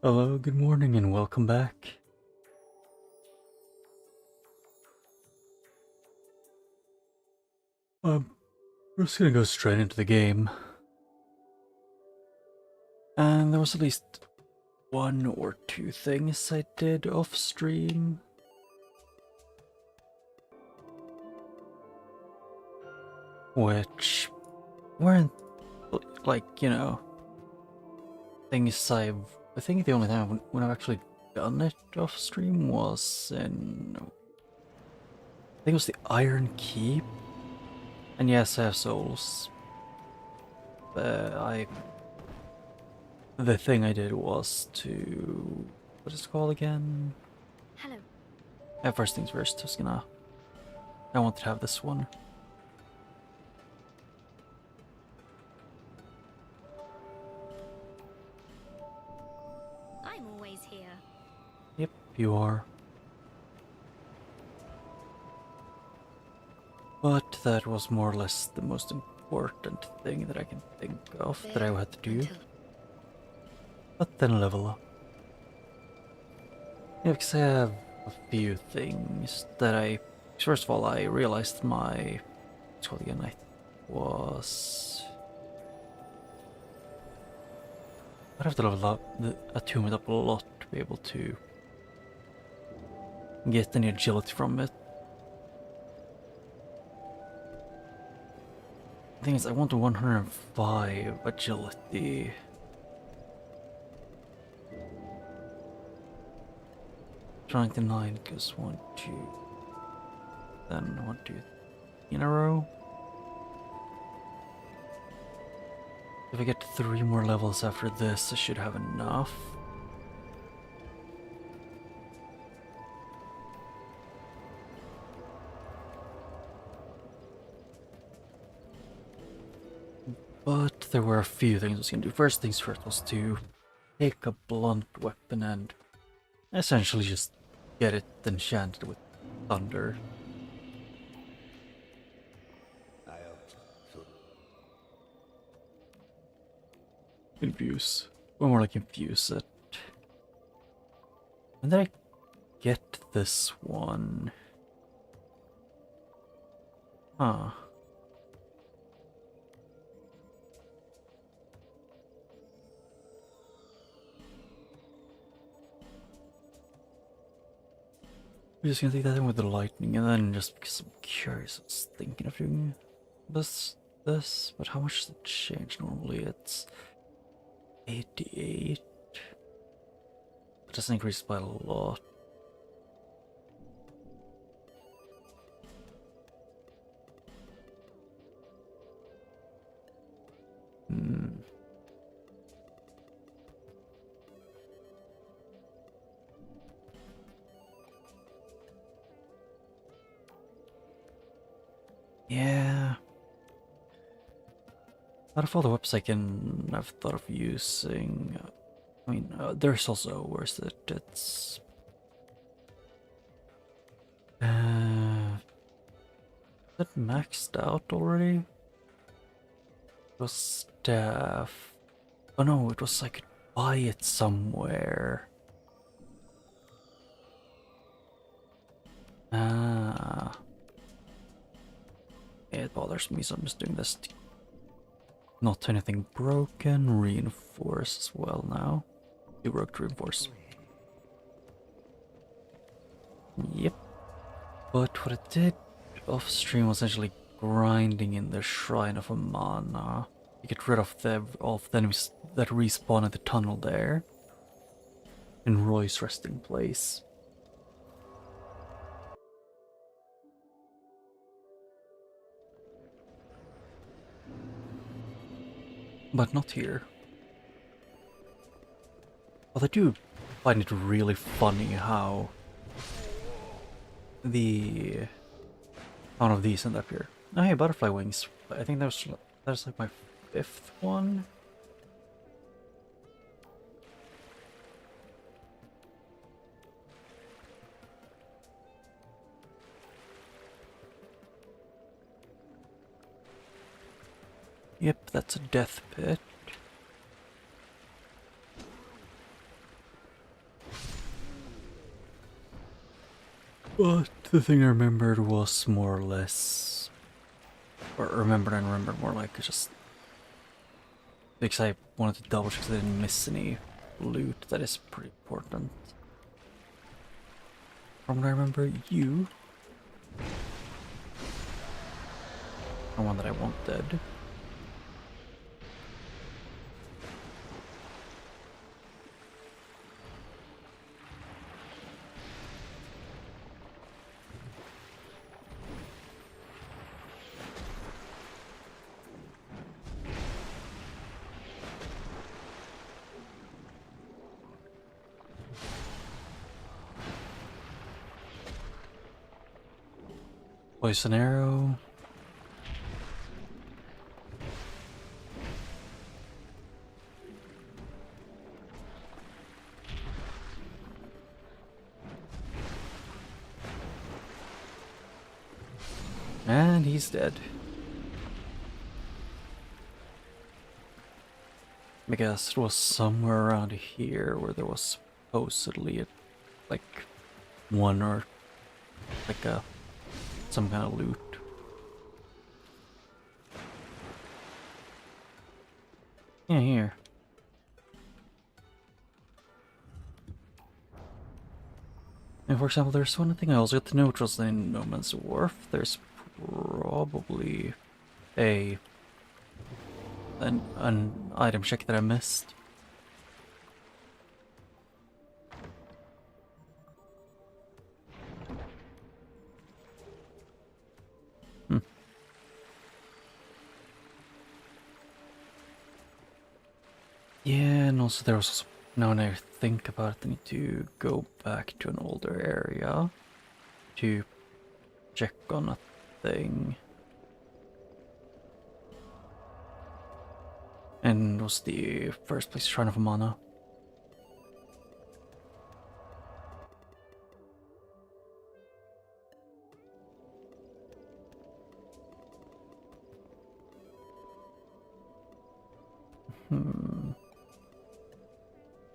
Hello, good morning, and welcome back. We're just gonna go straight into the game. And there was at least one or two things I did off stream. Which weren't, things I think the only time when I've actually done it off stream was I think it was the Iron Keep. And yes, I have souls. I The thing I did was to, what is it called again? Hello. Yeah, first things first, I want to have this one. I'm always here. Yep, you are. But that was more or less the most important thing that I can think of that I had to do. But then level up. Yeah, because I have a few things that first of all, I realized what's called again, I'd have to level up the attunement up a lot to be able to get any agility from it. The thing is, I want 105 agility. 99 goes 1, 2, then 1, 2 in a row. If I get 3 more levels after this, I should have enough. But there were a few things I was gonna do. First things first was to take a blunt weapon and essentially just get it enchanted with thunder. Infuse. Or more like infuse it. And then I get this one. Huh. I'm just gonna take that in with the lightning, and then just because I'm curious, I was thinking of doing this, but how much does it change normally? It's 88. It doesn't increase by a lot. Hmm. Yeah. Out of all the weapons I've thought of using, there's also, where's it? It's is it maxed out already? It was staff. Oh no, it was I could buy it somewhere. Ah. It bothers me, so I'm just doing this. Not anything broken. Reinforce as well now. You broke to reinforce. Yep. But what I did off stream was essentially grinding in the Shrine of Amana to get rid of the enemies that respawn in the tunnel there. In Roy's resting place. But not here. But I do find it really funny how the one of these end up here. Oh hey, butterfly wings. I think that's like my 5th one. Yep, that's a death pit. But the thing I remembered was more or less, or remembered more like just because I wanted to double check that I didn't miss any loot. That is pretty important. From what I remember, you are one that I want dead. Poison arrow. And he's dead. I guess it was somewhere around here where there was supposedly like one or like some kind of loot. Yeah, here. And for example, there's one thing I also got to know, which was in No Man's Wharf. There's probably an item check that I missed. Yeah, and also there was, now when I think about it, I need to go back to an older area to check on a thing. And it was the first place Shrine of Amana.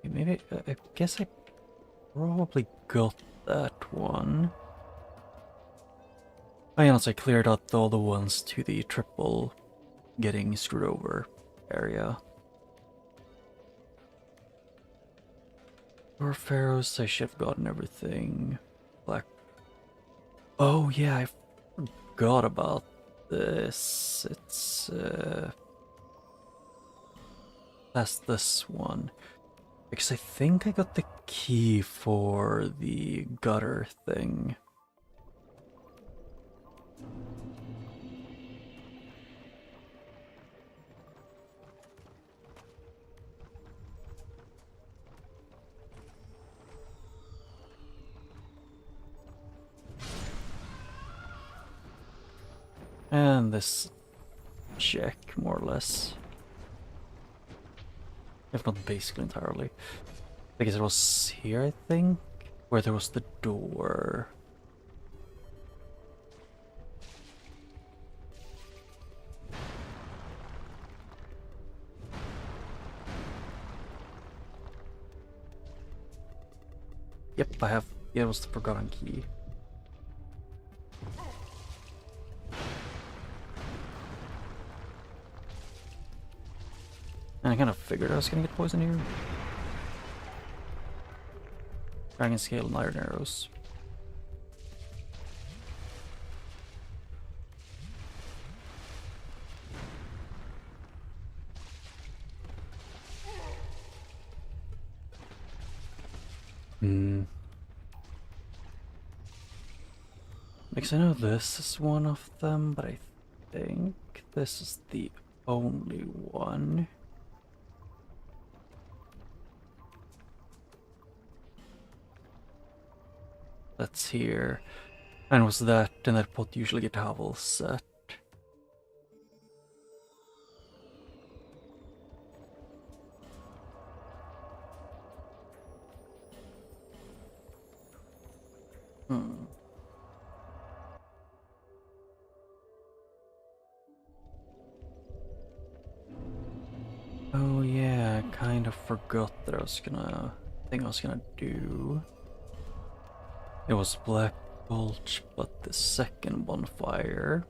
Maybe, I guess I probably got that one. I honestly cleared out all the ones to the triple getting screwed over area. For Pharaohs, I should have gotten everything. Black. Oh yeah, I forgot about this. It's that's this one. Because I think I got the key for the gutter thing. And this check, more or less. If not basically entirely. Because it was here, I think, where there was the door. Yep, I have. Yeah, it was the forgotten key. And I kind of figured I was gonna get poisoned here. Dragon scale and iron arrows. Because I know this is one of them, but I think this is the only one. That's here. And was that in that pot usually get Havel set? Oh yeah, I kind of forgot that I was gonna do. It was black Gulch, but the second bonfire.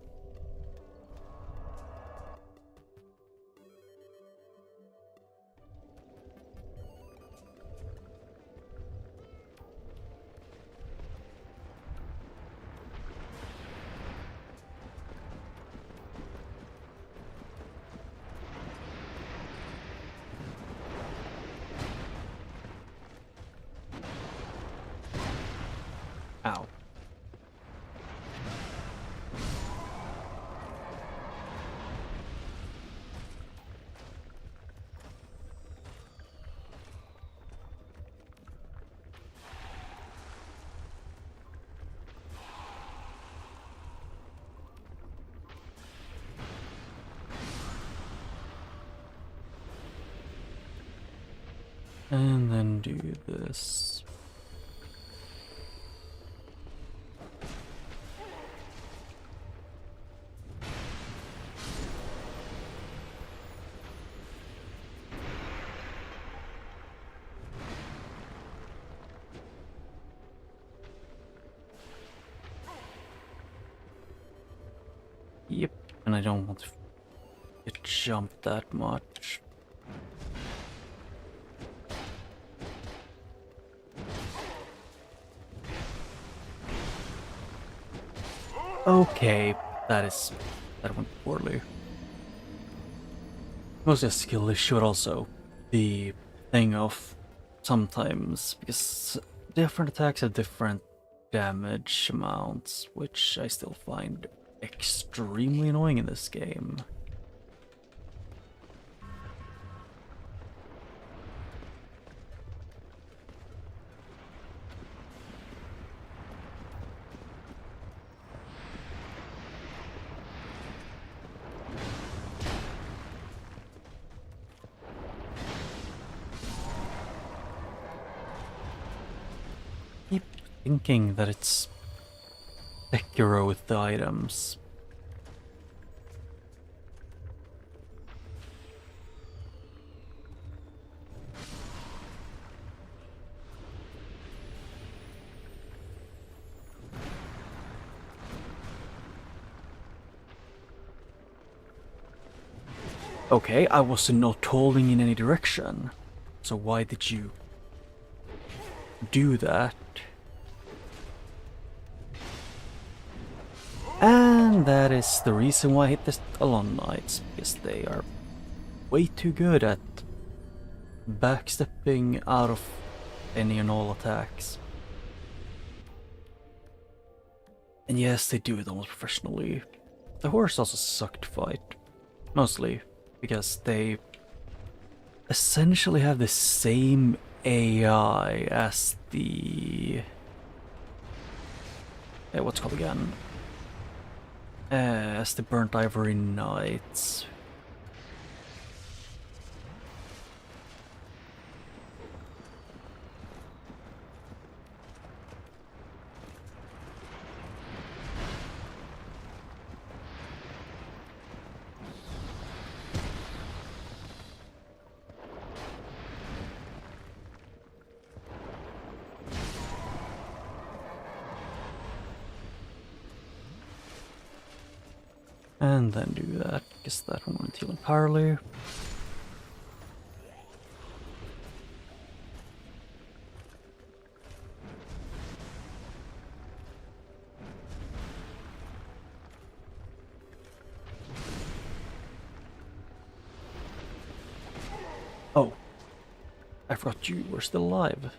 Ow. And then do this. Yep, and I don't want to get jumped that much. Okay, that went poorly. Mostly a skill issue, but also the thing of sometimes, because different attacks have different damage amounts, which I still find extremely annoying in this game. Keep thinking that it's Sekiro with the items. Okay, I was not holding in any direction. So why did you do that? And that is the reason why I hit the Alon Knights, because they are way too good at backstepping out of any and all attacks. And yes, they do it almost professionally. The horse also sucked to fight, mostly because they essentially have the same AI as the... what's it called again? As the Burnt Ivory Knights. And then do that. Guess that one went heal entirely. Oh, I forgot you were still alive.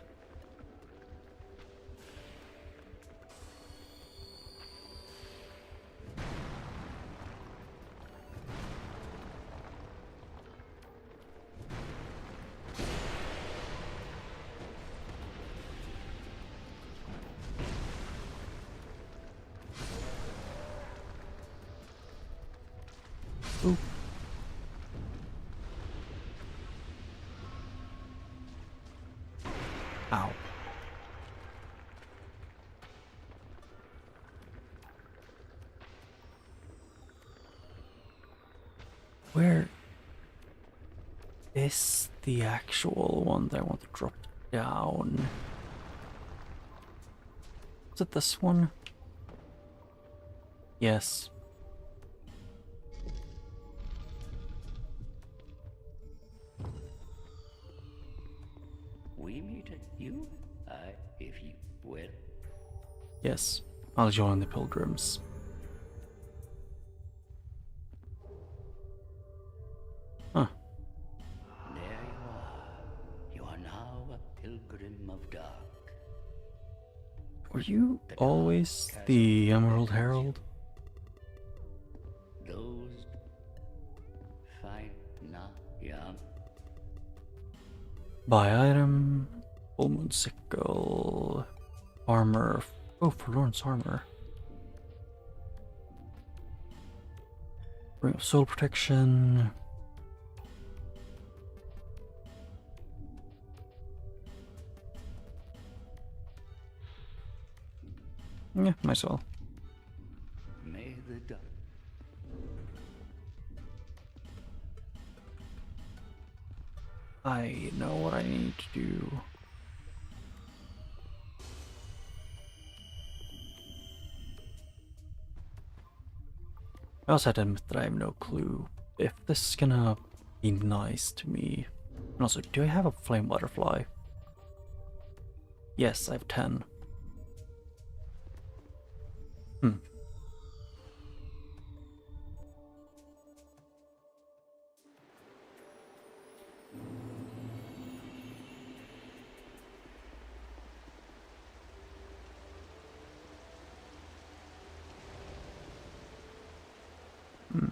Ooh. Ow. Where is the actual one that I want to drop down? Is it this one? Yes. We meet at you, if you will. Yes. I'll join the pilgrims. Huh. There you are. You are now a pilgrim of dark. Were you The always dark the chasm Emerald beckons Herald? you. Those fight not young. Buy item. Full moon sickle. Armor. Oh, forlorn's armor. Ring of soul protection. Yeah, might as well. May the dark. I know what I need to do. I also had to admit that I have no clue if this is gonna be nice to me. And also, do I have a flame butterfly? Yes, I have 10. Hmm. Hmm.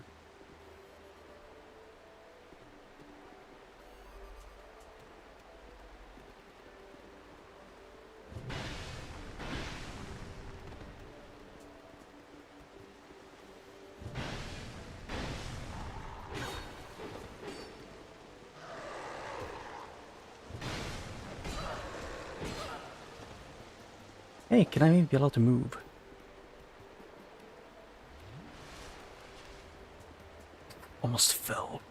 Hey, can I maybe be allowed to move? Almost fell.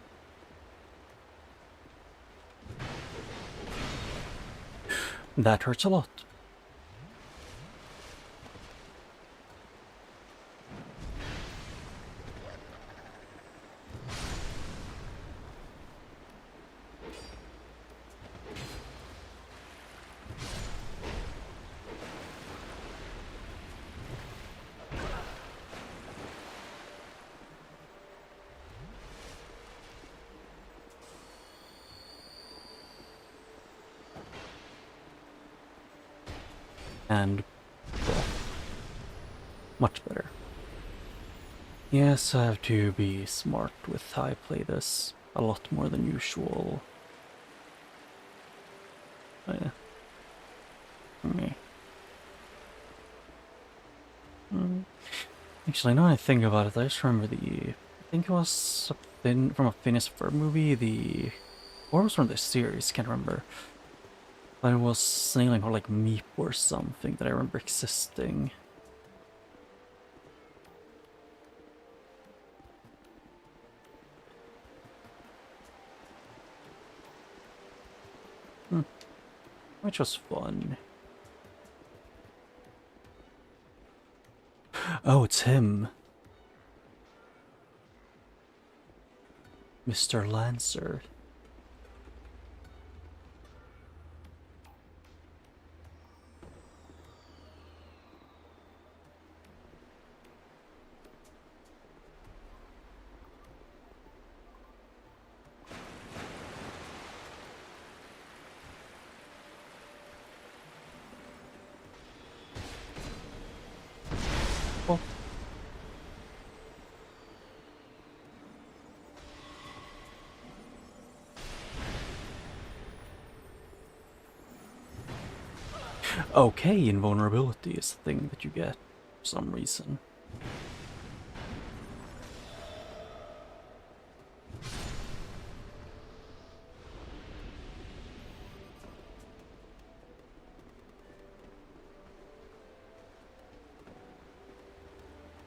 That hurts a lot. And well, much better. Yes, I have to be smart with how I play this. A lot more than usual. Yeah. Me. Actually, now I think about it, I just remember I think it was from a Phineas Ferb movie, or it was from the series, can't remember. But it was something or like Meep or something that I remember existing. Which was fun. Oh, it's him. Mr. Lancer. Oh. Okay, invulnerability is the thing that you get for some reason.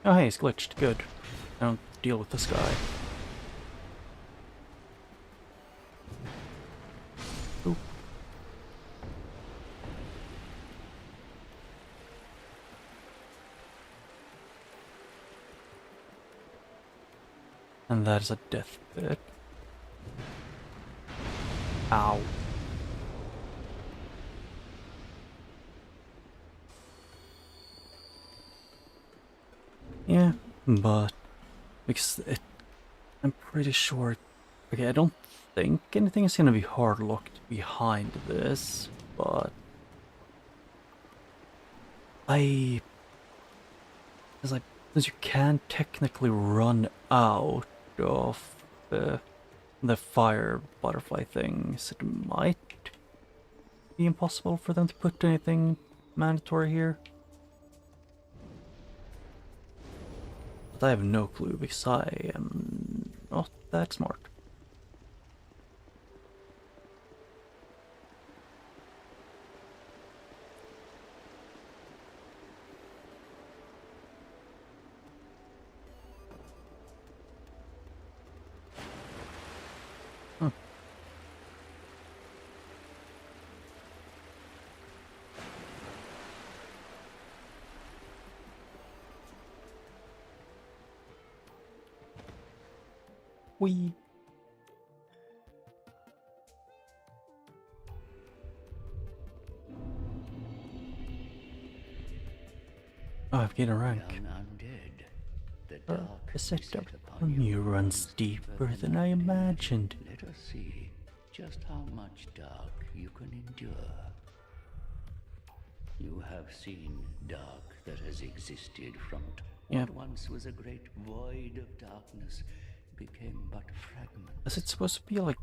Oh hey, it's glitched. Good. I don't deal with this guy. Ooh. And that is a death bit. Ow. Yeah, but because I'm pretty sure. Okay, I don't think anything is gonna be hard locked behind this, but because since you can technically run out of the fire butterfly things, it might be impossible for them to put anything mandatory here. But I have no clue because I am not that smart. Huh. Wee. Oh, I've gained a rank. Young undead, the Our dark setup descent on upon you runs deeper than I imagined. Let us see just how much dark you can endure. You have seen dark that has existed from what once was a great void of darkness became but fragments. Is it supposed to be like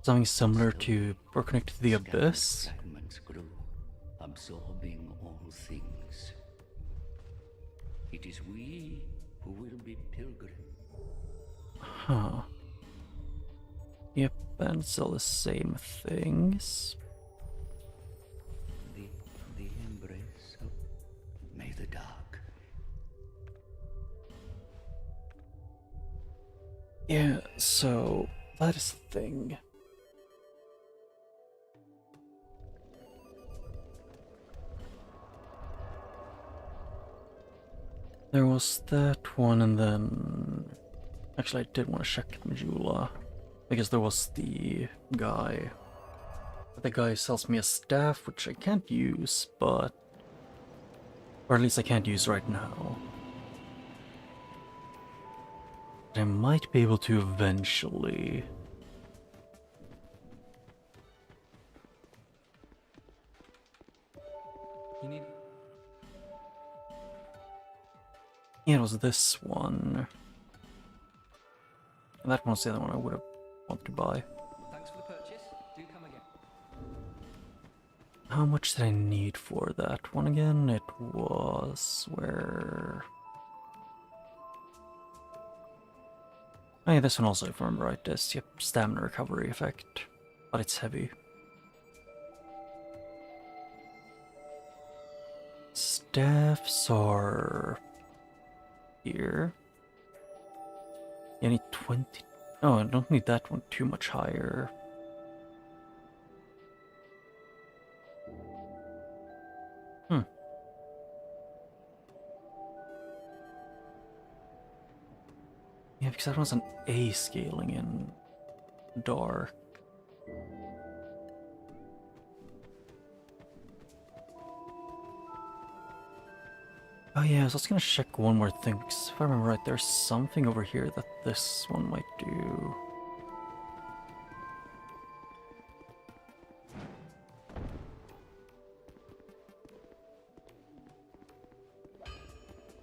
something similar to or connected to the abyss? Fragments grew, absorbing all things. It is we who will be pilgrim. Huh. Yep, and it's all the same things. The embrace of may the dark. Yeah, so that is the thing. There was that one, and then actually I did want to check Majula because there was the guy. The guy sells me a staff which I can't use, but or at least I can't use right now. I might be able to eventually. You need. Yeah, it was this one. And that one was the other one I would have wanted to buy. Thanks for the purchase. Do come again. How much did I need for that one again? It was where. Oh yeah, this one also, if I remember right, is yep, stamina recovery effect, but it's heavy. Staffs are here. Yeah, I need 20. Oh, I don't need that one too much higher. Hmm. Yeah, because that was an A scaling in dark. Oh yeah, I was just gonna check one more thing, because if I remember right, there's something over here that this one might do.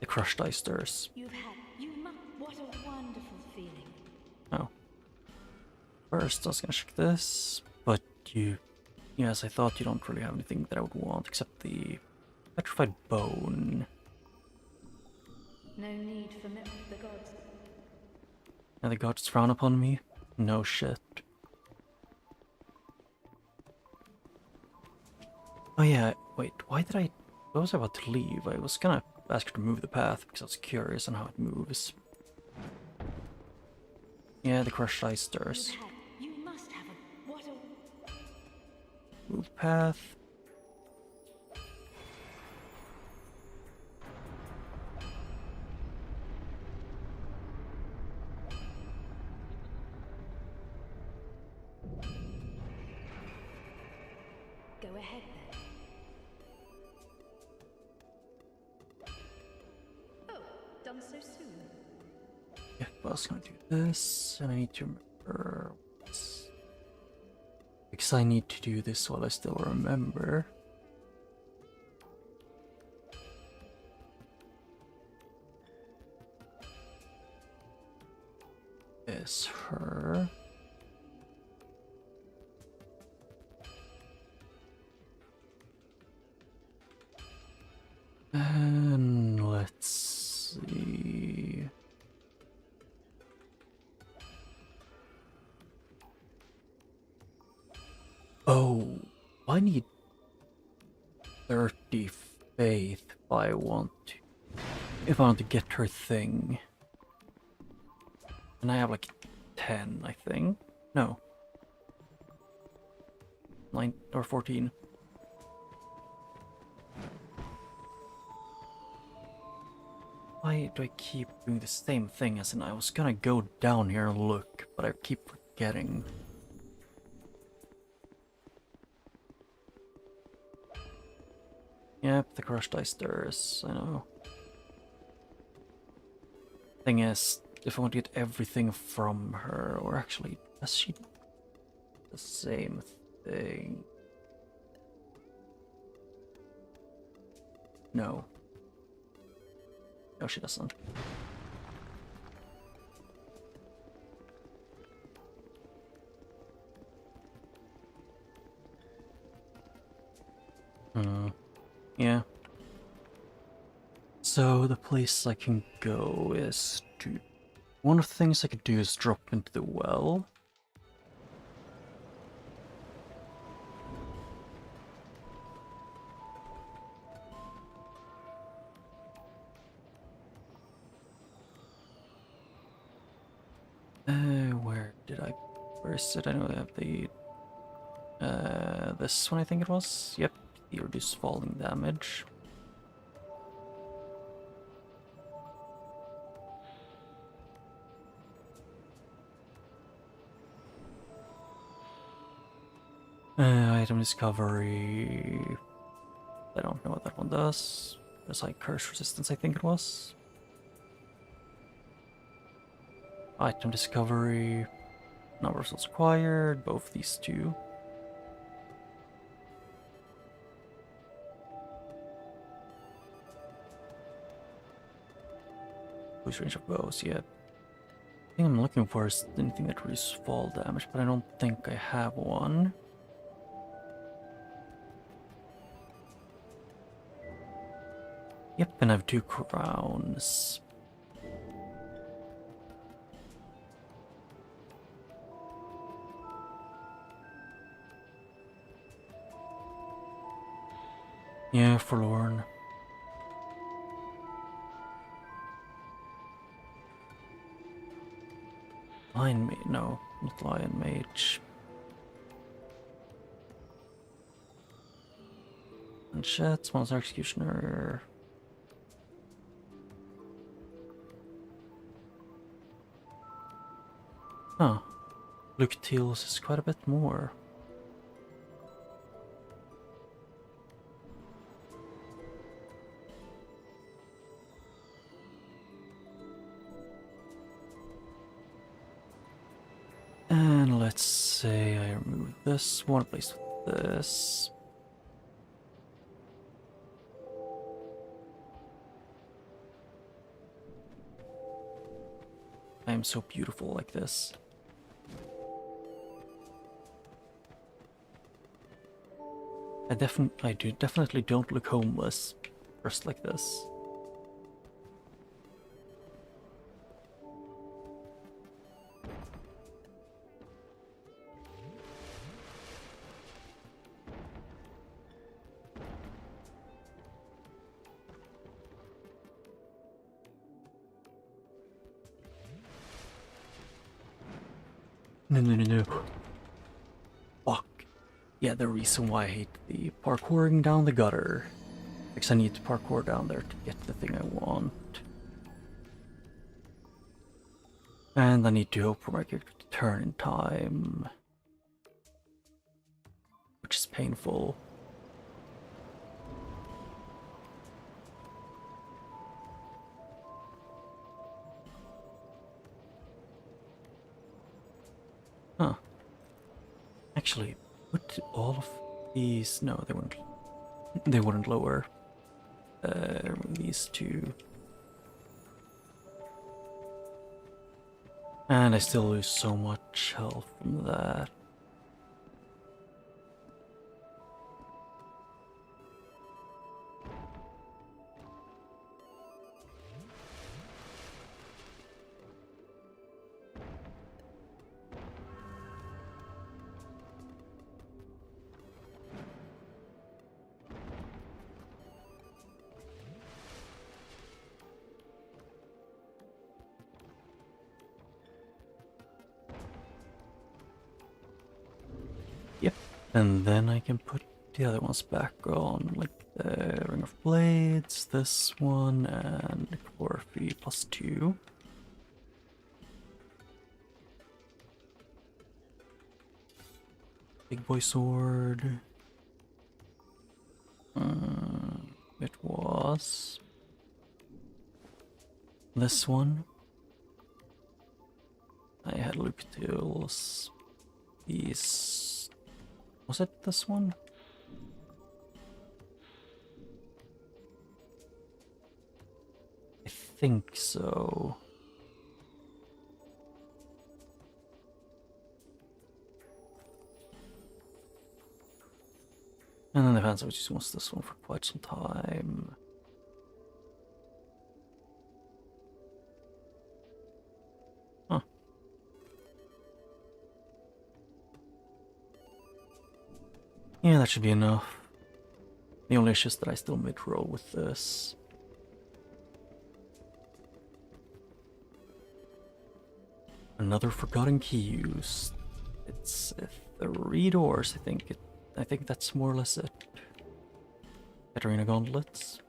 The crushed oysters. You what a wonderful feeling. Oh. First, I was gonna check this, but yes, I thought you don't really have anything that I would want except the petrified bone. No need for the gods. And the gods frown upon me? No shit. Oh yeah, wait, why was I about to leave? I was gonna ask her to move the path because I was curious on how it moves. Yeah, the crushed oysters. You must have what a... Move path. Go ahead then. Oh, done so soon. If I was gonna do this, and I need to remember what's... Because I need to do this while I still remember. Is her. And let's see. Oh, I need 30 faith if I want to. If I want to get her thing. And I have like 10, I think. No. 9 or 14. Why do I keep doing the same thing as in I was gonna go down here and look, but I keep forgetting. Yep, the crushed ice stirs, I know. Thing is, if I want to get everything from her, or actually, does she do the same thing? No. No, she doesn't. Yeah. So the place I can go is to... One of the things I could do is drop into the well. Where is it? I know they have the... this one I think it was? Yep, the reduced falling damage. Item discovery... I don't know what that one does. There's like curse resistance I think it was. Item discovery... Number of souls acquired, both these two. Boost range of bows, yeah. The thing I'm looking for is anything that reduces fall damage, but I don't think I have one. Yep, and I have 2 crowns. Yeah, forlorn. Lion Mage, no, not Lion Mage. Planchet, Monster Executioner. Huh. Luke Teals is quite a bit more. And let's say I remove this one, replace with this. I am so beautiful like this. I definitely don't look homeless dressed like this. No. Fuck. Yeah, the reason why I hate the parkouring down the gutter. Because I need to parkour down there to get the thing I want. And I need to hope for my character to turn in time. Which which is painful. Huh. Actually, would all of these... No, they wouldn't. They wouldn't lower these two. And I still lose so much health from that. Yep, and then I can put the other ones back on, like the Ring of Blades, this one, and Chlorophy +2. Big Boy Sword. It was this one. I had Luke Tools. These. Was it this one? I think so. And then the fans just wants this one for quite some time. Huh. Yeah, that should be enough. The only issue is that I still mid-roll with this. Another forgotten key used. It's 3 doors, I think. I think that's more or less it. Katarina gauntlets.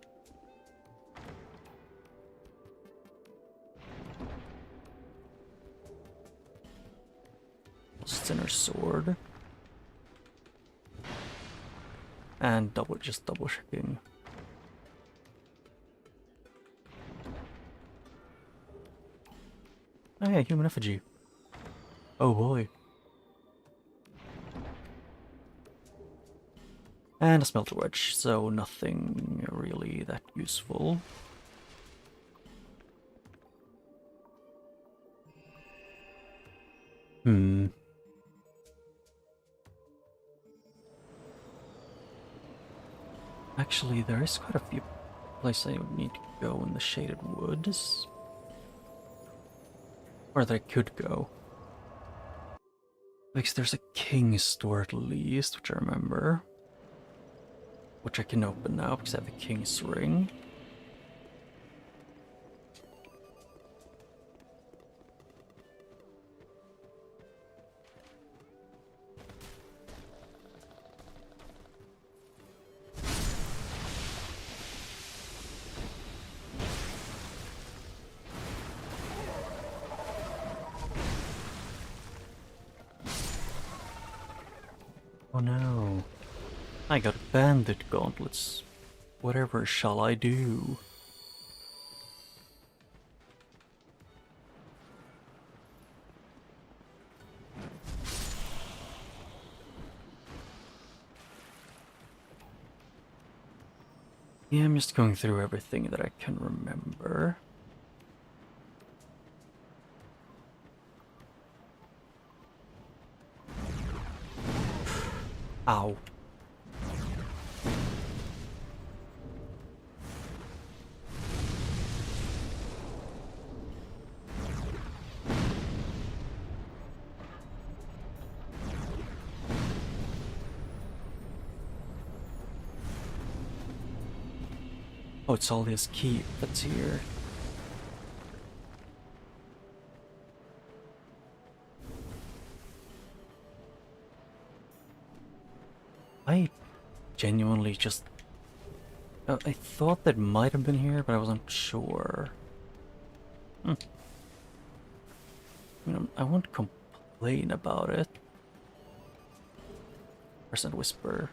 Sinner sword. And just double checking. Oh yeah, human effigy. Oh boy. And a smelter wedge, so nothing really that useful. Actually, there is quite a few places I would need to go in the Shaded Woods. Or that I could go. Because there's a King's Store at least, which I remember. Which I can open now because I have the King's Ring. Oh no. I got bandit gauntlets. Whatever shall I do? Yeah, I'm just going through everything that I can remember. Ow. Oh, it's all his keep that's here. I genuinely just... I thought that might have been here, but I wasn't sure. I mean, I won't complain about it. 100% whisper.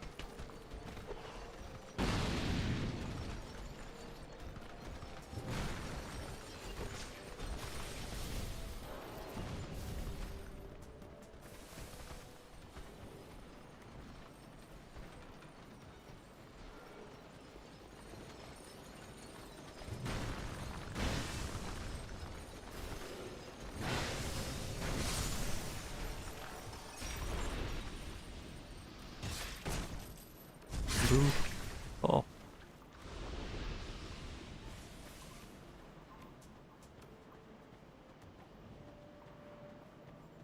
Oh.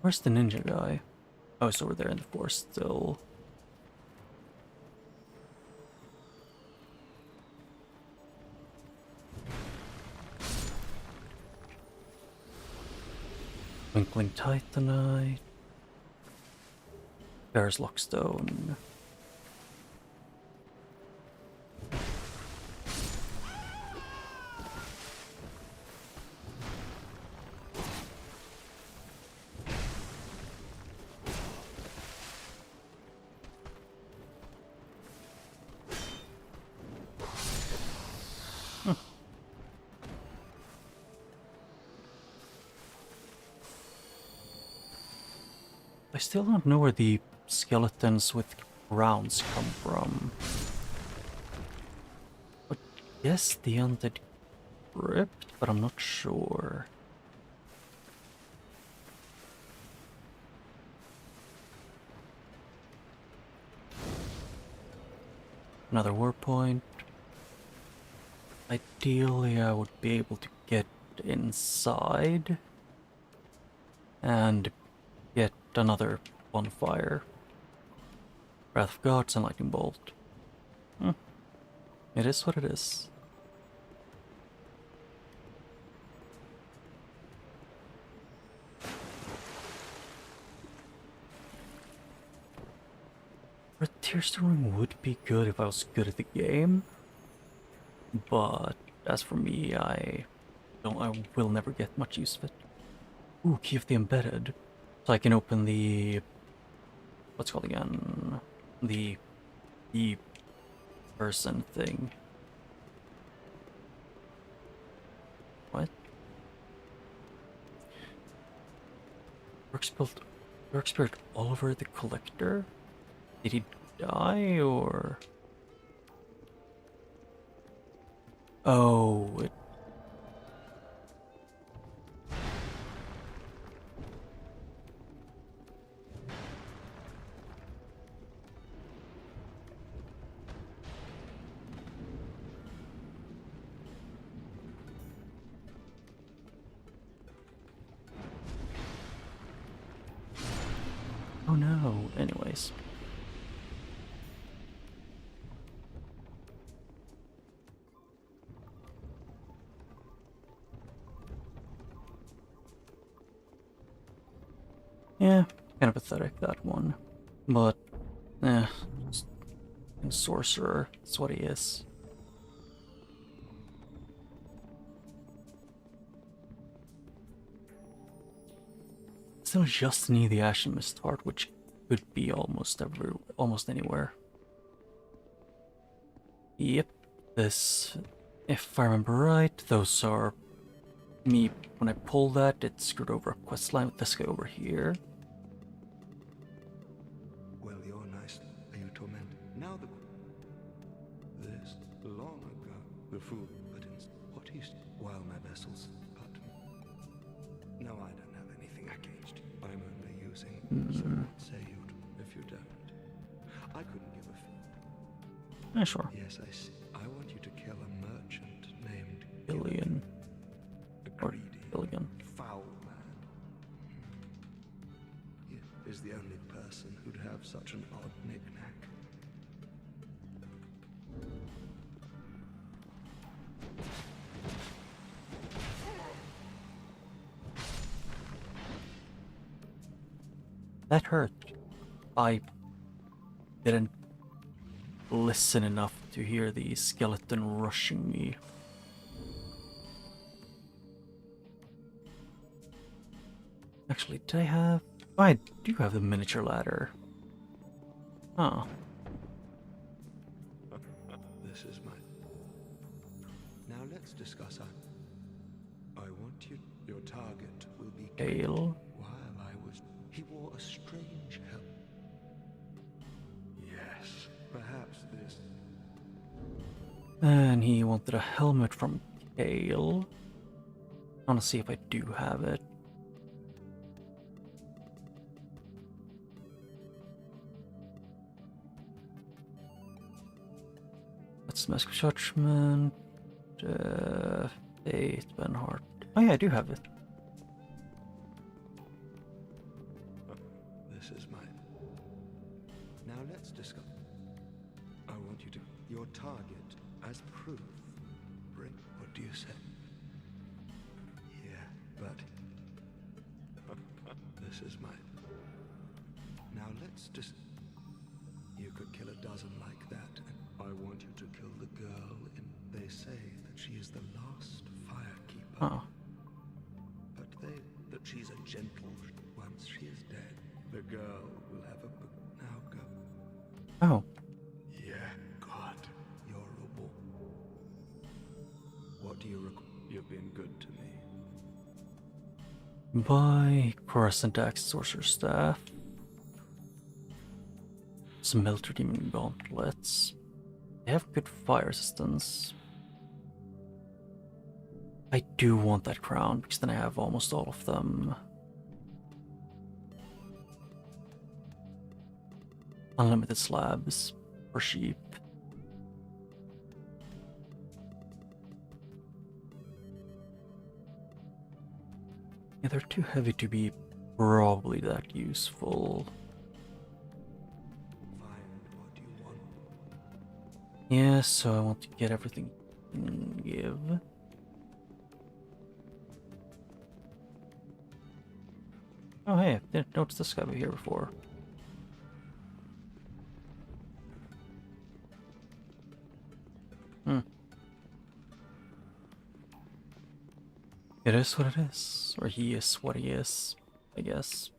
Where's the ninja guy? Oh, it's over there in the forest still. Twinkling Titanite. Bear's Lockstone. I still don't know where the skeletons with rounds come from. But yes, the undead crypt, but I'm not sure. Another war point. Ideally, I would be able to get inside and get another bonfire. Wrath of Gods and Lightning Bolt. It is what it is. Red Tearstone Ring would be good if I was good at the game, but as for me, I will never get much use of it. Ooh, Key of the Embedded. So I can open the... what's it called again? The person thing. What? Work Spirit Oliver the Collector? Did he die, or... Oh, it... Oh no, anyways. Yeah, kind of pathetic, that one. But, sorcerer, that's what he is. Still just need the Ashen Mist Heart, which could be almost anywhere. Yep, this, if I remember right, those are me. When I pull that, it screwed over a questline with this guy over here. Well, you're nice. Are you tormented? Now this long ago, the fool, but in what he's while my vessels, but no, I don't have anything against you. I'm only using. So what say you if you don't? I couldn't give a Yeah, sure. Yes, I see. I want you to kill a merchant named Billion. A Or greedy, Billion. foul man. He is the only person who'd have such an odd knick-knack. That hurt. I didn't listen enough to hear the skeleton rushing me. Actually, did I have... I do have the miniature ladder. Oh. This is mine. Now let's discuss. I want you. Your target will be Gale. While I was, he wore a strange helmet. Yes, perhaps this. And he wanted a helmet from Gale. I want to see if I do have it. That's Mask of Judgment. Fate, Benhart. Oh yeah, I do have it. This is mine. Now let's discuss. I want you to. Your target as proof. Bring. What do you say? Yeah, but. This is mine. Now let's just. You could kill a dozen like that, and I want you to kill the girl. They say that she is the last firekeeper. Oh. But that she's a gentle. Once she is dead, the girl will have a. Now go. Oh. Yeah, God, you're a wolf. What do you require? You've been good to me. Buy Coruscant Axe Sorcerer Staff. Smelter Demon Gauntlets. They have good fire resistance. I do want that crown because then I have almost all of them. Unlimited slabs for sheep. Yeah, they're too heavy to be probably that useful. Find what you want. Yeah, so I want to get everything you can give. Oh hey, I didn't notice this guy over here before. It is what it is. Or he is what he is, I guess.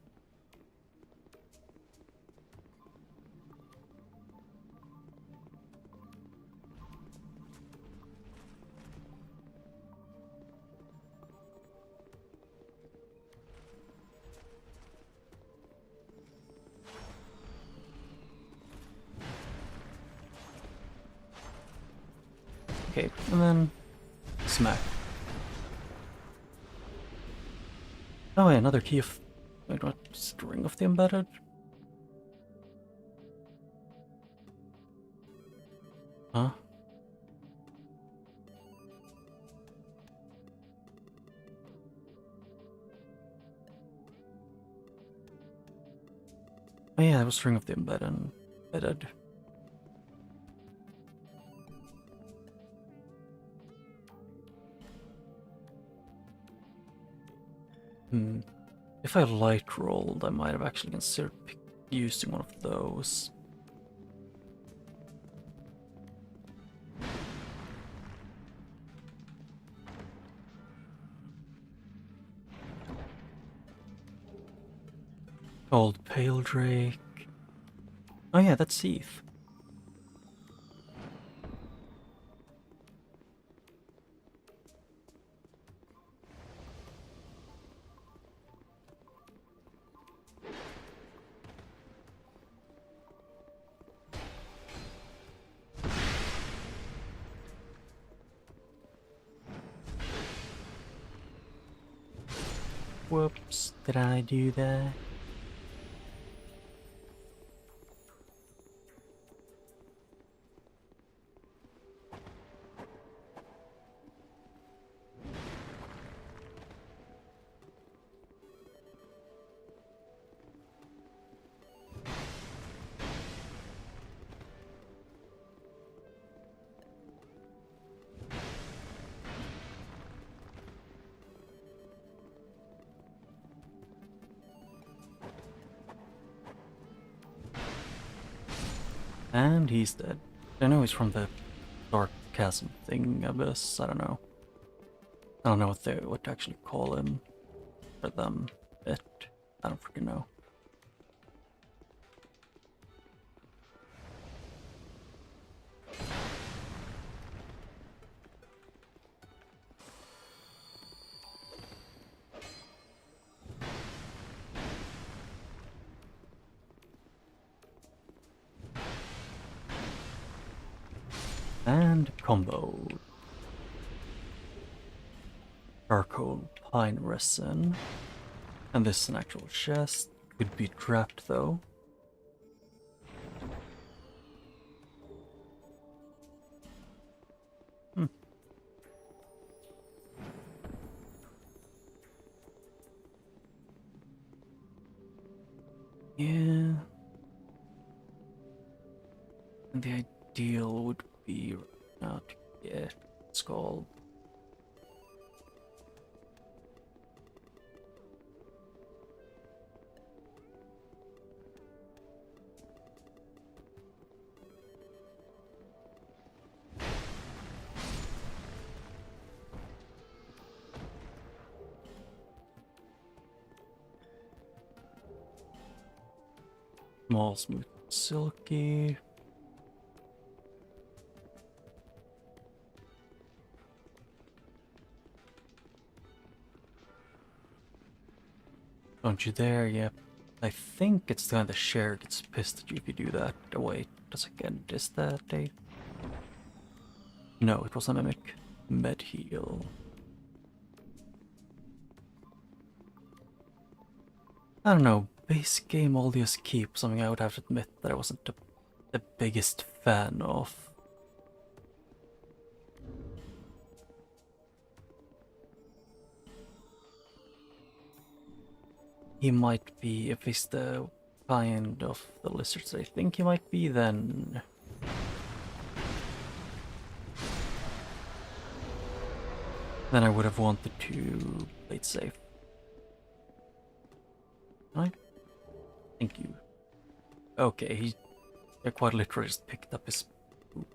Okay, and then smack. Oh, yeah, another key of. Wait, what? String of the embedded? Huh? Oh, yeah, that was string of the embedded. If I light rolled, I might have actually considered using one of those. Old Pale Drake. Oh yeah, that's Eve. Whoops, did I do that? And he's dead. I know he's from the Dark Chasm thing, Abyss, I don't know. I don't know what to actually call him. Or them. It. I don't freaking know. And combo. Charcoal pine resin. And this is an actual chest. Could be trapped though. Yeah. And the ideal would be now to get skull. Small, smooth, silky. Don't you dare, yep. I think it's the kind of share gets pissed at you if you do that. Oh wait, does it get is that a... No, it was a mimic. Med heal. I don't know, base game Aldius Keep, something I would have to admit that I wasn't the biggest fan of. He might be, if he's the kind of the lizards I think he might be, then... Then I would have wanted to play it safe. Right? Thank you. Okay, he quite literally just picked up his poop.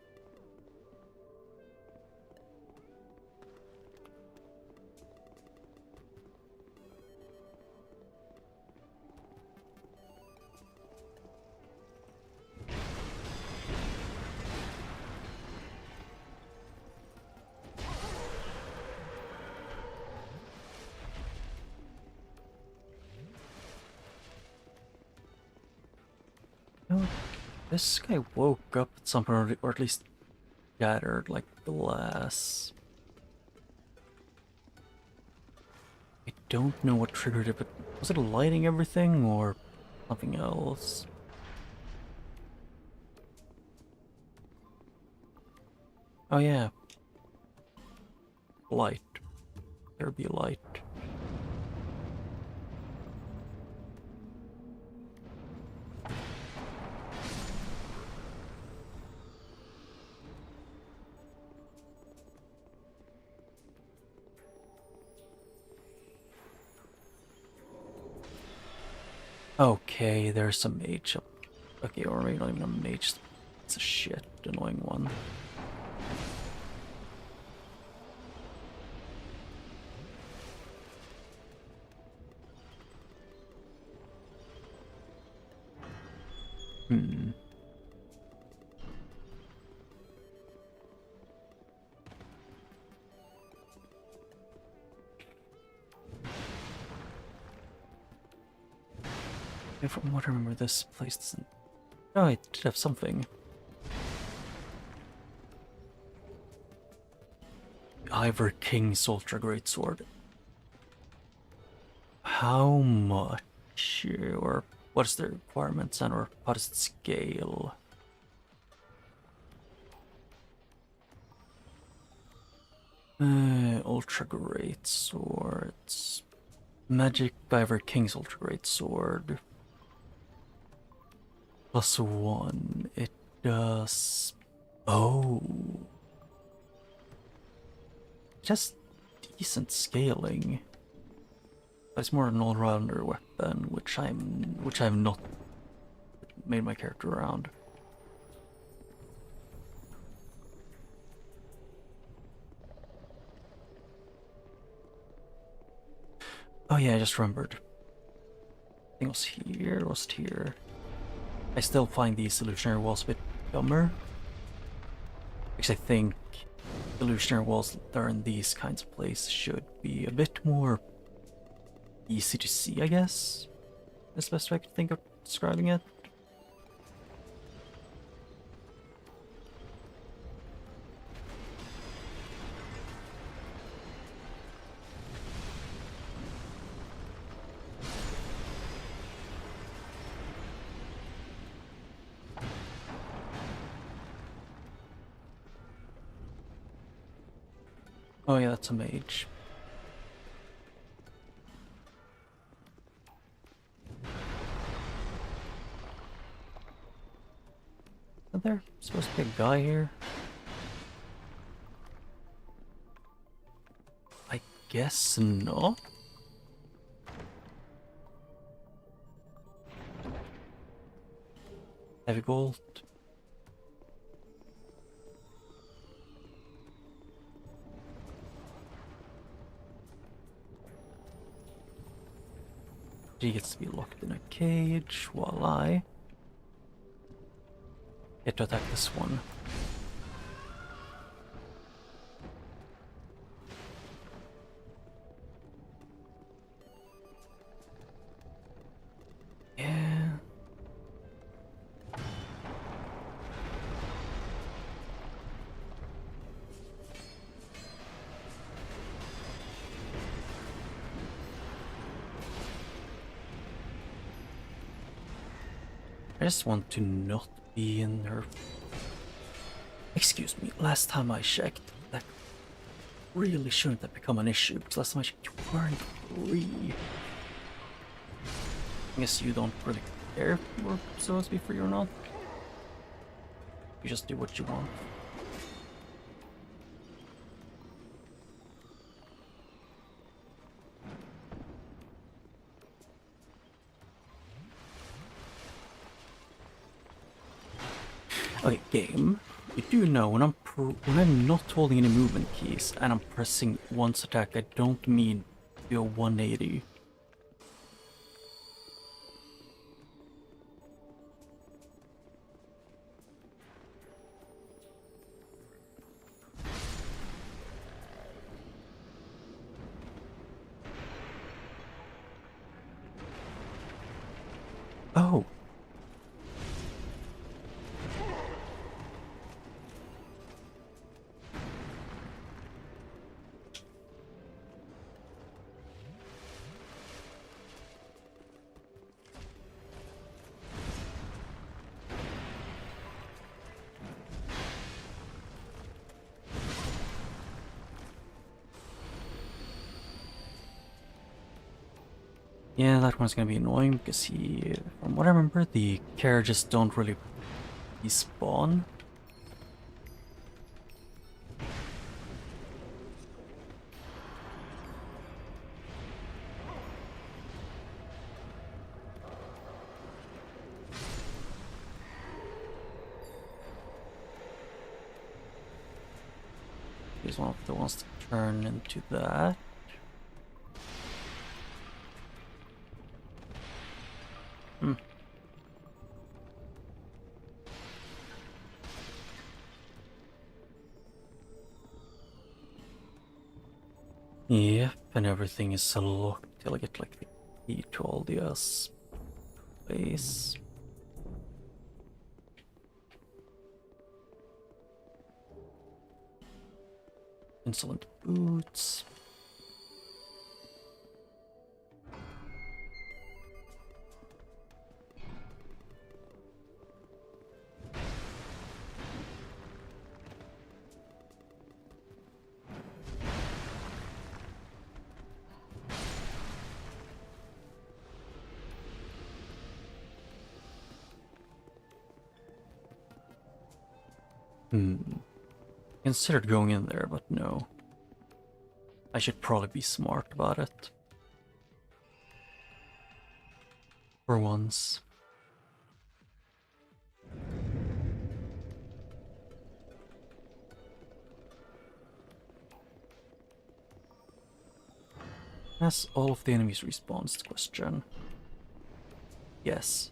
No, this guy woke up at some point, or at least shattered like glass. I don't know what triggered it, but was it lighting everything or something else? Oh yeah. Light. There be light. Okay, there's a mage up. Okay, or maybe not even a mage. It's a shit annoying one. Hmm. From what I remember, this place doesn't... Oh, it did have something. Ivor King's Ultra Greatsword. How much? Or what is the requirements and or how does it scale? Ultra Greatswords. Magic Ivor King's Ultra Greatsword. +1. It does... Oh. Just decent scaling. But it's more an all-rounder weapon, which I've not made my character around. Oh yeah, I just remembered. I think it was here, was it here? I still find these illusionary walls a bit dumber. Because I think illusionary walls that are in these kinds of places should be a bit more easy to see, I guess. That's the best way I could think of describing it. Oh yeah, that's a mage. Is there supposed to be a guy here? I guess not. Heavy gold. He gets to be locked in a cage while I get to attack this one. Yeah. I just want to not be in her. Excuse me, last time I checked, that really shouldn't have become an issue, because last time I checked, you weren't free. I guess you don't really care if you're supposed to be free or not. You just do what you want. Okay, game. You do know when I'm not holding any movement keys and I'm pressing once attack, I don't mean do a 180. Oh. Yeah, that one's gonna be annoying because from what I remember, the carriages don't really respawn. Here's one of the ones to turn into that. Yep, and everything is locked till I get like the key to all the place. Insolent boots. Considered going in there, but no. I should probably be smart about it. For once. Has all of the enemies respawned? Question. Yes.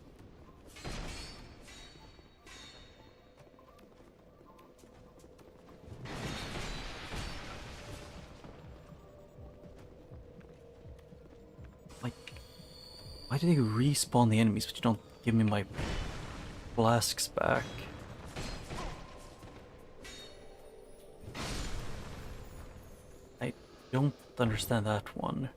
Like, why do they respawn the enemies but you don't give me my flasks back? I don't understand that one.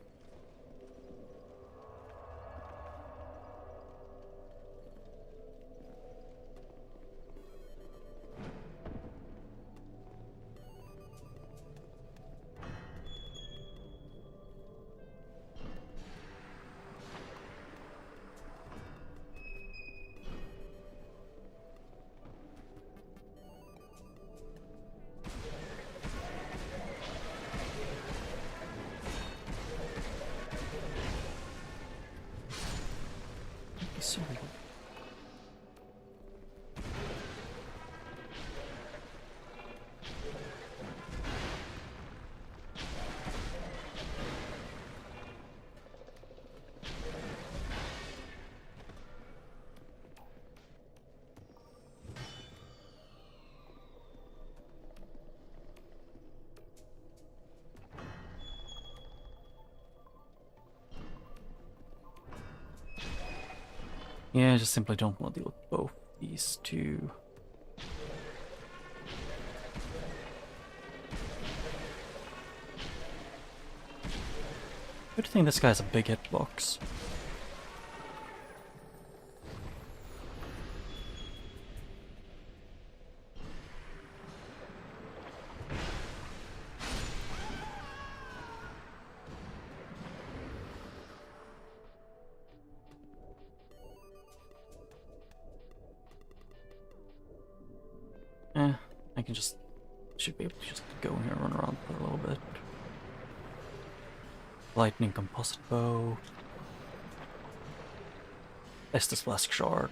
Yeah, I just simply don't want to deal with both these two. Good thing this guy has a big hitbox. I can just... should be able to just go in here and run around for a little bit. Lightning composite bow. Estus flask shard.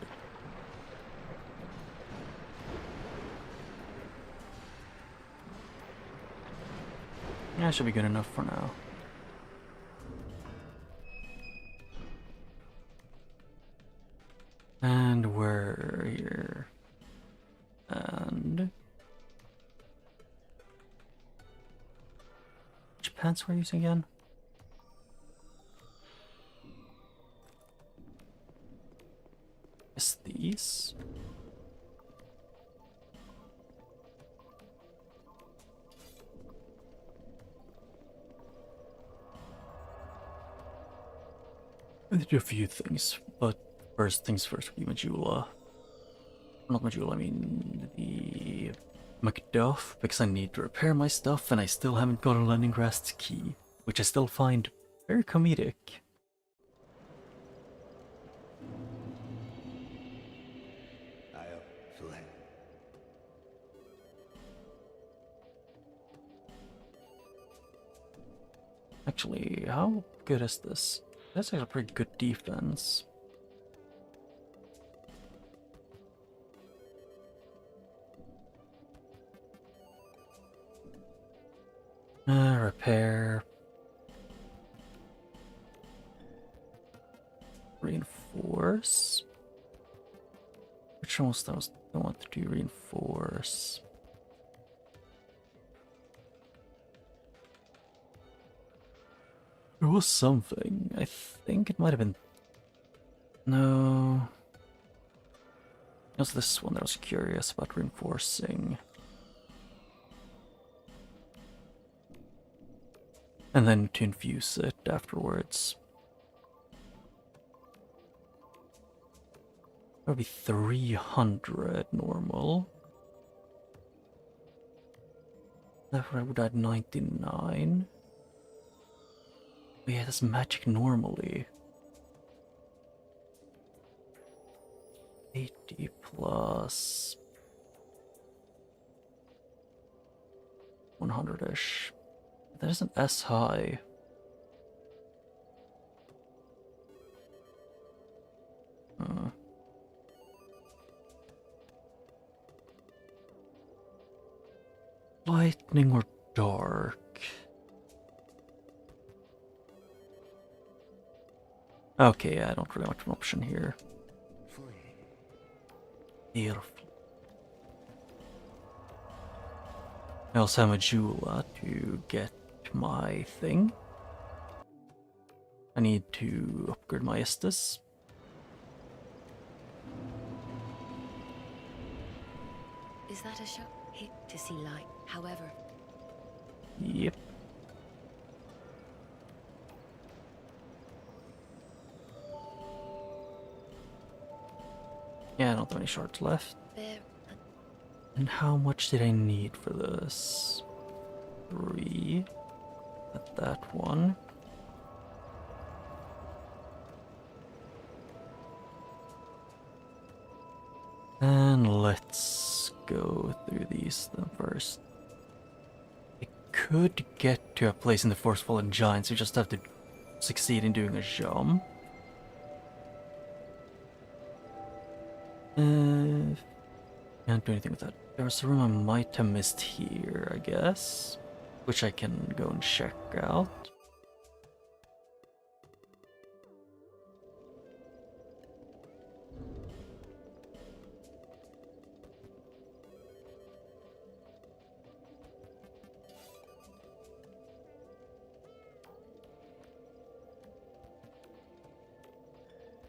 Yeah, should be good enough for now. And we're here. And... which pants we're using again? Is these? I need to do a few things, but first things first would be Majula. Not Majula, I mean the Macduff, because I need to repair my stuff and I still haven't got a Leningrad's key, which I still find very comedic. Actually, how good is this? That's actually pretty good defense. Repair. Reinforce. Which ones I want to do reinforce? There was something. I think it might have been... no. It was this one that I was curious about reinforcing. And then to infuse it afterwards. That would be 300 normal. Therefore I would add 99. Oh yeah, that's magic normally. 80 plus 100-ish. That isn't as high. Lightning or dark? Okay, I don't really want an option here. Beautiful. I also have a Jula to get my thing. I need to upgrade my Estus. Is that a shot? Hate to see light, however. Yep. Yeah, I don't have any shards left. There. And how much did I need for this? 3. At that one. And let's go through these then first. I could get to a place in the Forest Fallen Giants, we just have to succeed in doing a jump. Can't do anything with that. There's a room I might have missed here, I guess. Which I can go and check out.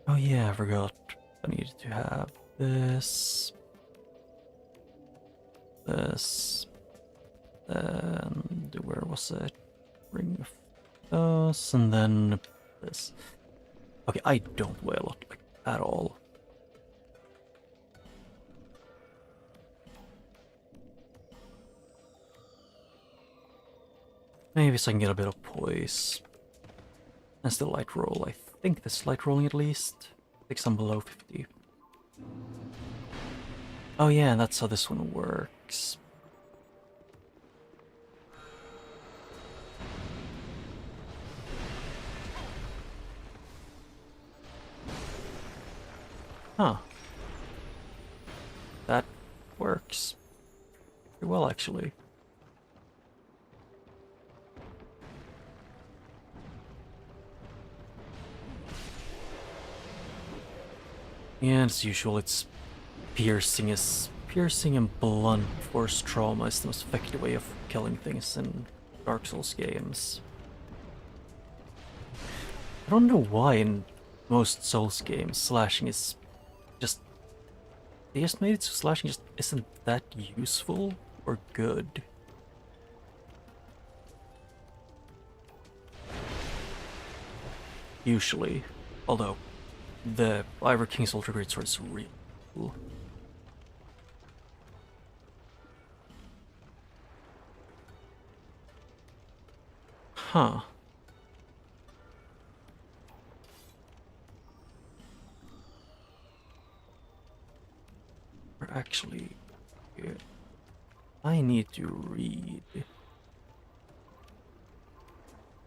Oh yeah, I forgot. I to have this, this, and where was it? Ring of those, and then this. Okay, I don't weigh a lot, like, at all. Maybe so I can get a bit of poise. And still light roll. I think this light rolling at least. Take some below 50. Oh yeah, and that's how this one works. Huh. That works pretty well, actually. And as usual, it's piercing and blunt force trauma is the most effective way of killing things in Dark Souls games. I don't know why in most Souls games slashing is just... They just made it so slashing just isn't that useful or good. Usually. Although, the Ivor King's Ultra Greatsword is really cool. Huh. We're actually... I need to read.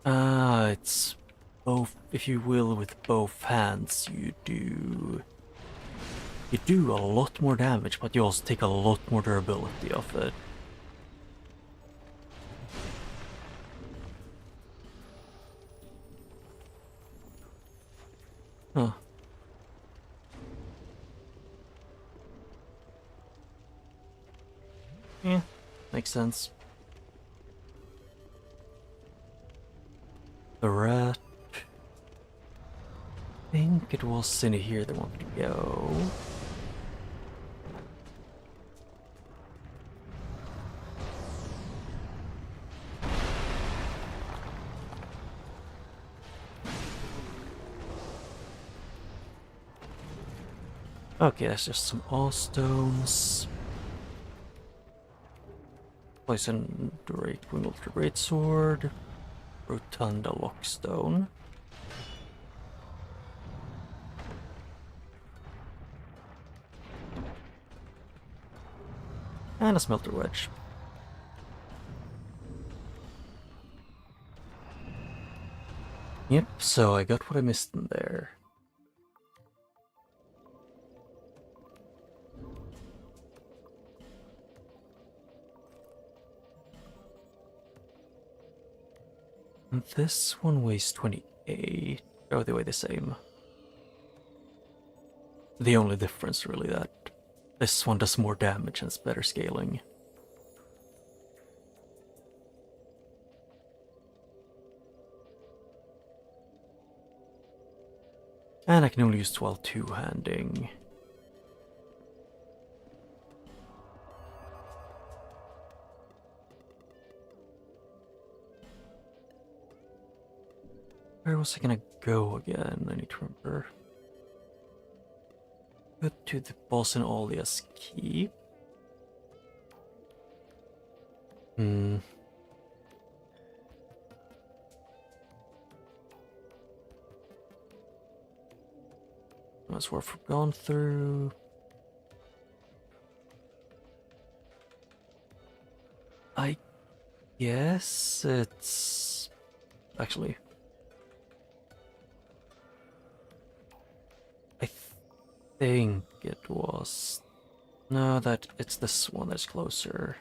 It's both, if you will, with both hands you do a lot more damage, but you also take a lot more durability of it. Huh. Yeah, makes sense. The rat. I think it was in here they wanted to go. Okay, that's just some all stones. Poison Drake Wing Ultra Greatsword. Rotunda Lockstone. And a Smelter Wedge. Yep, so I got what I missed in there. And this one weighs 28. Oh, they weigh the same. The only difference really that this one does more damage and it's better scaling. And I can only use 12 two-handing. Where was I gonna go again? I need to remember. Go to the boss in Alia's Keep. That's where we've gone through. I guess it's... Actually... I think it was... No, that it's this one that's closer.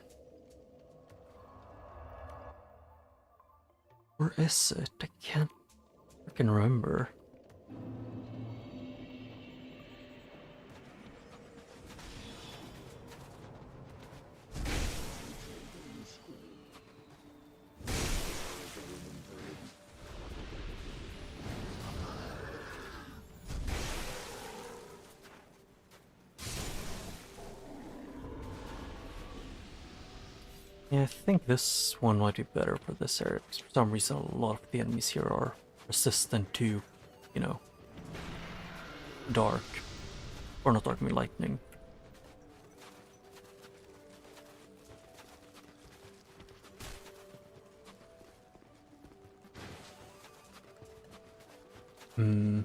Where is it? I can't freaking remember. Yeah, I think this one might be better for this area, because for some reason a lot of the enemies here are resistant to, you know, dark. Or not dark, I mean lightning. Hmm.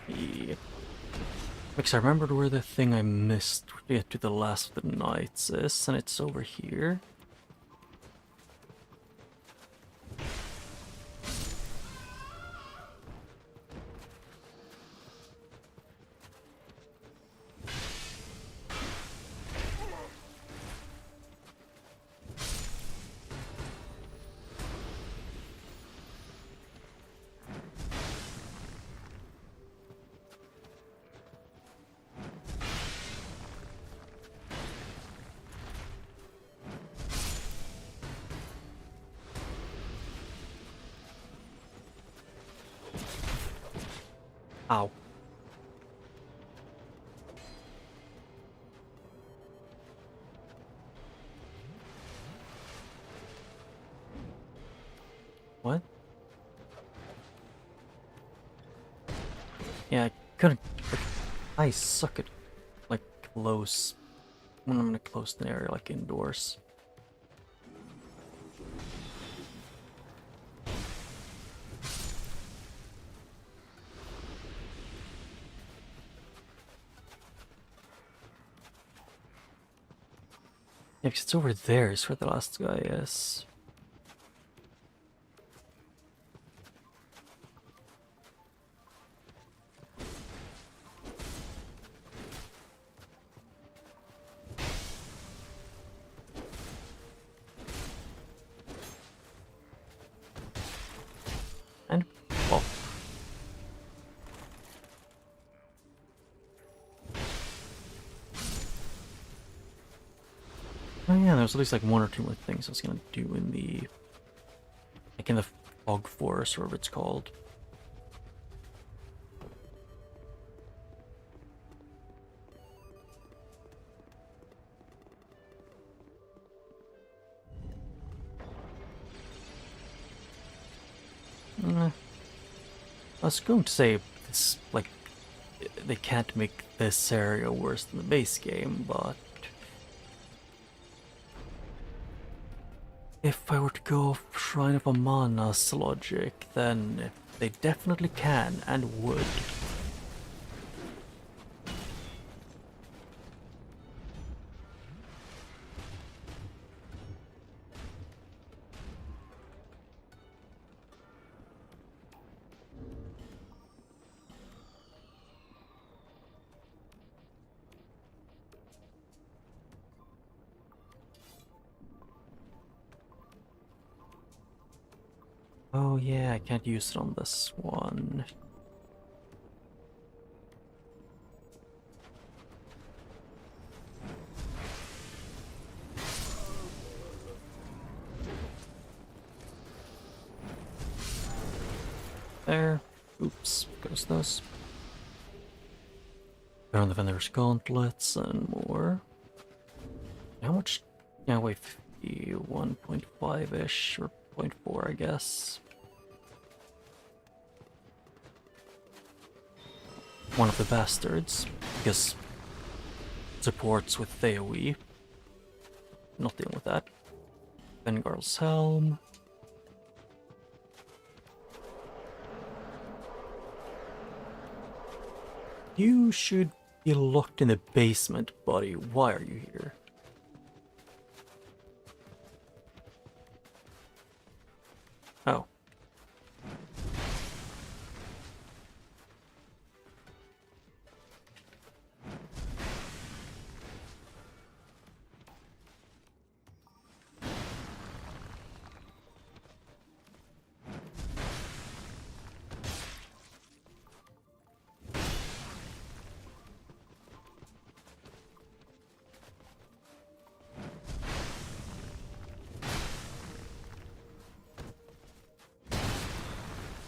Yep. Because I remembered where the thing I missed to get to the last of the knights is, and it's over here. Ow. What? Yeah, I couldn't. I suck at, like, close. When I'm in a closed area, like indoors. Yeah, because it's over there is where the last guy is. And pop. Oh yeah, there's at least like one or two more things I was gonna do in the, like in the fog forest, or whatever it's called. I was going to say it's like they can't make this area worse than the base game, but if I were to go off Shrine of Amana's logic, then they definitely can and would. Oh yeah, I can't use it on this one. There. Oops, goes those. There on the vendor's gauntlets and more. How much? Yeah, wait, 51.5-ish, or 0.4, I guess. One of the bastards, because it supports with AoE. Not dealing with that. Vanguard's helm. You should be locked in the basement, buddy. Why are you here? Oh.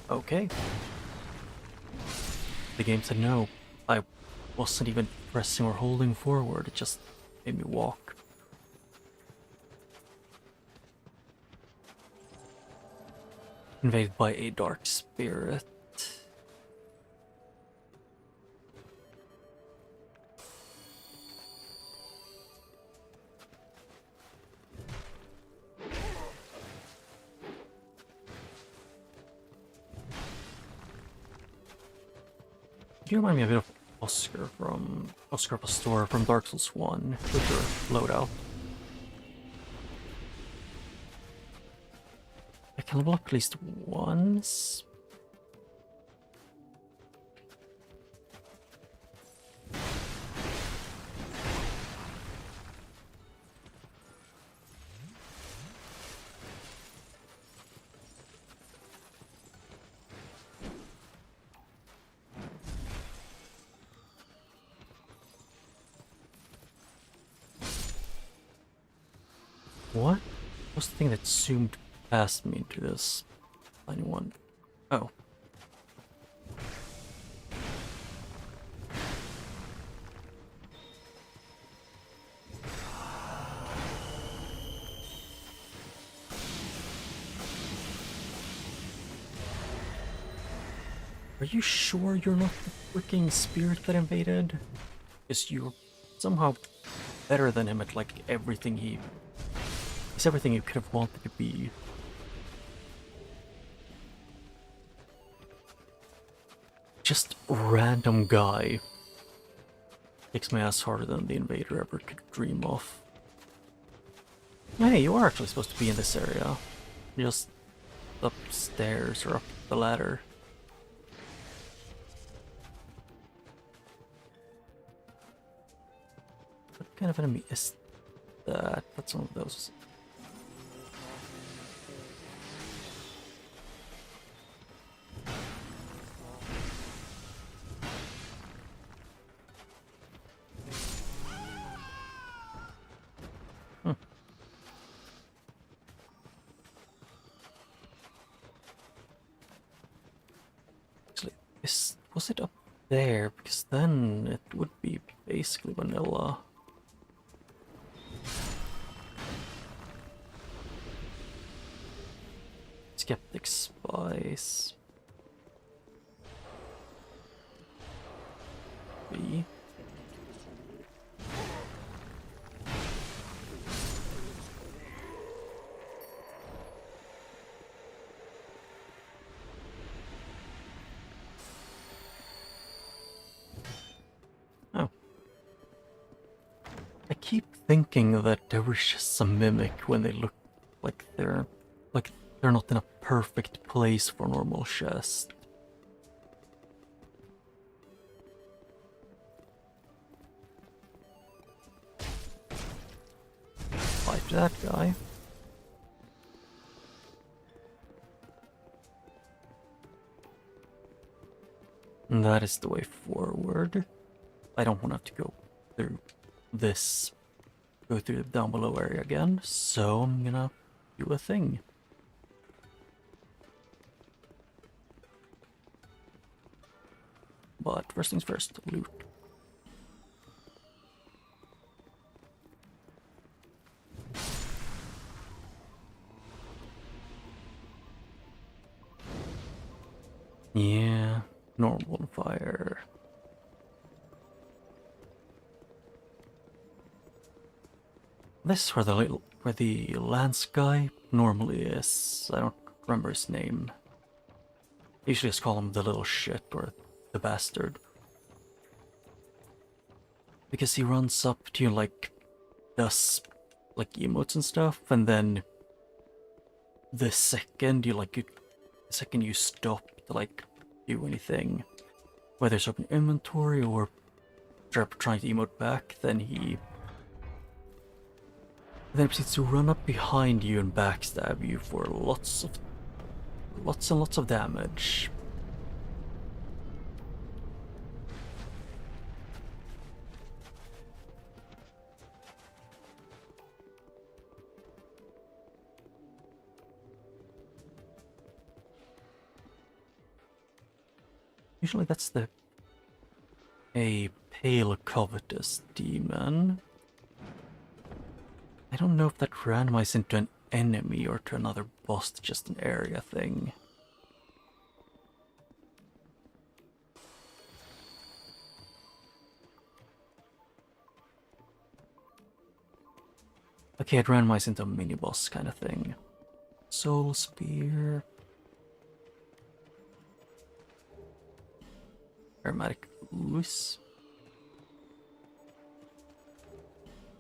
Okay. The game said no. I wasn't even pressing or holding forward, it just made me walk. Invaded by a dark spirit. You remind me a bit of Oscar Pastor from Dark Souls 1 with your loadout. I can level up at least once. What was the thing that zoomed past me into this tiny one? Oh. Are you sure you're not the freaking spirit that invaded? Because you're somehow better than him at like everything he's everything you could have wanted to be. Just random guy. Kicks my ass harder than the invader ever could dream of. Hey, you are actually supposed to be in this area. Just upstairs or up the ladder. What kind of enemy is that? That's one of those. Actually, was it up there? Because then it would be basically vanilla. Skeptic Spice. B. Oh. I keep thinking that there was just some mimic when they look like they're not in a perfect place for normal chest. Fight that guy. And that is the way forward. I don't want to have to go through this, go through the down below area again, so I'm gonna do a thing. But first things first, loot. Yeah, normal fire. This where the lance guy normally is. I don't remember his name. I usually just call him the little shit or the bastard. Because he runs up to you like does like emotes and stuff, and then the second you stop to like do anything, whether it's open inventory or trying to emote back, then he proceeds to run up behind you and backstab you for lots and lots of damage. Usually that's a pale covetous demon. I don't know if that randomizes into an enemy or to another boss, just an area thing. Okay, it randomizes into a mini-boss kind of thing. Soul Spear. Aromatic Ooze.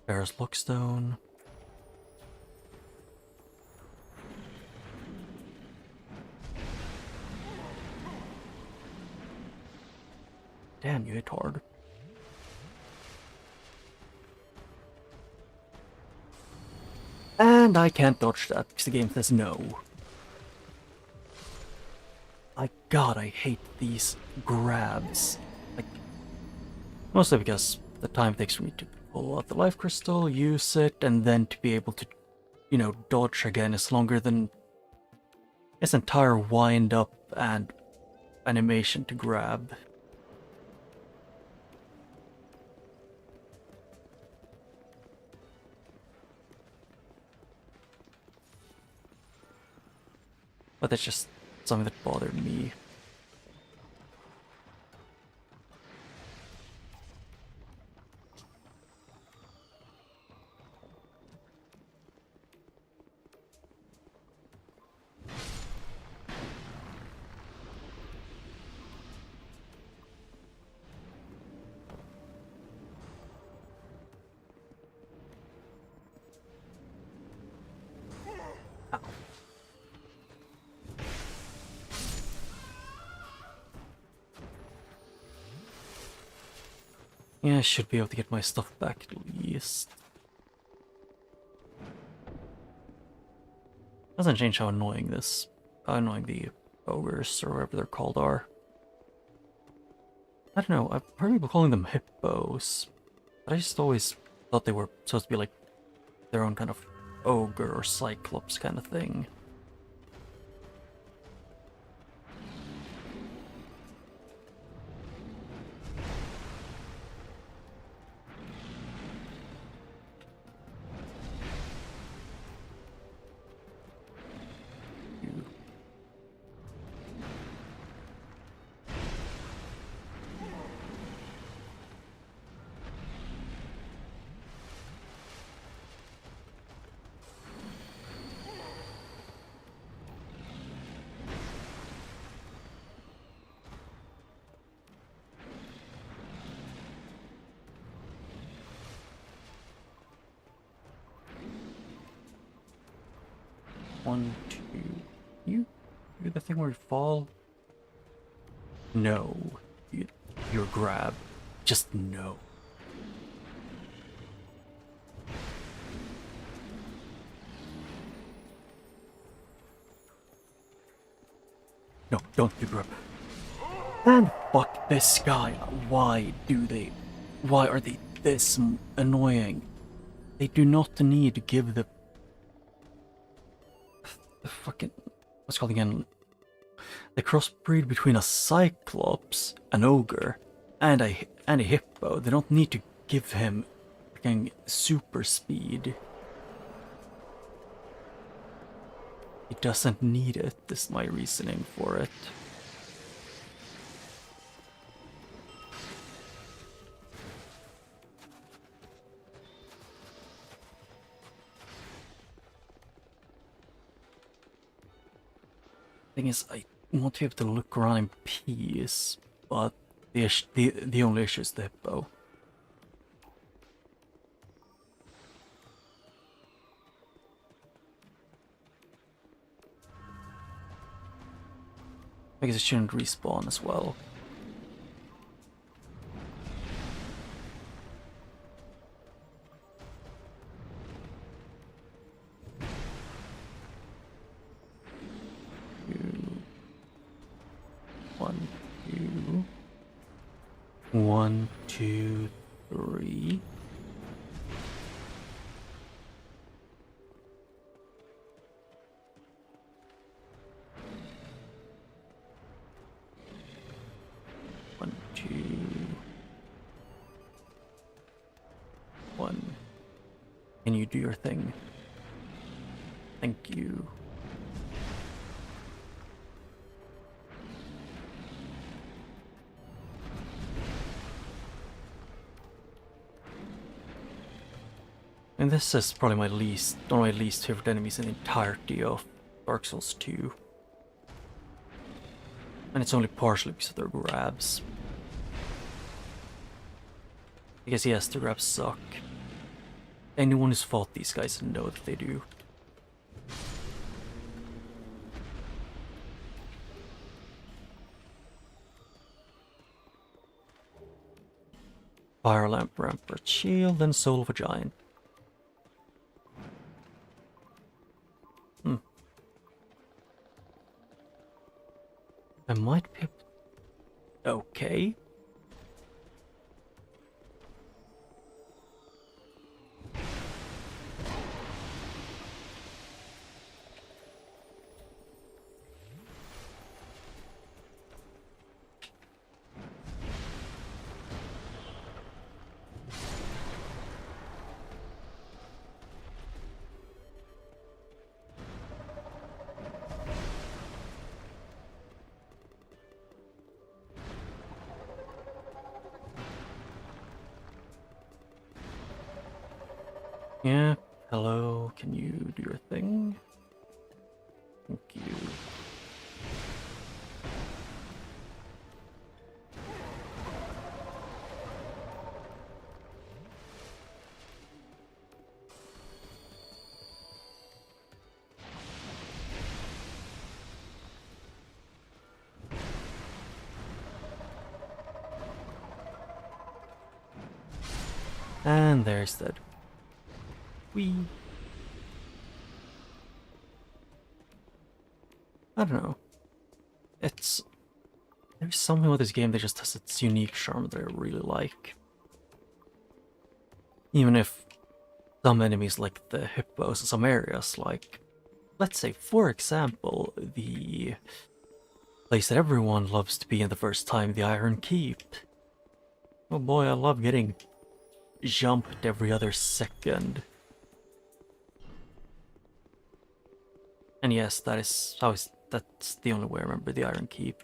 Bear's Lockstone. Damn, you hit hard. And I can't dodge that because the game says no. God, I hate these grabs. Like, mostly because the time it takes for me to pull out the life crystal, use it, and then to be able to, you know, dodge again is longer than its entire wind up and animation to grab. But that's just something that bothered me. Yeah, I should be able to get my stuff back at least. Doesn't change how annoying the ogres or whatever they're called are. I don't know, I've heard people calling them hippos, but I just always thought they were supposed to be like their own kind of ogre or cyclops kind of thing. One, two. You do the thing where you fall? No. Your grab. Just no. No, don't do grab. And fuck this guy. Why are they this annoying? They do not need to give the fucking, what's it called again? The crossbreed between a cyclops, an ogre, and a hippo. They don't need to give him freaking super speed. He doesn't need it. This is my reasoning for it. Thing is, I want to be able to look around in peace, but the only issue is the hippo. Because it shouldn't respawn as well. One, two, three. do your thing? Thank you. And this is probably one of my least favorite enemies in the entirety of Dark Souls 2. And it's only partially because of their grabs. Because yes, the grabs suck. Anyone who's fought these guys know that they do. Fire Lamp, Rampart Shield, and Soul of a Giant. I might be... Okay. Yeah, hello, can you do your thing? Thank you. And there's that. Whee! I don't know. There's something with this game that just has its unique charm that I really like. Even if some enemies like the hippos in some areas, like, let's say, for example, the place that everyone loves to be in the first time, the Iron Keep. Oh boy, I love getting jumped every other second. And yes, that's the only way I remember the Iron Keep.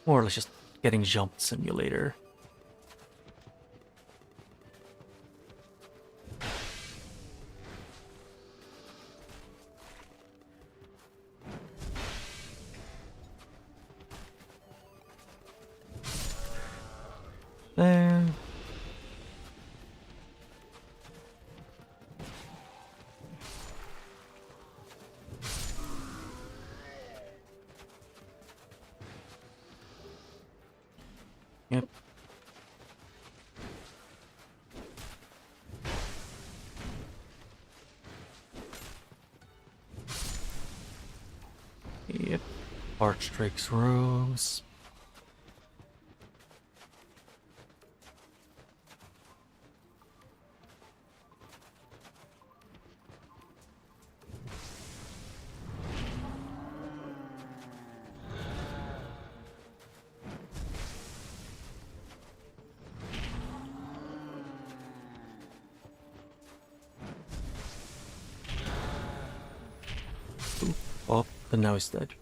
More or less just getting jumped simulator. There. Yep. Yep. Archdrake's Rose. Oh, but now he's dead.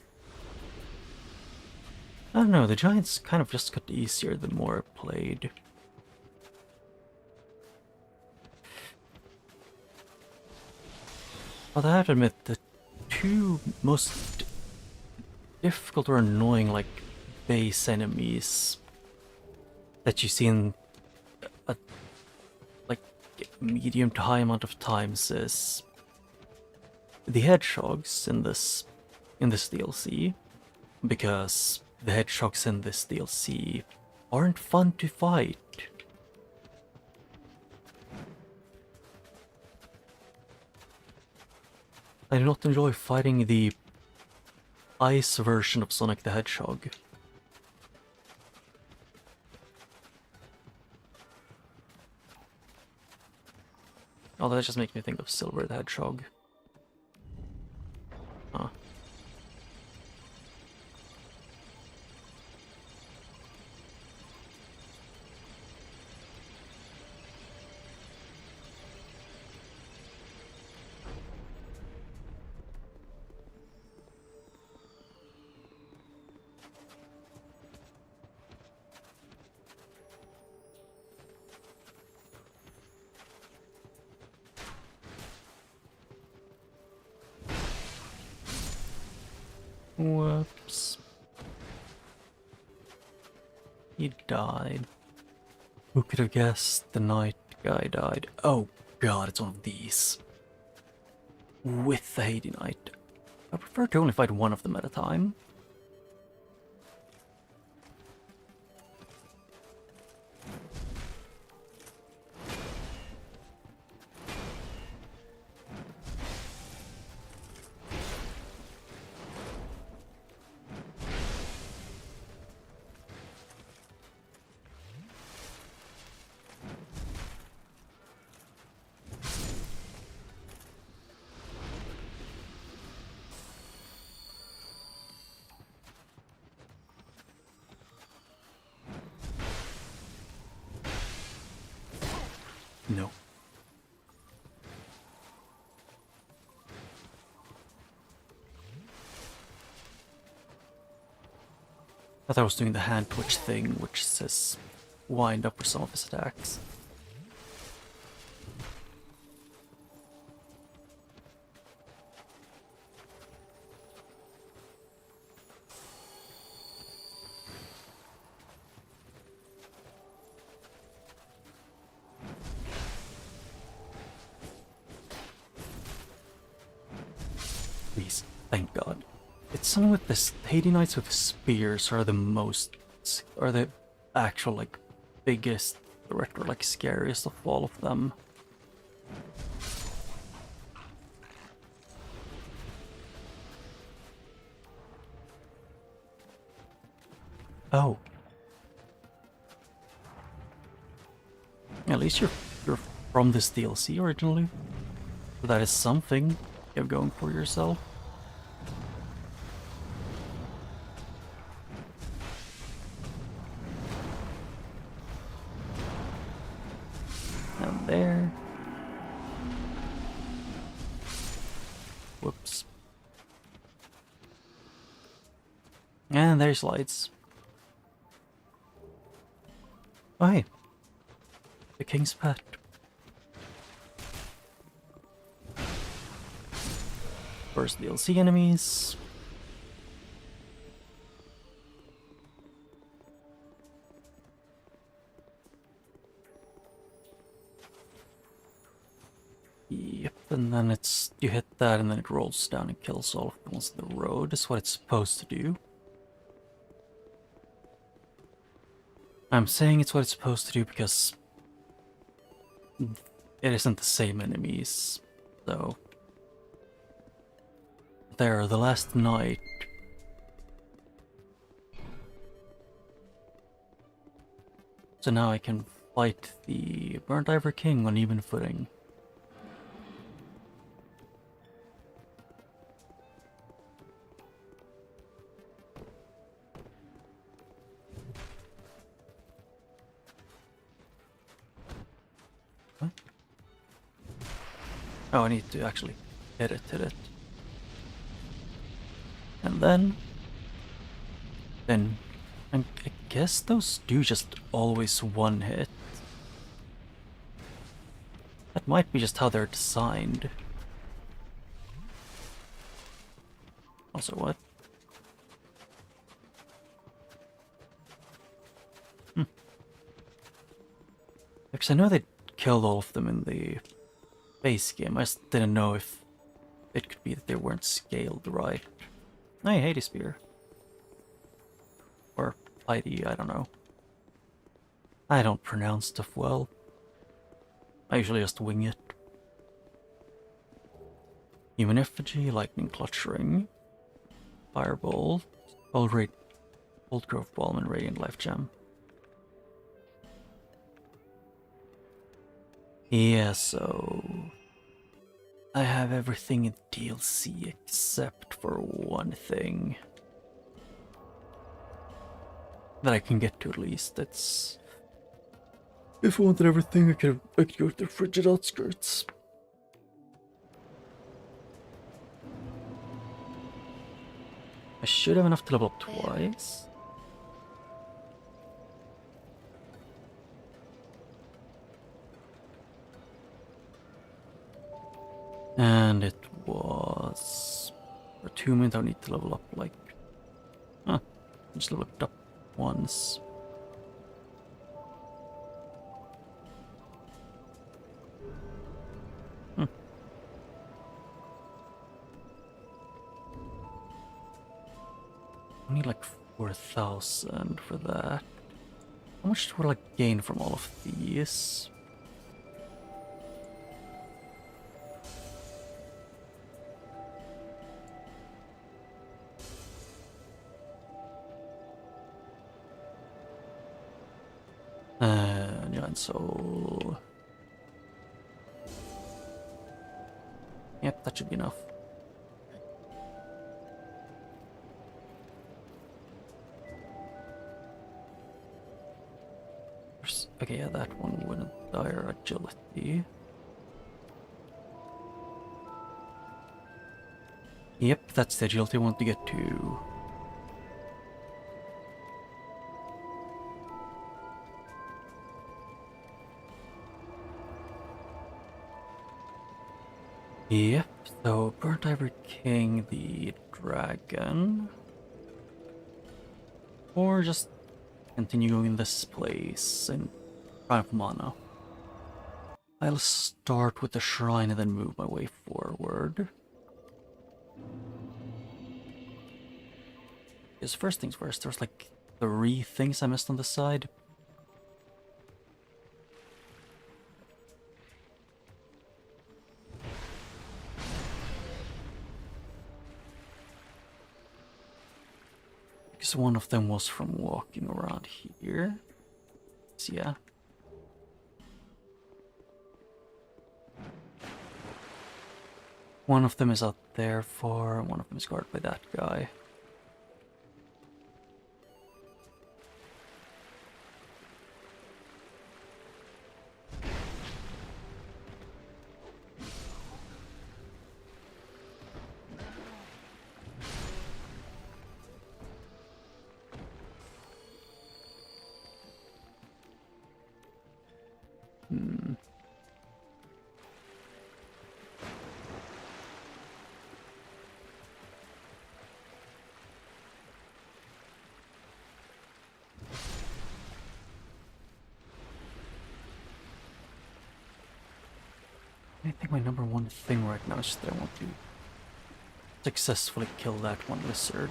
I don't know, the giants kind of just got easier the more I played. Although I have to admit, the two most difficult or annoying, like, base enemies that you see in a, like, medium to high amount of times is the hedgehogs in this DLC, because the hedgehogs in this DLC aren't fun to fight. I do not enjoy fighting the ice version of Sonic the Hedgehog. Oh, that just makes me think of Silver the Hedgehog. Huh. Whoops. He died. Who could have guessed the night guy died? Oh god, it's one of these. With the Haiti Knight. I prefer to only fight one of them at a time. No. I thought I was doing the hand twitch thing, which says wind up for some of his attacks. Please, thank God. It's something with this Haiti Knights with spears are the actual like biggest threat or like scariest of all of them. Oh. At least you're from this DLC originally. So that is something you have going for yourself. And there. Whoops. And there's lights. Oh hey. The King's Pet. First DLC enemies. Yep, and then you hit that and then it rolls down and kills all of the ones on the road. Is what it's supposed to do. I'm saying it's what it's supposed to do because it isn't the same enemies, so there, the last night. So now I can fight the Burnt Ivory King on even footing. What? Oh, I need to actually hit it. And then I guess those do just always one hit. That might be just how they're designed. Also, what? Because I know they killed all of them in the base game. I just didn't know if it could be that they weren't scaled right. Hey, Hades Spear. Or ID, I don't know. I don't pronounce stuff well. I usually just wing it. Human Effigy, Lightning Clutch Ring, Firebolt, Old Grove Balm, and Radiant Life Gem. Yeah, so I have everything in DLC except for one thing that I can get to at least. That's if I wanted everything, I could go to the Frigid Outskirts. I should have enough to level up twice. And it was for 2 minutes I need to level up like Just looked up once. I need like 4,000 for that. How much would I gain from all of these? Giant soul. Yep, that should be enough. Okay, yeah, that one wouldn't dire agility. Yep, that's the agility I want to get to. Yep, so Burnt Ivory King, the dragon. Or just continue going in this place in Shrine of Amana. I'll start with the shrine and then move my way forward. Because first things first, there's like 3 things I missed on the side. Because one of them was from walking around here. So yeah. One of them is out there far, one of them is guarded by that guy. I think my number one thing right now is that I want to successfully kill that one lizard.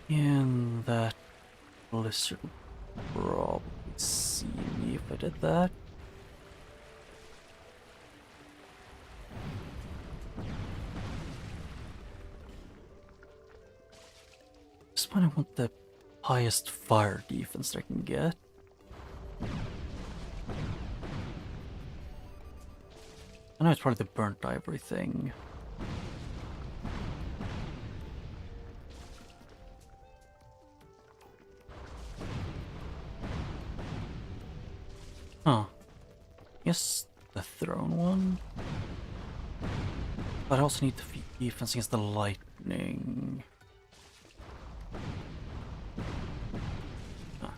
And that lizard would probably see me if I did that. This one I want the highest fire defense that I can get. I know it's probably the burnt ivory thing. Huh. Yes, the throne one. But I also need the defense against the lightning. Huh.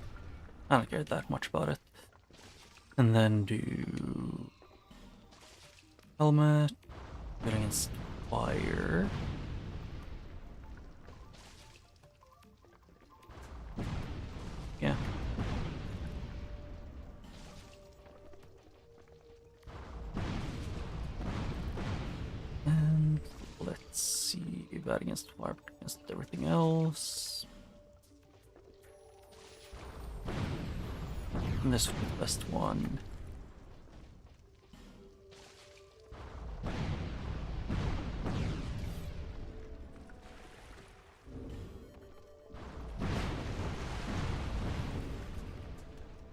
I don't care that much about it. And then do helmet, good against fire. Yeah. And let's see, bad against fire, but against everything else. And this would be the best one.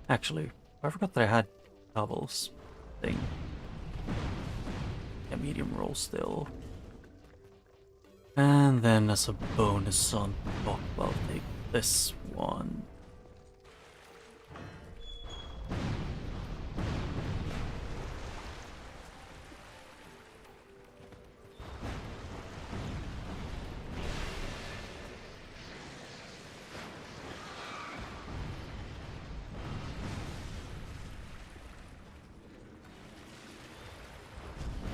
Actually, I forgot that I had doubles thing. Yeah, medium roll still. And then as a bonus on top, I'll take this one.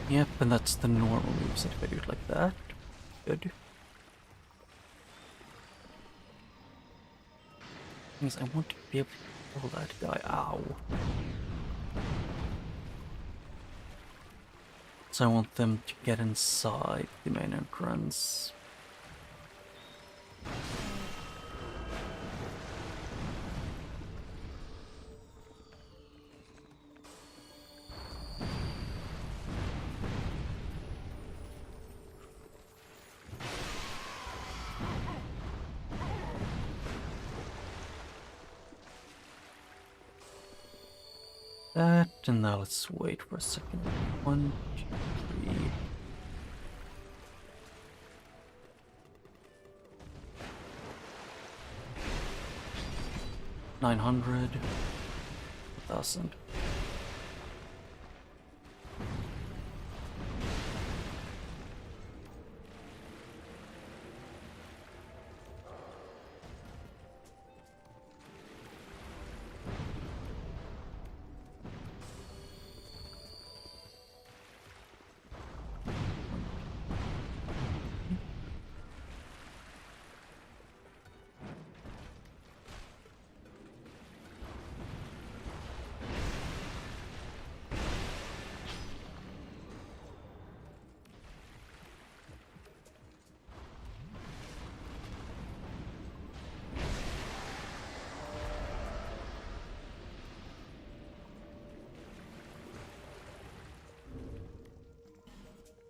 Yep, and that's the normal moveset if I do it like that. Good. Things I want to be able to kill that guy. Ow. So I want them to get inside the main entrance. That, and now let's wait for a second. 1, 2, 3. $900, 1,000.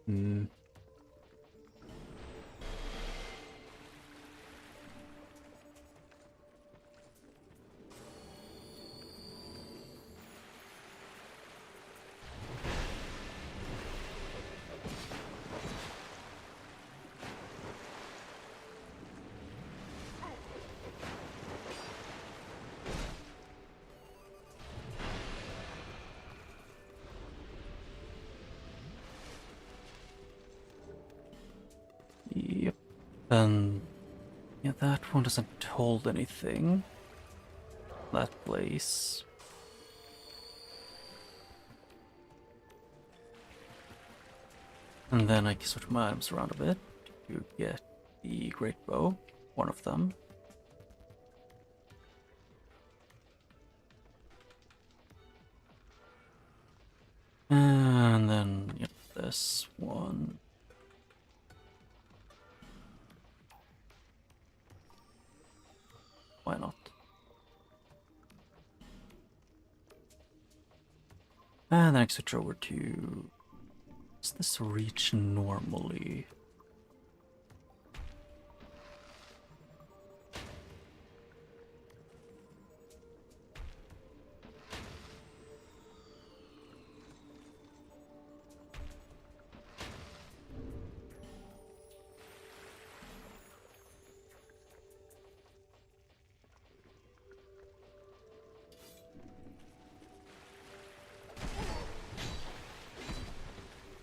Hmm. Yep. And yeah, that one doesn't hold anything. That place. And then I can switch my items around a bit to get the great bow, one of them. And then, yep, this one. Why not? And then I switch over to... Does this reach normally?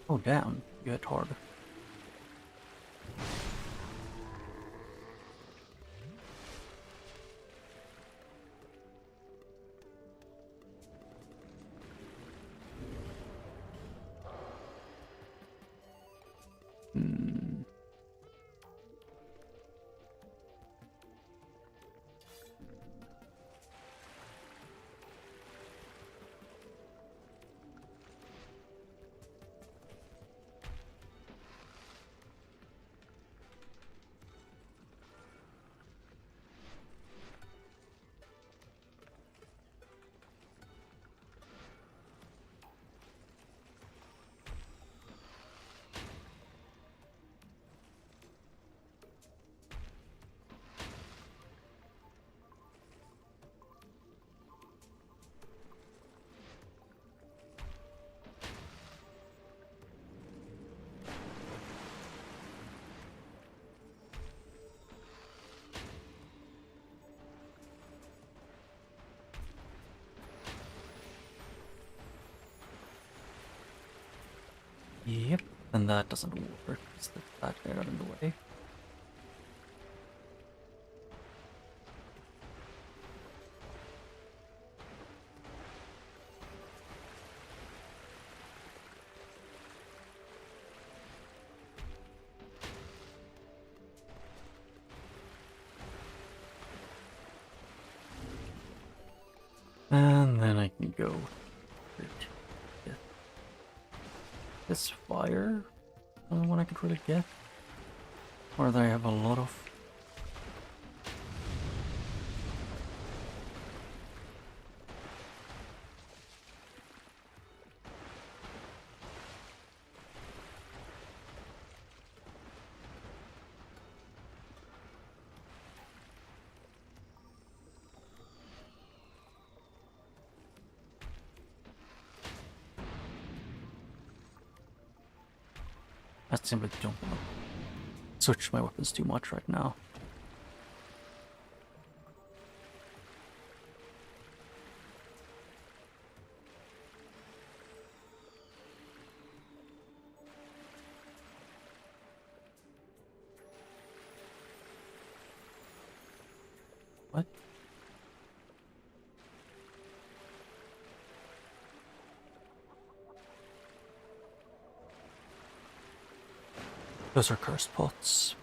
Oh damn, you hit hard. Hmm. then that doesn't work, because that guy got in the way. And then I can go get this fire. Only one I could really get. Or that I have a lot of. I simply don't want to switch my weapons too much right now. What? Those are cursed pots.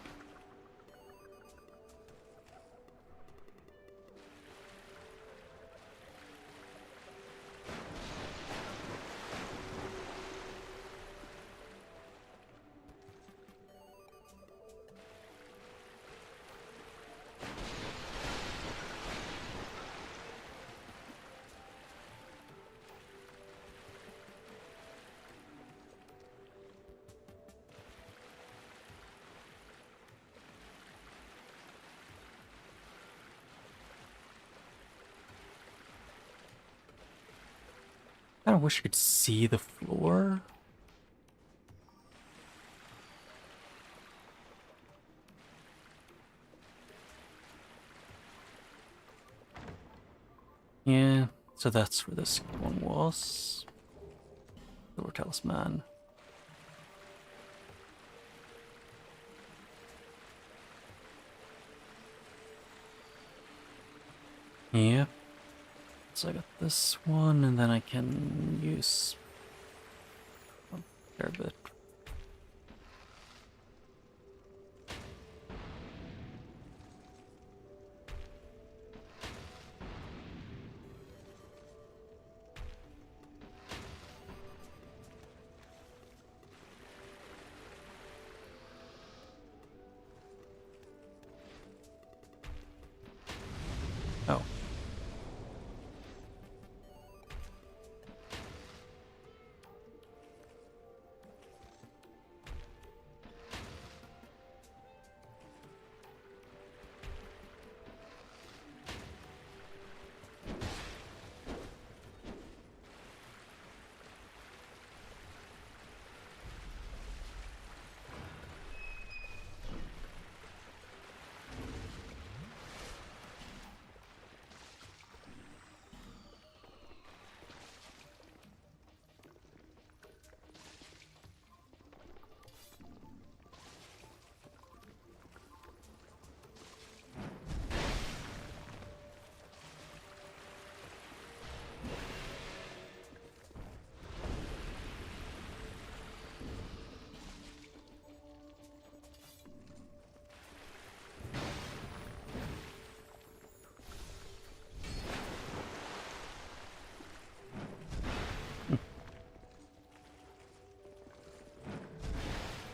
I kinda wish you could see the floor. Yeah, so that's where this one was. Silver Talisman. Yep. So I got this one, and then I can use a fair bit. Oh.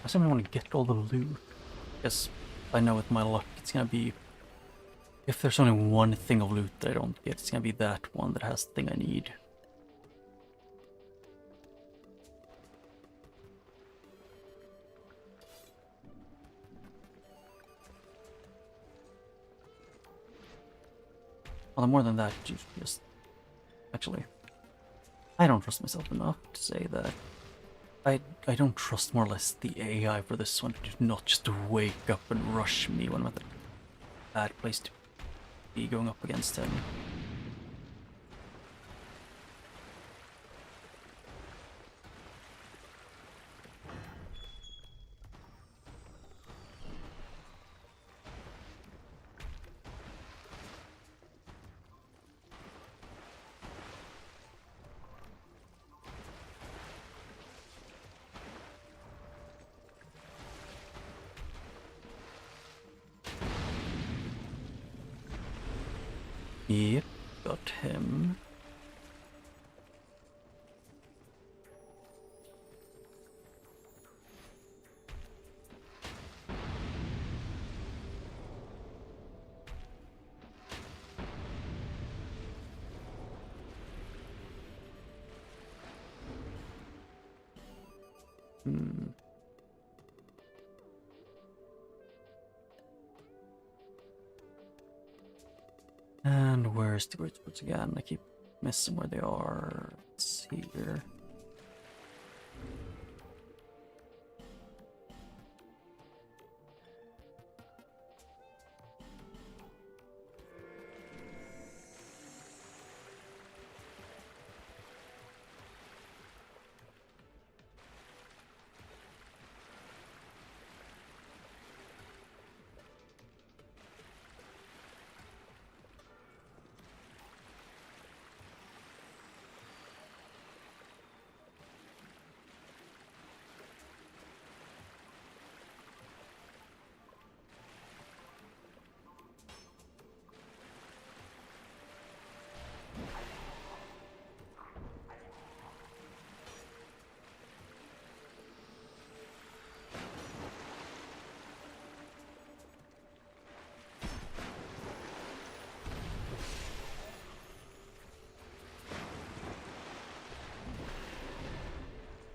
I simply want to get all the loot. Because I know with my luck it's gonna be... If there's only one thing of loot that I don't get, it's gonna be that one that has the thing I need. Well, more than that, just... Actually, I don't trust myself enough to say that I don't trust more or less the AI for this one to not just wake up and rush me when I'm at the bad place to be going up against him. Yep, got him. And where's the Great Woods again? I keep missing where they are. It's here.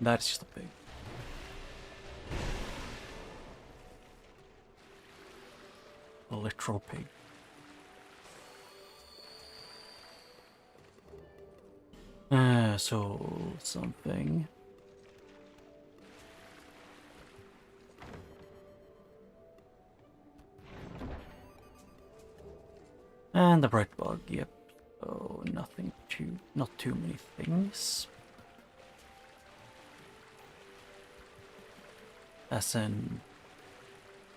That's just a pig. A literal pig. So something. And the bright bug, yep. So not too many things. As in,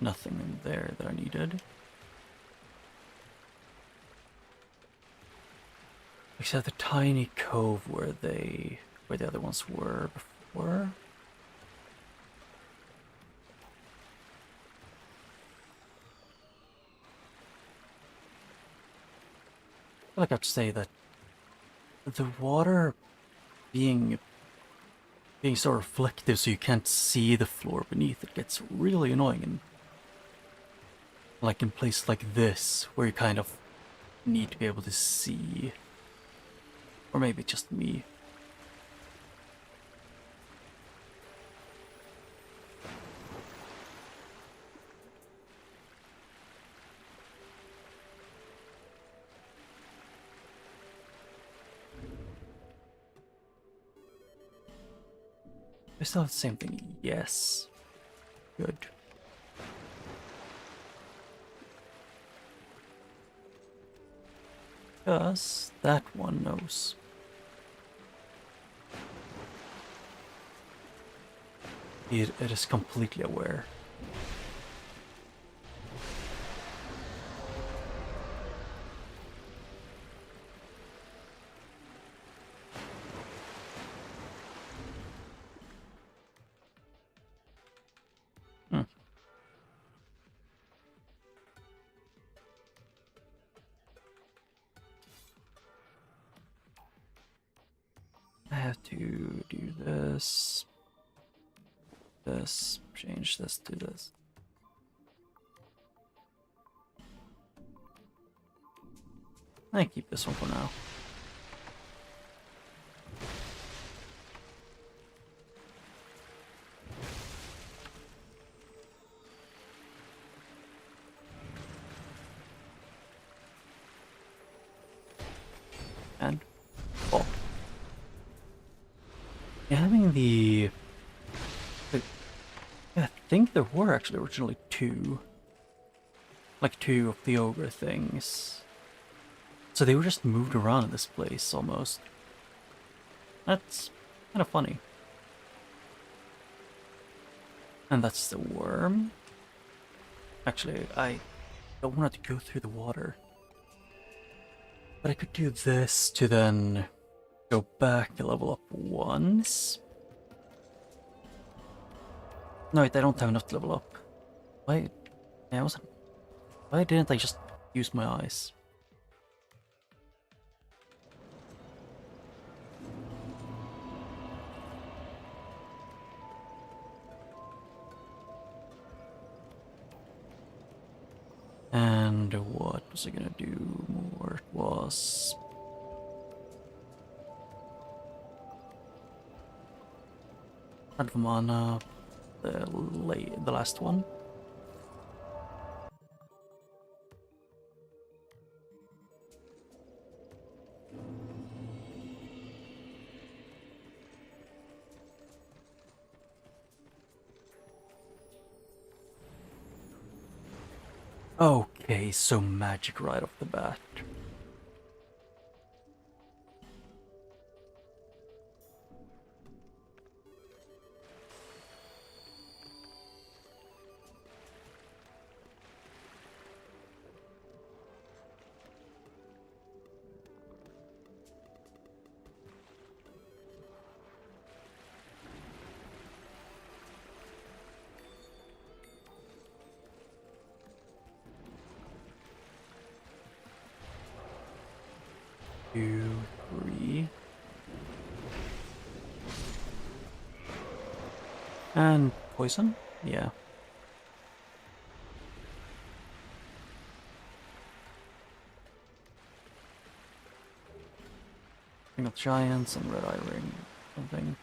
nothing in there that I needed. Except the tiny cove where the other ones were before. I feel like I have to say that the water being so reflective so you can't see the floor beneath it gets really annoying, and like in places like this where you kind of need to be able to see. Or maybe just me. I still have the same thing. Yes. Good. Because that one knows. It is completely aware. I have to do this. Change this to this. I keep this one for now. And oh, yeah, having the I think there were actually originally two of the ogre things. So they were just moved around in this place almost. That's kind of funny. And that's the worm. Actually, I don't want it to go through the water. But I could do this to then go back and level up once. No, wait, I don't have enough to level up. Why? Yeah, I wasn't. Why didn't I just use my eyes? And what was I gonna do more? It was... Rando of Amana, the last one. Okay, so magic right off the bat. Two, three. And poison? Yeah. Ring of Giants and Red Eye Ring. Something.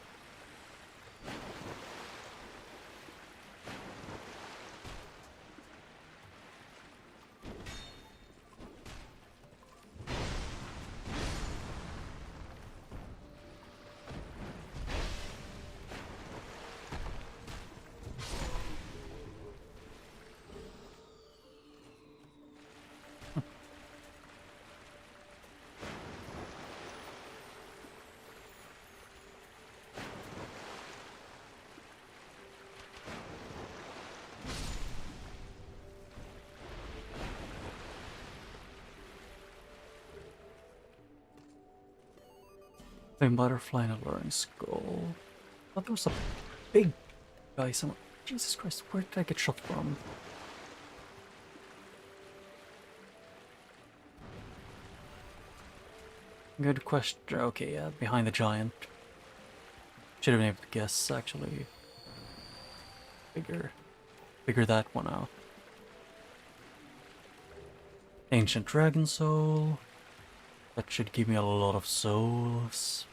Flame Butterfly and a Luring Skull. I thought there was a big guy somewhere. Jesus Christ, where did I get shot from? Good question. Okay, yeah, behind the giant. Should have been able to guess, actually. Figure that one out. Ancient Dragon Soul. That should give me a lot of souls.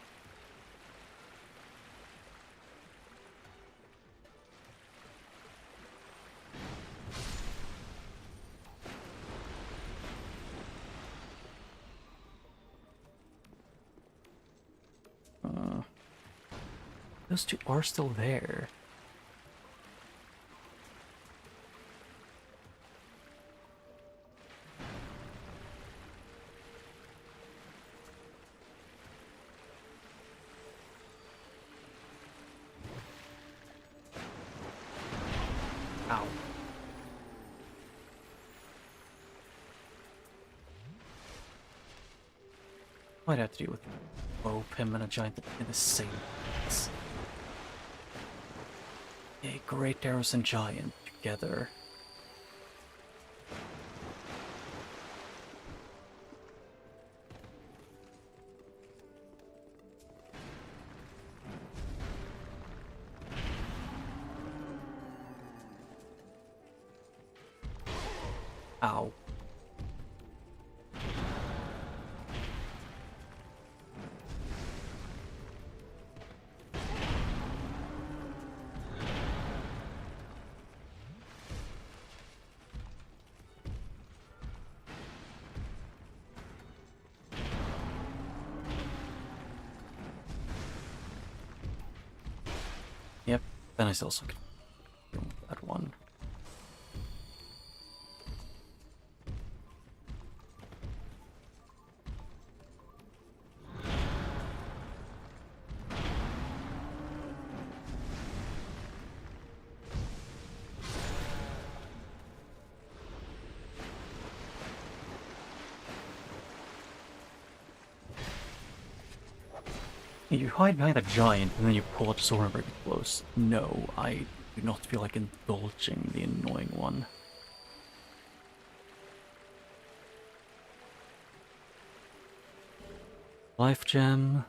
Those two are still there. Ow. Might have to deal with both him and a giant in the same place. A great arrows and giant together. Ow. Yep, then I also can do that one. You hide behind a giant and then you pull out the sword and break it close. No, I do not feel like indulging the annoying one. Life gem.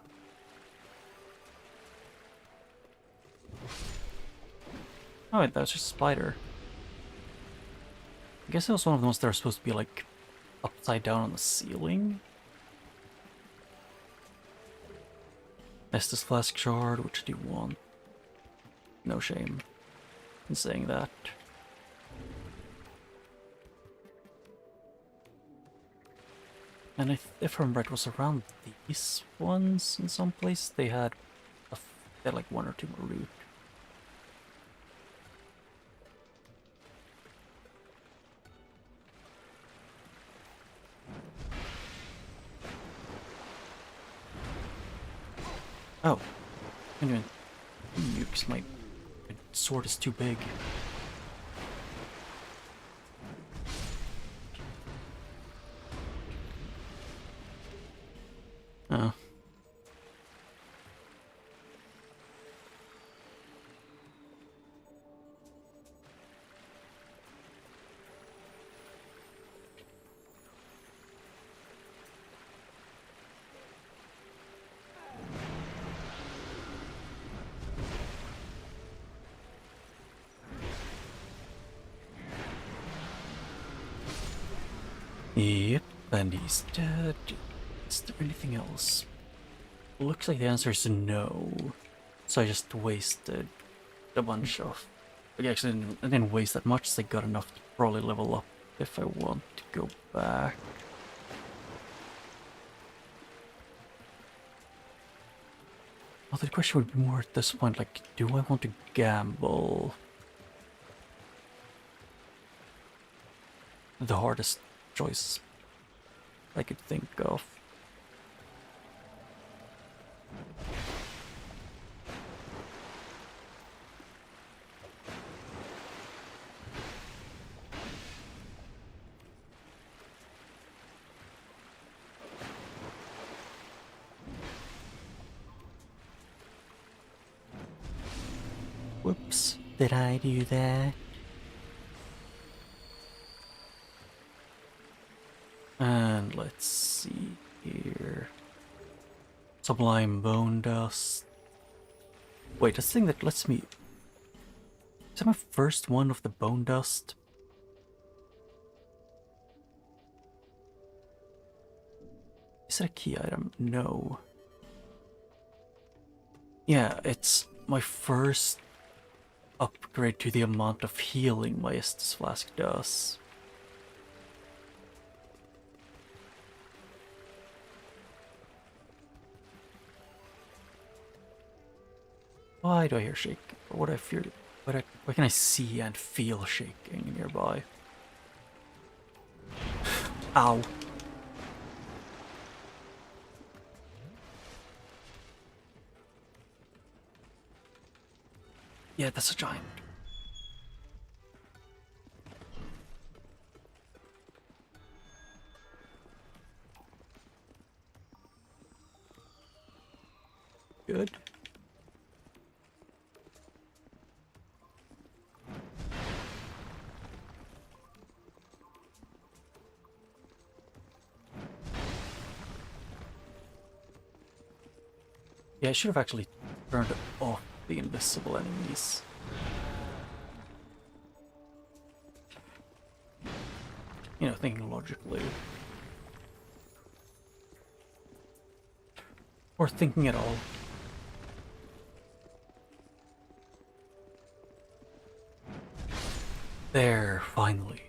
Oh wait, that's just a spider. I guess it was one of the ones that are supposed to be like upside down on the ceiling. Estus Flask Shard, which do you want? No shame in saying that. And if I remember, it was around these ones in some place. They had like 1 or 2 more loot. Oh, anyway, because my sword is too big. Oh. Yep, and he's dead. Is there anything else? Looks like the answer is no. So I just wasted a bunch of... Actually, I didn't waste that much, so I got enough to probably level up if I want to go back. Well, the question would be more at this point, like, do I want to gamble? The hardest choice I could think of. Whoops, did I do that? And let's see here. Sublime Bone Dust. Wait, this thing that lets me... Is that my first one of the Bone Dust? Is that a key item? No. Yeah, it's my first upgrade to the amount of healing my Estus Flask does. Why do I hear shaking? Or what I fear? Why can I see and feel shaking nearby? Ow. Yeah, that's a giant. Good. Yeah, I should have actually turned off the invisible enemies. You know, thinking logically. Or thinking at all. There, finally.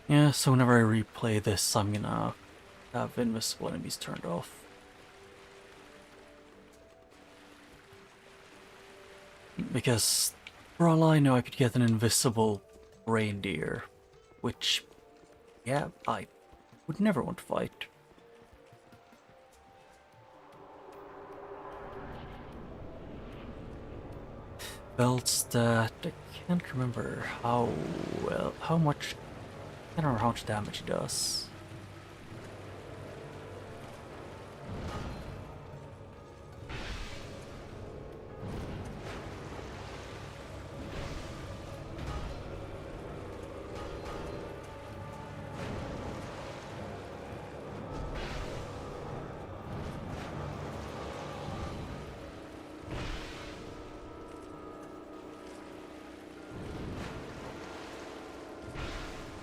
Yeah, so whenever I replay this, I'm gonna have invisible enemies turned off. Because, for all I know, I could get an invisible reindeer, which, yeah, I would never want to fight. Beltstat, I can't remember how much, I can't remember how much damage it does.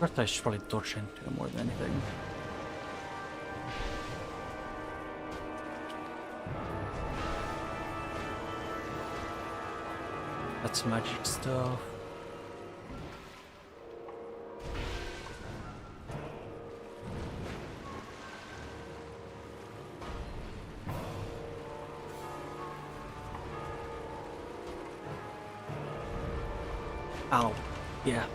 First I should probably dodge into him more than anything. That's magic stuff. Ow. Yeah.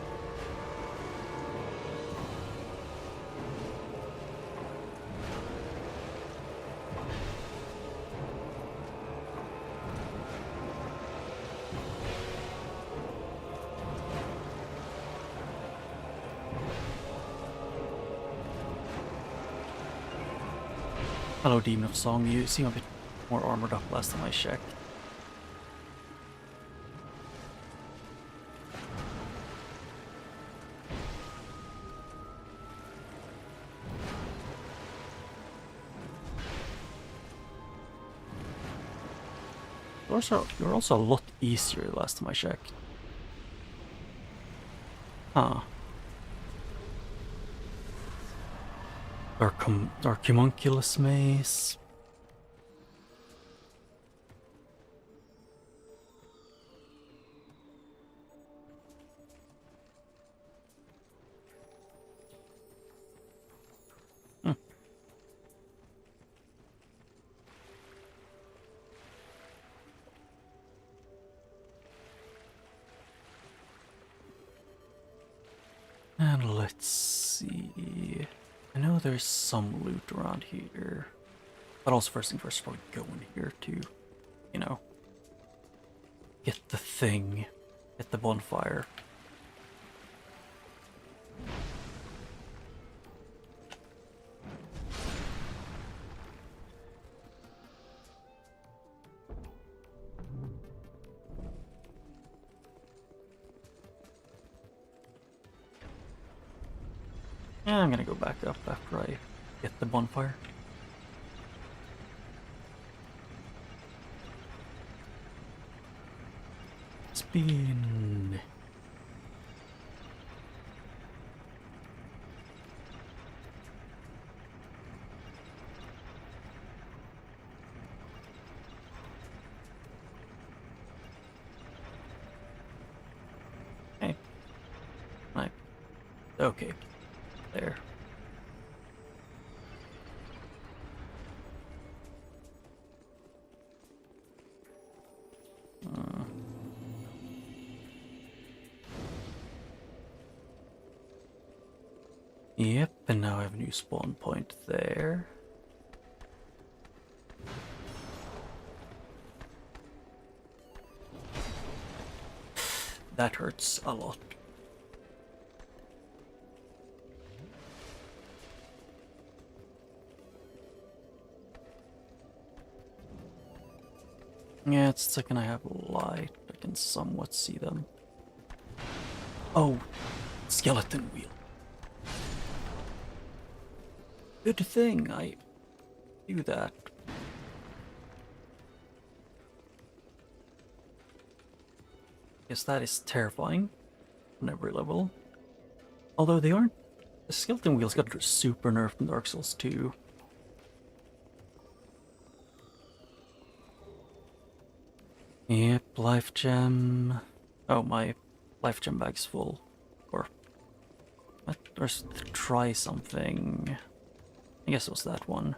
Hello, Demon of Song. You seem a bit more armored up last time I checked. You're also a lot easier last time I checked. Huh. Dark Homunculus Mace. And let's see. I know there's some loot around here. But also first thing first, probably go in here to, you know, get the thing. Get the bonfire. Yeah, I'm gonna go back up after I get the bonfire. Spin. Hey. Right. Okay. There. Yep, and now I have a new spawn point there. That hurts a lot. Yeah, it's the second I have light, I can somewhat see them. Oh, skeleton wheel. Good thing I do that. Guess that is terrifying on every level. Although they aren't. The skeleton wheels got super nerfed in Dark Souls 2. Yep, life gem. Oh, my life gem bag's full. Or let's try something. I guess it was that one.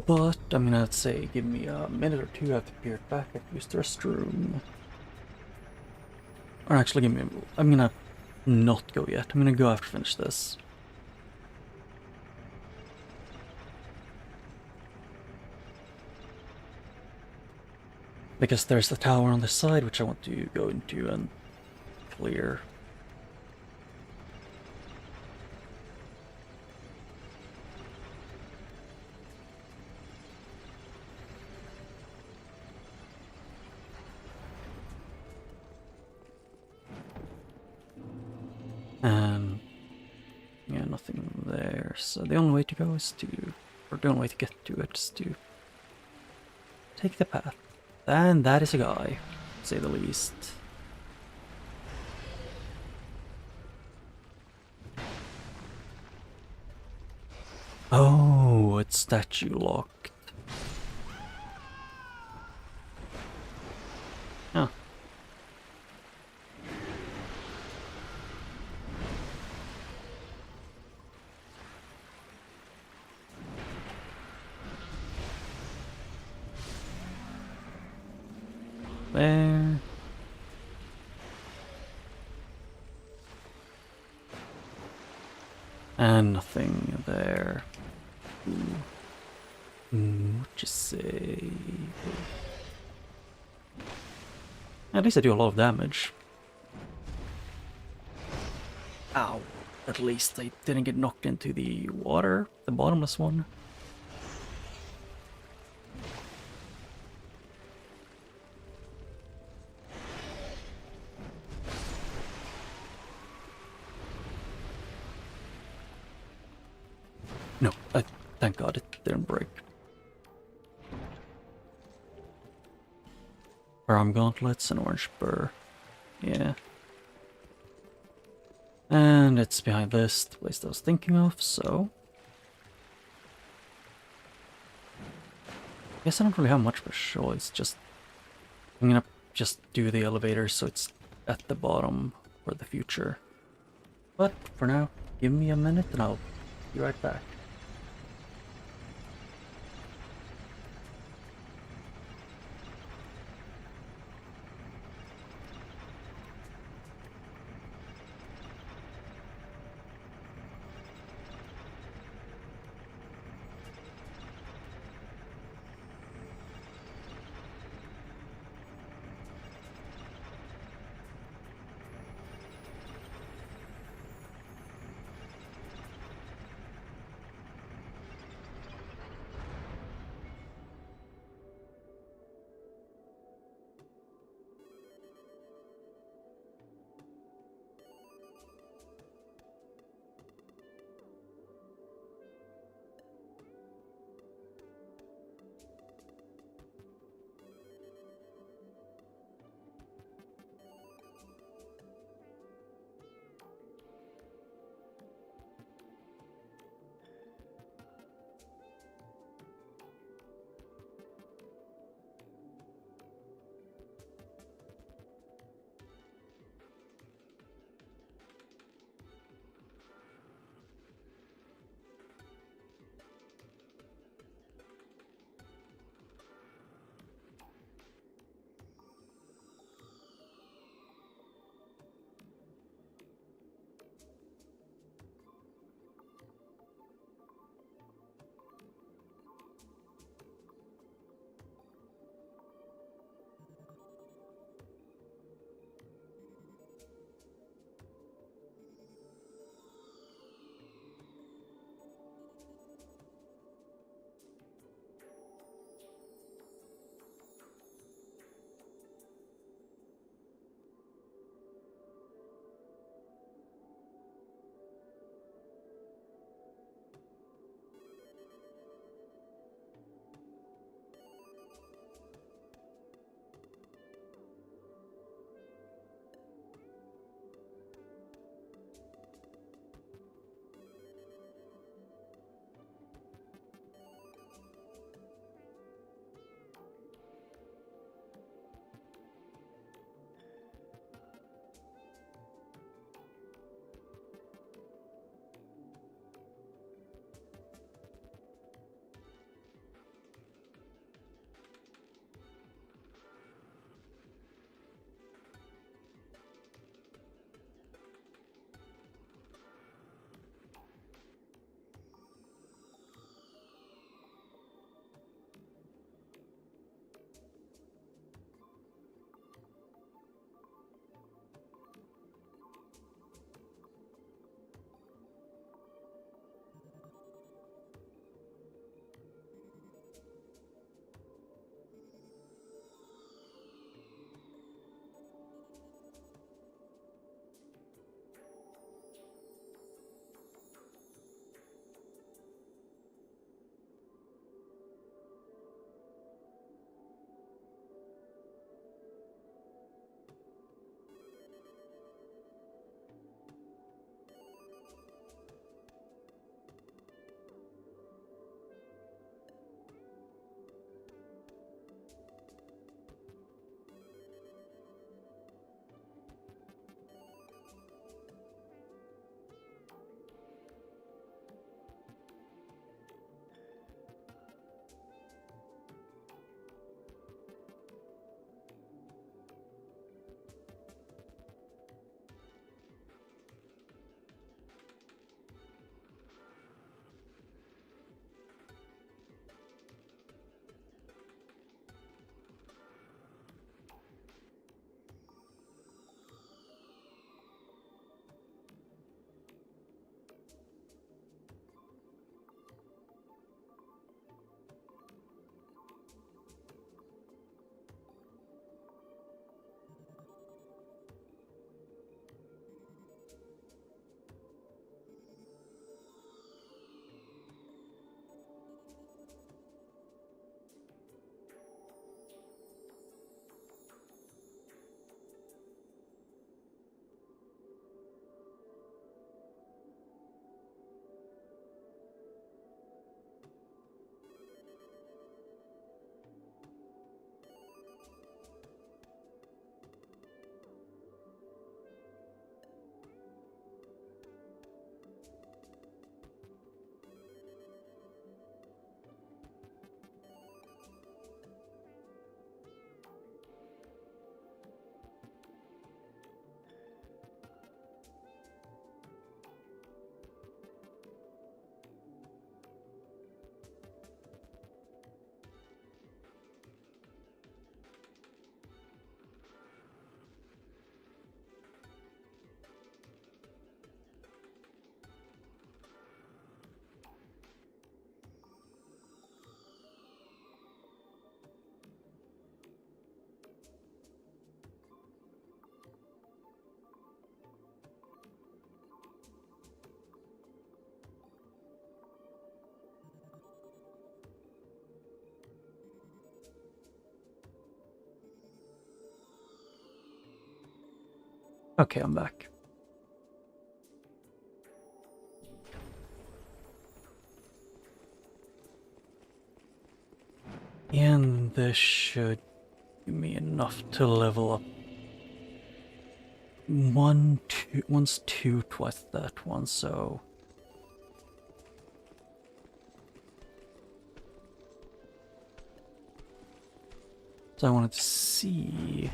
But I'm gonna say give me a minute or two. I have to be right back. I have to use the restroom. Or actually, I'm gonna not go yet. I'm gonna go after I finish this. Because there's the tower on the side which I want to go into and clear. And yeah, nothing there. So the only way to go is to, or the only way to get to it is to take the path. And that is a guy. say the least. Oh, it's statue locked. Huh. There. And nothing there. What you say? At least I do a lot of damage. Ow. At least I didn't get knocked into the water, the bottomless one. No, thank God it didn't break. Arm gauntlets and orange burr. Yeah. And it's behind this, the place that I was thinking of, so... I guess I don't really have much of a choice, just... I'm gonna just do the elevator so it's at the bottom for the future. But for now, give me a minute and I'll be right back. Okay, I'm back. And this should give me enough to level up. Once two, twice that one, so... So I wanted to see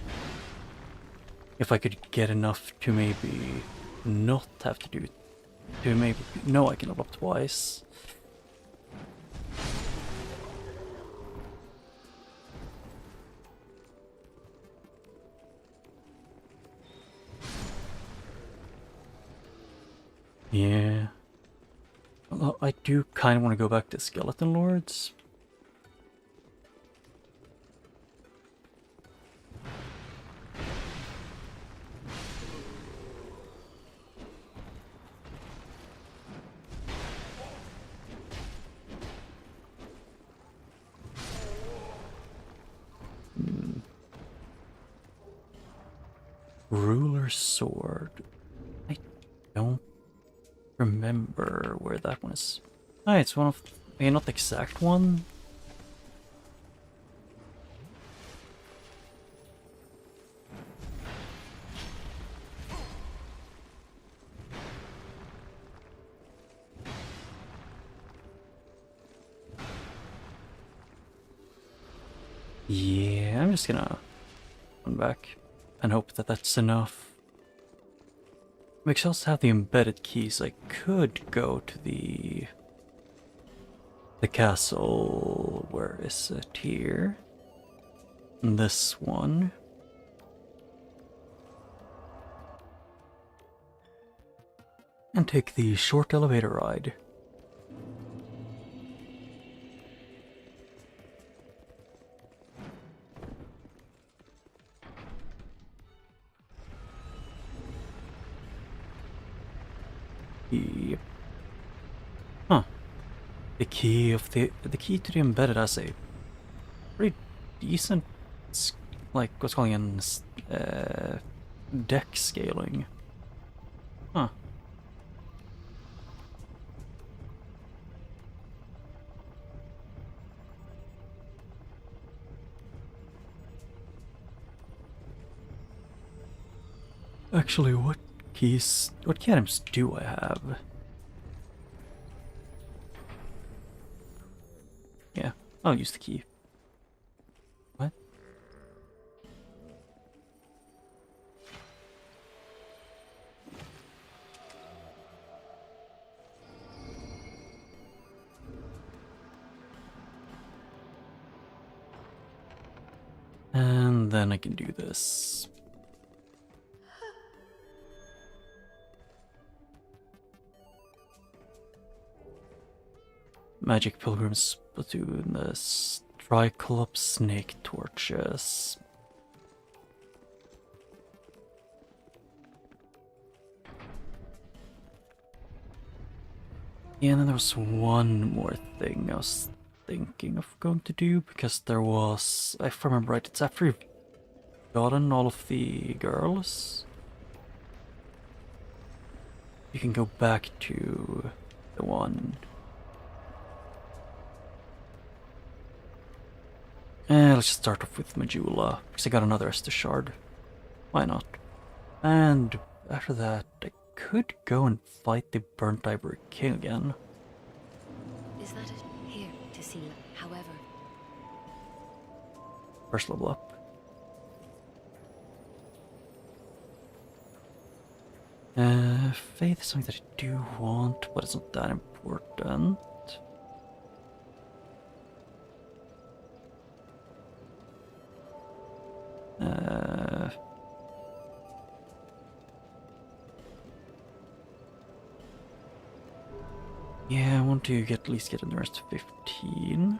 if I could get enough to maybe not have to do it. To maybe know I can level up twice. Yeah. Although I do kind of want to go back to Skeleton Lords. Ruler Sword. I don't remember where that one is. Ah, it's one of... Okay, not the exact one. Yeah, I'm just gonna run back and hope that that's enough. Because I also have the embedded keys. I could go to the castle. Where is it? Here. This one. And take the short elevator ride. Yep. Huh. The key to the embedded has a pretty decent, like what's calling in deck scaling. Huh. Actually, what key items do I have? Yeah, I'll use the key. What? And then I can do this. Magic Pilgrims Platoon, the Tricolop Snake Torches. Yeah, and then there was one more thing I was thinking of going to do, because there was, if I remember right, it's after you've gotten all of the girls, you can go back to the one. Let's just start off with Majula, because I got another Estus Shard. Why not? And after that, I could go and fight the Burnt Ivory King again. Is that it? Here to see, however. First level up. Faith is something that I do want, but it's not that important. Yeah, I want to at least get in the rest 15.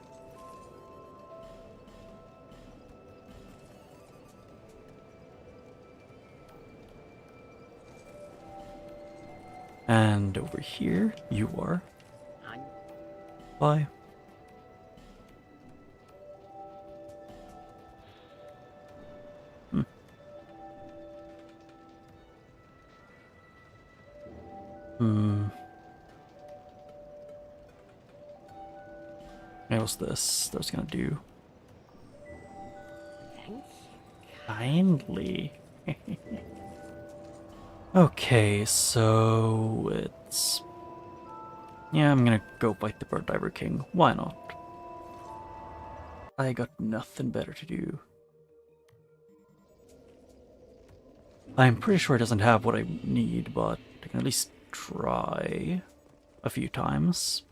And over here, you are. Bye. What was this? That's gonna do. Thank Kindly. Okay, so it's... Yeah, I'm gonna go fight the Bird Diver King. Why not? I got nothing better to do. I'm pretty sure it doesn't have what I need, but I can at least try a few times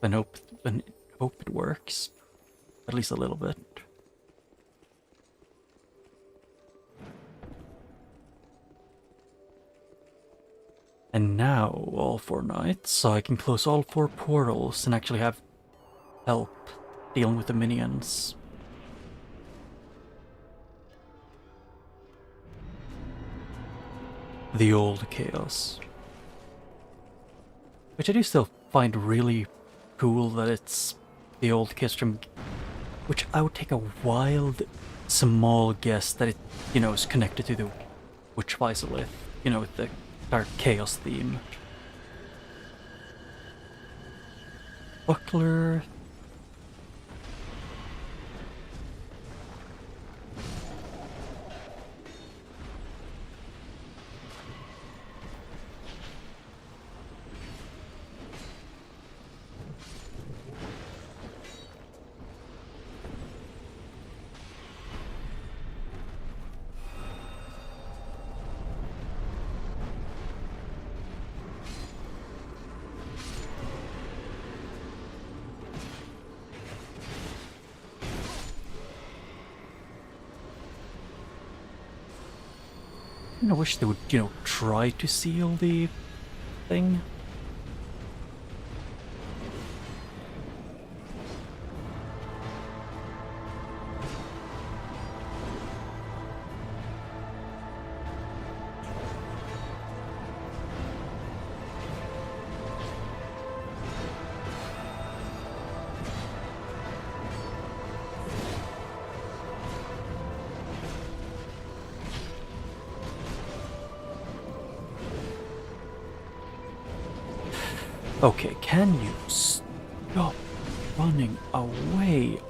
and hope it works. At least a little bit. And now all 4 nights, so I can close all 4 portals and actually have help dealing with the minions. The old chaos. Which I do still find really cool that it's the old chaos from... Which I would take a wild, small guess that it, you know, is connected to the Witch Visolith, you know, with the dark chaos theme. Buckler... I wish they would, you know, try to seal the thing. Okay, can you stop running away?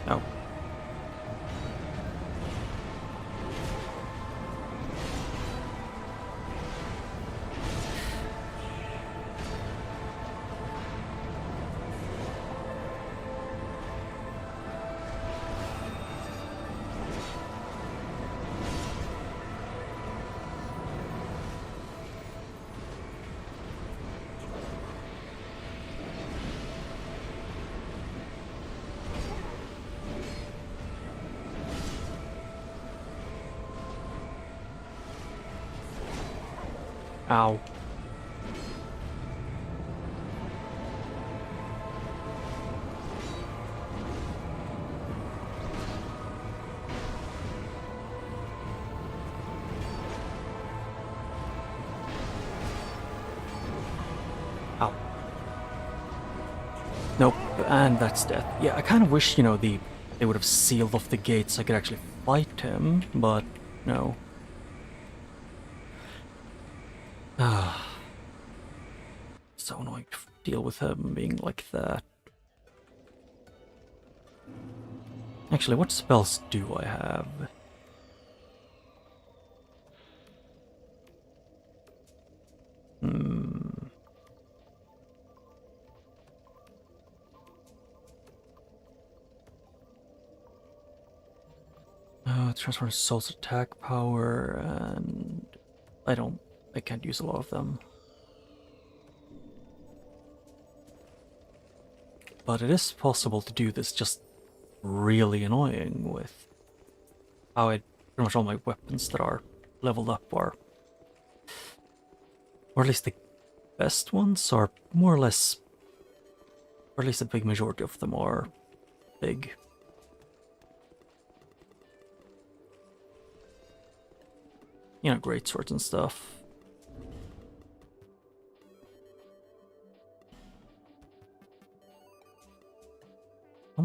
Oh. Ow. Ow. Nope, and that's death. Yeah, I kind of wish, you know, they would have sealed off the gates so I could actually fight him, but no. Ah. So annoying to deal with him being like that. Actually, what spells do I have? Transfer Soul's attack power, and I can't use a lot of them. But it is possible to do this just really annoying with how pretty much all my weapons that are leveled up are, or at least the best ones are more or less, or at least a big majority of them are big. you know, great swords and stuff. How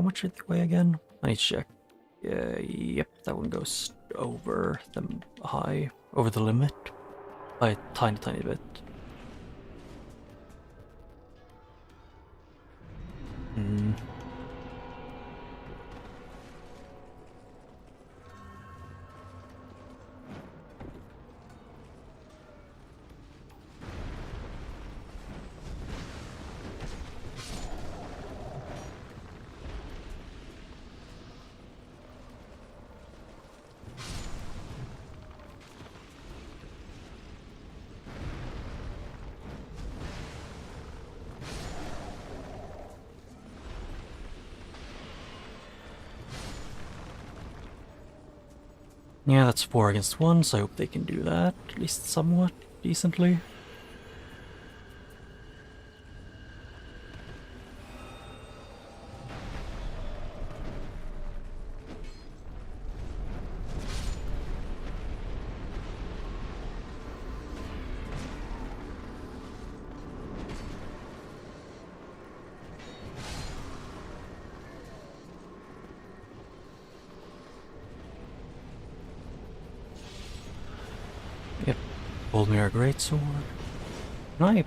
much are they weigh again? I need to check. Yep, that one goes over over the limit by a tiny bit. Hmm. Yeah, that's 4 against 1, so I hope they can do that, at least somewhat decently. Yep, pulled me our greatsword. Why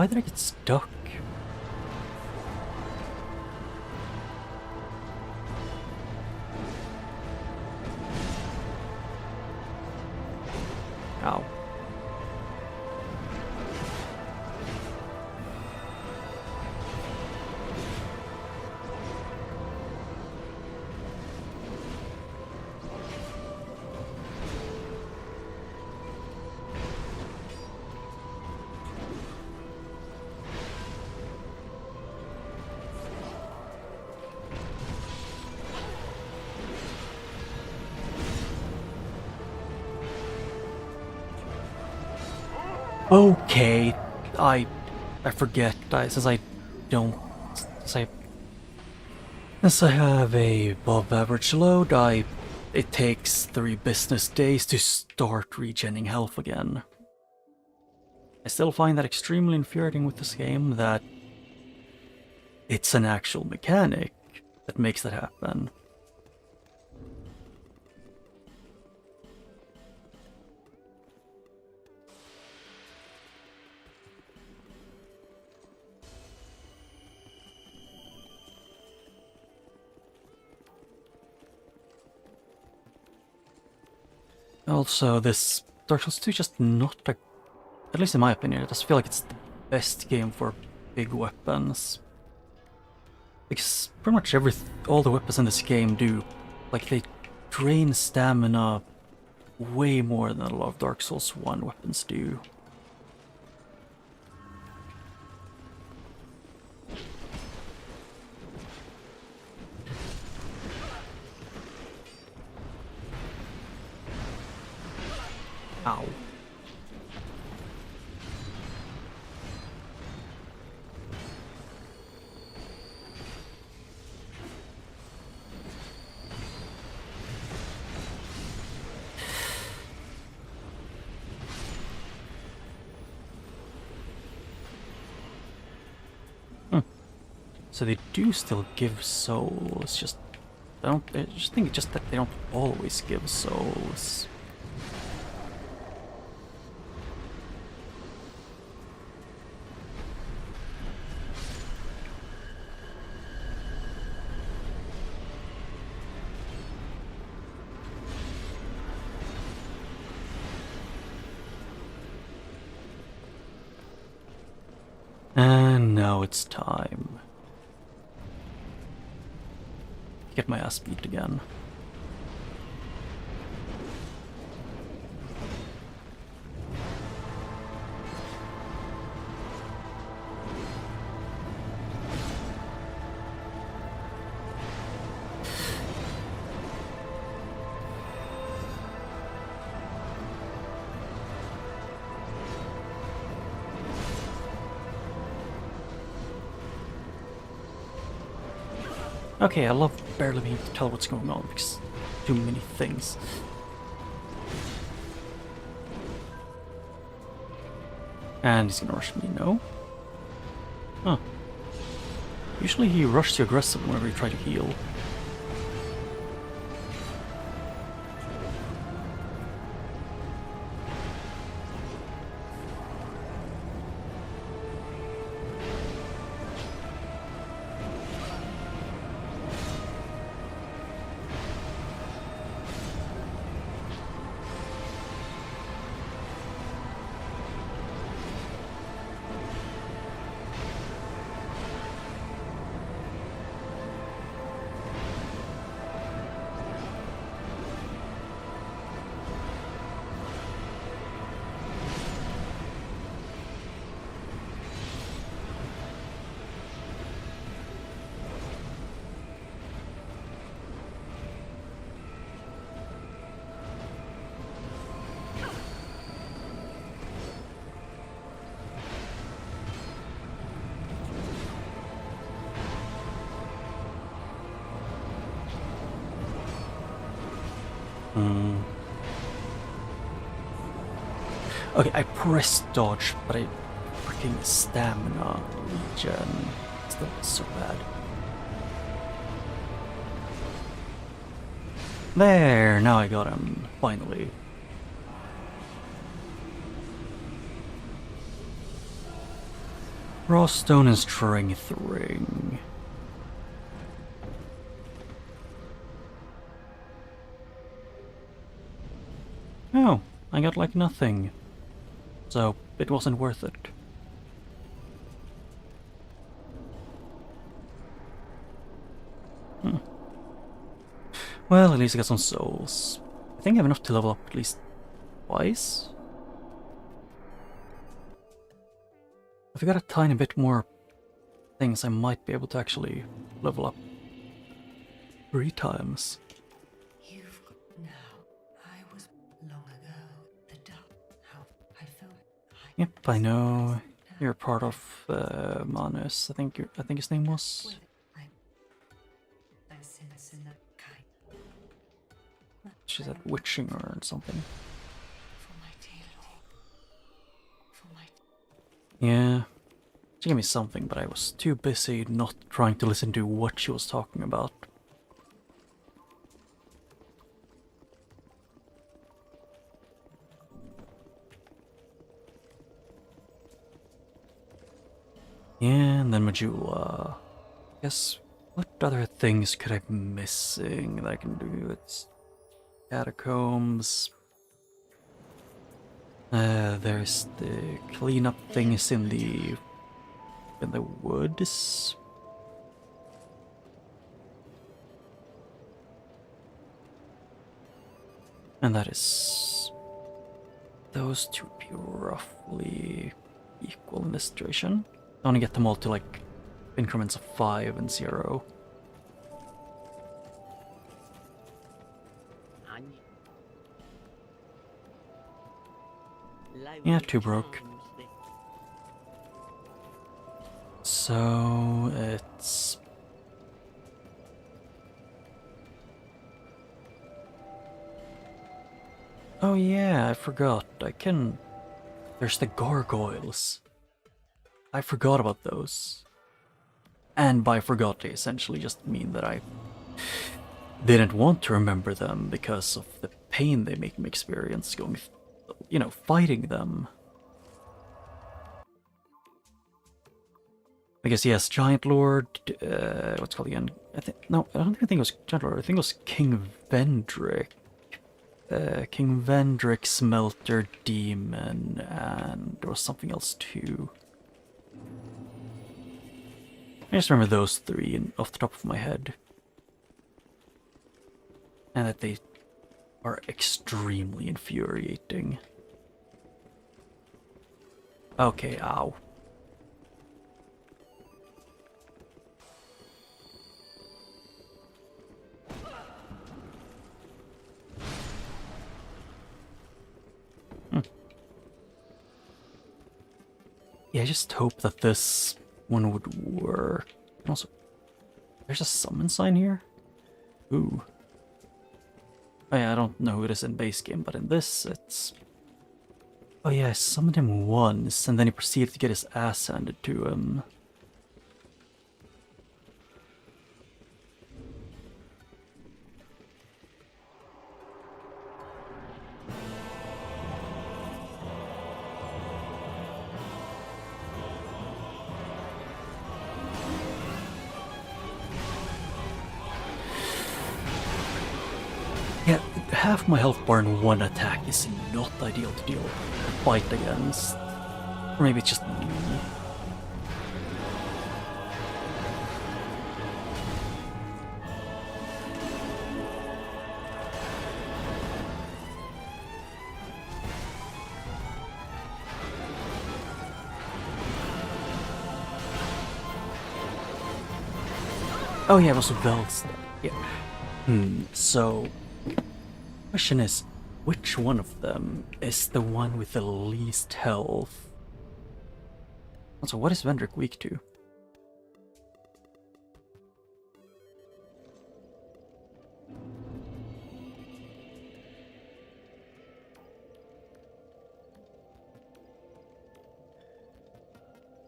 did I get stuck? Ow. Okay, I forget. Since I have a above average load, it takes 3 business days to start regenning health again. I still find that extremely infuriating with this game, that it's an actual mechanic that makes that happen. Also, this Dark Souls 2 is just not a, at least in my opinion, it doesn't feel like it's the best game for big weapons. Because pretty much all the weapons in this game do, like, they drain stamina way more than a lot of Dark Souls 1 weapons do. Ow. So they do still give souls, I just think it's just that they don't always give souls. And now it's time. Get my ass beat again. Okay, I love barely being able to tell what's going on because too many things. And he's gonna rush me, no? Huh. Usually he rushes you aggressive whenever you try to heal. Okay, I pressed dodge, but I freaking stamina regen. Still so bad. There, now I got him, finally. Raw stone and strength ring. Oh, I got like nothing. So, it wasn't worth it. Well, at least I got some souls. I think I have enough to level up at least twice. If I got a tiny bit more things, I might be able to actually level up 3 times. You've now. I was long ago. The dark. How I felt. Yep, I know. You're part of Manus. I think his name was. I sense in that kind. She said witching or something. For my dear Lord. For my. Yeah. She gave me something, but I was too busy not trying to listen to what she was talking about. Yeah, and then Majula. Guess what other things could I be missing that I can do? It's catacombs. There's the cleanup things in the woods. And that is... those two would be roughly equal in this situation. I want to get them all to like increments of 5 and 0. Yeah, 2 broke. So it's... oh yeah, I forgot. I can... there's the gargoyles. I forgot about those. And by forgot, I essentially just mean that I didn't want to remember them because of the pain they make me experience going, you know, fighting them. Because yes, Giant Lord, what's it called again? I don't think it was Giant Lord, I think it was King Vendrick. King Vendrick, Smelter, Demon, and there was something else too. I just remember those 3 off the top of my head. And that they are extremely infuriating. Okay, ow. Yeah, I just hope that this one would work. And also, there's a summon sign here? Ooh. Oh yeah, I don't know who it is in base game, but in this, it's... Oh yeah, I summoned him once, and then he proceeded to get his ass handed to him. Yeah, half my health bar in one attack is not ideal to deal fight against. Or maybe it's just me. Oh yeah, it was Vel's. Yeah. So question is, which one of them is the one with the least health? Also, what is Vendrick weak to?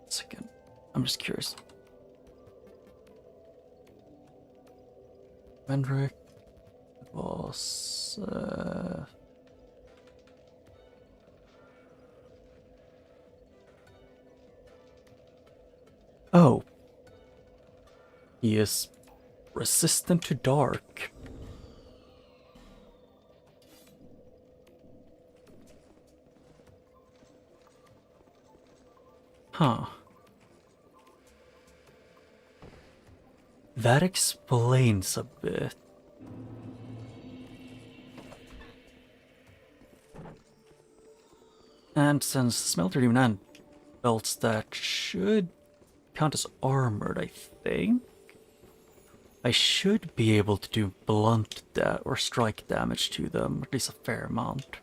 Second, I'm just curious. Vendrick was oh, he is resistant to dark. Huh. That explains a bit. And since Smelter Demon and belts that should count as armored, I think, I should be able to do blunt or strike damage to them, at least a fair amount.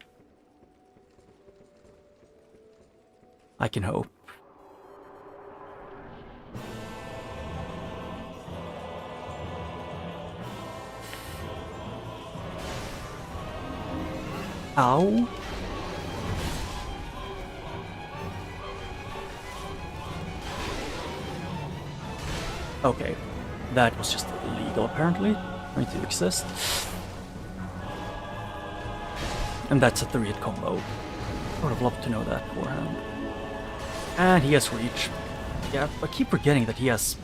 I can hope. Ow. Okay, that was just illegal apparently, for me to exist. And that's a 3-hit combo. I would have loved to know that beforehand. And he has reach. Yeah, I keep forgetting that he has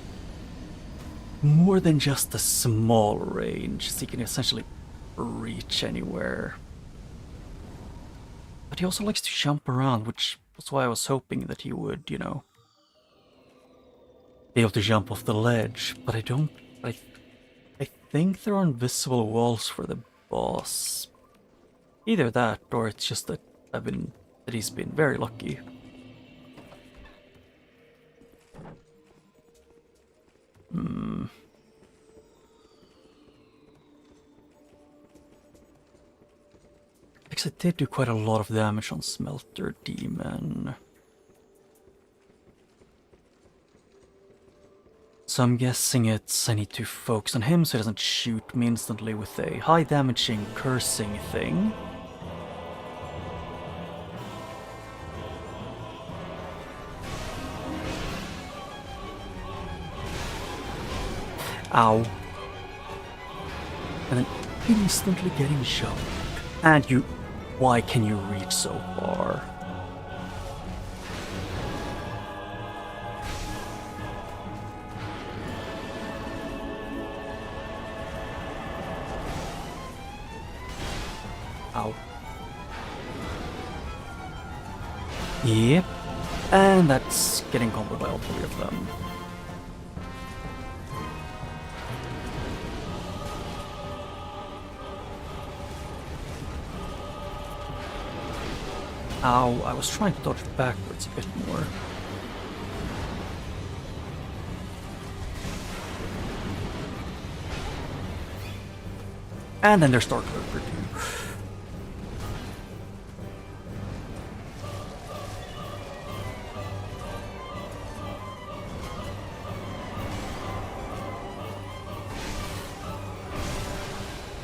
more than just a small range, so he can essentially reach anywhere. But he also likes to jump around, which was why I was hoping that he would, you know, be able to jump off the ledge. But I don't. I think there are invisible walls for the boss. Either that, or it's just that he's been very lucky. Because I did do quite a lot of damage on Smelter Demon. So I'm guessing I need to focus on him so he doesn't shoot me instantly with a high damaging cursing thing. Ow. And then instantly getting shot. And you... Why can you reach so far? Ow. Yep. And that's getting comboed by all 3 of them. Ow, I was trying to dodge backwards a bit more. And then there's Dark Lurker too.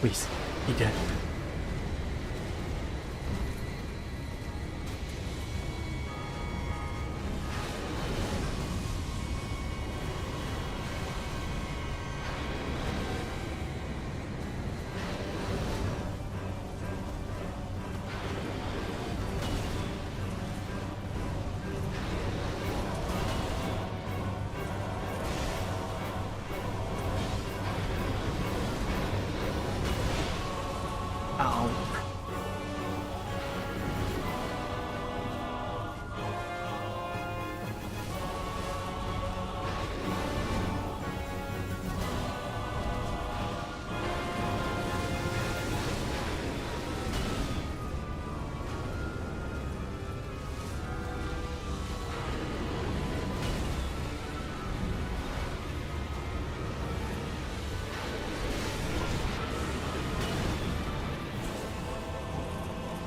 Please, be dead.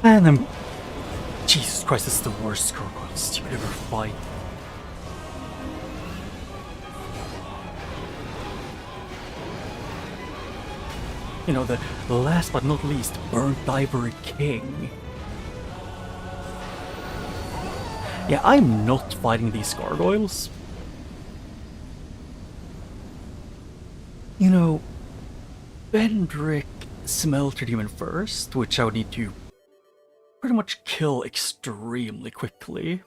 And then, Jesus Christ, this is the worst gargoyles you could ever fight. You know, the last but not least, Burnt Ivory King. Yeah, I'm not fighting these gargoyles. You know, Bendrick smelted him in first, which I would need to pretty much kill extremely quickly.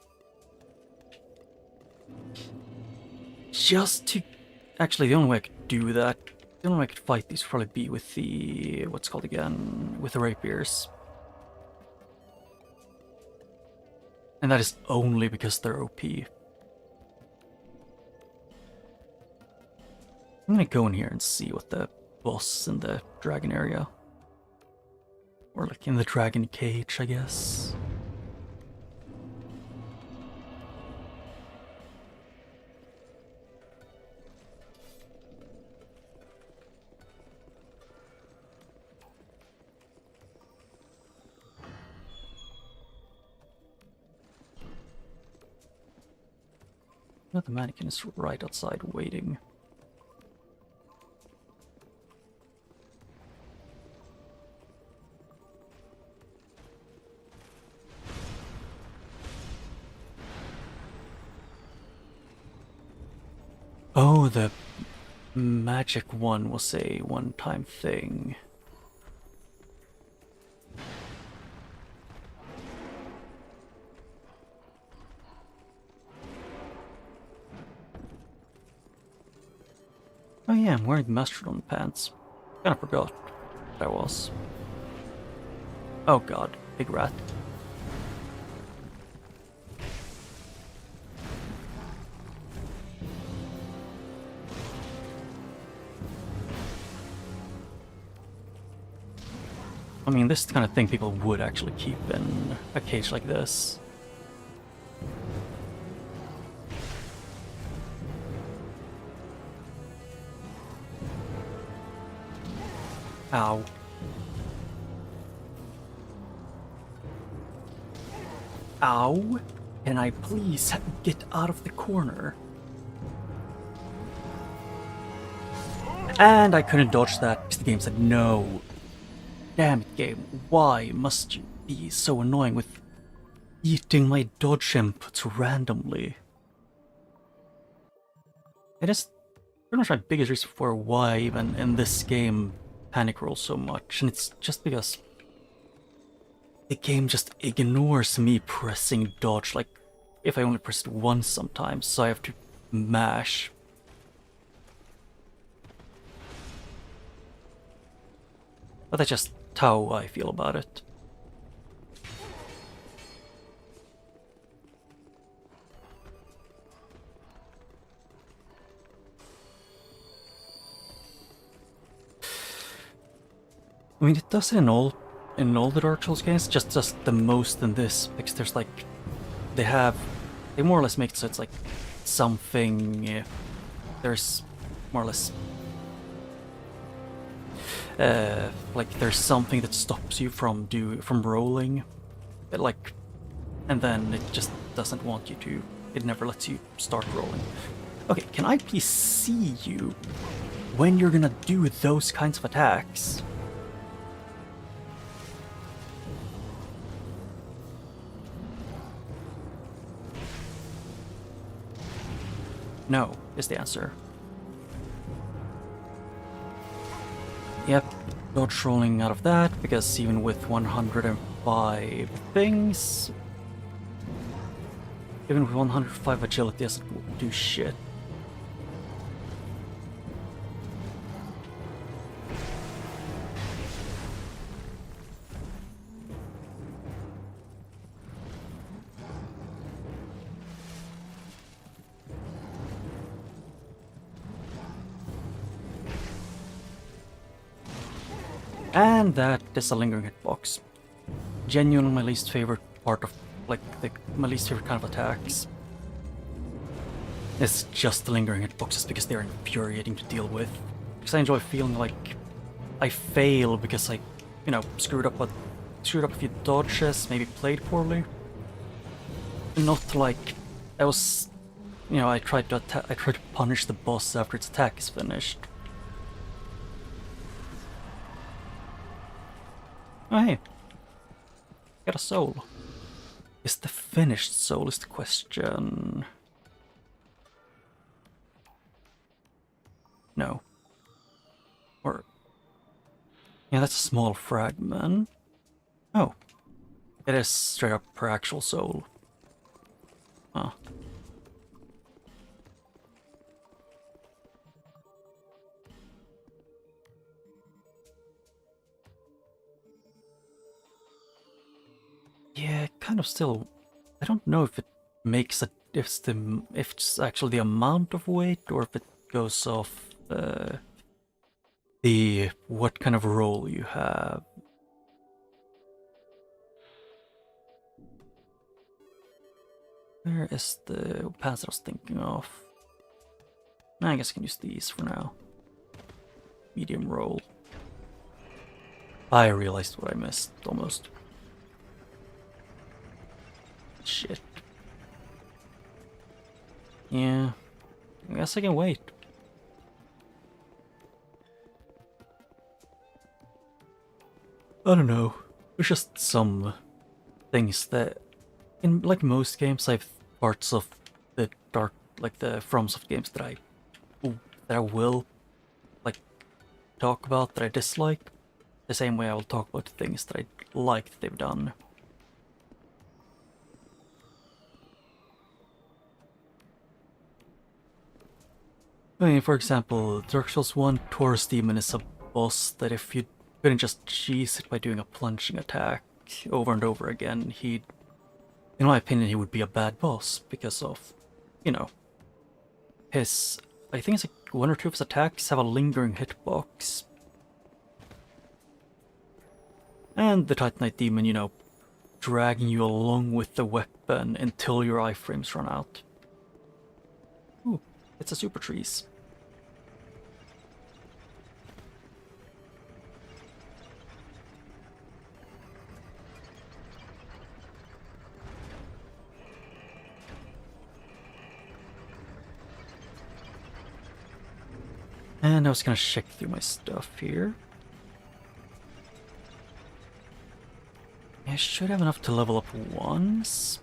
Just to... Actually, the only way I could do that, the only way I could fight these would probably be with the... what's it called again? With the rapiers. And that is only because they're OP. I'm gonna go in here and see what the boss in the dragon area. Or like in the dragon cage, I guess. No, the mannequin is right outside waiting. Oh, the magic one was a one-time thing. Oh yeah, I'm wearing the Mastodon pants. Kinda forgot what that was. Oh god, big rat. I mean, this kind of thing people would actually keep in a cage like this. Ow. Ow! Can I please get out of the corner? And I couldn't dodge that because the game said no. Damn it, game. Why must you be so annoying with eating my dodge inputs randomly? It is pretty much my biggest reason for why even in this game panic roll so much, and it's just because the game just ignores me pressing dodge, like if I only press it once sometimes, so I have to mash. But that's just how I feel about it. I mean, it does it in all the Dark Souls games, just the most in this, because there's like, they more or less make it so it's like something, there's more or less, like there's something that stops you from rolling, like, and then it just doesn't want you to, it never lets you start rolling. Okay, can I please see you when you're gonna do those kinds of attacks? No, is the answer. Yep, dodge rolling out of that, because even with 105 things, even with 105 agility doesn't do shit. And that is a lingering hitbox. Genuinely my least favorite part of, like, my least favorite kind of attacks. It's just the lingering hitboxes because they're infuriating to deal with. Because I enjoy feeling like I fail because I, you know, screwed up screwed up a few dodges, maybe played poorly. Not like I was, you know, I tried to punish the boss after its attack is finished. Oh hey, got a soul. Is the finished soul is the question? No. Or yeah, that's a small fragment. Oh, it is straight up per actual soul. Huh. Yeah, kind of still. I don't know if it makes a if it's actually the amount of weight or if it goes off the what kind of role you have. Where is the pants I was thinking of? I guess I can use these for now. Medium roll. I realized what I missed almost. Shit. Yeah, I guess I can wait. I don't know. There's just some things that, in like most games, I've parts of the dark, like the FromSoft games that I will like talk about that I dislike. The same way I will talk about things that I like that they've done. I mean, for example, Dark Souls 1 Taurus Demon is a boss that if you couldn't just cheese it by doing a plunging attack over and over again, he'd, in my opinion, he would be a bad boss because of, you know, his, I think it's like one or two of his attacks have a lingering hitbox. And the Titanite Demon, you know, dragging you along with the weapon until your iframes run out. Ooh, it's a super trees. And I was gonna check through my stuff here. I should have enough to level up once.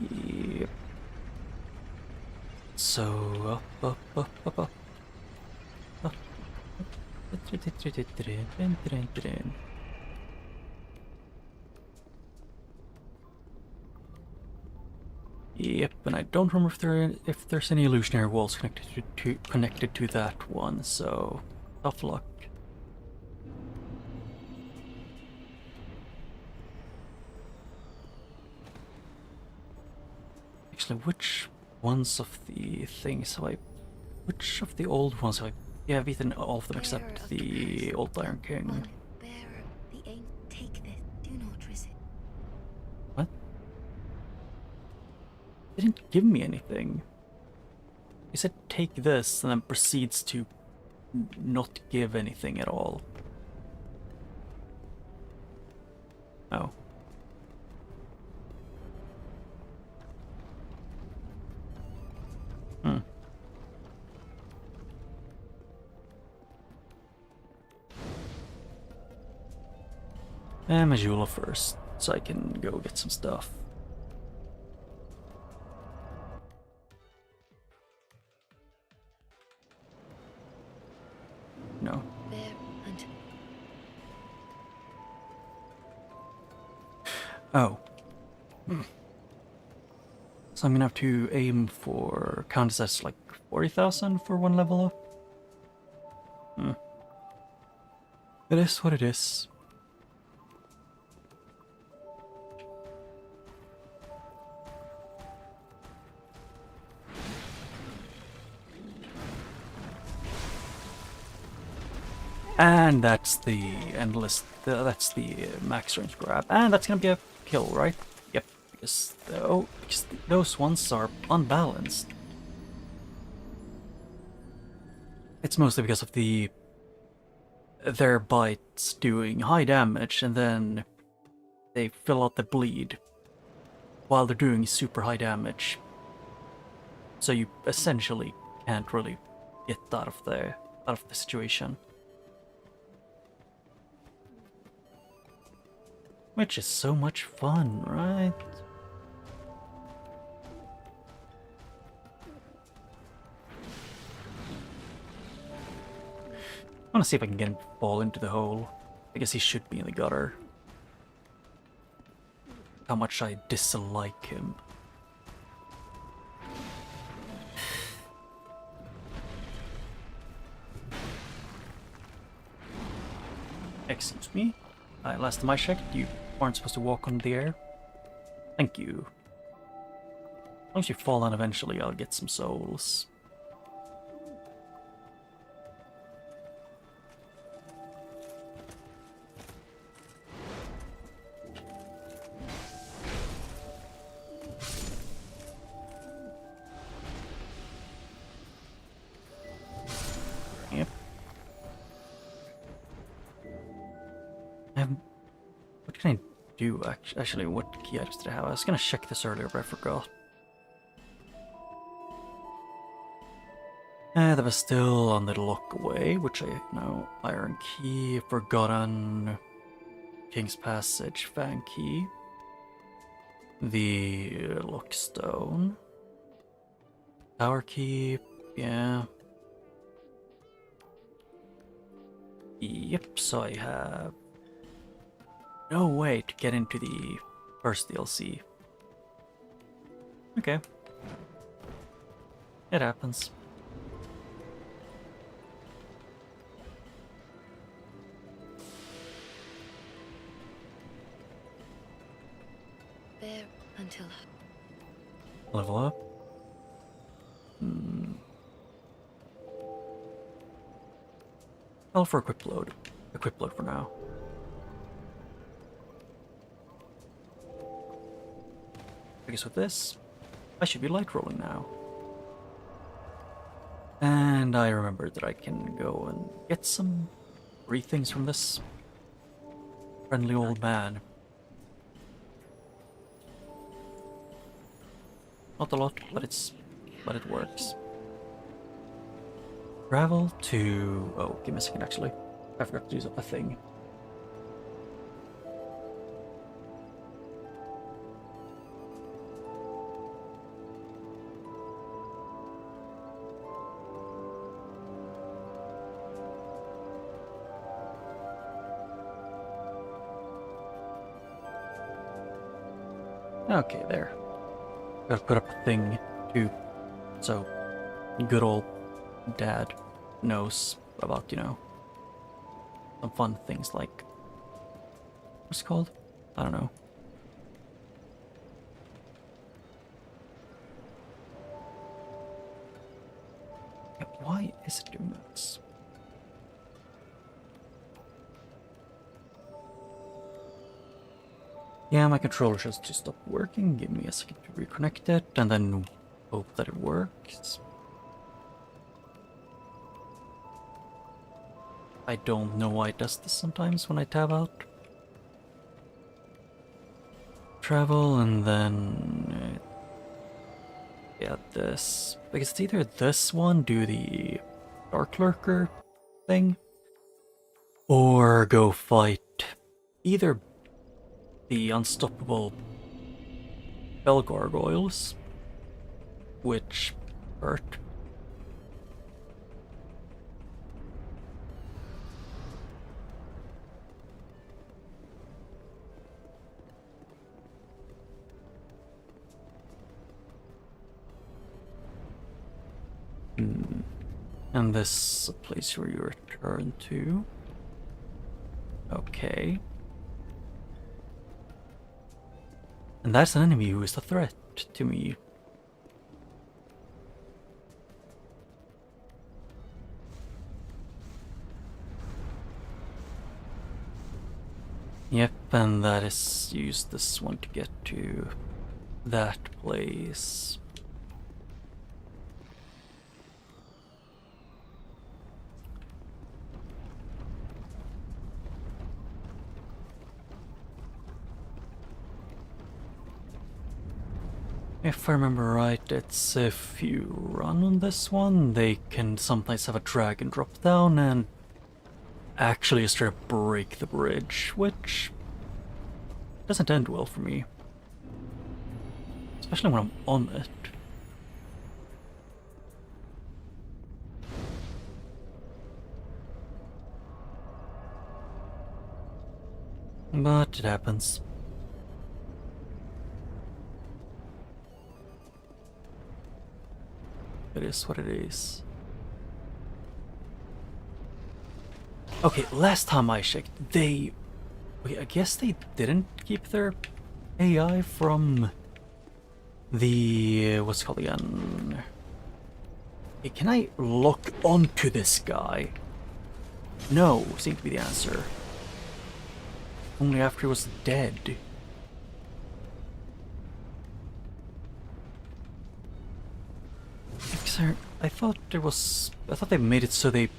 Yep. So up. Yep, and I don't remember if there's any illusionary walls connected to that one, so tough luck. Actually, which ones of the things have I... Which of the old ones have I... Yeah, I've eaten all of them except the Old Iron King. Take this. Do not resist. What? They didn't give me anything. He said take this and then proceeds to not give anything at all. Oh. And Majula first, so I can go get some stuff. No. Oh. So I'm gonna have to aim for count as like 40,000 for one level up. It is what it is. And that's the endless that's the max range grab, and that's gonna be a kill, right? Yep, because those ones are unbalanced. It's mostly because of their bites doing high damage, and then they fill out the bleed while they're doing super high damage. So you essentially can't really get out of the situation. Which is so much fun, right? I want to see if I can get him to fall into the hole. I guess he should be in the gutter. How much I dislike him. Excuse me? Last time I checked, you aren't supposed to walk on the air. Thank you. As long as you fall down eventually, I'll get some souls. Yep. What can I do, actually? What key items did I have? I was gonna check this earlier, but I forgot. That was still on the lock away, which I know. Iron key, forgotten. King's Passage, Fang key. The lockstone. Tower key, yeah. Yep, so I have no way to get into the first DLC. Okay. It happens. There until Level up. Well, for equip load. Equip load for now. I guess with this, I should be light rolling now. And I remembered that I can go and get some free things from this friendly old man. Not a lot, but it works. Travel to... Oh, give me a second actually. I forgot to use a thing. Okay, there. Gotta put up a thing too, so good old dad knows about, you know, some fun things like, what's it called? I don't know. Yeah, why is it doing this? Yeah, my controller just stopped working. Give me a second to reconnect it and then hope that it works. I don't know why it does this sometimes when I tab out. Travel and then... yeah, this. Because it's either this one, do the Dark Lurker thing, or go fight either the unstoppable Bell Gargoyles, which hurt. And this is a place where you return to. Okay. And that's an enemy who is a threat to me. Yep, and that is use this one to get to that place. If I remember right, it's if you run on this one, they can sometimes have a dragon drop down and actually straight up break the bridge, which doesn't end well for me. Especially when I'm on it. But it happens. It is what it is. Okay, last time I checked, they... Okay, I guess they didn't keep their AI from the... what's it called again? Hey, can I lock onto this guy? No, seemed to be the answer. Only after he was dead. I thought there was... I thought they made it so they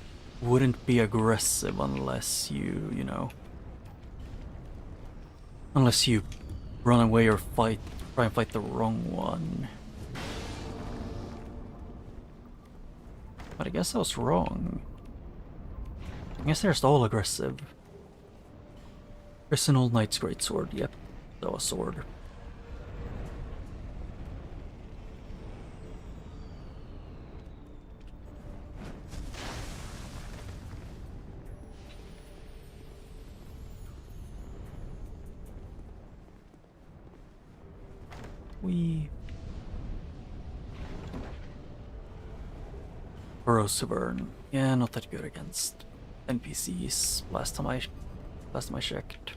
wouldn't be aggressive unless you know... Unless you run away or try and fight the wrong one. But I guess I was wrong. I guess they're just all aggressive. There's an old knight's greatsword, yep. That was sword. Corrosive burn. Yeah, not that good against NPCs last time I checked.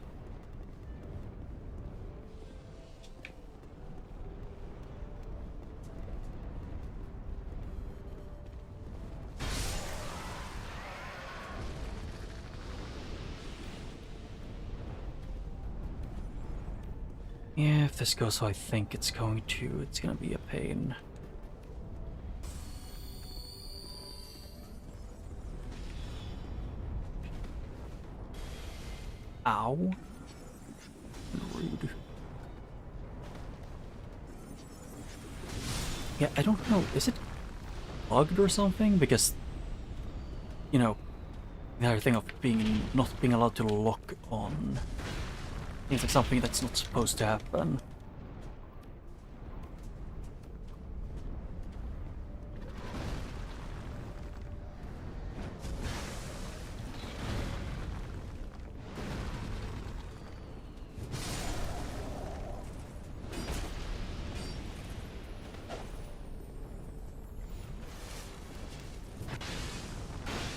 Yeah, if this goes how I think it's going to, it's gonna be a pain. Ow. Rude. Yeah, I don't know, is it bugged or something? Because, you know, the other thing of not being allowed to lock on. Seems like something that's not supposed to happen.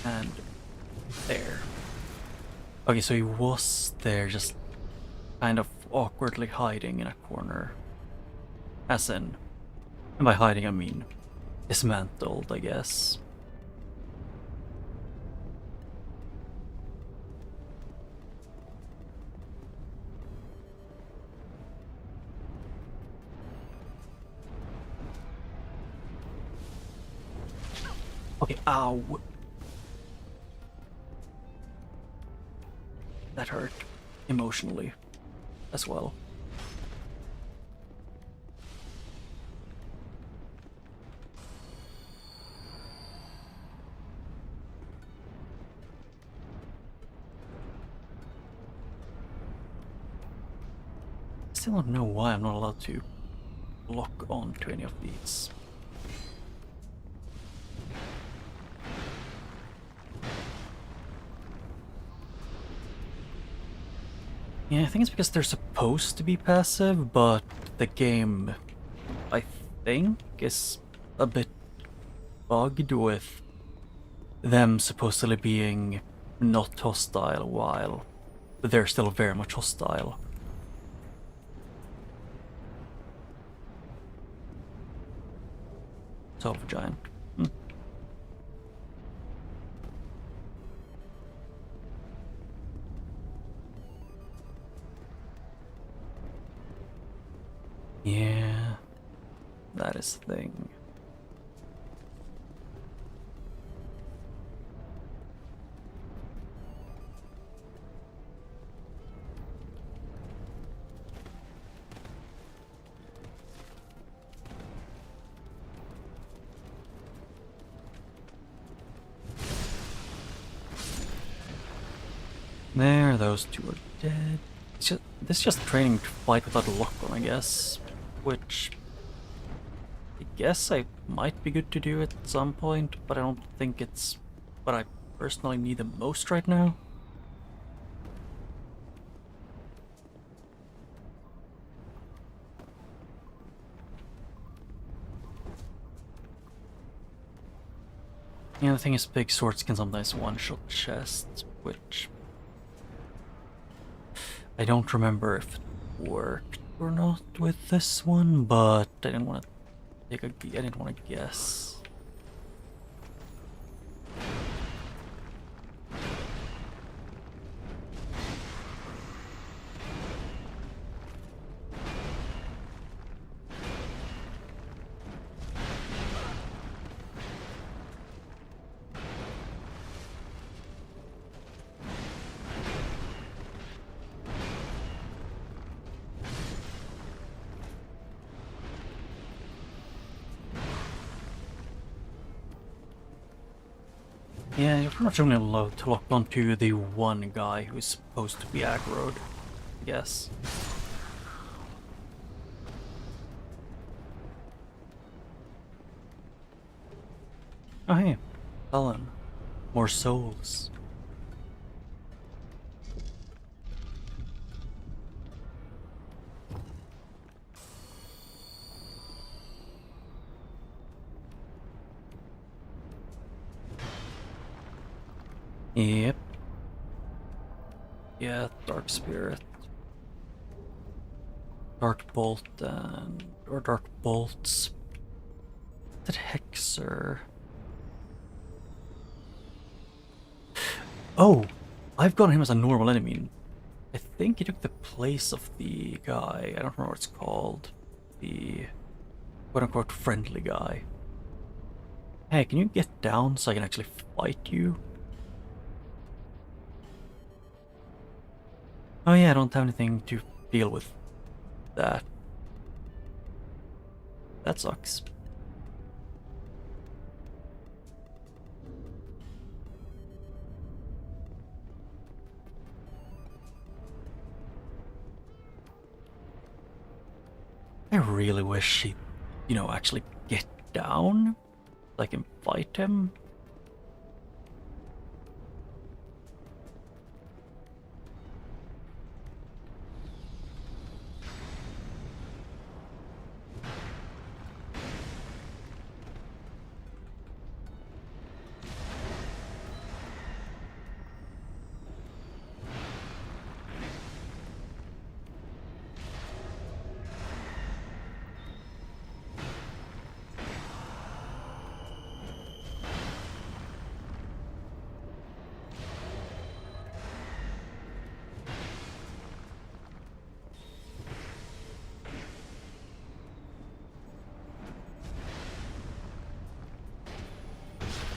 And there. Okay, so he was there, just kind of awkwardly hiding in a corner. As in, and by hiding I mean dismantled, I guess. Okay, ow. That hurt emotionally as well. Still don't know why I'm not allowed to lock on to any of these. Yeah, I think it's because they're supposed to be passive, but the game, I think, is a bit bugged with them supposedly being not hostile while they're still very much hostile. Solve giant. this thing. There, those two are dead. This is just training to fight without a lock on, I guess. Which I guess I might be good to do at some point, but I don't think it's what I personally need the most right now. Yeah, the thing is, big swords can sometimes one-shot chests, which I don't remember if it worked or not with this one, but I didn't want to take I didn't want to guess. Yeah, you're pretty much only allowed to lock onto the one guy who's supposed to be aggroed, I guess. Oh hey, Ellen. More souls. Yep. Yeah, Dark Spirit. Dark Bolt or Dark Bolts. That Hexer. Oh! I've got him as a normal enemy. I think he took the place of the guy. I don't remember what it's called. The quote-unquote friendly guy. Hey, can you get down so I can actually fight you? Oh yeah, I don't have anything to deal with that. That sucks. I really wish he'd, actually get down so I can fight him.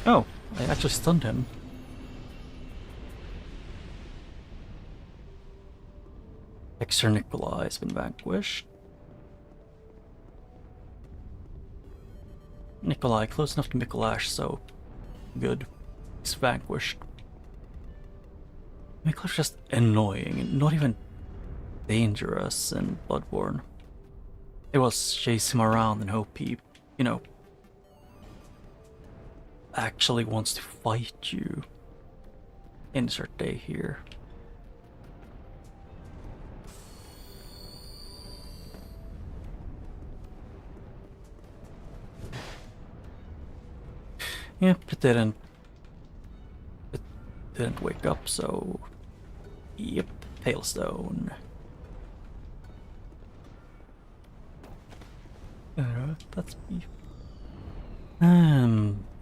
Oh, I actually stunned him. Hexer Nikolai has been vanquished. Nikolai, close enough to Mikolash, so good. He's vanquished. Mikolash is just annoying and not even dangerous in Bloodborne. It was chase him around and hope he, actually wants to fight you. Insert day here. Yep, it didn't wake up, so yep, Hailstone. That's me.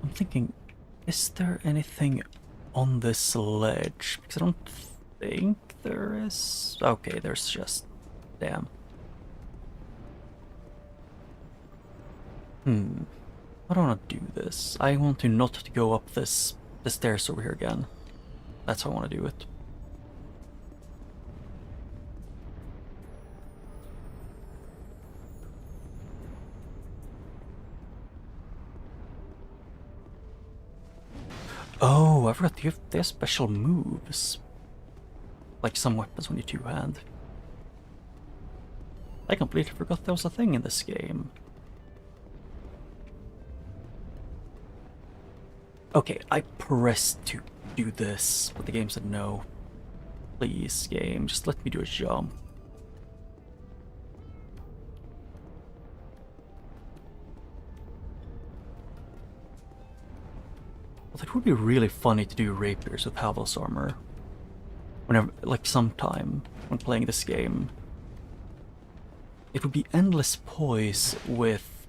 I'm thinking, is there anything on this ledge? Because I don't think there is. Okay, there's just... damn. I don't want to do this. I want to not to go up the stairs over here again. That's how I want to do it. Oh, I forgot they have special moves. Like some weapons when you two-hand. I completely forgot there was a thing in this game. Okay, I pressed to do this, but the game said no. Please, game, just let me do a jump. Well, it would be really funny to do rapiers with Havel's armor. Whenever, like sometime, when playing this game. It would be endless poise with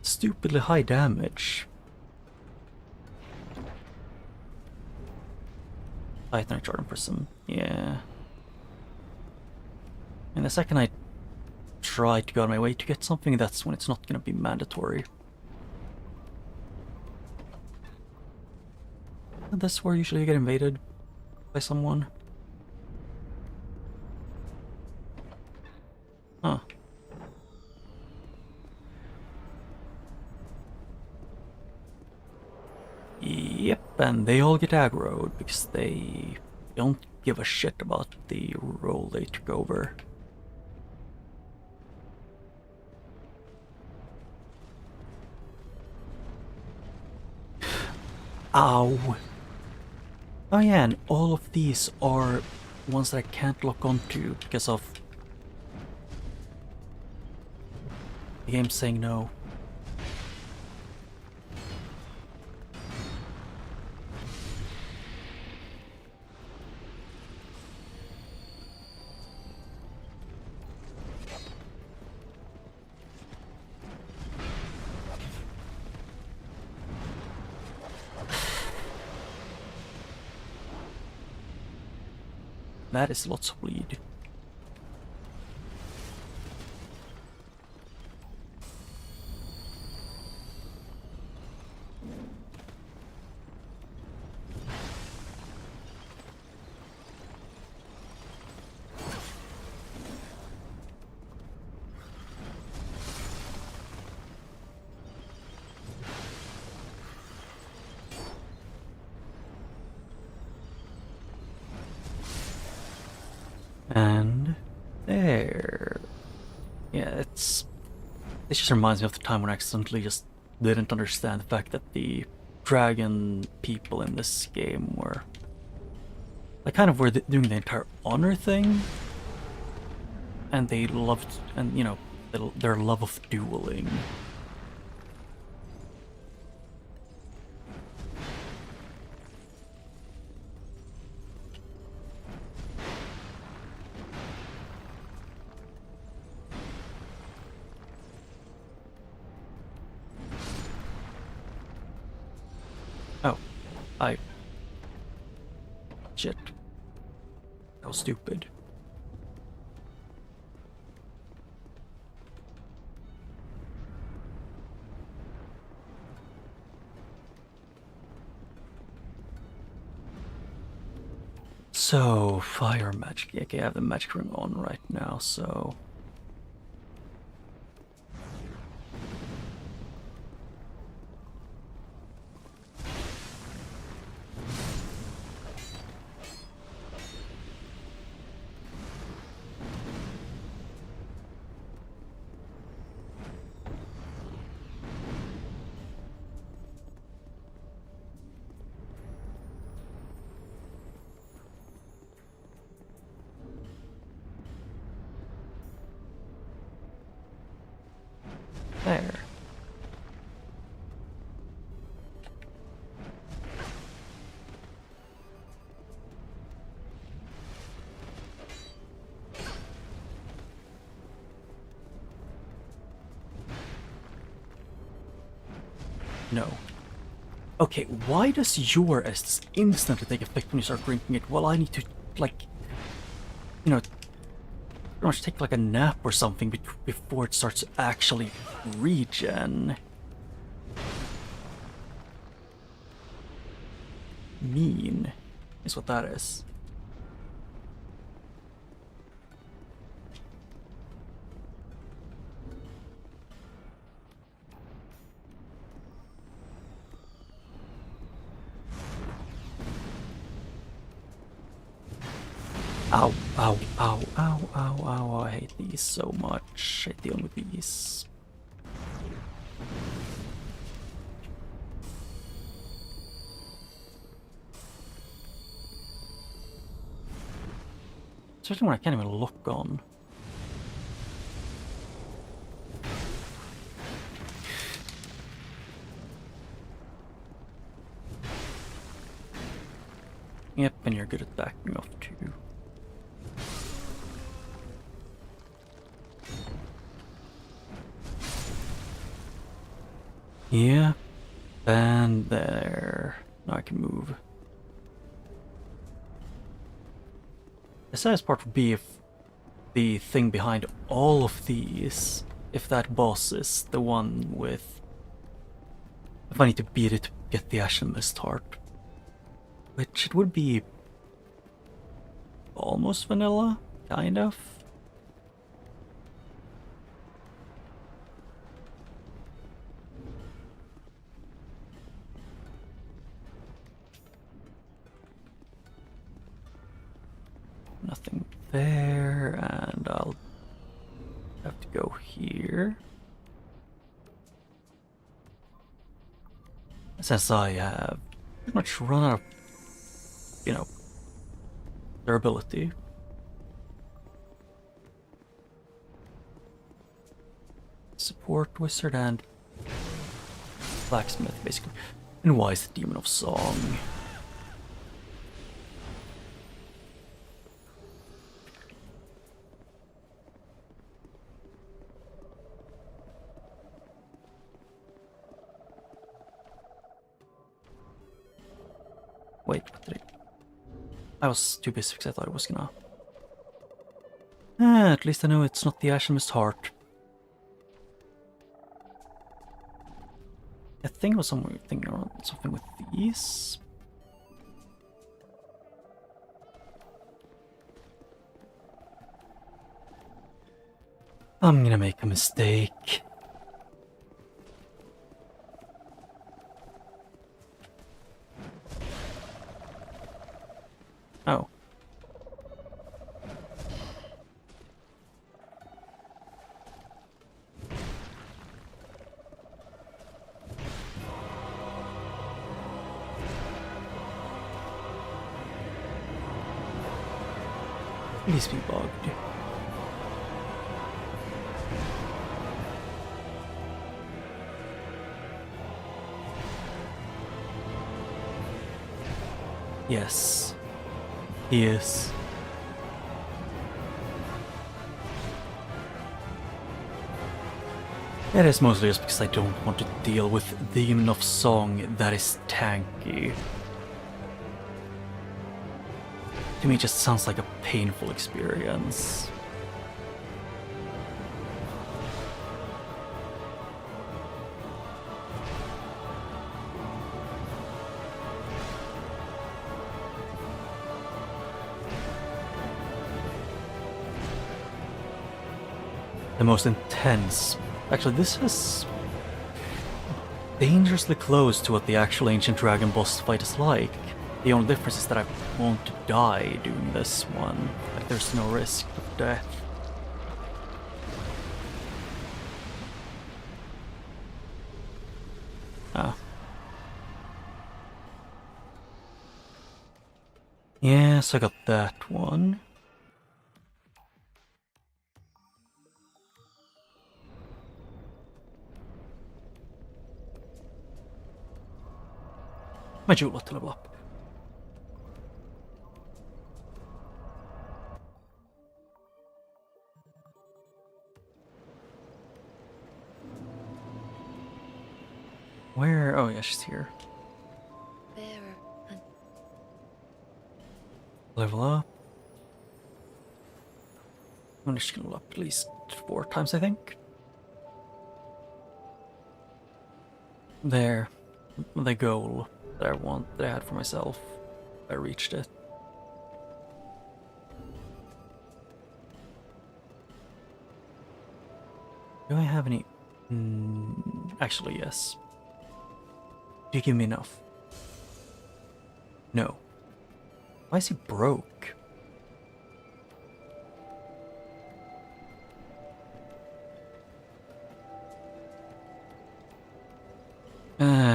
stupidly high damage. Titan Jordan Prism, yeah. And the second I try to go out of my way to get something, that's when it's not gonna be mandatory. And that's where usually you get invaded by someone. Huh. Yep, and they all get aggroed because they don't give a shit about the role they took over. Ow! Oh yeah, and all of these are ones that I can't lock onto because of the game saying no. That is lots of bleed. And there. Yeah, this just reminds me of the time when I accidentally just didn't understand the fact that the dragon people in this game were like kind of were doing the entire honor thing, and they loved, and you know, their love of dueling. Oh, shit. That was stupid. So, fire magic. Okay, I have the magic ring on right now, so... There. No. Okay, why does your Estus instantly take effect when you start drinking it? Well, I need to, like, you know, pretty much take like a nap or something before it starts to actually regen. Mean is what that is. Ow, ow, ow, ow, ow, ow, I hate these so much. I hate dealing with these. Especially when I can't even look on. Yep, and you're good at backing off too. Yeah, and there. Now I can move. The saddest part would be if the thing behind all of these, if that boss is the one with... if I need to beat it to get the Ashen Mist Heart. Which it would be... almost vanilla, kind of. Nothing there, and I'll have to go here. Since I have pretty much run out of, you know, durability. Support wizard and blacksmith, basically. And why is the Demon of Song? Wait, what did I was too busy because I thought it was gonna... at least I know it's not the Ashen Mist Heart. I think it was something with these. I'm gonna make a mistake. Oh. Please be bugged. Yes. He is. It is mostly just because I don't want to deal with the Demon of Song that is tanky. To me, it just sounds like a painful experience. The most intense. Actually, this is dangerously close to what the actual Ancient Dragon boss fight is like. The only difference is that I won't die doing this one. Like, there's no risk of death. Ah. Yes, I got that one. My jewel to level up. Where? Oh yeah, she's here. Bearer and... level Level up. I'm just gonna look at least 4 times, I think. There. The goal that I had for myself. I reached it. Do I have any? Actually, yes. Do you give me enough? No. Why is he broke?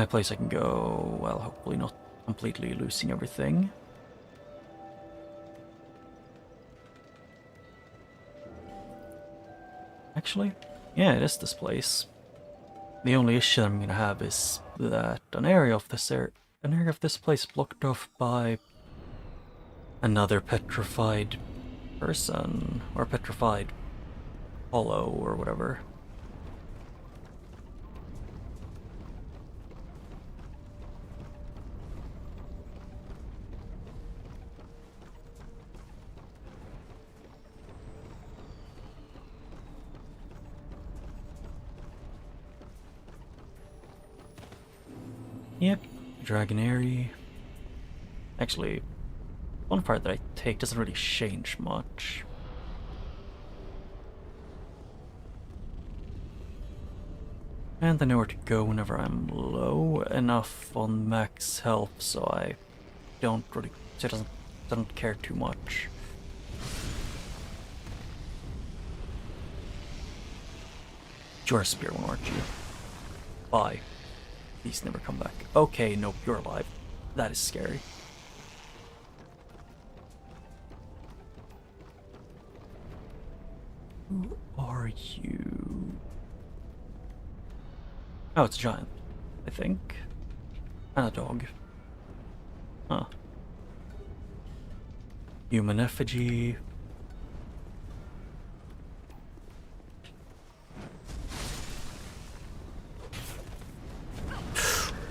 Place I can go, well, hopefully not completely losing everything. Actually, yeah, it is this place. The only issue I'm gonna have is that an area of this place blocked off by another petrified person, or petrified hollow, or whatever. Yep, Dragonary. Actually, one part that I take doesn't really change much. And I know where to go whenever I'm low enough on max health, so I don't really, so it doesn't care too much. You're a spear one, aren't you? Bye. Please never come back. Okay, nope, you're alive. That is scary. Who are you? Oh, it's a giant, I think. And a dog. Huh. Human effigy.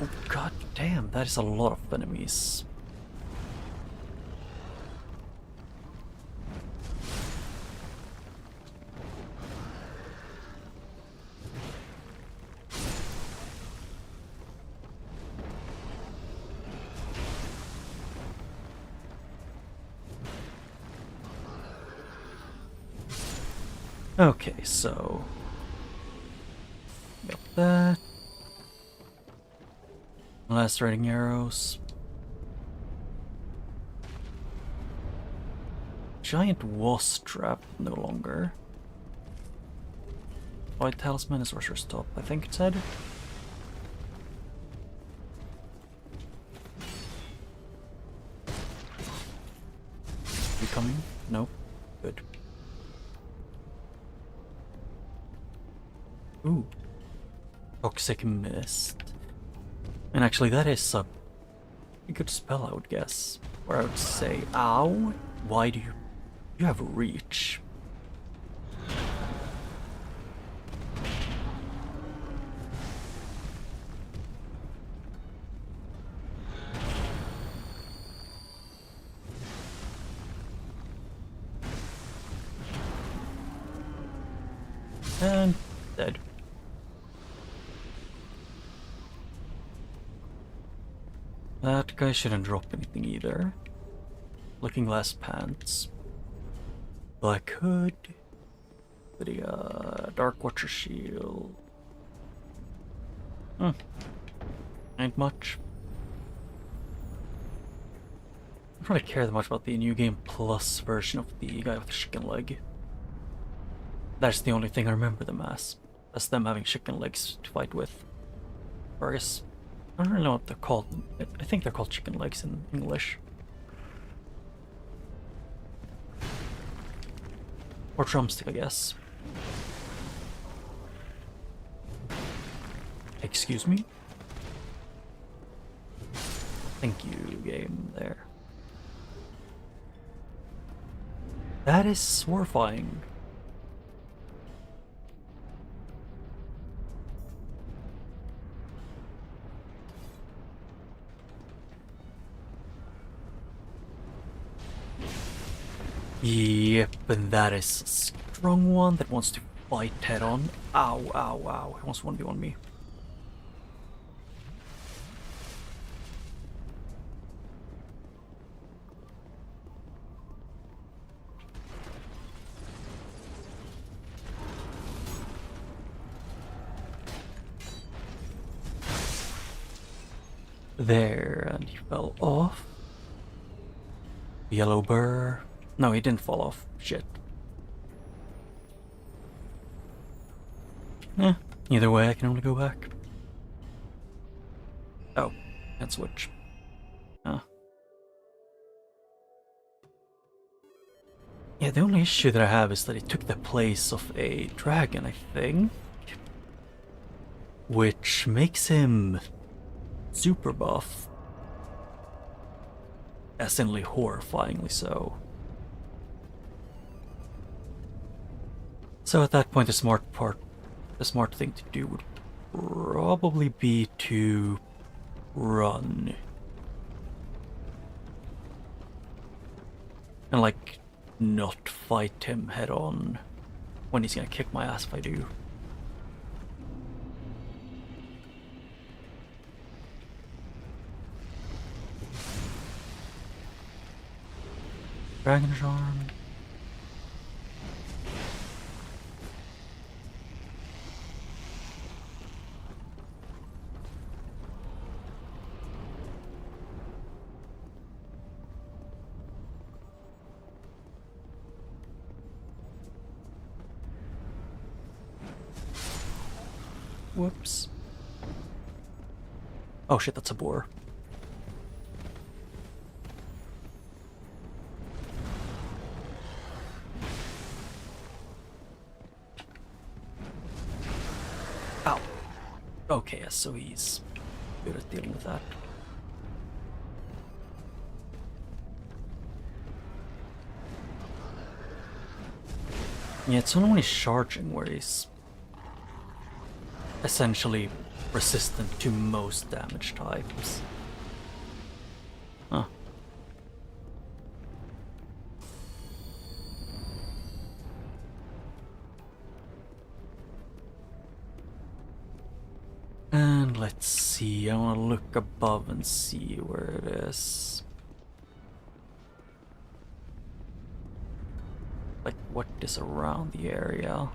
Oh, god damn, that is a lot of enemies. Okay, so got that. Lacerating arrows. Giant wasp trap no longer. White talisman is Sorcerer's Stop, I think it said. You coming? No? Good. Ooh. Toxic Mist. And actually that is a good spell, I would guess. Or I would say, ow, why do you have reach? And dead. That guy shouldn't drop anything either. Looking Glass Pants. Black Hood. The Dark Watcher Shield. Ain't much. I don't really care that much about the New Game Plus version of the guy with the chicken leg. That's the only thing I remember them as. That's them having chicken legs to fight with. Or I guess, I don't really know what they're called. I think they're called chicken legs in English. Or drumstick, I guess. Excuse me? Thank you, game there. That is horrifying. Yep, and that is strong one that wants to fight head on. Ow, ow, ow. He wants 1v1 me. There, and he fell off. Yellow burr. No, he didn't fall off. Shit. Either way, I can only go back. Oh, can't switch. Huh. Yeah, the only issue that I have is that he took the place of a dragon, I think. Which makes him super buff. Essentially horrifyingly so. So at that point, the smart thing to do would probably be to run. And like, not fight him head on when he's gonna kick my ass if I do. Dragon Charm. Whoops. Oh shit, that's a boar. Ow. Okay, so he's good at dealing with that. Yeah, it's only when he's charging where he's essentially resistant to most damage types. Huh. And let's see, I want to look above and see where it is. Like, what is around the area?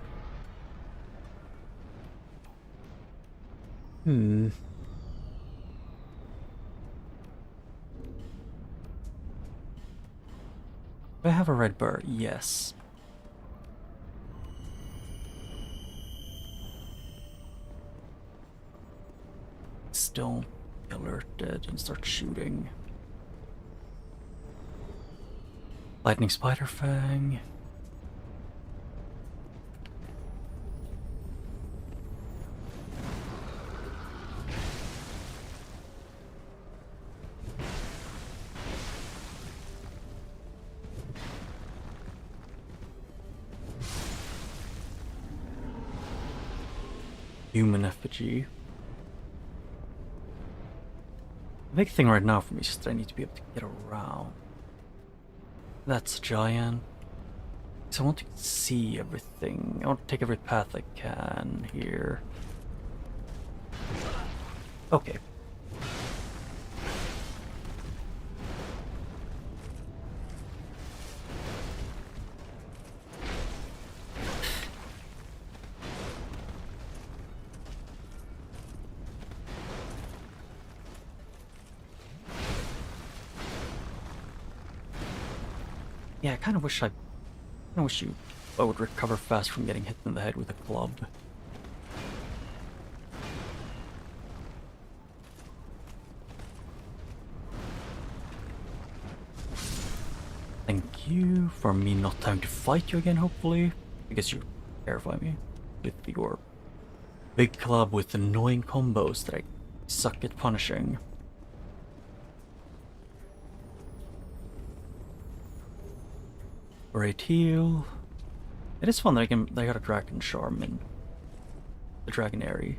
Do I have a red bird? Yes. Still alerted and start shooting. Lightning Spider Fang. Human effigy. The big thing right now for me is just that I need to be able to get around. That's giant. So I want to see everything. I want to take every path I can here. Okay. Yeah, I kind of wish I would recover fast from getting hit in the head with a club. Thank you for me not having to fight you again, hopefully. Because you terrify me with your big club with annoying combos that I suck at punishing. Great heal. It is fun that I got a dragon charm in the Dragonary.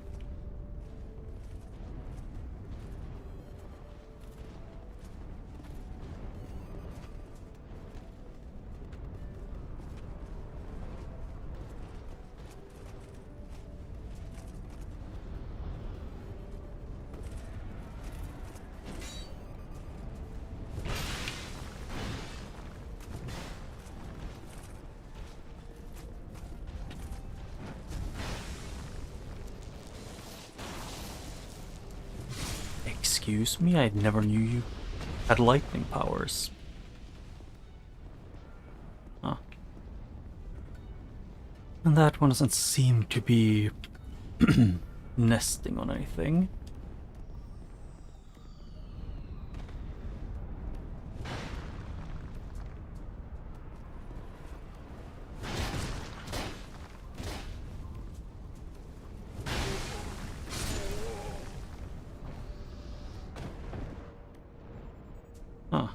Excuse me, I never knew you had lightning powers. Huh. And that one doesn't seem to be nesting on anything. Huh.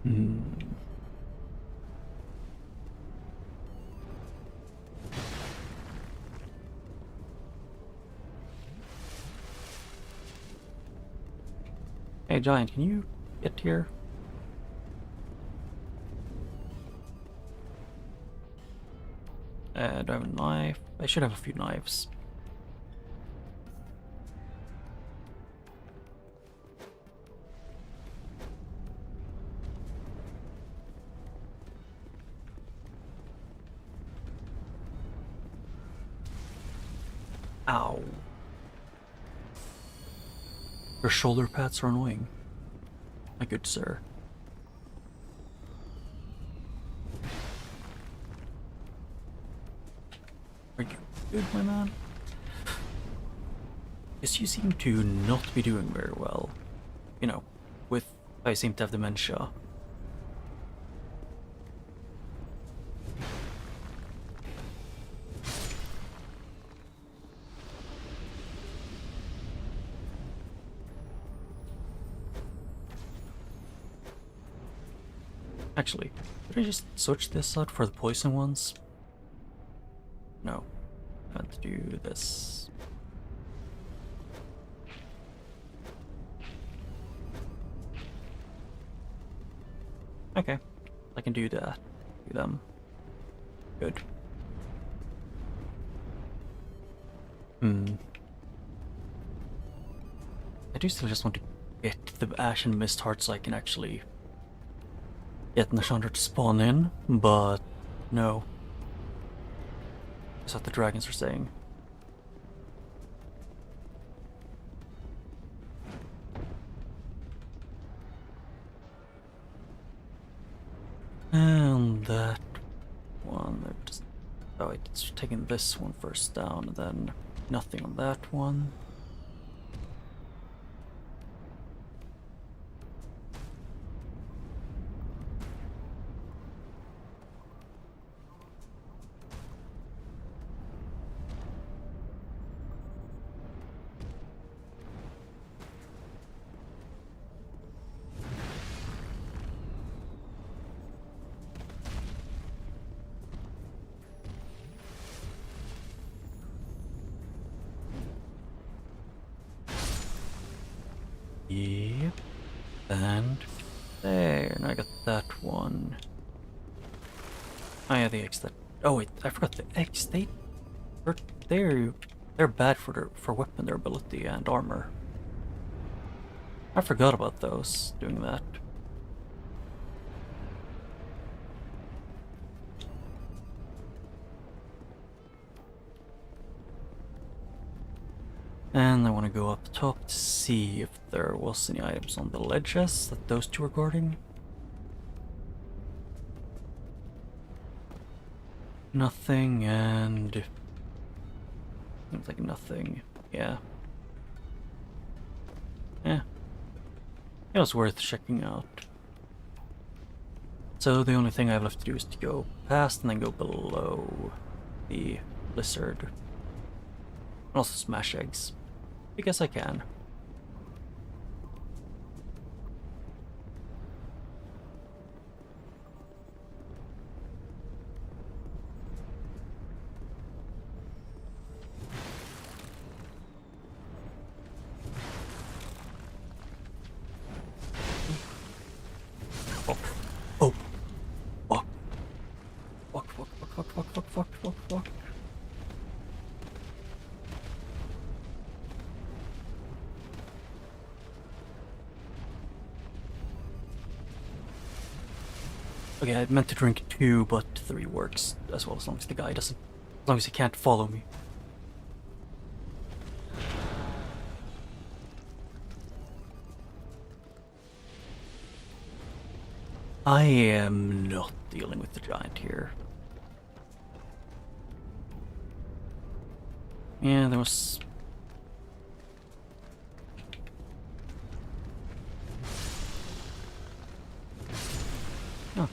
Hmm. Hey, Giant, can you get here? Do I have a knife? I should have a few knives. Ow. Your shoulder pads are annoying. My good sir. Are you good, my man? Yes, you seem to not be doing very well. You know, with I seem to have dementia. Actually, did I just switch this out for the poison ones? No. I had to do this. Okay. I can do that. Do them. Good. I do still just want to get the Ash and Mist heart so I can actually get Nashandra to spawn in, but no. That's what the dragons are saying. And that one, they're just... Oh, it's taking this one first down, and then nothing on that one. Yep. And there, and I got that one. Oh yeah, the eggs that... Oh wait, I forgot the eggs. They're bad for weapon durability and armor. I forgot about those, doing that. And I want to go up top to see if there was any items on the ledges that those two were guarding. Nothing, and... Seems like nothing. Yeah. Yeah. It was worth checking out. So the only thing I have left to do is to go past and then go below the lizard. And also smash eggs. Because I can. Oh. Oh. Fuck. Fuck, fuck, fuck, fuck, fuck, fuck, fuck, fuck, fuck. Okay, I meant to drink 2, but 3 works as well, as long as the guy doesn't... As long as he can't follow me. I am not dealing with the giant here. Yeah, there was... Oh.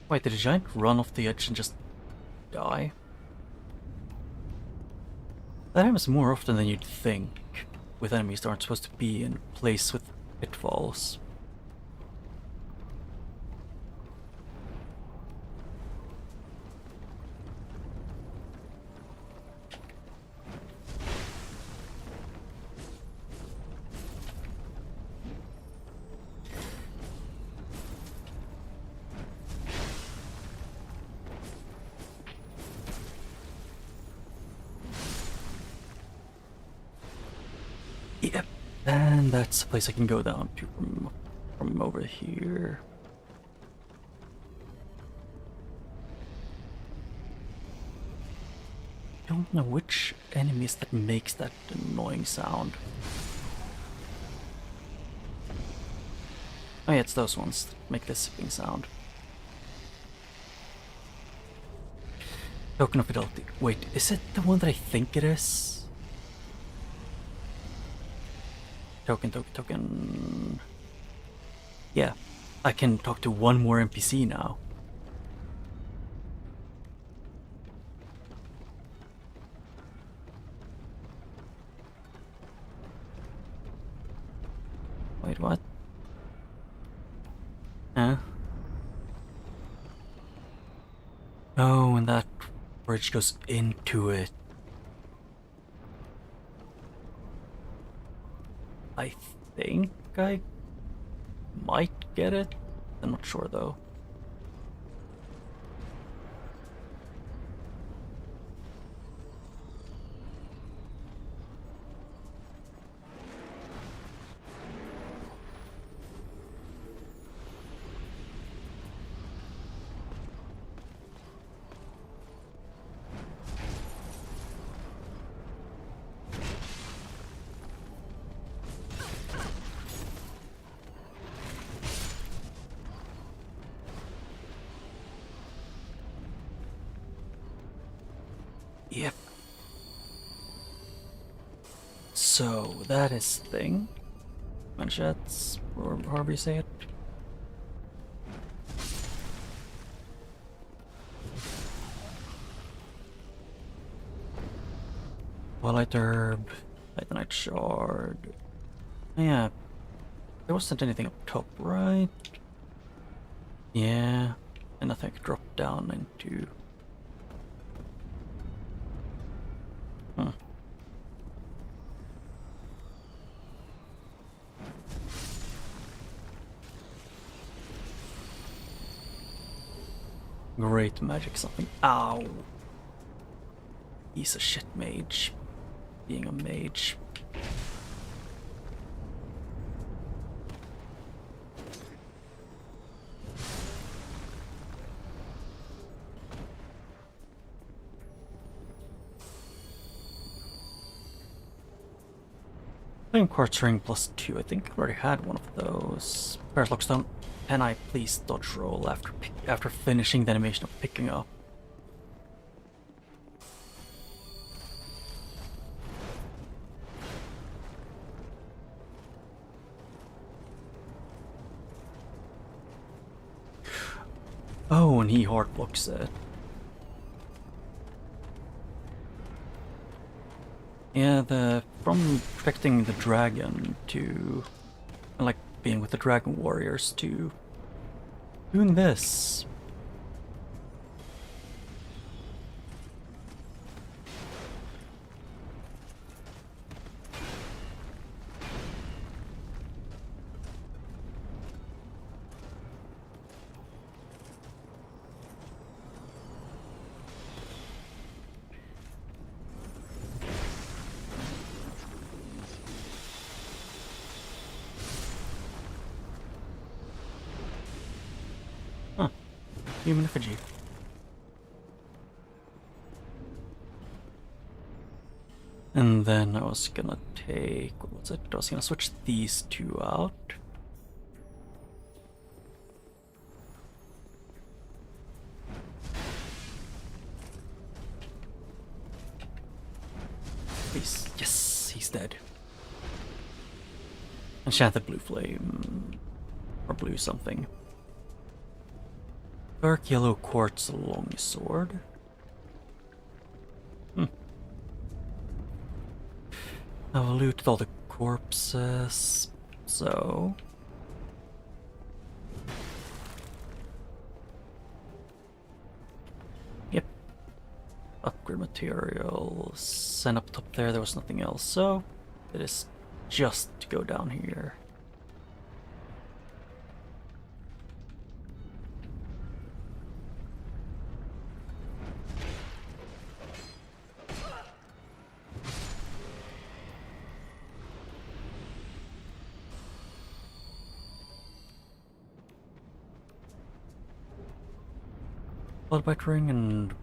Wait, did the giant run off the edge and just die? That happens more often than you'd think, with enemies that aren't supposed to be in place with pitfalls. Yep, and that's a place I can go down to from over here. Don't know which enemies that makes that annoying sound. Oh yeah, it's those ones that make this sipping sound. Token of Fidelity. Wait, is it the one that I think it is? Token. Yeah, I can talk to one more NPC now. Wait, what? Huh? Oh, and that bridge goes into it. I think I might get it. I'm not sure though. Yep. So that is thing. Manchettes, or however you say it. Twilight Herb, Titanite Shard. Yeah, there wasn't anything up top, right? Yeah, and nothing I could drop down into. Huh. Great magic something. Ow! He's a shit mage. Being a mage. Flame Quartz Ring +2. I think I already had one of those. Paris Lockstone. Can I please dodge roll after finishing the animation of picking up? Oh, and he hard blocks it. Yeah, from protecting the dragon to like being with the dragon warriors to doing this. Human effigy. And then I was gonna take, what was it? I was gonna switch these two out. Please, yes, he's dead. Enchanted blue flame, or blue something. Dark yellow quartz longsword. I've looted all the corpses, so... Yep. Upgrade materials. And up top there was nothing else, so it is just to go down here. Bloodbite ring and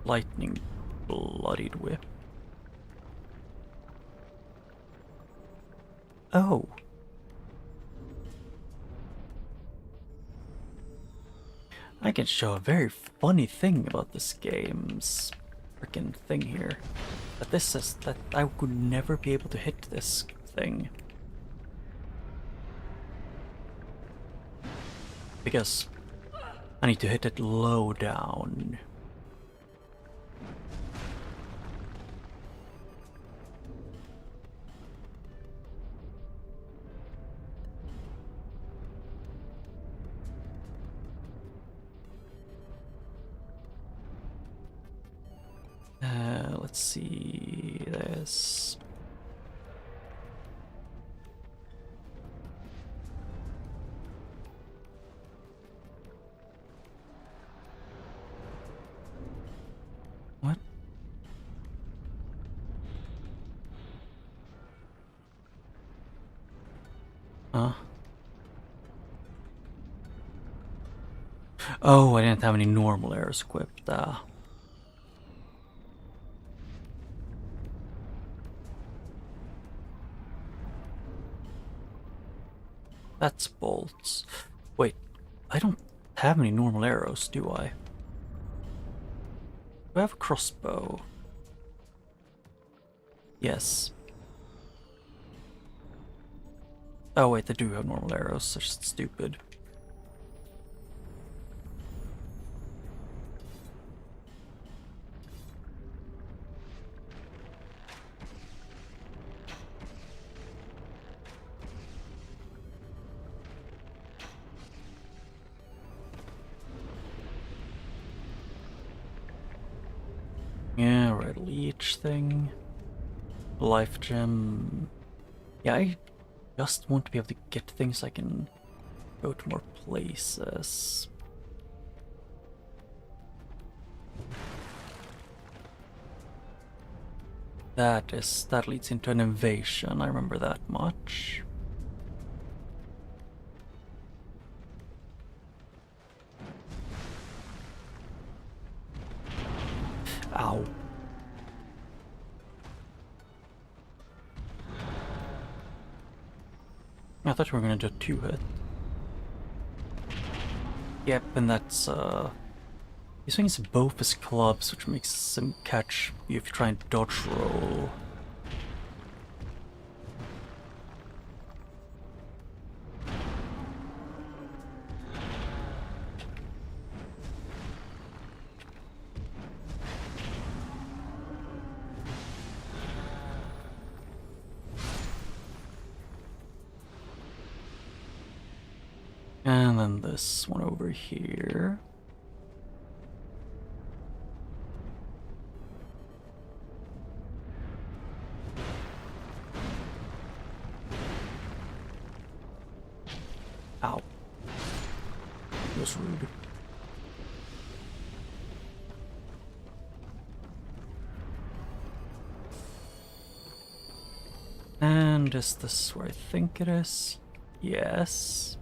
lightning bloodied whip. Oh. I can show a very funny thing about this game's freaking thing here. That this is that I would never be able to hit this thing. Because I need to hit it low down. Let's see this. What? Huh? Oh, I didn't have any normal arrows equipped. That's bolts. Wait, I don't have any normal arrows, do I? Do I have a crossbow? Yes. Oh wait, they do have normal arrows, such stupid. Yeah, right, leech thing. Life gem. Yeah, I just want to be able to get things I can go to more places. That leads into an invasion, I remember that much. Ow. I thought we were gonna do a 2-hit. Yep, and that's he swings both his clubs, which makes him catch you if you try and dodge roll. And then this one over here. Ow. That was rude. And is this where I think it is? Yes.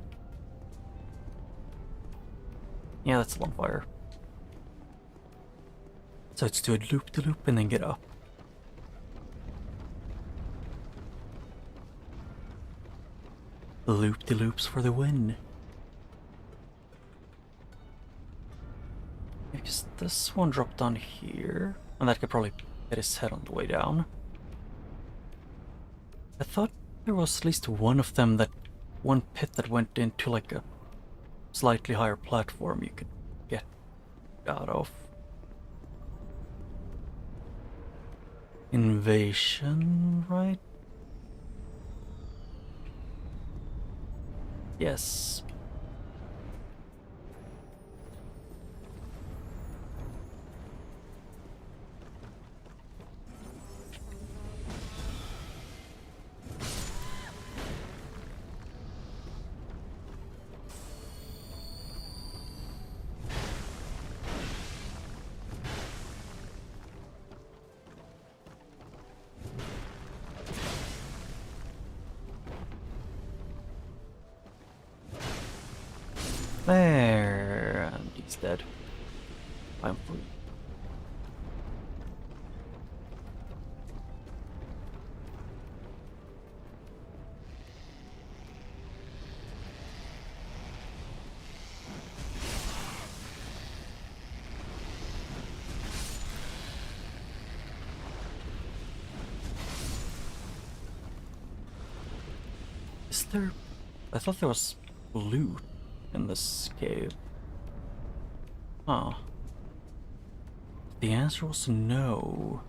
Yeah, that's still on fire. So it's do a loop-de-loop and then get up. Loop-de-loops for the win. Because this one dropped down here, and that could probably hit his head on the way down. I thought there was at least one of them, that one pit that went into like a slightly higher platform you could get out of. Invasion, right? Yes. There, and he's dead. I'm free. Is there... I thought there was loot in this cave. Huh. The answer was no.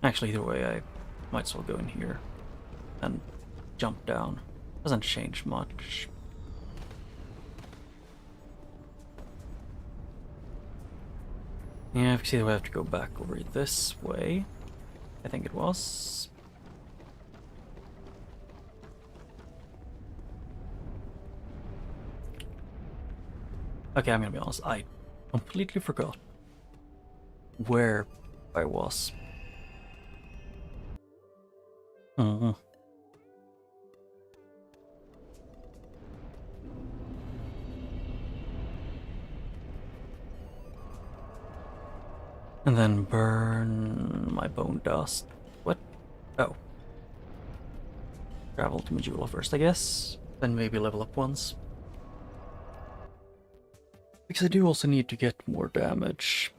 Actually, either way, I might as well go in here and jump down. Doesn't change much. Yeah, see, we have to go back over this way. I think it was. Okay, I'm gonna be honest, I completely forgot where I was. And then burn my bone dust. What? Oh. Travel to Majula first, I guess. Then maybe level up once. Because I do also need to get more damage.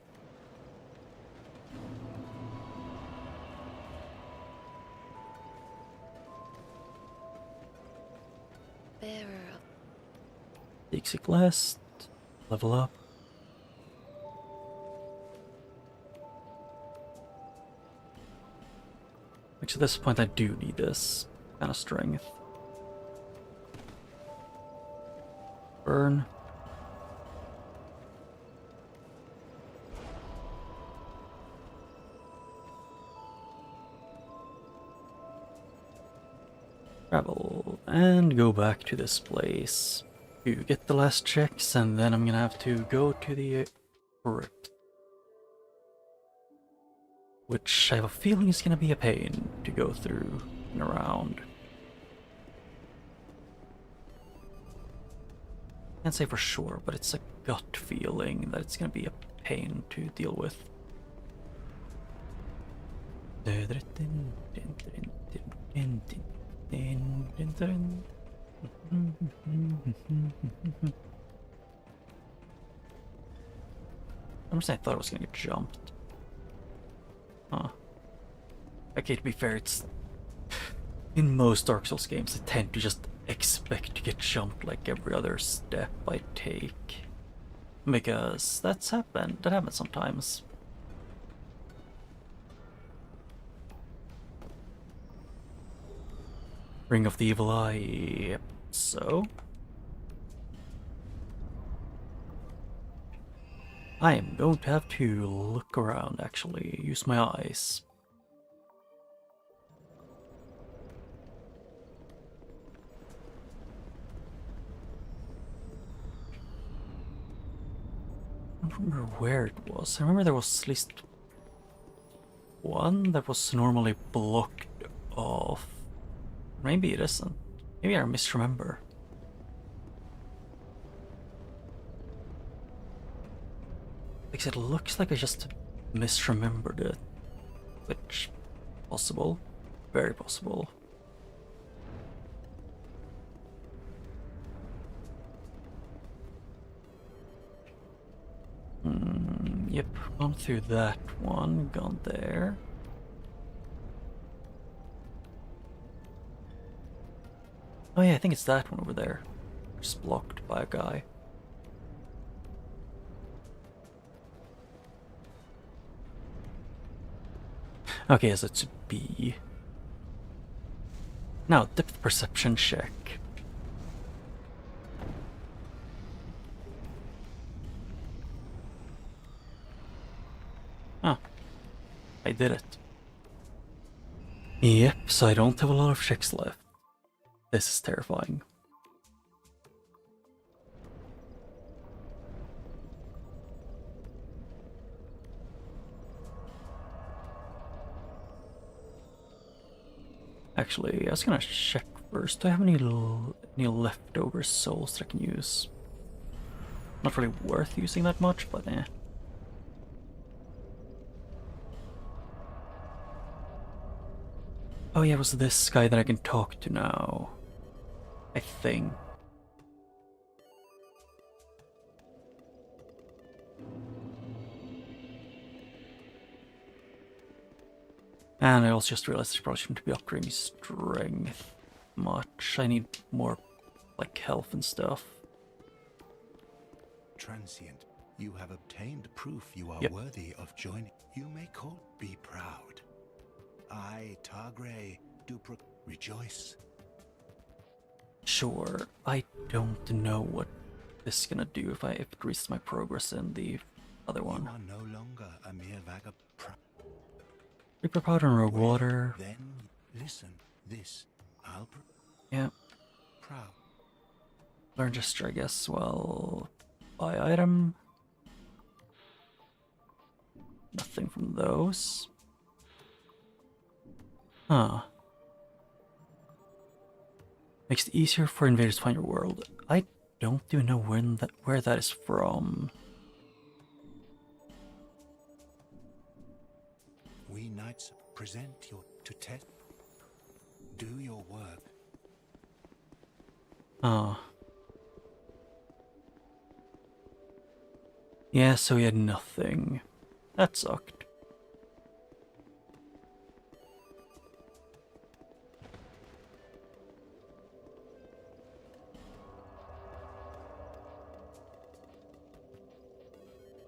Bearer of Dixie Blast. Level up. Which at this point I do need this kind of strength. Burn. Travel and go back to this place to get the last checks, and then I'm gonna have to go to the crypt. Which I have a feeling is gonna be a pain to go through and around. Can't say for sure, but it's a gut feeling that it's gonna be a pain to deal with. I'm just saying I thought I was gonna get jumped. Huh. Okay, to be fair, it's... in most Dark Souls games, I tend to just expect to get jumped like every other step I take. Because that happens sometimes. Ring of the Evil Eye, yep, so... I am going to have to look around, actually, use my eyes. I don't remember where it was. I remember there was at least one that was normally blocked off. Maybe it isn't. Maybe I misremember. Because it looks like I just misremembered it. Which, possible. Very possible. Yep, gone through that one, gone there. Oh yeah, I think it's that one over there. Just blocked by a guy. Okay, so it's B. Now, depth perception check. Ah, I did it. Yep, so I don't have a lot of checks left. This is terrifying. Actually, I was gonna check first. Do I have any leftover souls that I can use? Not really worth using that much, but eh. Oh yeah, it was this guy that I can talk to now. I think. And I also just realized I probably shouldn't be upgrading strength much. I need more, like, health and stuff. Transient, you have obtained proof you are Yep. worthy of joining. You may call, be proud. I, Targray, do rejoice. Sure, I don't know what this is gonna do if it increases my progress in the other You one. are no longer a mere vagabond. Reaper powder and rogue water. Then listen, this I'll Yeah, proud. learn gesture, I guess. Well, buy item. Nothing from those. Huh. Makes it easier for invaders to find your world. I don't even know where that is from. We knights present your to test. Do your work. Ah. Yeah, so he had nothing. That sucked.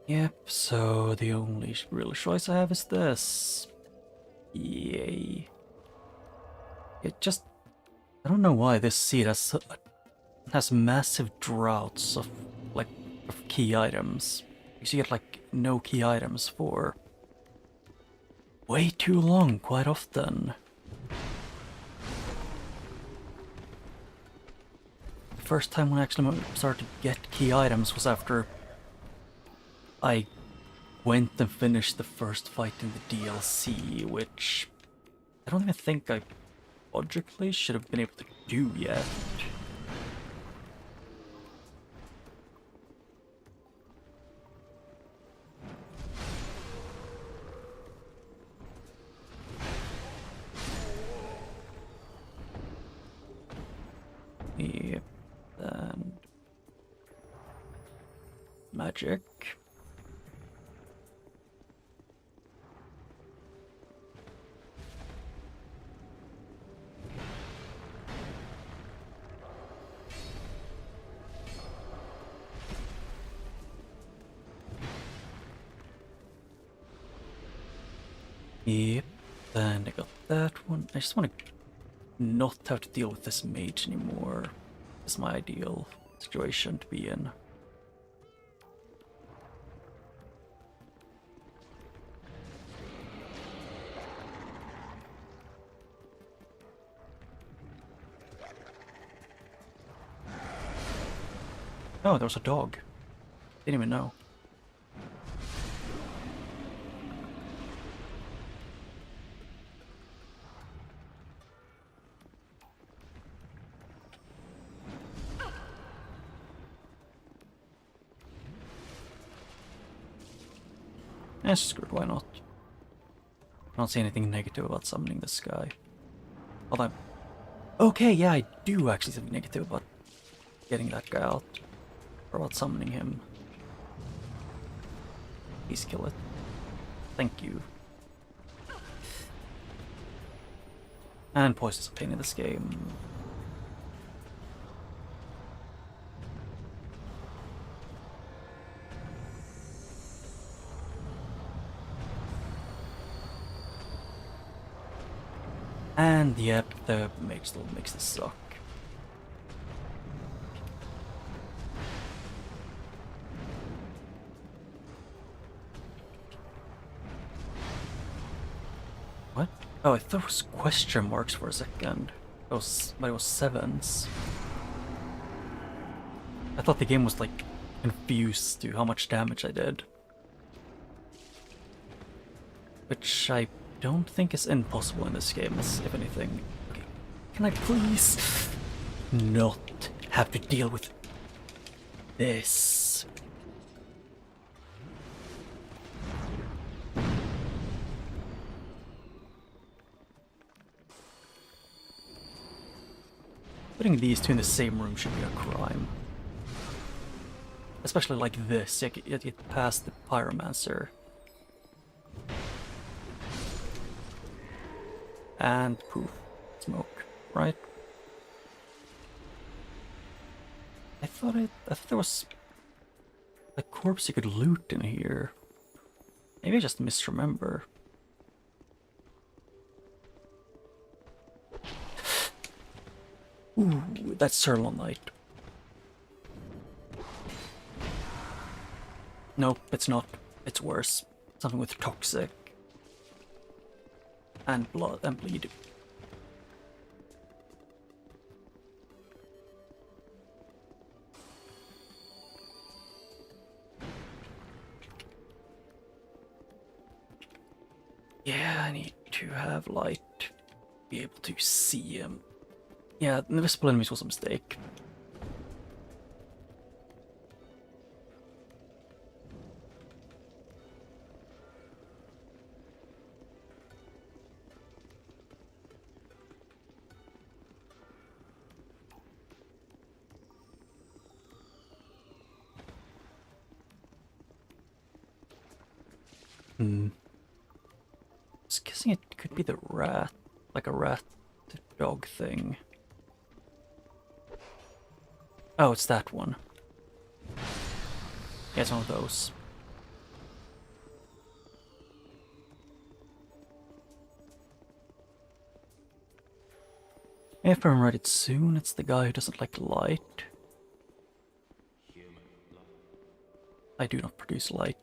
Yep, so the only real choice I have is this. Yay. It just... I don't know why this seed has massive droughts of, like, of key items. Because you get, like, no key items for way too long, quite often. The first time when I actually started to get key items was after I went and finished the first fight in the DLC, which I don't even think I logically should have been able to do yet. Yep, and magic. Yep, then I got that one. I just want to not have to deal with this mage anymore. It's my ideal situation to be in. Oh, there was a dog. Didn't even know. Screw it, why not? I don't see anything negative about summoning this guy. Although, okay, yeah, I do actually see something negative about getting that guy out. Or about summoning him. Please kill it. Thank you. And poison's a pain in this game. And yep, the mage still makes this suck. What? Oh, I thought it was question marks for a second. But it was sevens. I thought the game was like confused to how much damage I did. Which I don't think is impossible in this game, if anything. Okay. Can I please not have to deal with this? Putting these two in the same room should be a crime. Especially like this, you get past the pyromancer. And poof, smoke, right? I thought there was a corpse you could loot in here. Maybe I just misremember. Ooh, that's Serlonite. Nope, it's not. It's worse. Something with toxic. And blood and bleed. Yeah, I need to have light. Be able to see him. Yeah, invisible enemies was a mistake. I was guessing it could be the rat, like a rat dog thing. Oh, it's that one. Yeah, it's one of those. If I remember it soon, it's the guy who doesn't like light. I do not produce light.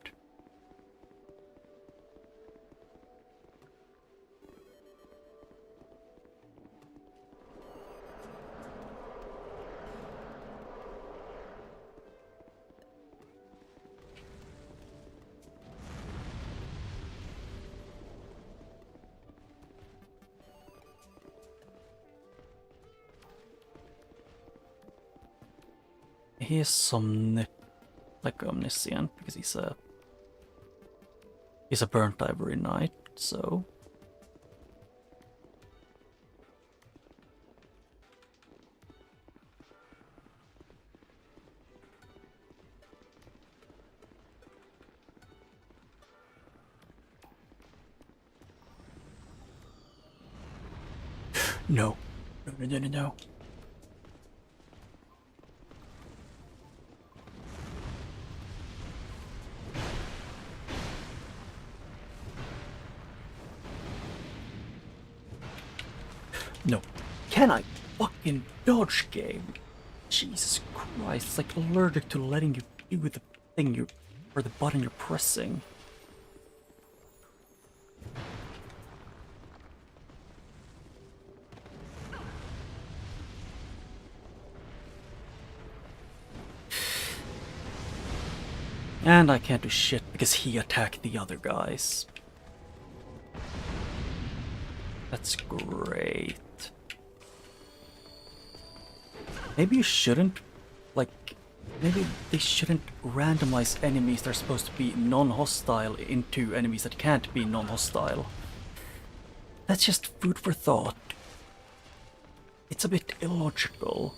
He is like omniscient because he's a burnt ivory knight, so no. No. No. Can I fucking dodge game? Jesus Christ, it's like allergic to letting you do the thing or the button you're pressing. And I can't do shit because he attacked the other guys. That's great. Maybe you shouldn't, like, Maybe they shouldn't randomize enemies that are supposed to be non-hostile into enemies that can't be non-hostile. That's just food for thought. It's a bit illogical.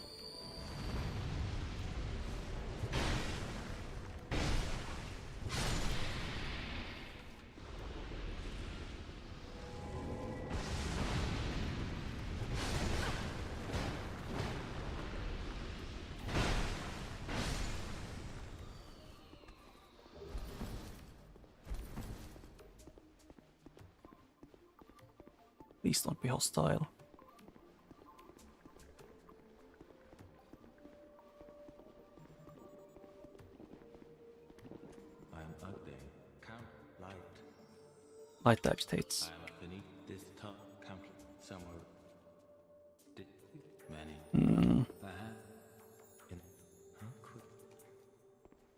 Please don't be hostile. I am ugly. Count light. Light agitates. I am beneath this top count somewhere. Many. How could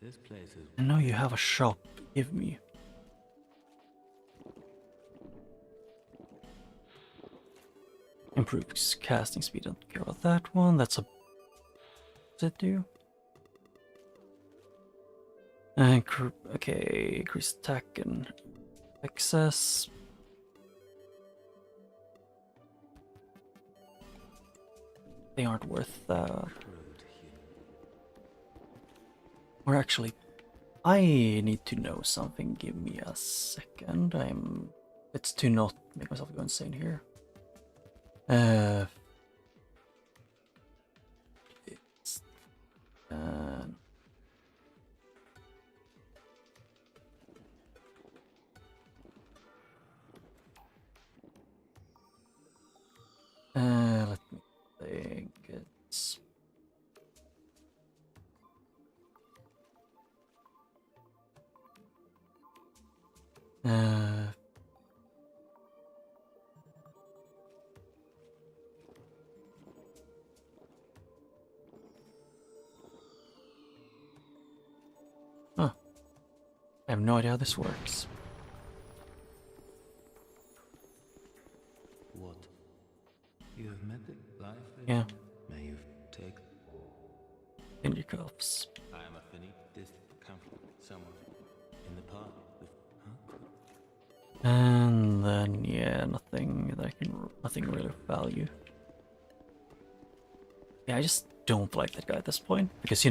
this place is I know you have a shop. Give me. Improves casting speed. Don't care about that one. That's a. Does it do? And okay, increase attack and excess. They aren't worth that. Or actually, I need to know something. Give me a second. It's to not make myself go insane here. It's let me think. It's huh. I have no idea how this works. what? You have met the life. Yeah. May you take. In your cuffs. I am beneath this count somewhere in the park. How could And then yeah, nothing really of value. Yeah, I just don't like that guy at this point because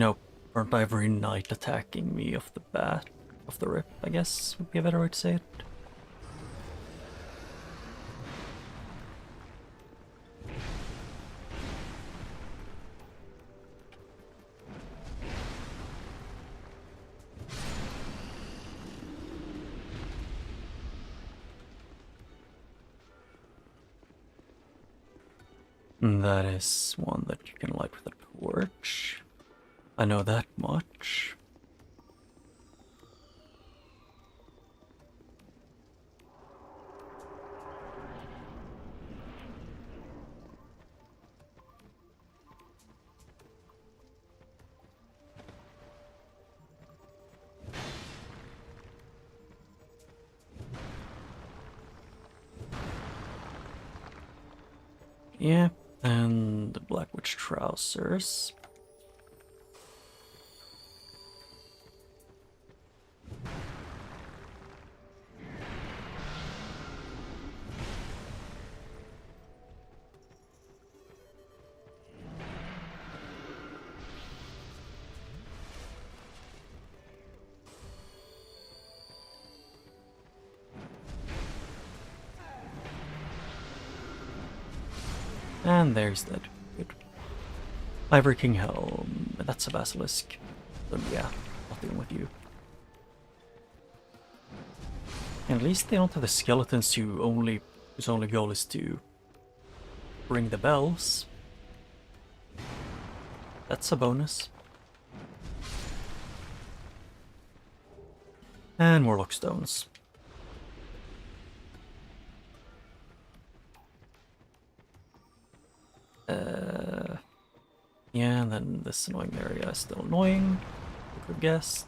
burnt by every knight attacking me off the bat, off the rip. I guess would be a better way to say it. That is one that you can light with a torch. I know that much. Yeah, and the Black Witch trousers. And there's that. Good. Ivory King Helm. That's a basilisk. So yeah, not dealing with you. And at least they don't have the skeletons whose only goal is to ring the bells. That's a bonus. And Warlock Stones. Yeah, and then this annoying area is still annoying. I could have guessed.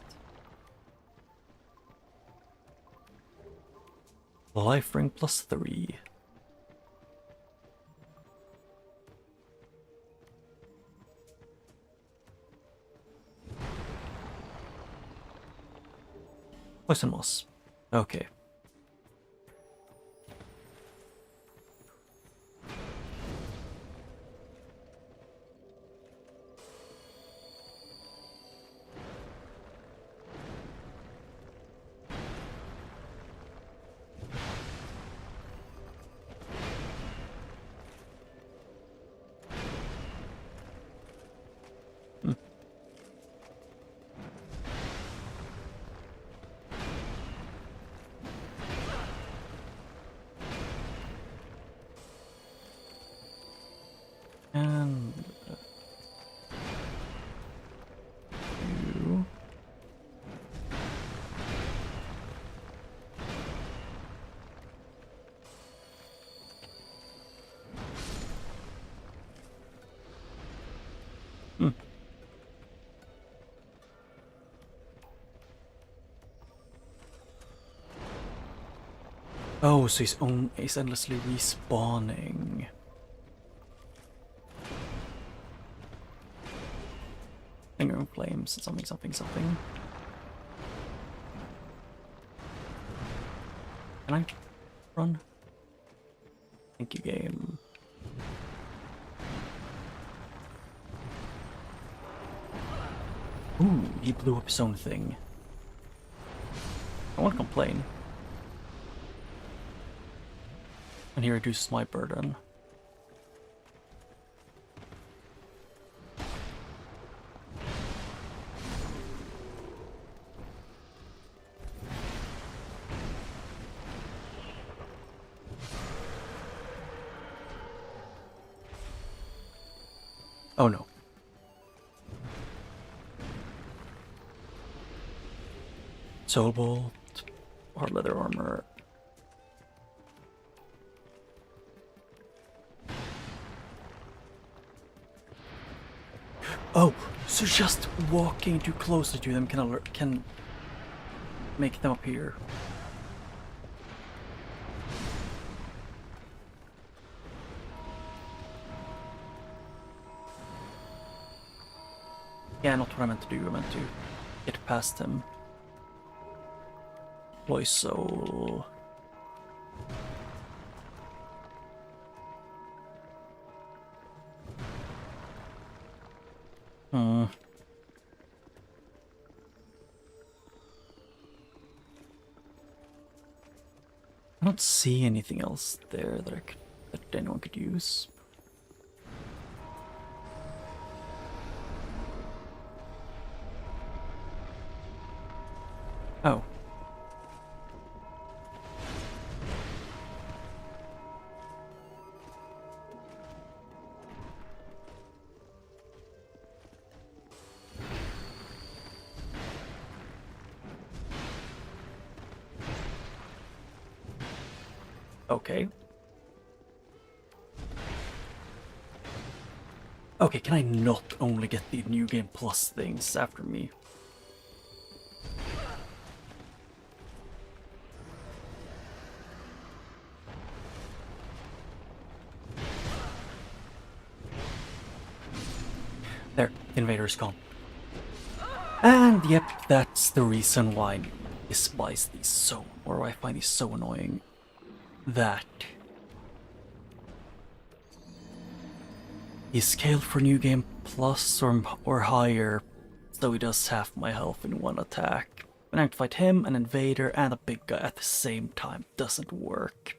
Life ring +3. Poison moss. Okay. And you. Hmm. Oh, so he's endlessly respawning. Lingering flames, something, something, something. Can I run? Thank you, game. Ooh, he blew up his own thing. I won't complain. And he reduces my burden. Oh no. Soul Bolt, hard leather armor. Oh, so just walking too closely to them can make them appear. Yeah, not what I meant to do. I meant to get past him. Deploy soul. I don't see anything else there that anyone could use. Oh. Okay. Okay, can I not only get the New Game Plus things after me? There, Invader's gone. And yep, that's the reason why I despise these so, or I find these so annoying. That he scaled for New Game Plus or higher, so he does half my health in one attack. When I have to fight him, an invader, and a big guy at the same time, doesn't work.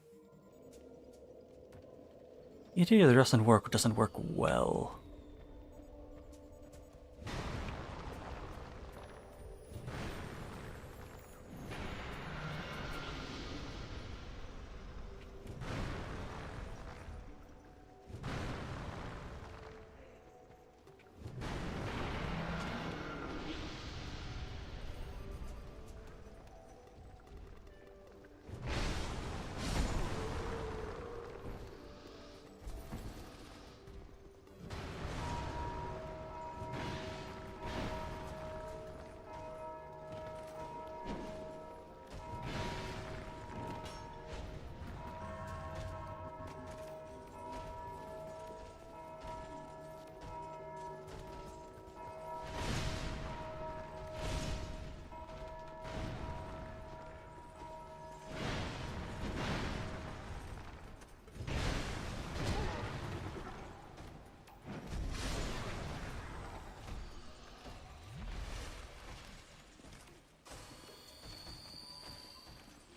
It either doesn't work or doesn't work well.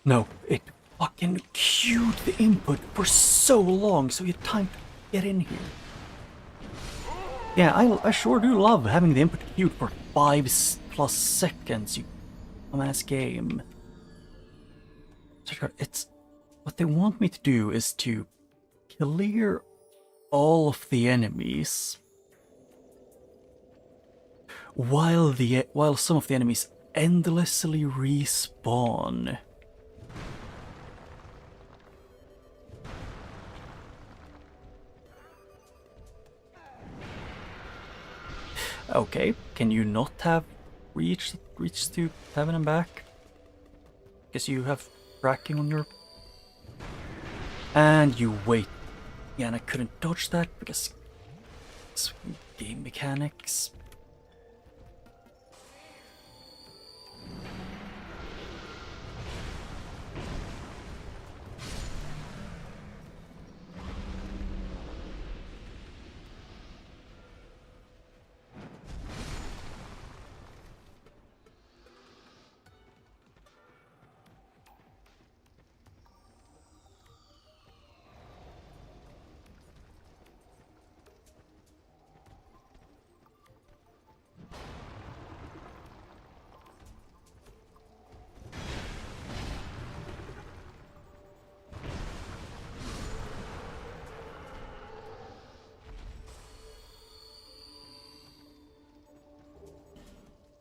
No, it fucking queued the input for so long so you had time to get in here. Yeah, I sure do love having the input queued for 5+ seconds, you dumbass game. It's... What they want me to do is to clear all of the enemies while some of the enemies endlessly respawn. Okay, can you not have reached to heaven and back? Guess you have tracking on your... And you wait. Yeah, and I couldn't dodge that because... game mechanics.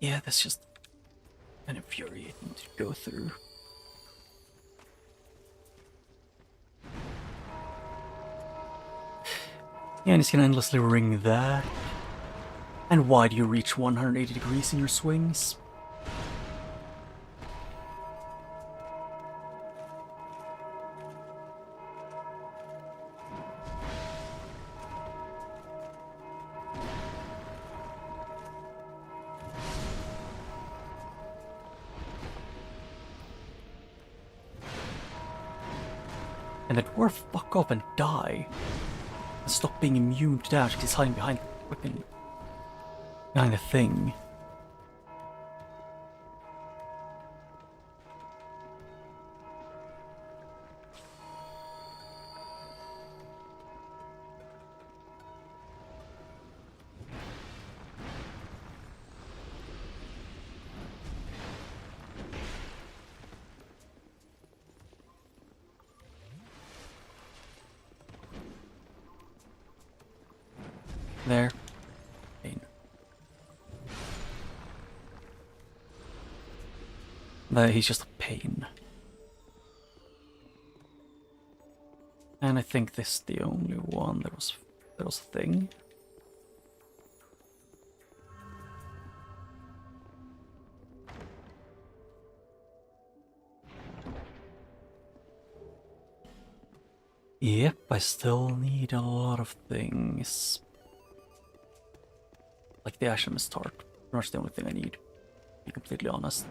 Yeah, that's just kind of infuriating to go through. Yeah, and it's gonna endlessly ring that. And why do you reach 180 degrees in your swings? And the dwarf fuck off and die. And stop being immune to damage because he's hiding behind the thing. There. Pain. No, he's just a pain. And I think this is the only one that was a thing. Yep, I still need a lot of things. Like the Ashen Tart. Pretty much the only thing I need, to be completely honest.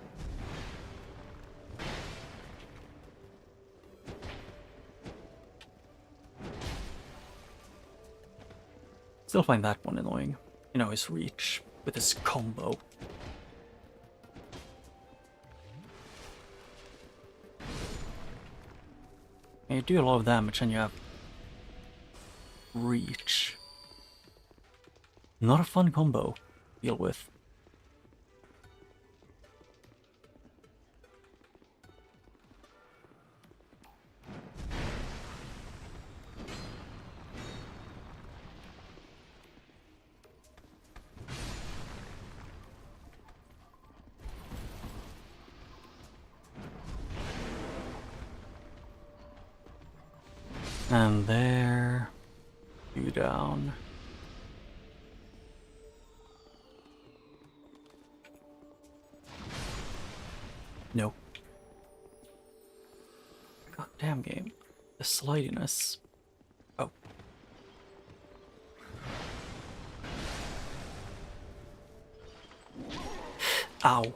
Still find that one annoying. You know, his reach with his combo. And you do a lot of damage and you have reach. Not a fun combo to deal with. And there, you down. No. Goddamn game. The slidiness. Oh. Ow.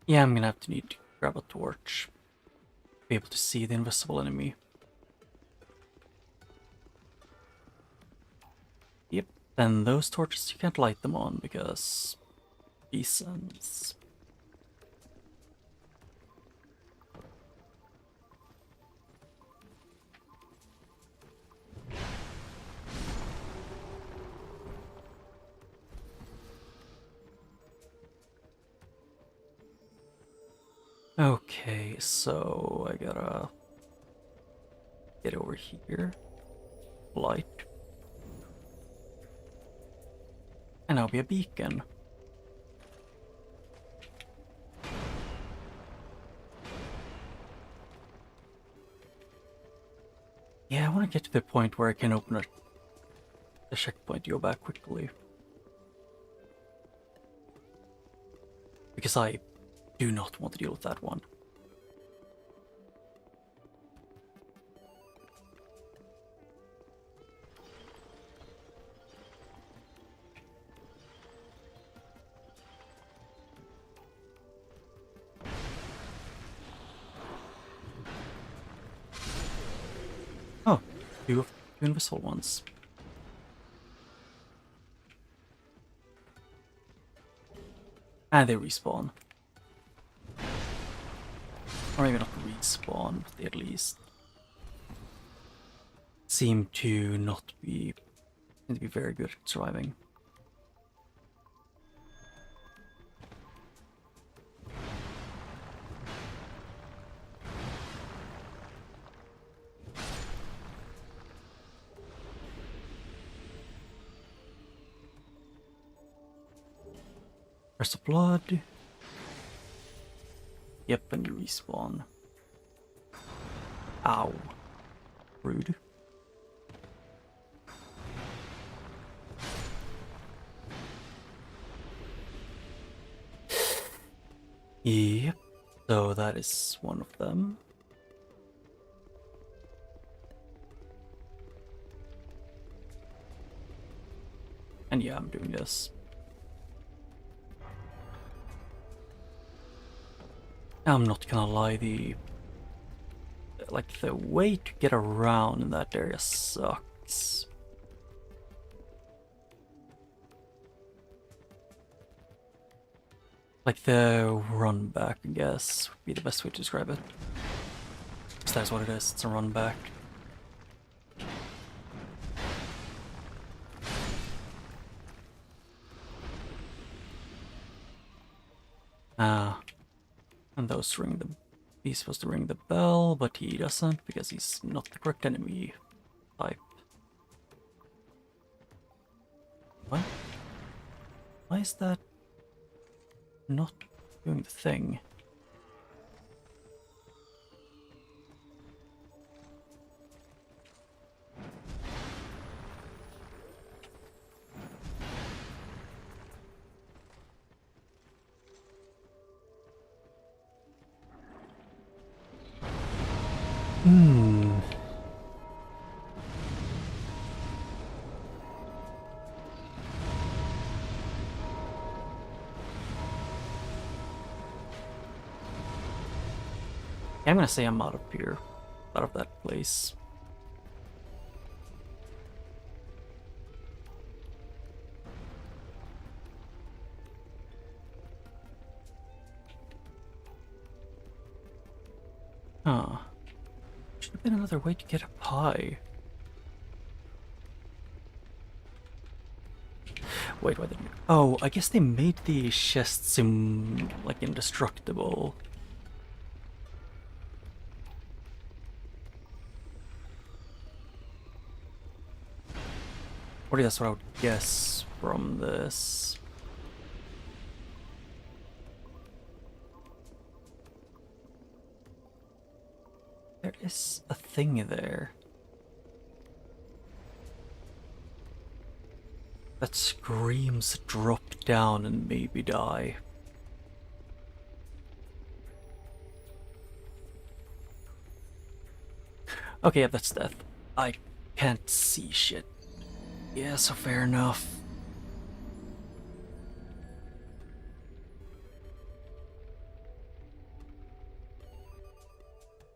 Yeah, I'm gonna have to need to grab a torch. Be able to see the invisible enemy. Yep, and those torches you can't light them on because reasons. Okay, so I gotta get over here. Light. And I'll be a beacon. Yeah, I want to get to the point where I can open the checkpoint to go back quickly. Because I do not want to deal with that one. Oh, two invisible ones. And they respawn. Or maybe not respawn, but they at least seem to not be very good at surviving. Burst of blood. Yep, and you respawn. Ow. Rude. Yep, so that is one of them. And yeah, I'm doing this. I'm not gonna lie, the way to get around in that area sucks. Like the run back, I guess, would be the best way to describe it. Because that's what it is, it's a run back. And he's supposed to ring the bell, but he doesn't because he's not the correct enemy type. What? Why is that not doing the thing? Yeah, I'm gonna say I'm out of here. Out of that place. Huh. Should have been another way to get a pie. Wait, why didn't... Oh, I guess they made the chest seem like indestructible. Or that's what I would guess from this. There is a thing there that screams drop down and maybe die. Okay, yeah, that's death. I can't see shit. Yeah, so fair enough.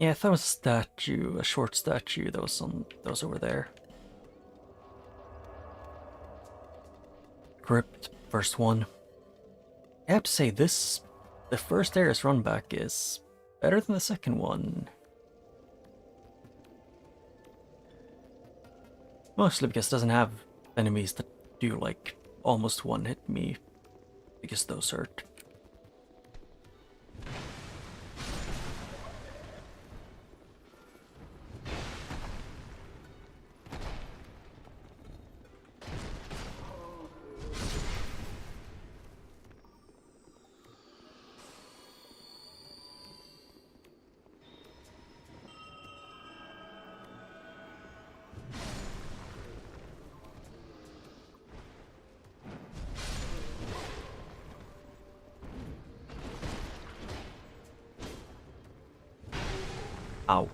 Yeah, I thought it was a statue, a short statue that was over there. Crypt, first one. I have to say the first area's run back is better than the second one. Mostly because it doesn't have enemies that do like almost one hit me, because those hurt. Ow.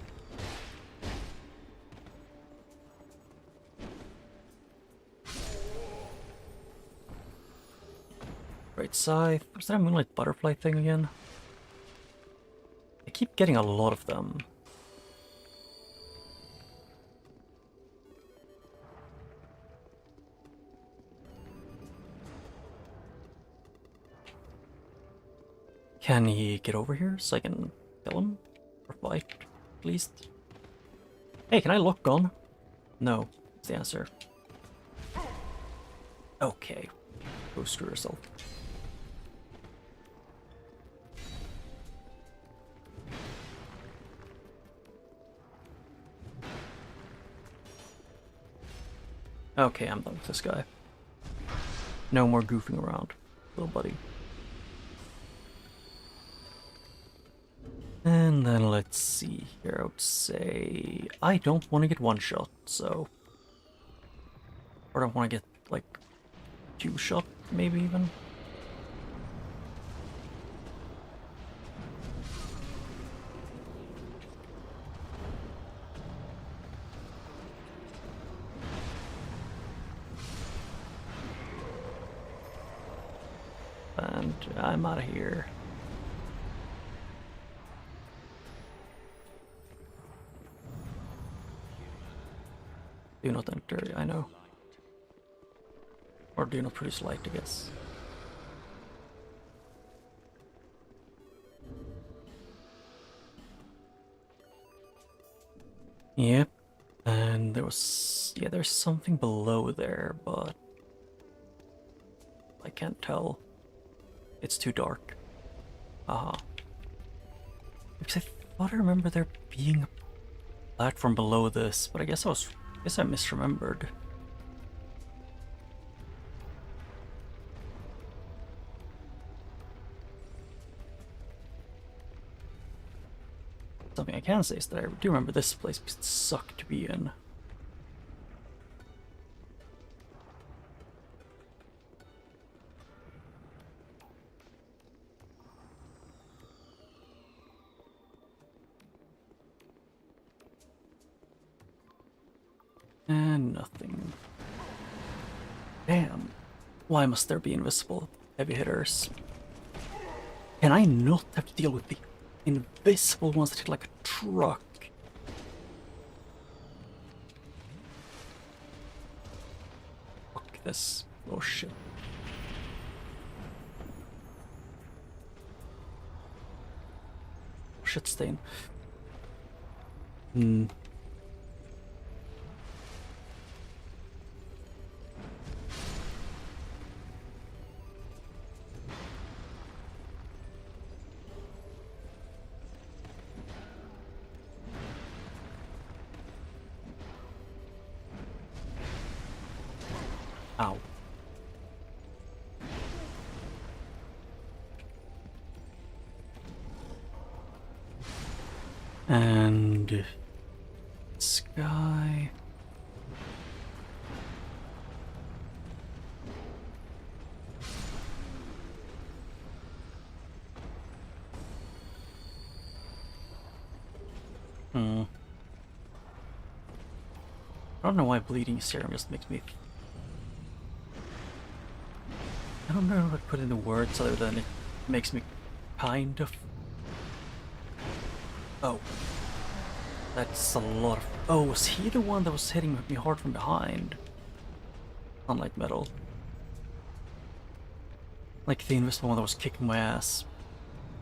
Right scythe. Was that a moonlight butterfly thing again? I keep getting a lot of them. Can he get over here so I can kill him? Or fight, at least? Hey, can I lock gun? No, that's the answer. Okay. Go screw yourself. Okay, I'm done with this guy. No more goofing around, little buddy. And then let's see here, I would say... I don't want to get one shot, so... Or I don't want to get, like, two shot, maybe even? And I'm out of here. Do not enter, I know. Or do not produce light, I guess. Yep. And there was... yeah, there's something below there, but... I can't tell. It's too dark. Aha. Because I thought I remember there being a platform below this, but I guess I misremembered. Something I can say is that I do remember this place because it sucked to be in. And nothing. Damn. Why must there be invisible heavy hitters? Can I not have to deal with the invisible ones that hit like a truck? Fuck this. Oh shit. Shit stain. Ow. And sky. I don't know why bleeding serum just makes me... I don't know how to put it into words other than it makes me kind of... Oh. That's a lot of... Oh, was he the one that was hitting me hard from behind? Unlike Metal. Like the invisible one that was kicking my ass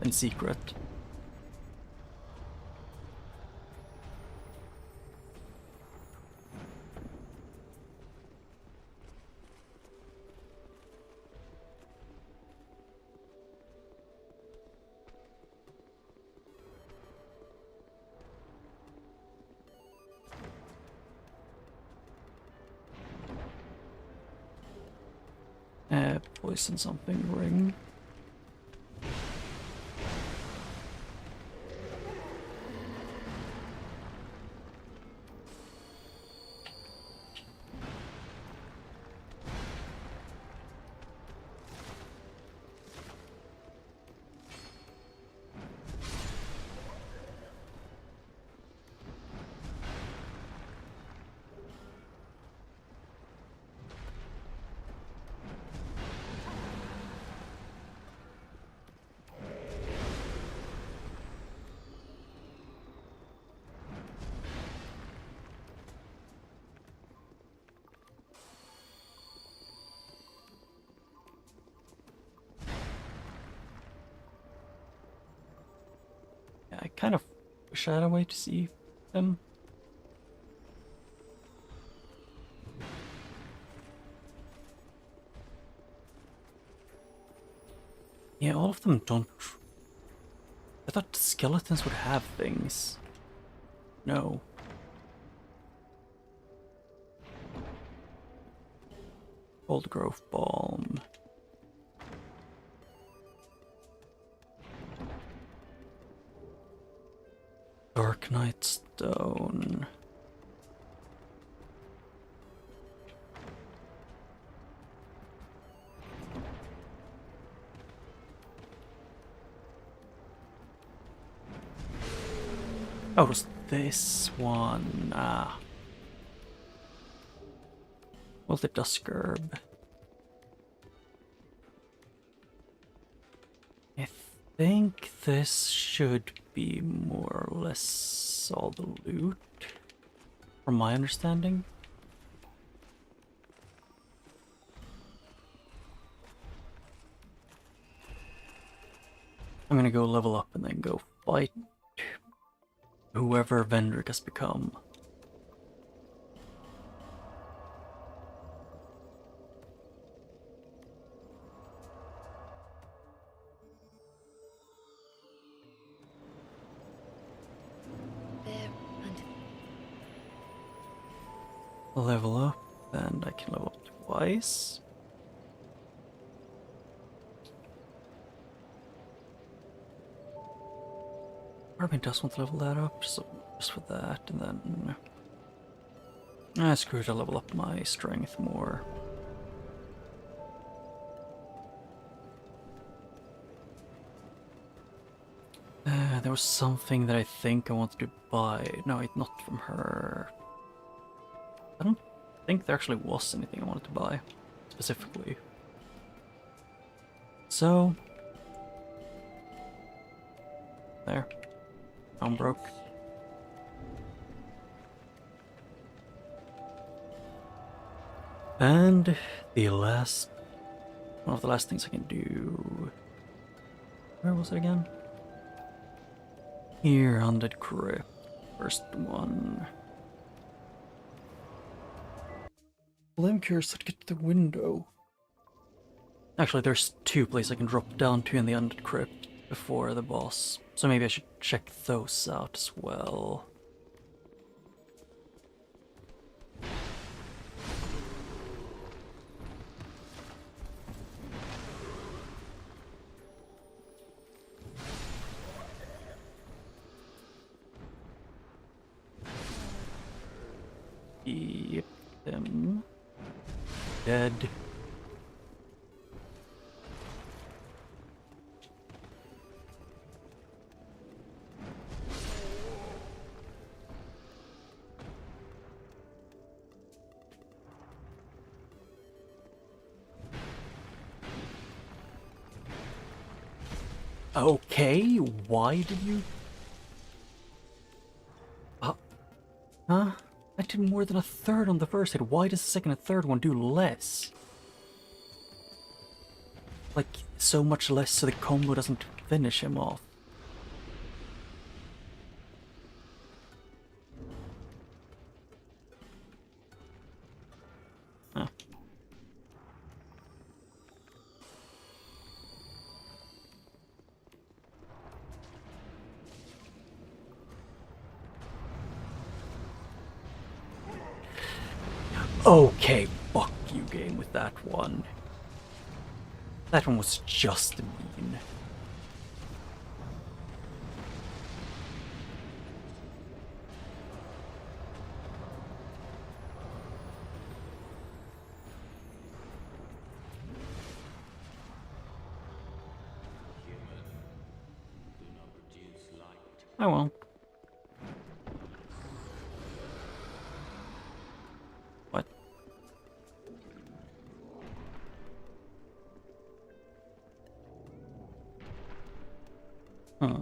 in secret. Poison something ring. I kind of wish I had a way to see them. Yeah, all of them don't... I thought skeletons would have things. No. Old growth balm. Dark Knight Stone. Oh, it was this one. Ah. Well, the Dusk Herb. I think this should be more or less all the loot, from my understanding. I'm gonna go level up and then go fight whoever Vendrick has become. Level up, and I can level up twice. Armin does want to level that up, just for that, and then... screw it, I'll level up my strength more. There was something that I think I wanted to buy. No, it's not from her. I don't think there actually was anything I wanted to buy, specifically. So... there. I'm broke. And the last... one of the last things I can do... where was it again? Here, Undead Crypt. First one. Well, I'm curious how to get to the window. Actually, there's two places I can drop down to in the Undead Crypt before the boss. So maybe I should check those out as well. Yep, them. Dead. Okay, why did you... Huh? I did more than a third on the first hit. Why does the second and third one do less? Like, so much less so the combo doesn't finish him off. Huh. Okay, fuck you, game, with that one. That one was just mean. Oh well. What? Huh.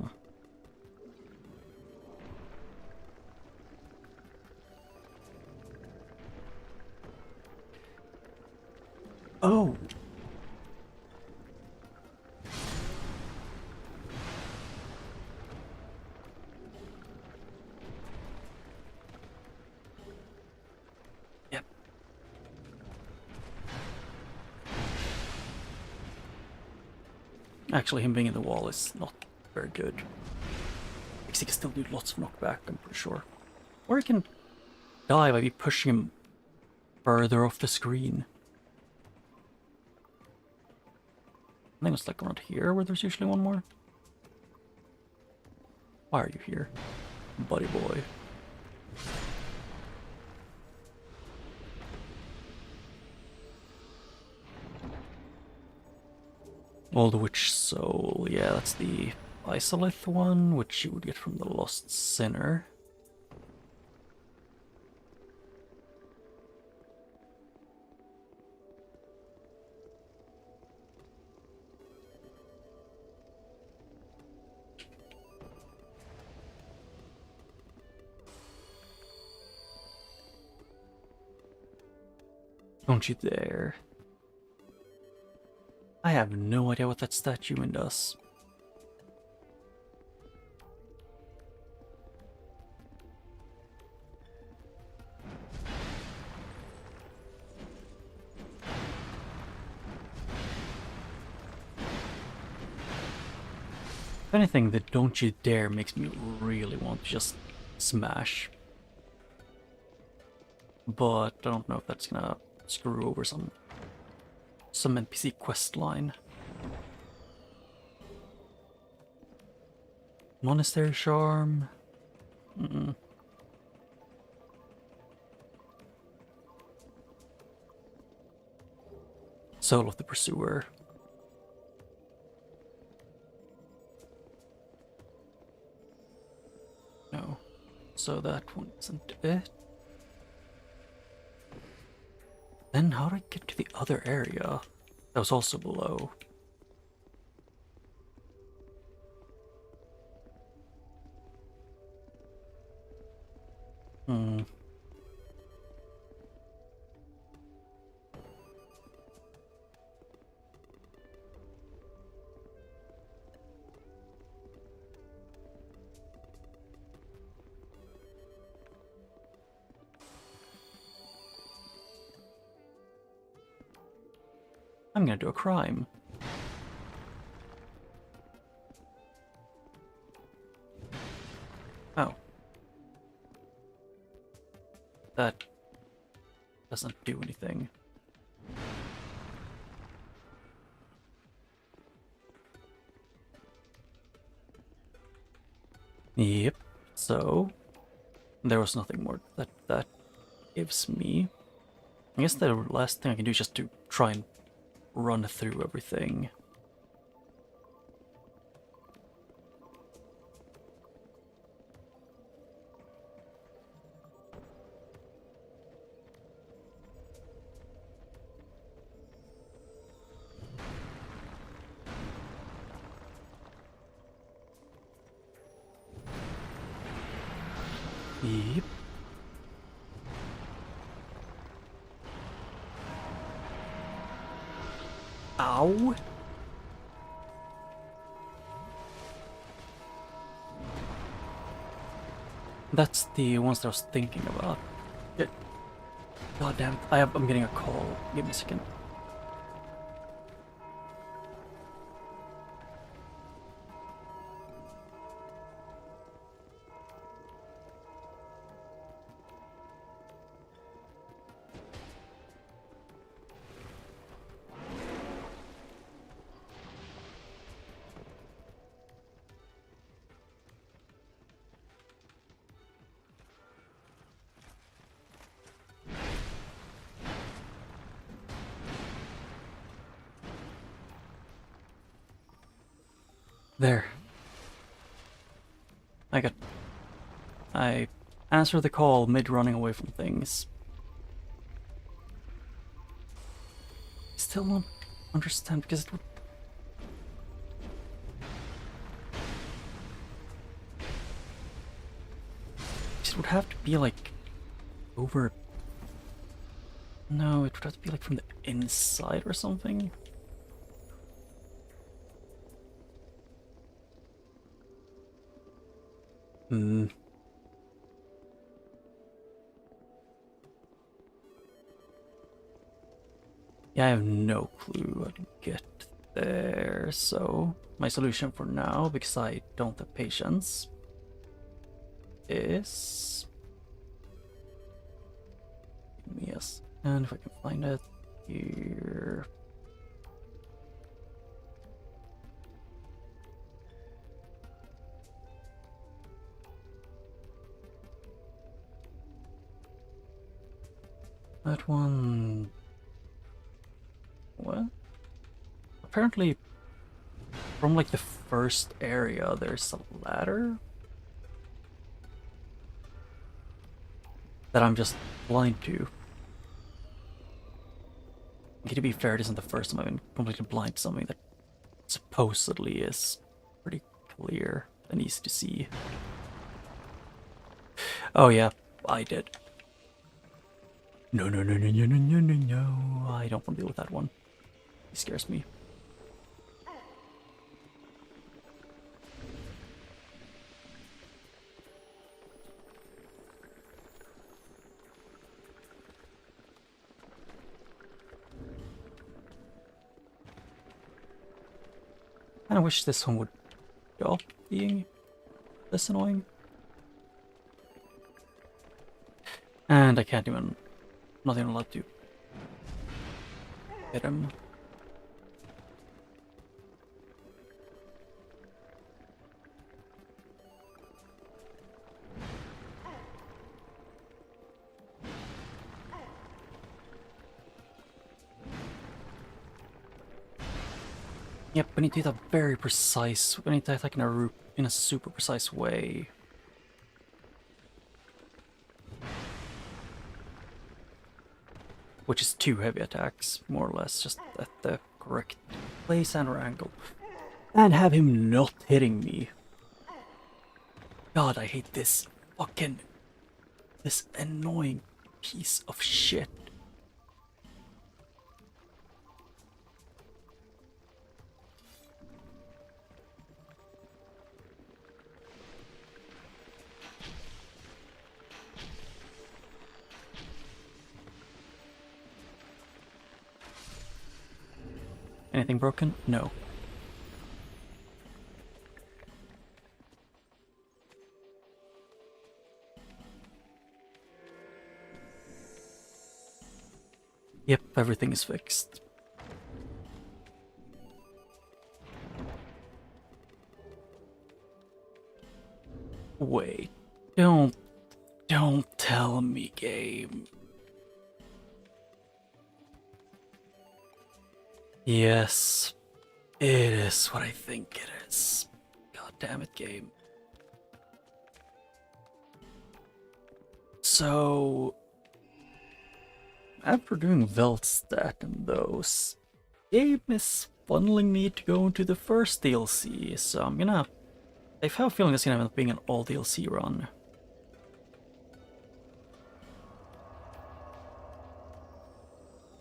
Oh. Yep. Actually, him being in the wall is not very good. Because he can still do lots of knockback, I'm pretty sure. Or he can die by me pushing him further off the screen. I think it's like around here where there's usually one more. Why are you here, buddy boy? Old Witch Soul, yeah, that's the Isolith one, which you would get from the Lost Sinner. Don't you dare. I have no idea what that statue does. If anything, the Don't You Dare makes me really want to just smash. But I don't know if that's gonna screw over some NPC quest line. Monastery Charm. Soul of the Pursuer. No. So that one isn't it. Then how do I get to the other area that was also below? I'm gonna do a crime. Oh. That doesn't do anything. Yep. So there was nothing more that gives me. I guess the last thing I can do is just to try and run through everything. Yep. Ow. That's the ones that I was thinking about. God damn it. I'm getting a call. Give me a second. There. I answered the call mid running away from things. Still don't understand because it would have to be like over. No, it would have to be like from the inside or something. Hmm. Yeah, I have no clue how to get there, so my solution for now, because I don't have patience, is... Yes, and if I can find it here... That one... What? Apparently, from like the first area, there's a ladder that I'm just blind to. Okay, to be fair, it isn't the first time I've been completely blind to something that supposedly is pretty clear and easy to see. Oh yeah, I did. No, no, no, no, no, no, no, no, no. I don't want to deal with that one. He scares me. And I wish this one would stop being this annoying. And I can't even... not even allowed to hit him. Yep, we need to hit a very precise... we need to attack in a super precise way. Which is 2 heavy attacks, more or less, just at the correct place and or angle. And have him not hitting me. God, I hate this fucking... this annoying piece of shit. Anything broken? No. Yep, everything is fixed. Wait, don't tell me, game. Yes, it is what I think it is. God damn it, game. So, after doing Veldstat and those, game is funneling me to go into the first DLC, so I'm gonna... I have a feeling it's gonna end up being an all DLC run.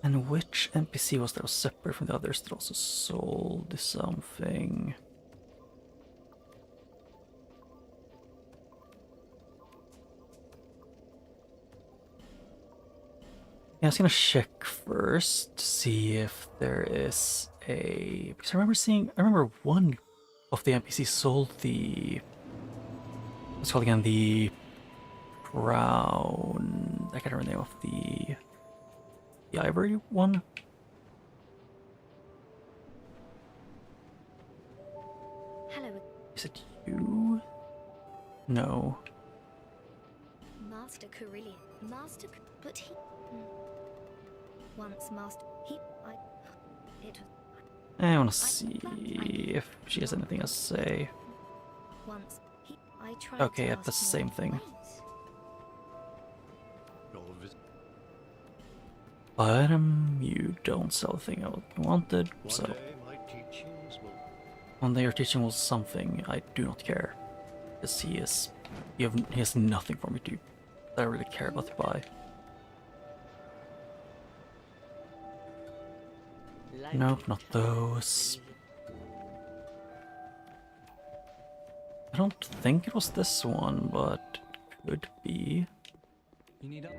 And which NPC was that was separate from the others that also sold something? Yeah, I was gonna check first to see if there is a, because I remember one of the NPCs sold the, what's it called again, the crown. I can't remember the name of the ivory one. Hello, Is it you? No. Master Carillion. But he. Once Master. It I want to see if she has anything to say. once. I tried. Okay, to it's the ask same more. thing. Wait. But you don't sell the thing I wanted, so one day your teaching was something I do not care. Because he has nothing for me to that I really care about to buy. Nope, not those. I don't think it was this one, but it could be. You need up?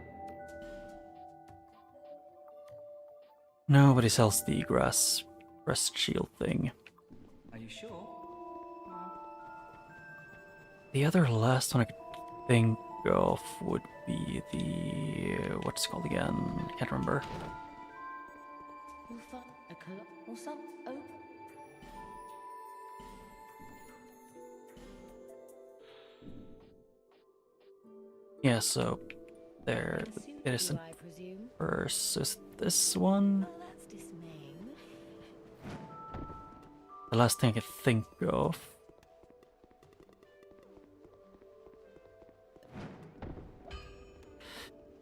Nobody sells the breast shield thing. Are you sure? The other last one I could think of would be the, what's it called again? I can't remember. Yeah, so there it isn't versus this one. The last thing I could think of.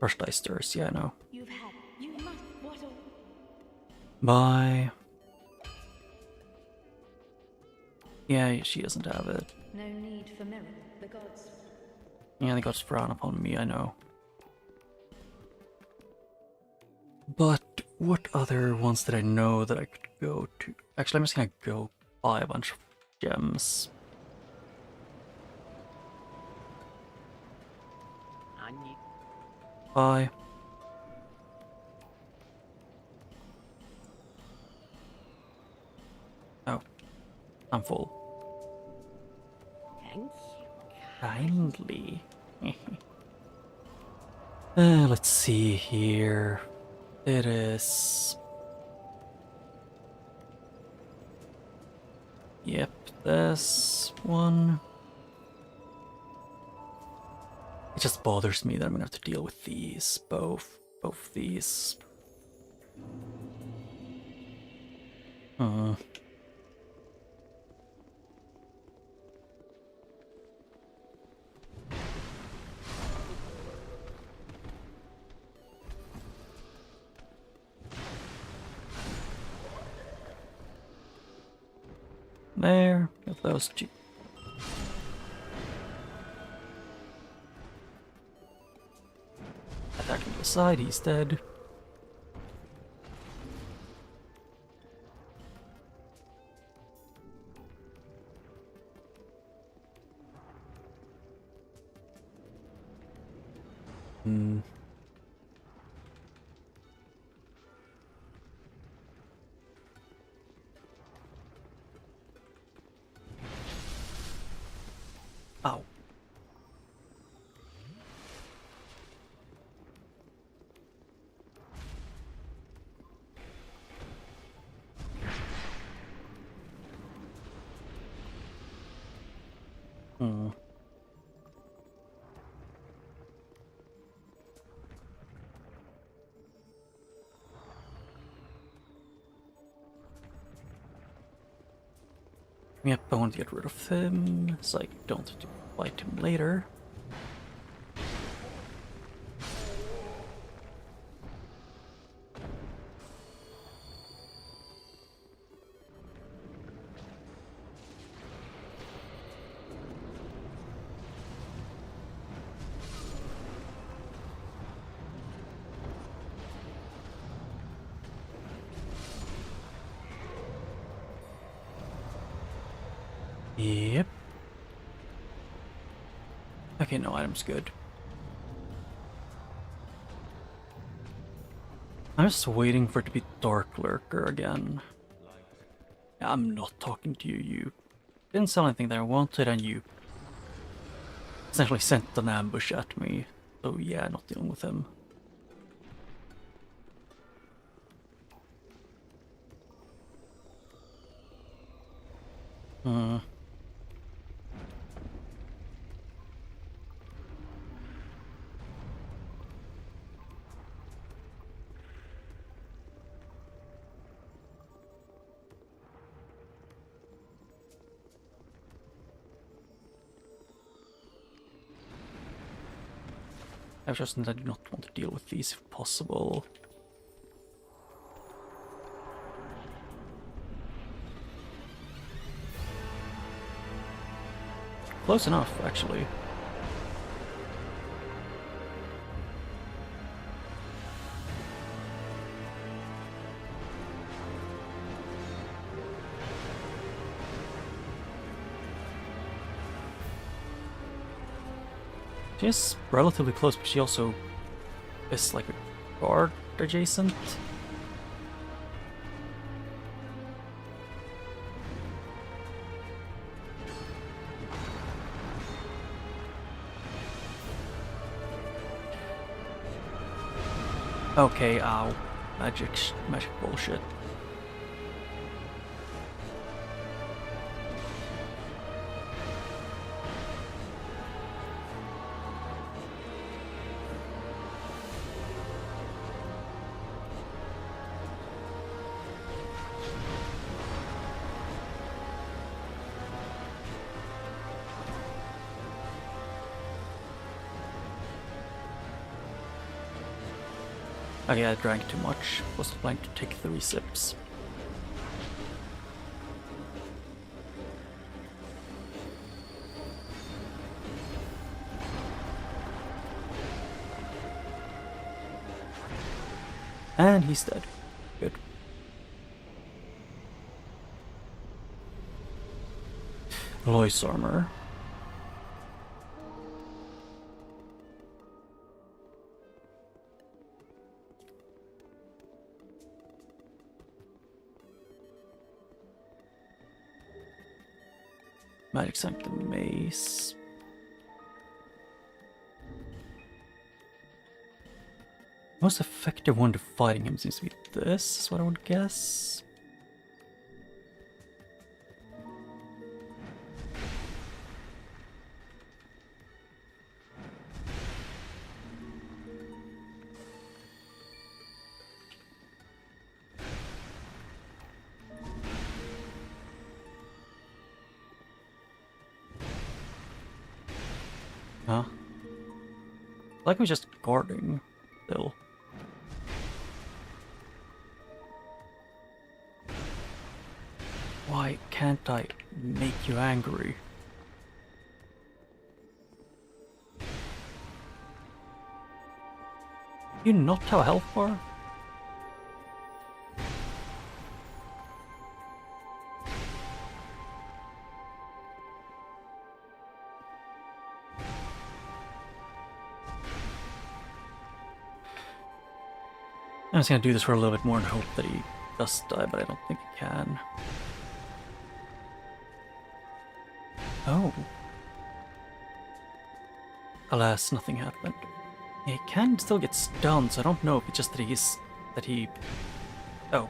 First ice stirs, yeah, I know. You must waddle. Bye. Yeah, she doesn't have it. No need for mirror. The gods. Yeah, the gods frown upon me, I know. But what other ones did I know that I could go to? Actually, I'm just gonna go buy a bunch of gems. Bye. Oh, I'm full. Thank you. Kindly. Let's see here. It is. Yep, this one. It just bothers me that I'm gonna have to deal with these, both these. There, got those two. Attacking the side, he's dead. Ow. Yep, I want to get rid of him, so I don't have to fight him later. Yep. Okay, no item's good. I'm just waiting for it to be Dark Lurker again. I'm not talking to you, you didn't sell anything that I wanted, and you essentially sent an ambush at me. So yeah, not dealing with him. I just do not want to deal with these if possible. Close enough, actually. She's relatively close, but she also is like a guard adjacent. Okay, ow. Magic bullshit. Okay, I drank too much. Wasn't planning to take 3 sips. And he's dead. Good. Lois armor. Magic Sanctum Mace. Most effective one to fighting him seems to be this, is what I would guess. Huh? Like we're just guarding still. Why can't I make you angry? You not have a health bar? I'm just gonna do this for a little bit more and hope that he does die, but I don't think he can. Oh. Alas, nothing happened. Yeah, he can still get stunned, so I don't know if it's just that he... Oh.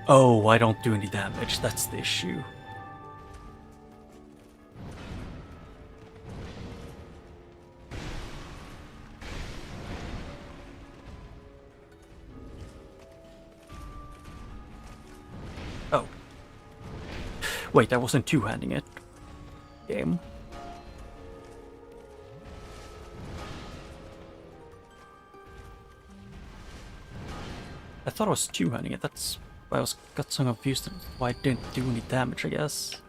Oh, I don't do any damage, that's the issue. Oh. Wait, I wasn't two-handing it. Game. I thought I was two-handing it, that's why I got so confused and why I didn't do any damage, I guess.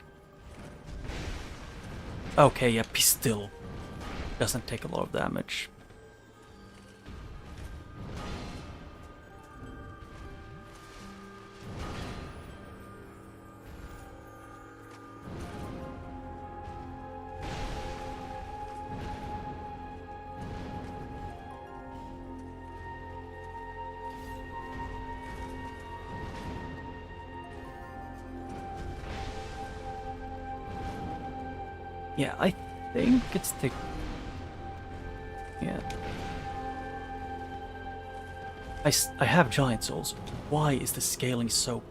Okay, yep, he still doesn't take a lot of damage. Yeah, I think it's the... Yeah. I have giant souls. Why is the scaling so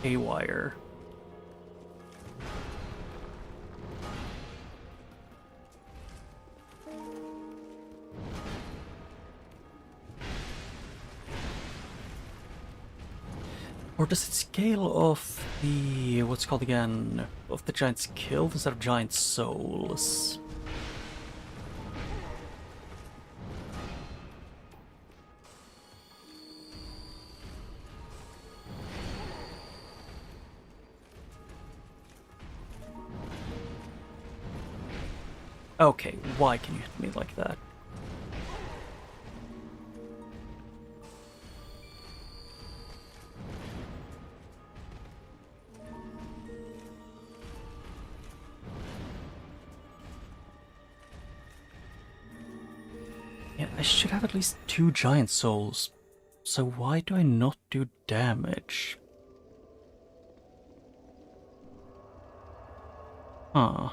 haywire? Or does it scale off the... what's it called again? Of the giants killed instead of giant souls? Okay, why can you hit me like that? Yeah, I should have at least 2 giant souls. So why do I not do damage? Huh.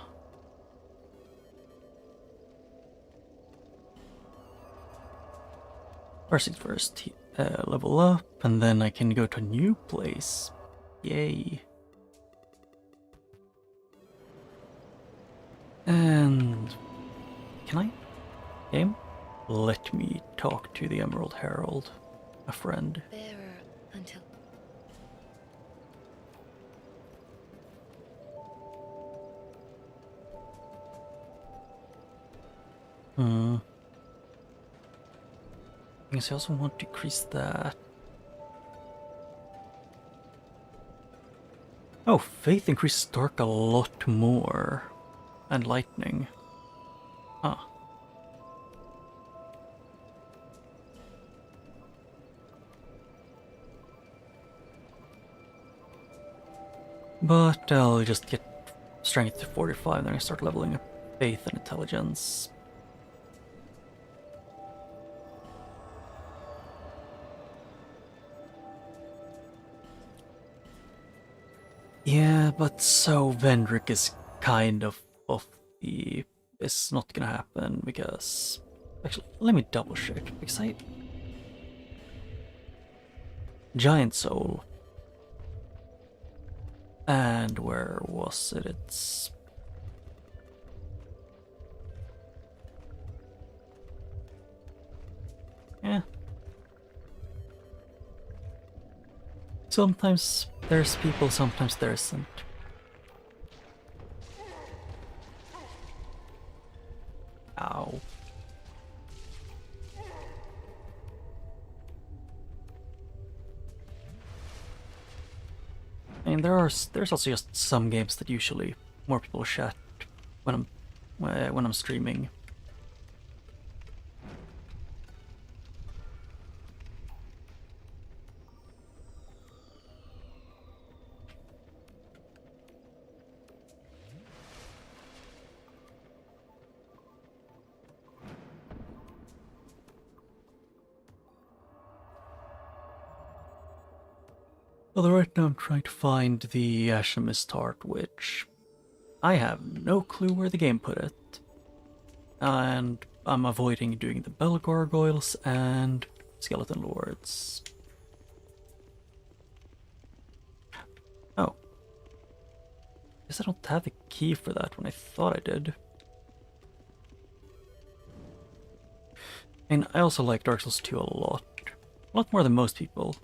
First things first, level up, and then I can go to a new place. Yay. And... can I? Game? Let me talk to the Emerald Herald, a friend. Bearer until... I guess I also want to decrease that. Oh, Faith increases Dark a lot more. And Lightning. Huh. But I'll just get Strength to 45, then I start leveling up Faith and Intelligence. Yeah, but so Vendrick is kind of off the... It's not gonna happen because... Actually, let me double check, because I... Giant Soul. And where was it? It's... Yeah. Sometimes there's people, sometimes there isn't. Ow. I mean, there's also just some games that usually more people chat when I'm streaming. Although right now I'm trying to find the Ashamist Heart, which I have no clue where the game put it. And I'm avoiding doing the Bell Gargoyles and Skeleton Lords. Oh. Guess I don't have the key for that when I thought I did. And I also like Dark Souls 2 a lot. A lot more than most people.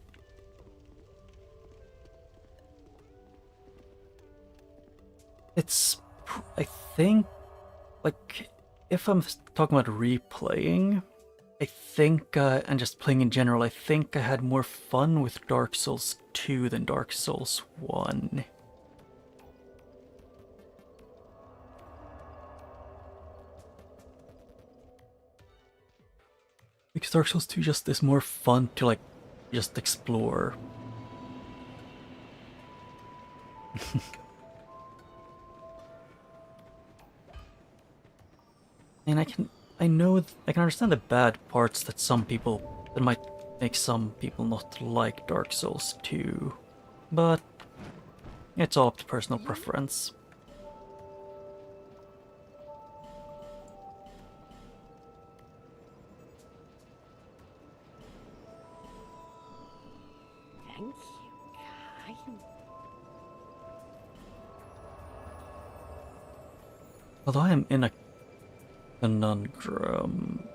It's, I think, like, if I'm talking about replaying, I think, and just playing in general, I think I had more fun with Dark Souls 2 than Dark Souls 1. Because Dark Souls 2 just is more fun to, like, just explore. And I can understand the bad parts that might make some people not like Dark Souls 2, but it's all up to personal preference. Thank you, kind. Although I am in a conundrum,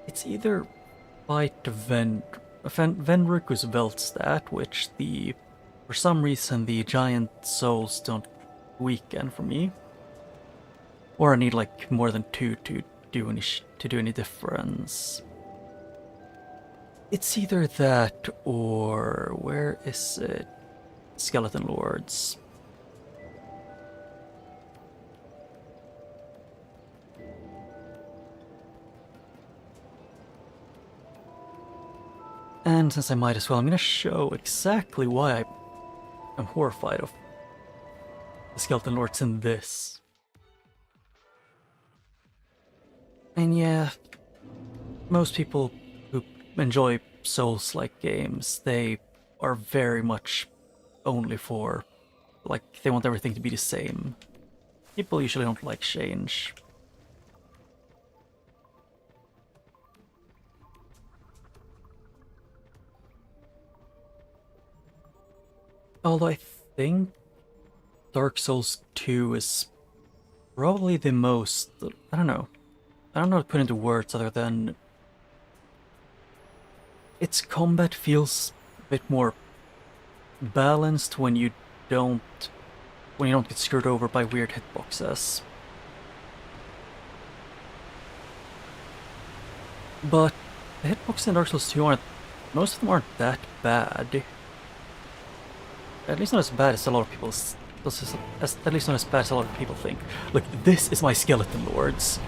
it's either fight Venriku's Veldstat, which for some reason the giant souls don't weaken for me, or I need like more than 2 to do any difference. It's either that or where is it? Skeleton Lords. And since I might as well, I'm gonna show exactly why I'm horrified of the Skeleton Lords in this. And yeah, most people who enjoy Souls-like games, they are very much only for, like, they want everything to be the same. People usually don't like change. Although I think Dark Souls 2 is probably the most, I don't know how to put into words other than its combat feels a bit more balanced when you don't get screwed over by weird hitboxes. But the hitboxes in Dark Souls 2 most of them aren't that bad. At least not as bad as a lot of people. At least not as bad as a lot of people think. Look, this is my Skeleton Lords.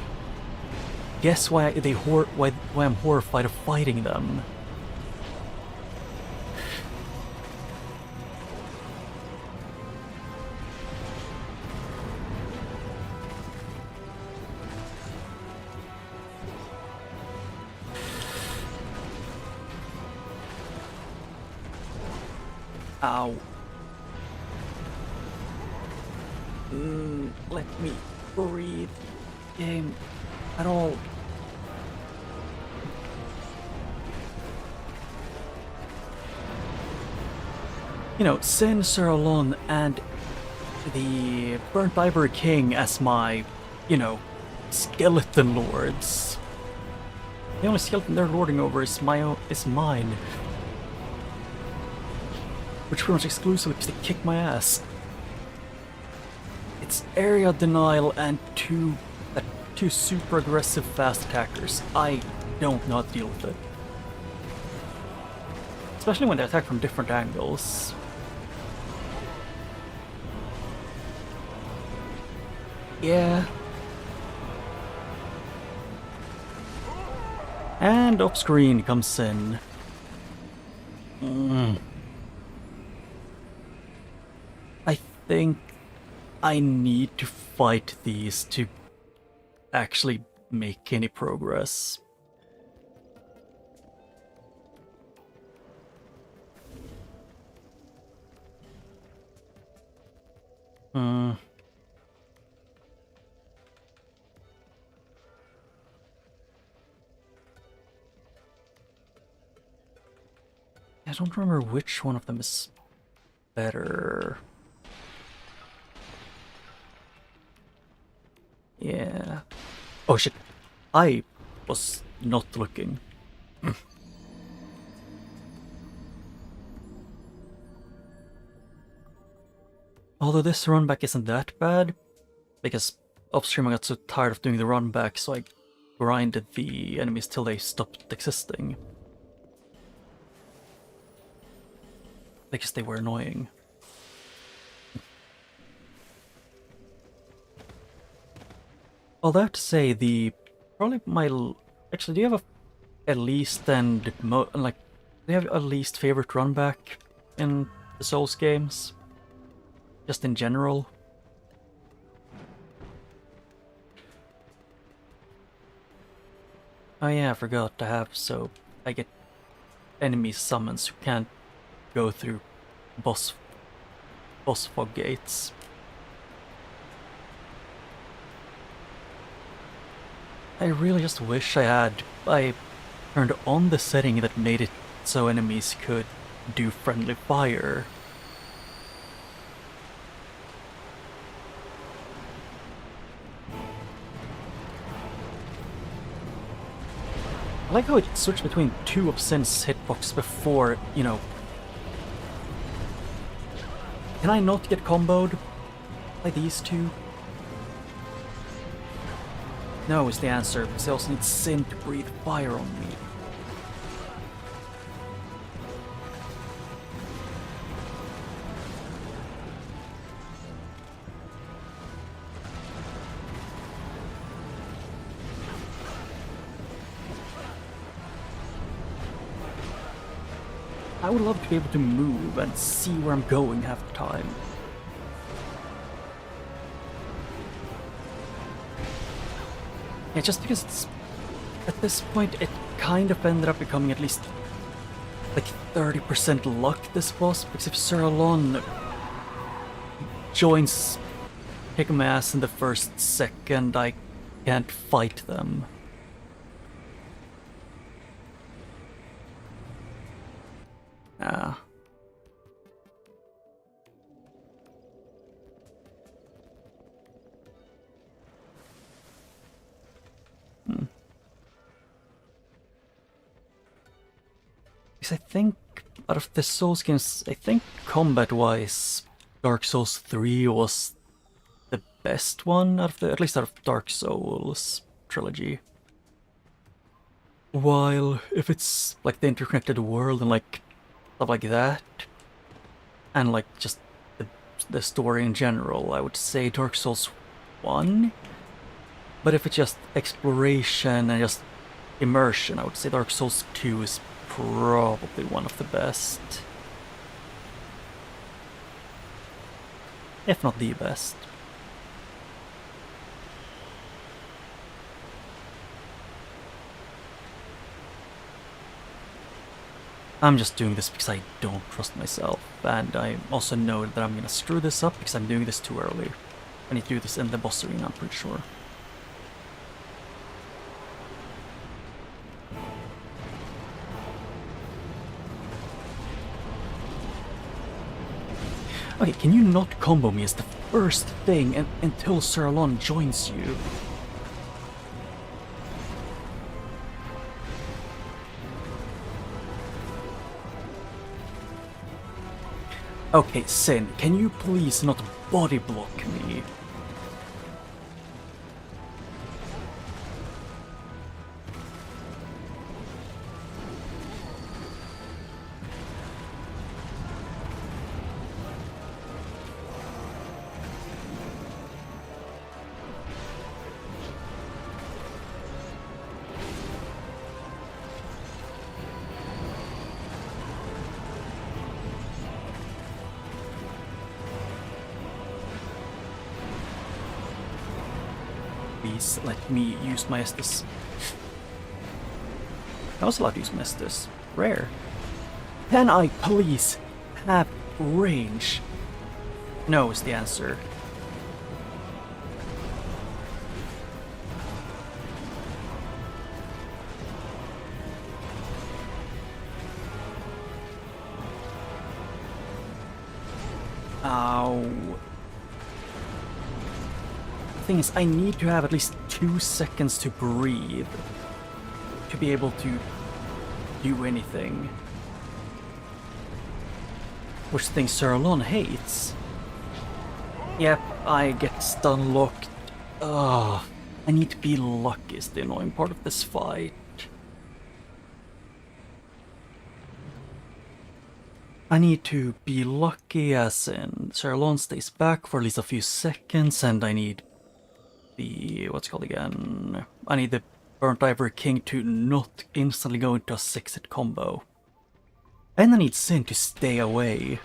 Guess why I'm horrified of fighting them. Ow. Let me breathe. Game at all. You know, Sin Suralon and the Burnt Ivory King as my, Skeleton Lords. The only skeleton they're lording over is mine. Which pretty much exclusively because they kick my ass. It's area denial and two super aggressive fast attackers. I don't know how to deal with it. Especially when they attack from different angles. Yeah. And off screen comes Sin. I think I need to fight these to actually make any progress. I don't remember which one of them is better. Yeah. Oh shit. I was not looking. Although this run back isn't that bad, because upstream I got so tired of doing the run back, so I grinded the enemies till they stopped existing. Because they were annoying. All that to say, actually, do you have a least and do you have a least favorite run back in the Souls games? Just in general? Oh yeah, I forgot to have, so I get enemy summons who can't go through boss fog gates. I really just wish I turned on the setting that made it so enemies could do friendly fire. I like how it switched between two of Sin's hitbox before, you know. Can I not get comboed by these two? No is the answer, because I also need Sin to breathe fire on me. I would love to be able to move and see where I'm going half the time. Yeah, just because it's, at this point it kind of ended up becoming at least like 30% luck, this boss, because if Sir Alon joins kick my ass in the first second, I can't fight them. Ah. Because I think out of the Souls games, I think combat-wise, Dark Souls 3 was the best one out of the, at least out of Dark Souls trilogy. While if it's like the interconnected world and like stuff like that, and like just the story in general, I would say Dark Souls 1. But if it's just exploration and just immersion, I would say Dark Souls 2 is probably one of the best. If not the best. I'm just doing this because I don't trust myself, and I also know that I'm gonna screw this up because I'm doing this too early. I need to do this in the boss arena, I'm pretty sure. Okay, can you not combo me as the first thing until Sir Alon joins you? Okay, Sin, can you please not body block me? Please let me use my Estus. I was allowed to use my Estus. Rare. Can I please have range? No is the answer. Ow. The thing is, I need to have at least 2 seconds to breathe to be able to do anything. Which thing Sir Alon hates. Yep, I get stun locked. Ugh, I need to be lucky is the annoying part of this fight. I need to be lucky as in Sir Alon stays back for at least a few seconds, and I need the, what's it called again? I need the Burnt Ivory King to not instantly go into a 6-hit combo. And I need Sin to stay away.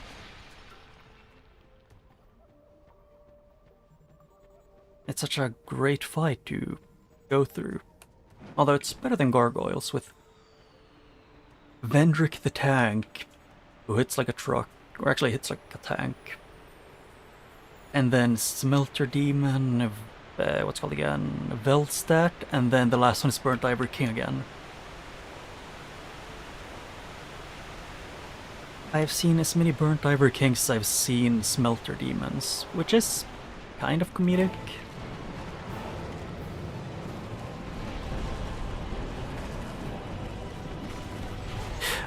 It's such a great fight to go through. Although it's better than Gargoyles with Vendrick the Tank, who hits like a truck, or actually hits like a tank. And then Smelter Demon, what's it called again? Veldstat, and then the last one is Burnt Ivory King again. I've seen as many Burnt Ivory Kings as I've seen Smelter Demons, which is kind of comedic.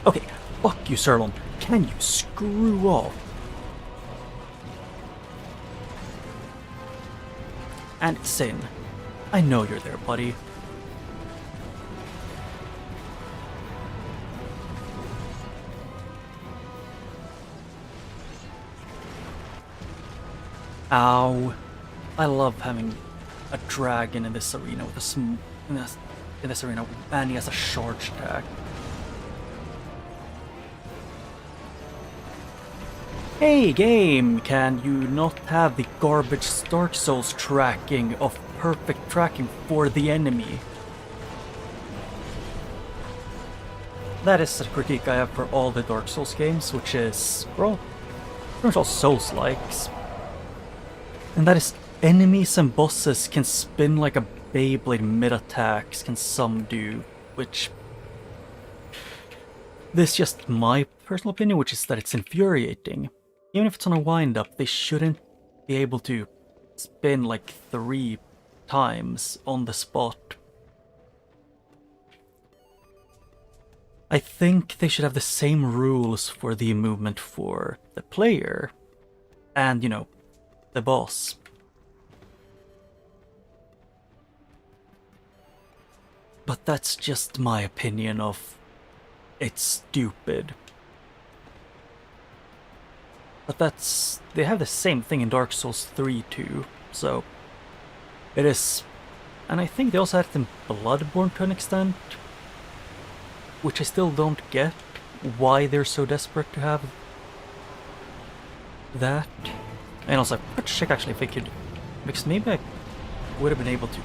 Okay, fuck you, Sirlon. Can you screw off? And Sin, I know you're there, buddy. Ow. I love having a dragon in this arena with in this arena, and he has a charge attack. Hey game, can you not have the garbage Dark Souls tracking of perfect tracking for the enemy? That is a critique I have for all the Dark Souls games, which is, well, pretty much all Souls-likes. And that is, enemies and bosses can spin like a Beyblade mid-attacks, can some do, which... This is just my personal opinion, which is that it's infuriating. Even if it's on a wind-up, they shouldn't be able to spin like 3 times on the spot. I think they should have the same rules for the movement for the player and, you know, the boss. But that's just my opinion of it's stupid. But that's... they have the same thing in Dark Souls 3 too, so... It is... And I think they also had it in Bloodborne to an extent. Which I still don't get why they're so desperate to have that. And also, let's check actually if I could... Because maybe I would have been able to...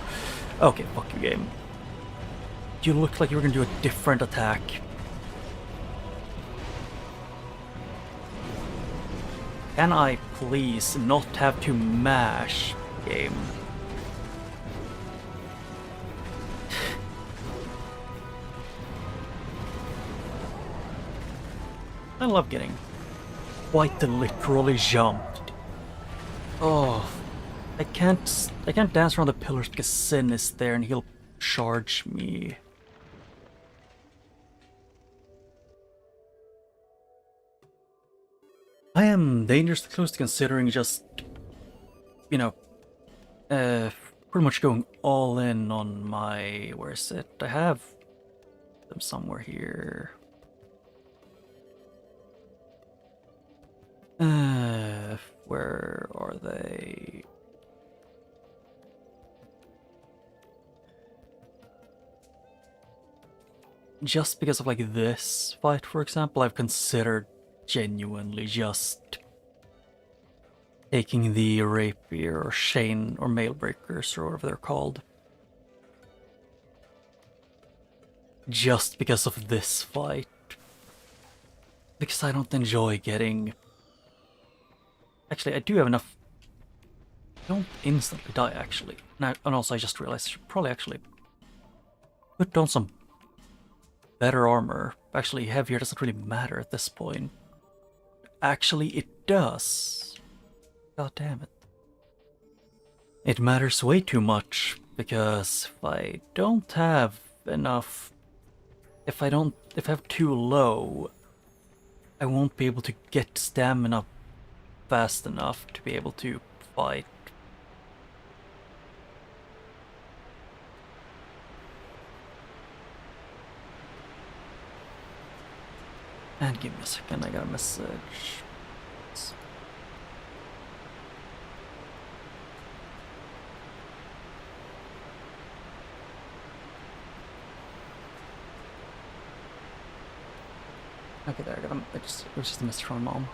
Okay, fuck you game. You looked like you were gonna do a different attack. Can I please not have to mash, game? I love getting quite literally jumped. Oh, I can't dance around the pillars because Sin is there and he'll charge me. I am dangerously close to considering just, you know, pretty much going all in on my... Where is it? I have them somewhere here. Where are they? Just because of like this fight, for example, I've considered genuinely just taking the rapier or chain or mail breakers or whatever they're called. Just because of this fight. Because I don't enjoy getting... Actually, I do have enough... I don't instantly die, actually. Now, and also I just realized I should probably actually put on some better armor. Actually, heavier doesn't really matter at this point. Actually, it does. God damn it. It matters way too much, because if I don't have enough... If I have too low, I won't be able to get stamina fast enough to be able to fight. And give me a second, I got a message. Okay, there, I got it was just a message from my mom.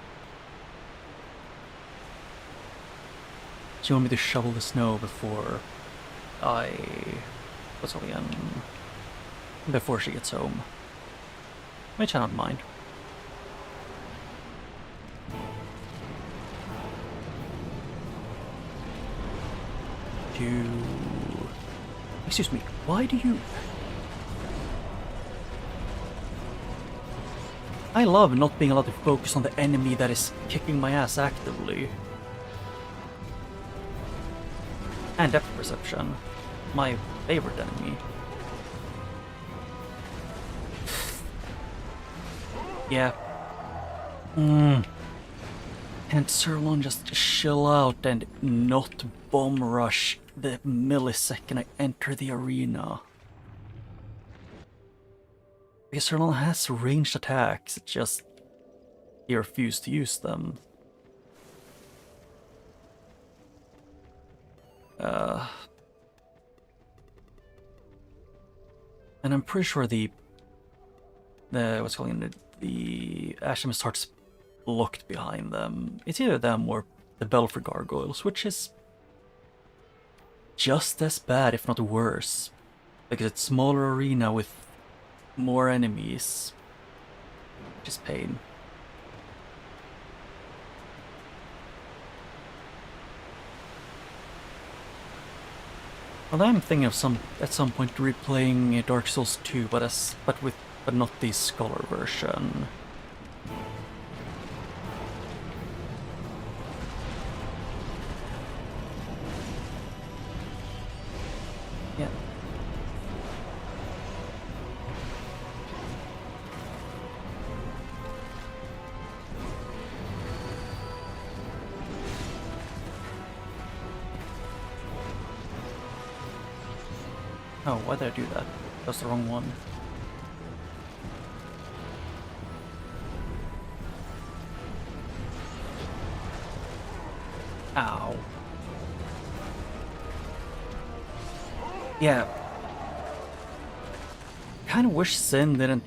She wanted me to shovel the snow before before she gets home. Which I don't mind. Excuse me, why do you... I love not being allowed to focus on the enemy that is kicking my ass actively. And depth perception. My favorite enemy. Yeah. Can't Sirloin just chill out and not bomb rush the millisecond I enter the arena? Because Sirloin has ranged attacks, it's just he refused to use them. And I'm pretty sure the what's calling it, the Ashemis Heart's locked behind them. It's either them or the Belfry Gargoyles, which is just as bad, if not worse, because it's smaller arena with more enemies, which is pain. Well, I'm thinking of at some point replaying Dark Souls 2, but not the Scholar version. Yeah. Oh, why did I do that? That's the wrong one. Ow. Yeah. Kinda wish Sin didn't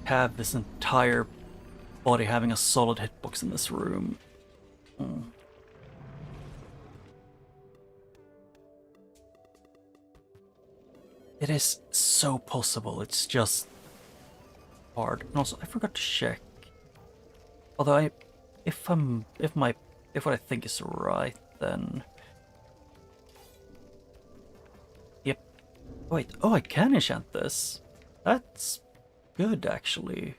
have this entire body having a solid hitbox in this room. It is so possible, it's just hard. And also, I forgot to check. Although if what I think is right, then yep. Wait, oh, I can enchant this. That's good, actually.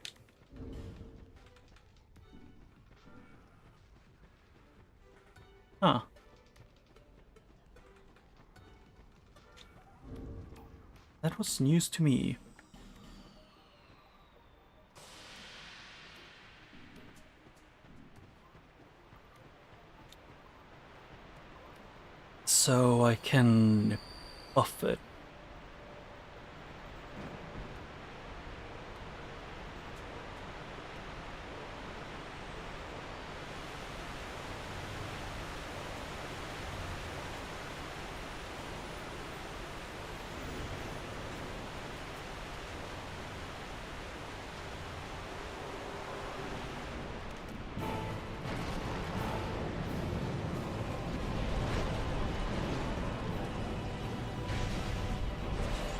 Huh. That was news to me. So I can buff it.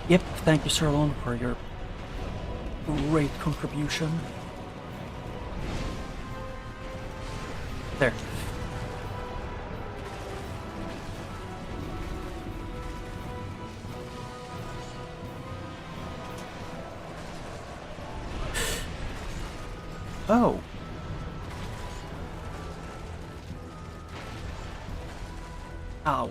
Yep, thank you, Sirloin, for your great contribution. There. Oh. Ow.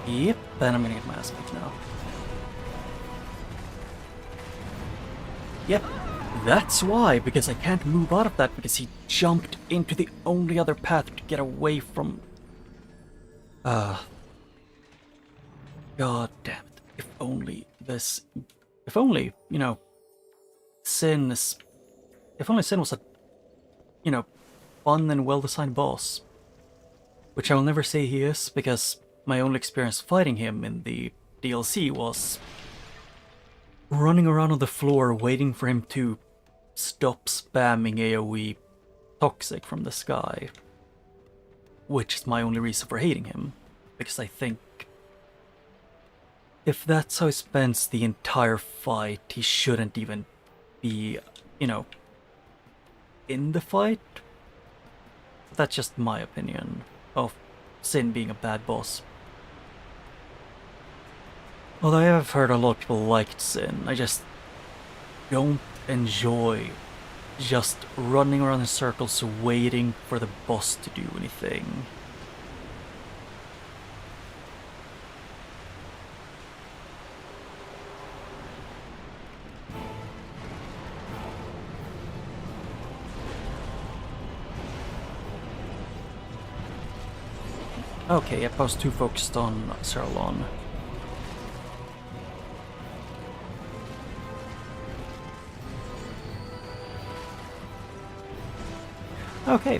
Yep, then I'm gonna get my ass kicked now. Yep, that's why, because I can't move out of that because he jumped into the only other path to get away from... God damn it. If only, you know, Sin is... If only Sin was a, you know, fun and well-designed boss. Which I will never say he is, because my only experience fighting him in the DLC was running around on the floor waiting for him to stop spamming AoE toxic from the sky. Which is my only reason for hating him. Because I think if that's how he spends the entire fight, he shouldn't even be, you know, in the fight. That's just my opinion of Sin being a bad boss. Although I have heard a lot of people liked Sin, I just don't enjoy just running around in circles waiting for the boss to do anything. Okay, I was too focused on Serlon. Okay.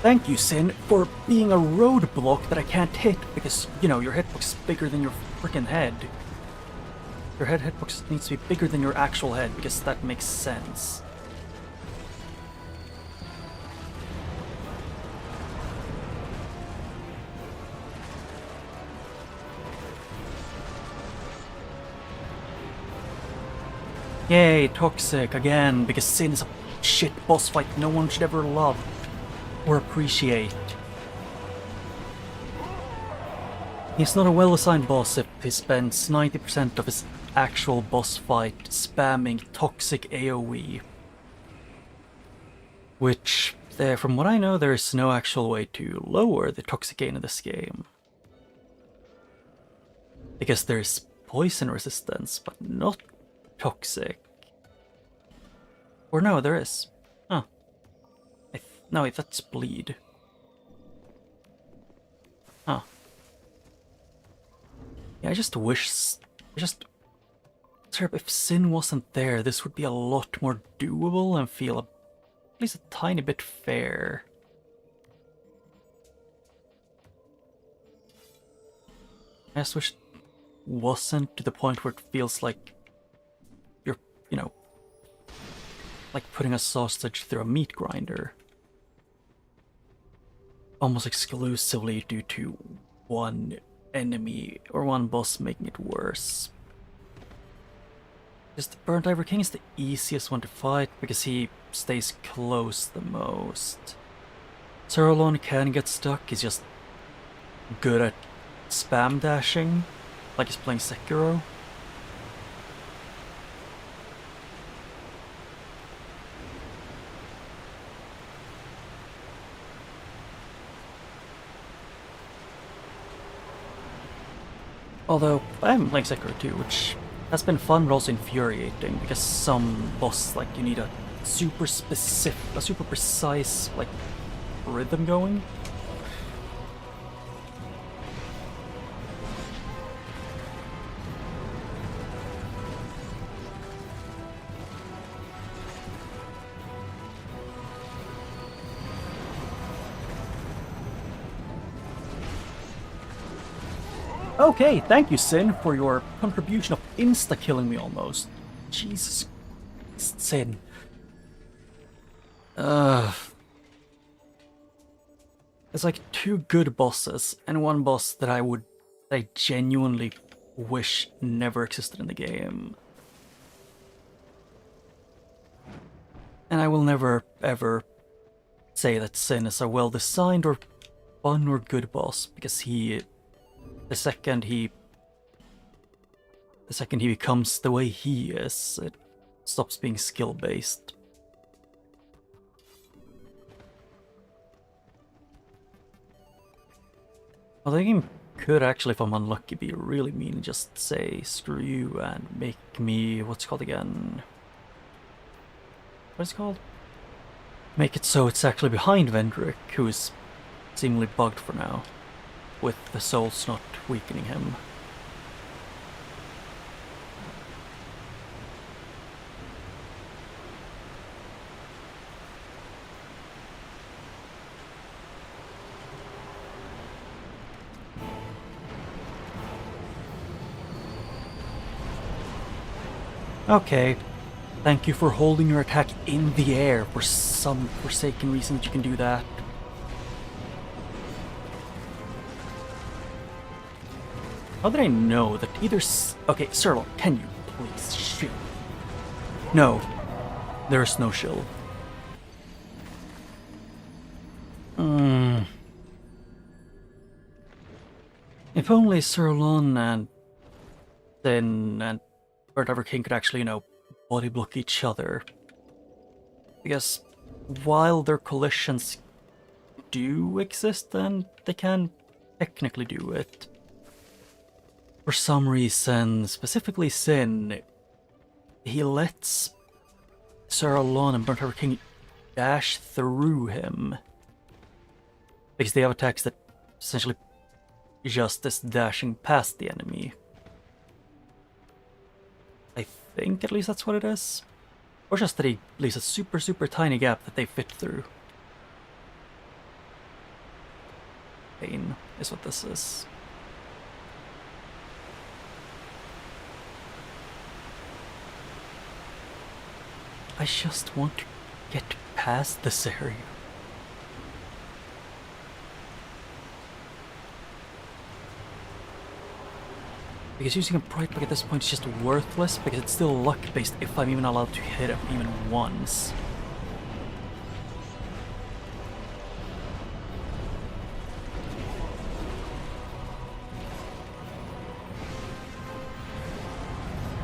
Thank you, Sin, for being a roadblock that I can't hit because, you know, your hitbox is bigger than your freaking head. Your hitbox needs to be bigger than your actual head because that makes sense. Yay, Toxic again, because Sin is a shit boss fight no one should ever love or appreciate. He's not a well-assigned boss if he spends 90% of his actual boss fight spamming Toxic AoE. Which, from what I know, there is no actual way to lower the Toxic gain in this game. Because there's poison resistance, but not Toxic. Or no, there is. Huh. No, wait, that's bleed. Huh. Yeah, I just wish... if Sin wasn't there, this would be a lot more doable and feel at least a tiny bit fair. I just wish it wasn't to the point where it feels like you're, you know, like putting a sausage through a meat grinder. Almost exclusively due to one enemy or one boss making it worse. Just Burnt Ivory King is the easiest one to fight because he stays close the most. Serlon can get stuck, he's just good at spam dashing, like he's playing Sekiro. Although, I am playing Sekiro too, which has been fun but also infuriating, because some boss, like, you need a super precise, like, rhythm going. Okay, thank you, Sin, for your contribution of insta-killing me almost. Jesus. Sin. It's like two good bosses, and one boss that I genuinely wish never existed in the game. And I will never, ever say that Sin is a well-designed or fun or good boss, because the second he becomes the way he is, it stops being skill-based. Well, the game could actually, if I'm unlucky, be really mean and just say screw you and make me, what's it called again? What is it called? Make it so it's actually behind Vendrick, who is seemingly bugged for now, with the souls not weakening him. Okay, thank you for holding your attack in the air for some forsaken reason that you can do that. How did I know that either okay, Sirloin, can you please shoot? No. There's no shield. If only Sirloin and Sin and whatever king could actually, body block each other. Because while their collisions do exist, and they can technically do it, for some reason, specifically Sin, he lets Sirloin and Burnt Harbor King dash through him. Because they have attacks that essentially just is dashing past the enemy. I think at least that's what it is. Or just that he leaves a super, super tiny gap that they fit through. Pain is what this is. I just want to get past this area. Because using a Bright Block at this point is just worthless, because it's still luck-based if I'm even allowed to hit him even once.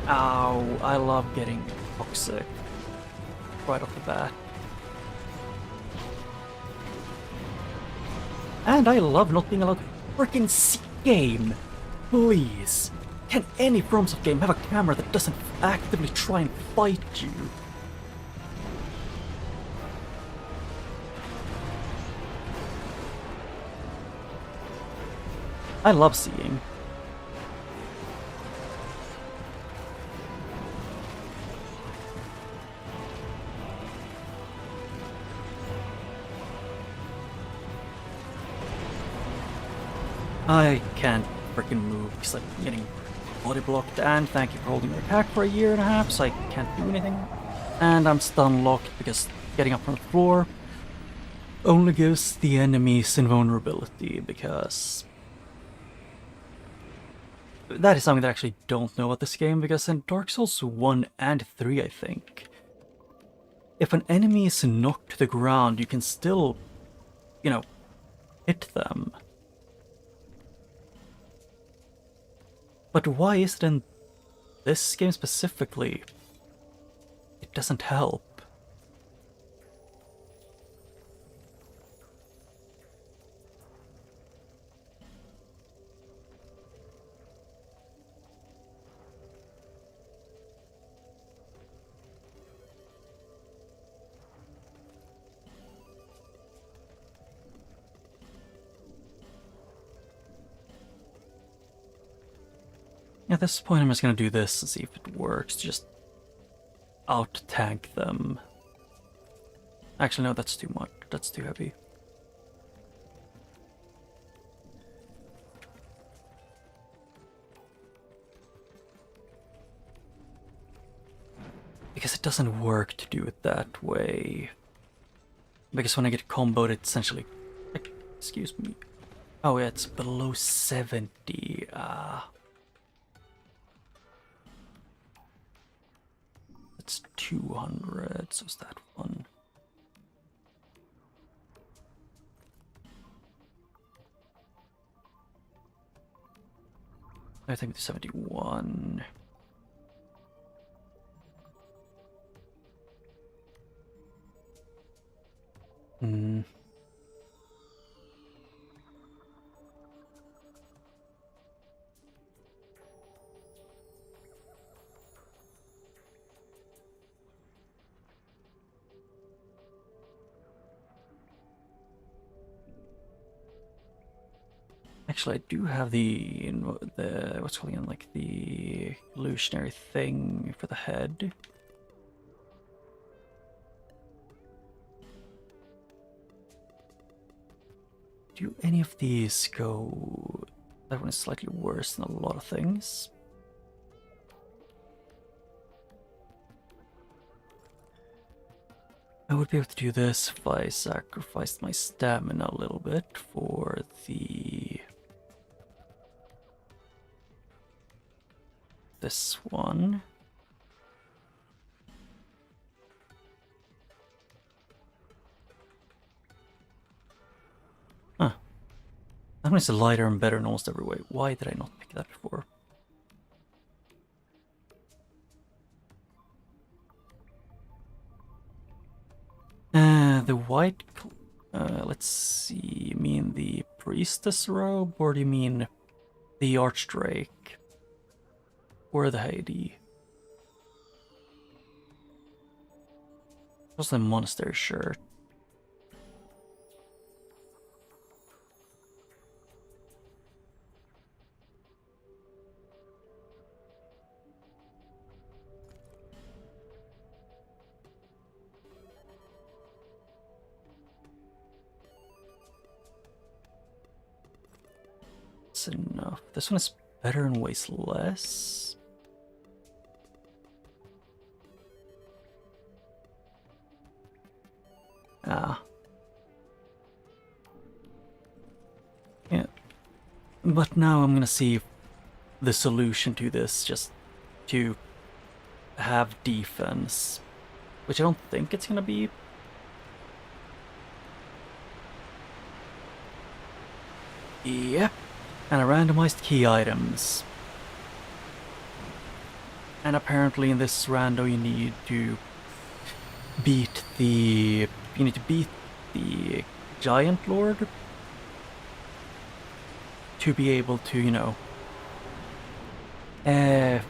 Ow, I love getting toxic right off the bat. And I love not being allowed to freaking see game. Please. Can any FromSoft game have a camera that doesn't actively try and fight you? I love seeing. I can't freaking move because I'm getting body blocked, and thank you for holding your attack for a year and a half, so I can't do anything. And I'm stun locked because getting up from the floor only gives the enemies invulnerability, because that is something that I actually don't know about this game, because in Dark Souls 1 and 3, I think, if an enemy is knocked to the ground, you can still, hit them. But why is it in this game specifically, it doesn't help? At this point, I'm just gonna do this and see if it works. Just out-tank them. Actually, no, that's too much. That's too heavy. Because it doesn't work to do it that way. Because when I get comboed, it essentially... Excuse me. Oh yeah, it's below 70. It's 200, so is that one? I think it's 71. Actually, I do have the what's calling it, like the illusionary thing for the head. Do any of these go? That one is slightly worse than a lot of things. I would be able to do this if I sacrificed my stamina a little bit for the this one. Huh. That one is lighter and better in almost every way. Why did I not pick that before? The white... let's see, you mean the priestess robe, or do you mean the archdrake? Or the Heidi? What's the monastery shirt? Enough. This one is better and weighs less. Ah. Yeah. But now I'm gonna see the solution to this, just to have defense, which I don't think it's gonna be. Yep. And a randomized key items. And apparently in this rando you need to beat the giant lord to be able to, you know, to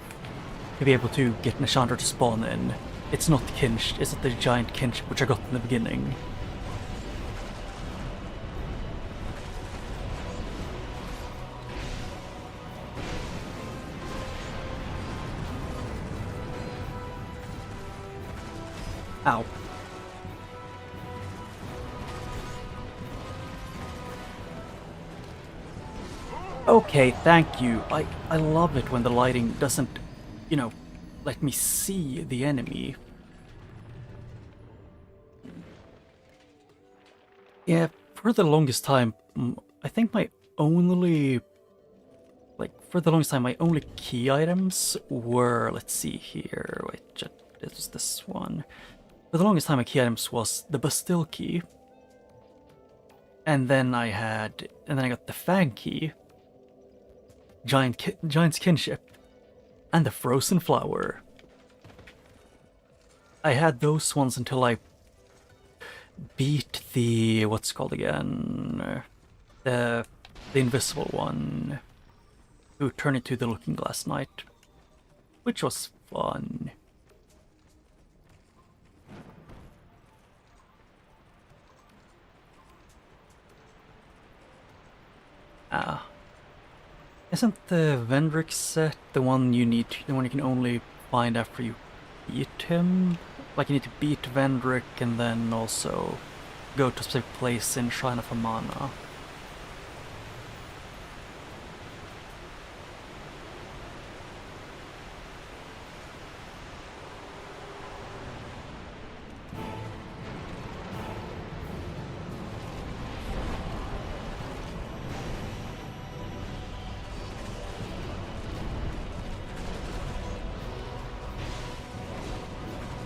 be able to get an enchanter to spawn in. It's not it's not the giant kinship which I got in the beginning. Ow. Okay, thank you. I love it when the lighting doesn't, you know, let me see the enemy. Yeah, for the longest time, I think my only key items were, let's see here, wait, it was this one. For the longest time, my key items was the Bastille key, and then I got the Fang key, Giant's Kinship, and the Frozen Flower. I had those ones until I beat the what's it called again, the invisible one, who turned into the Looking Glass Knight, which was fun. Ah. Isn't the Vendrick set the one you can only find after you beat him? Like you need to beat Vendrick and then also go to a specific place in Shrine of Amana.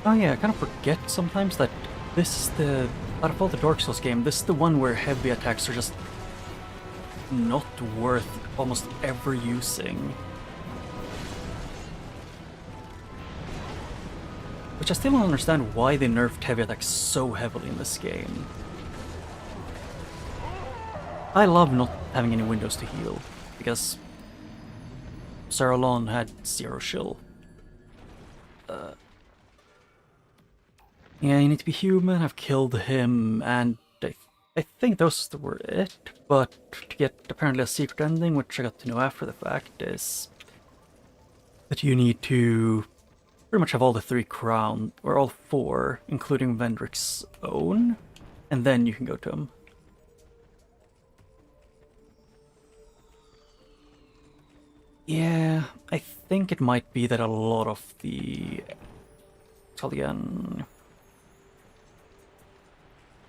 Oh yeah, I kind of forget sometimes that this is out of all the Dark Souls game, this is the one where heavy attacks are just not worth almost ever using. Which I still don't understand why they nerfed heavy attacks so heavily in this game. I love not having any windows to heal, because Saralon had 0 shield. Yeah, you need to be human, I've killed him, and I think those were it, but to get apparently a secret ending, which I got to know after the fact, is that you need to pretty much have all the 3 crown, or all 4, including Vendrick's own, and then you can go to him. Yeah, I think it might be that a lot of the... what's called again...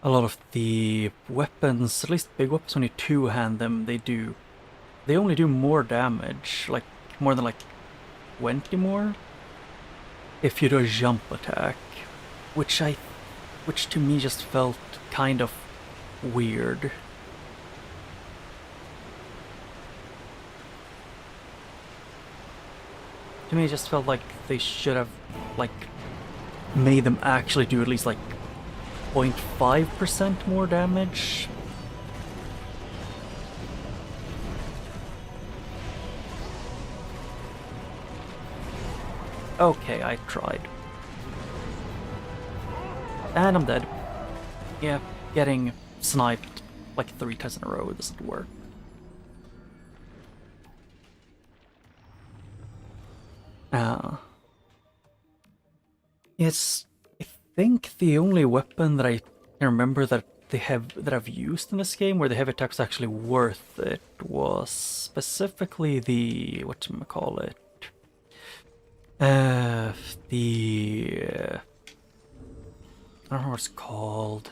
a lot of the weapons, at least big weapons, when you two-hand them, they only do more damage, like more than like 20 more if you do a jump attack, which to me just felt kind of weird. To me, it just felt like they should have, like, made them actually do at least, like, 0.5% more damage. Okay, I tried. And I'm dead. Yeah, getting sniped like 3 times in a row doesn't work. It's, I think, the only weapon that I can remember that I've used in this game where the heavy attack was actually worth it was specifically the whatchamacallit. I don't know what it's called.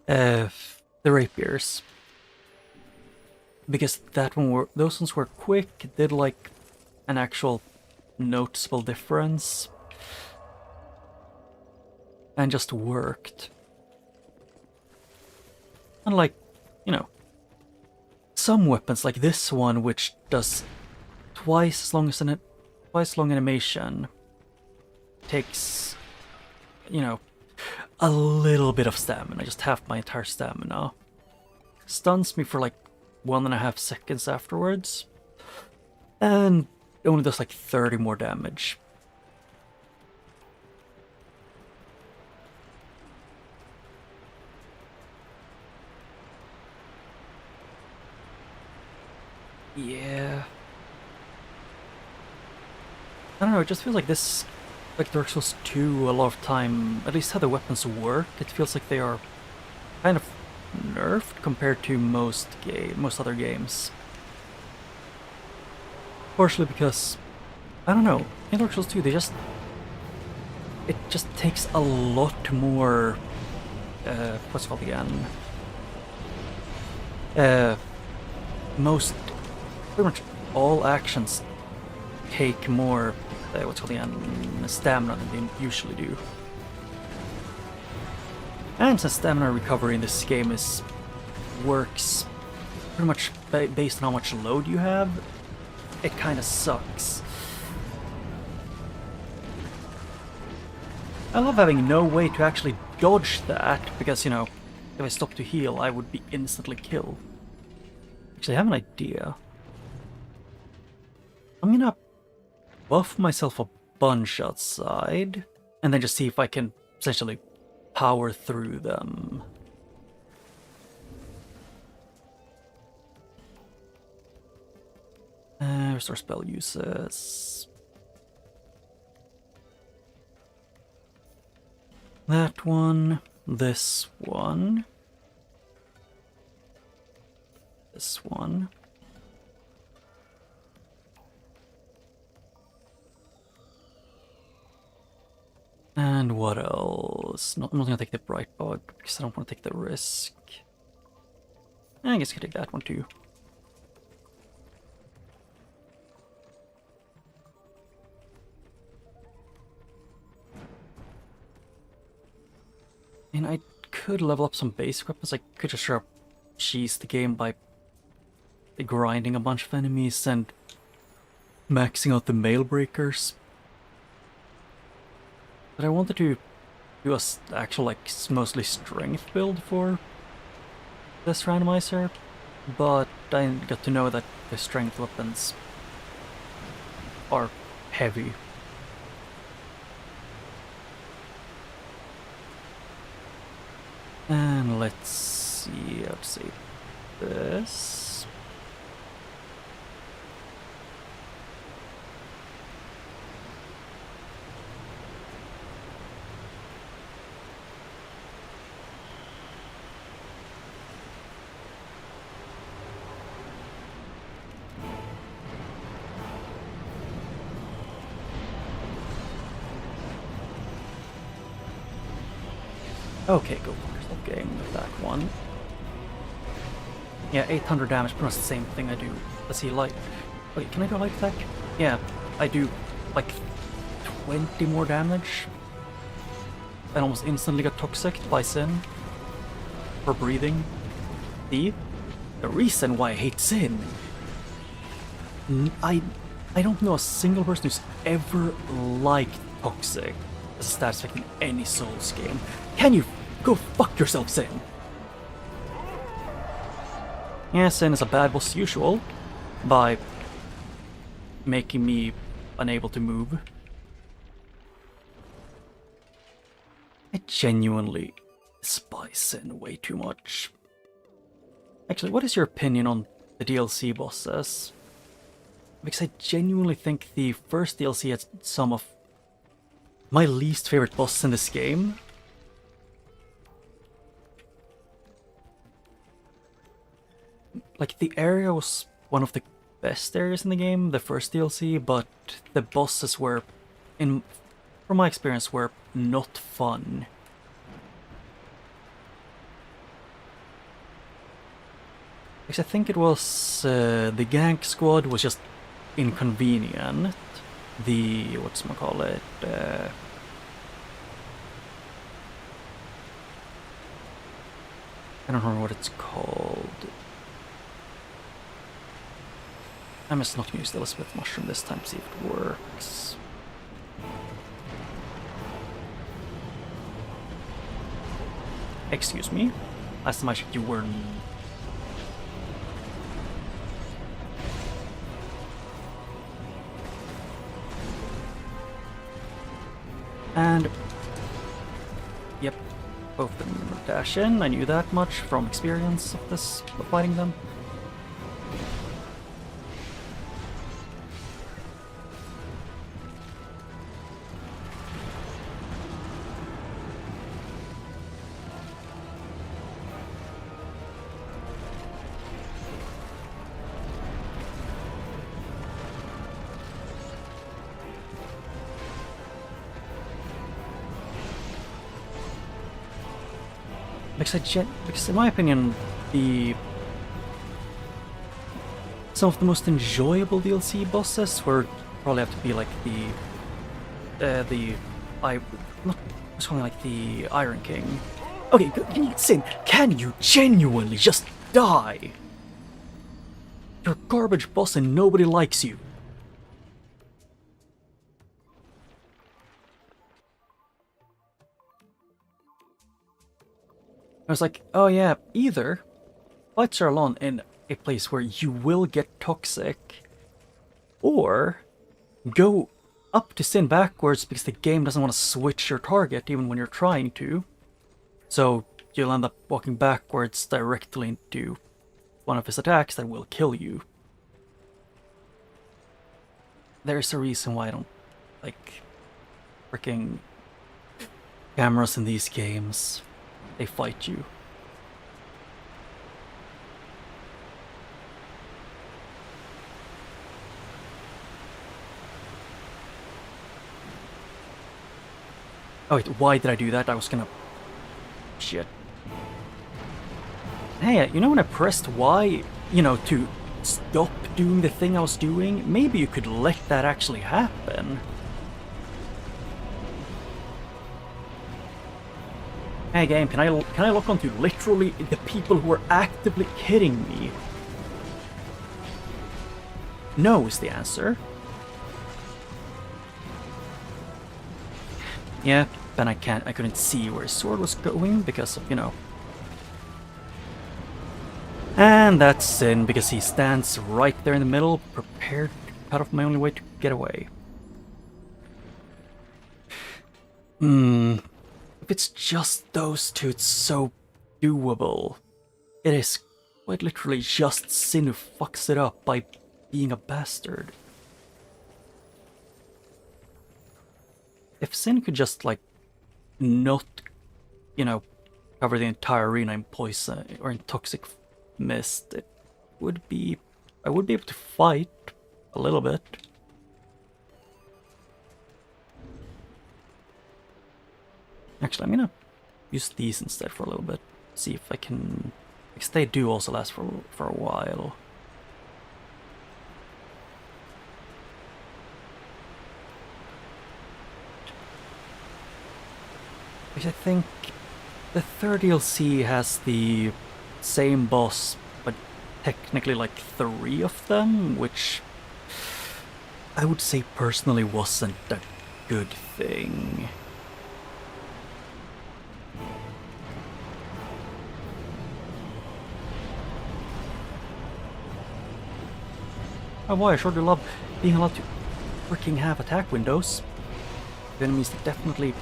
The rapiers. Because those ones were quick, did like an actual noticeable difference. And just worked. Unlike, you know, some weapons like this one, which does twice as long animation, takes, you know, a little bit of stamina, just half my entire stamina. Stuns me for like 1.5 seconds afterwards, and only does like 30 more damage. Yeah. I don't know, it just feels like this, like Dark Souls 2, a lot of time, at least how the weapons work, it feels like they are kind of nerfed compared to most other games. Partially because, I don't know, in Dark Souls 2 it just takes a lot more, what's it called again? Pretty much all actions take more, what's called again, stamina than they usually do. And since stamina recovery in this game works pretty much based on how much load you have, it kind of sucks. I love having no way to actually dodge that, because, you know, if I stop to heal, I would be instantly killed. Actually, I have an idea. I'm gonna buff myself a bunch outside, and then just see if I can essentially power through them. Restore spell uses. That one, this one, this one. And what else? I'm not gonna take the bright bug because I don't want to take the risk. I guess I can take that one too. And I could level up some basic weapons. I could just sort of cheese the game by grinding a bunch of enemies and maxing out the mail breakers. But I wanted to do a actual, like, mostly strength build for this randomizer, but I got to know that the strength weapons are heavy. And let's see, I'd say this. Okay, go for yourself game with that one. Yeah, 800 damage, pretty much the same thing I do. Let's see, light. Okay, can I do a light attack? Yeah. I do like 20 more damage and almost instantly got toxic by Sin for breathing. See? The reason why I hate Sin. I don't know a single person who's ever liked toxic as a stat effect in any Souls game. Can you go fuck yourself, Sin? Yeah, Sin is a bad boss as usual by making me unable to move. I genuinely despise Sin way too much. Actually, what is your opinion on the DLC bosses? Because I genuinely think the first DLC had some of my least favorite bosses in this game. Like, the area was one of the best areas in the game, the first DLC, but the bosses were, from my experience, were not fun. Because I think it was the gank squad was just inconvenient. The whatchamacallit, I don't remember what it's called. I must not use the Elizabeth mushroom this time, see if it works. Excuse me? Last time I checked you were... And... Yep, both of them dash in. I knew that much from experience of this, of fighting them. Because in my opinion, some of the most enjoyable DLC bosses were probably have to be like the Iron King. Okay, can you genuinely just die? You're a garbage boss and nobody likes you. I was like, oh yeah, either fight Charlon in a place where you will get toxic, or go up to Sin backwards because the game doesn't want to switch your target even when you're trying to. So you'll end up walking backwards directly into one of his attacks that will kill you. There's a reason why I don't like freaking cameras in these games. They fight you. Oh wait, why did I do that? I was gonna... Shit. Hey, you know when I pressed Y, you know, to stop doing the thing I was doing? Maybe you could let that actually happen. Hey game, can I lock onto literally the people who are actively hitting me? No is the answer. Yeah, then I couldn't see where his sword was going because of, you know. And that's Sin because he stands right there in the middle, prepared to cut off my only way to get away. If it's just those two, it's so doable. It is quite literally just Sin who fucks it up by being a bastard. If Sin could just, like, not, you know, cover the entire arena in poison or in toxic mist, it would be... I would be able to fight a little bit. Actually, I'm gonna use these instead for a little bit. See if I can... Because they do also last for a while. I think the third DLC has the same boss, but technically like 3 of them, which I would say personally wasn't a good thing. Oh boy, I sure do love being allowed to freaking have attack windows. The enemies definitely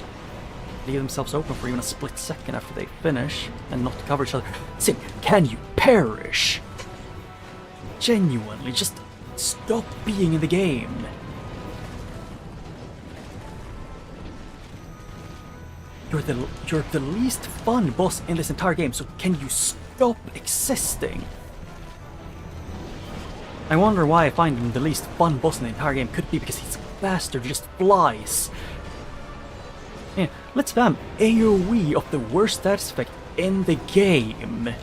leave themselves open for even a split second after they finish, and not cover each other. Sin, can you perish? Genuinely, just stop being in the game. You're the least fun boss in this entire game, so can you stop existing? I wonder why I find him the least fun boss in the entire game. Could be because he's a bastard who just flies. Yeah, let's spam AoE of the worst status effect in the game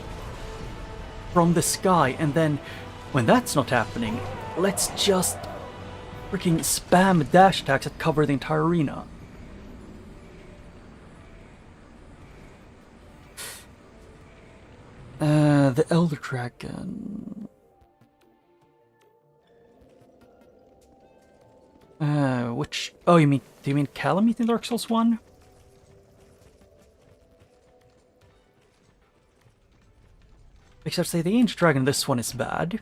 from the sky, and then when that's not happening, let's just freaking spam dash attacks that cover the entire arena. The Elder Dragon. Which? Oh, do you mean Calamite in Dark Souls 1? Except say the Ancient Dragon, this one is bad.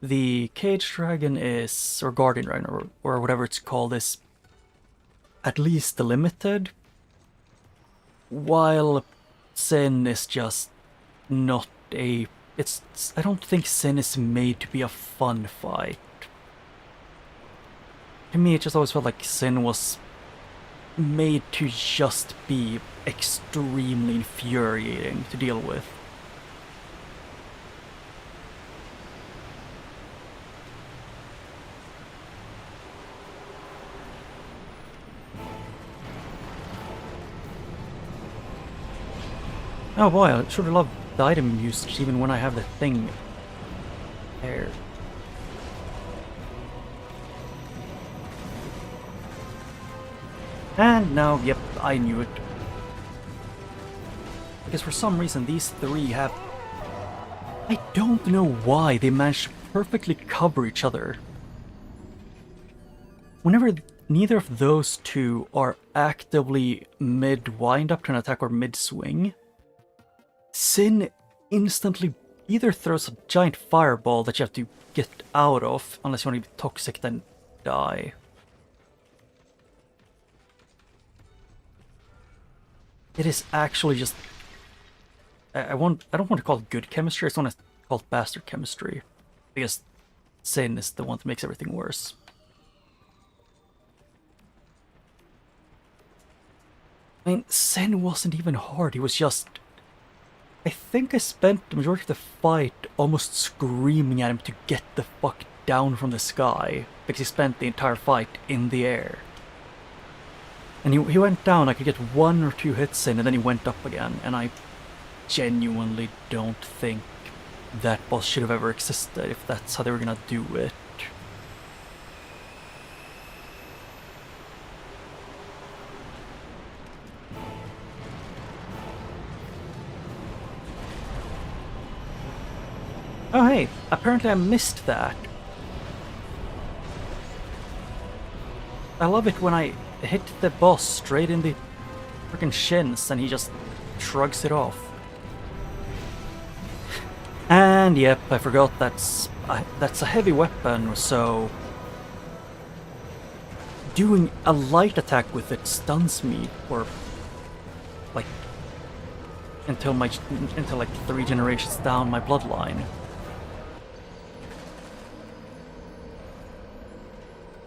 The Cage Dragon is, or Guardian Dragon, or whatever it's called, is at least limited. While Sin is just not a... I don't think Sin is made to be a fun fight. To me, it just always felt like Sin was made to just be extremely infuriating to deal with. Oh boy, I sure love the item usage even when I have the thing there. And now, yep, I knew it. Because for some reason these 3 have... I don't know why they managed to perfectly cover each other. Whenever neither of those 2 are actively mid-wind up to an attack or mid-swing, Sin instantly either throws a giant fireball that you have to get out of, unless you want to be toxic, then die. It is actually just... I don't want to call it good chemistry, I just want to call it bastard chemistry. Because Sin is the one that makes everything worse. I mean, Sin wasn't even hard, he was just... I think I spent the majority of the fight almost screaming at him to get the fuck down from the sky, because he spent the entire fight in the air. And he went down, I could get 1 or 2 hits in, and then he went up again, and I genuinely don't think that boss should have ever existed if that's how they were gonna do it. Oh hey, apparently I missed that. I love it when I hit the boss straight in the freaking shins and he just shrugs it off. And yep, I forgot that's a heavy weapon, so doing a light attack with it stuns me for like until like 3 generations down my bloodline.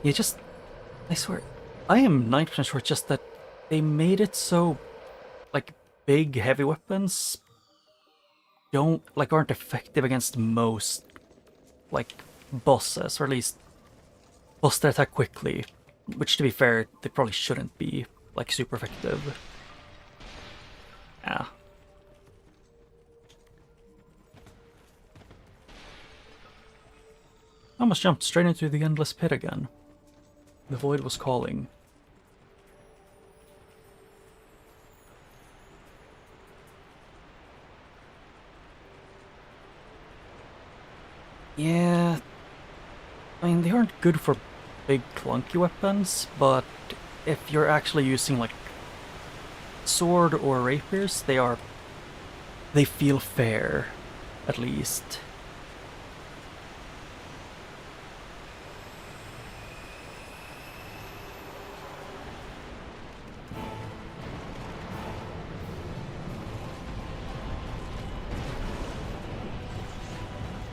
You just, I swear, I am 90% sure it's just that they made it so, like, big heavy weapons aren't effective against most, like, bosses, or at least bosses that attack quickly, which to be fair, they probably shouldn't be, like, super effective. Yeah. I almost jumped straight into the endless pit again. The void was calling. Yeah, I mean, they aren't good for big clunky weapons, but if you're actually using like sword or rapiers, they feel fair, at least.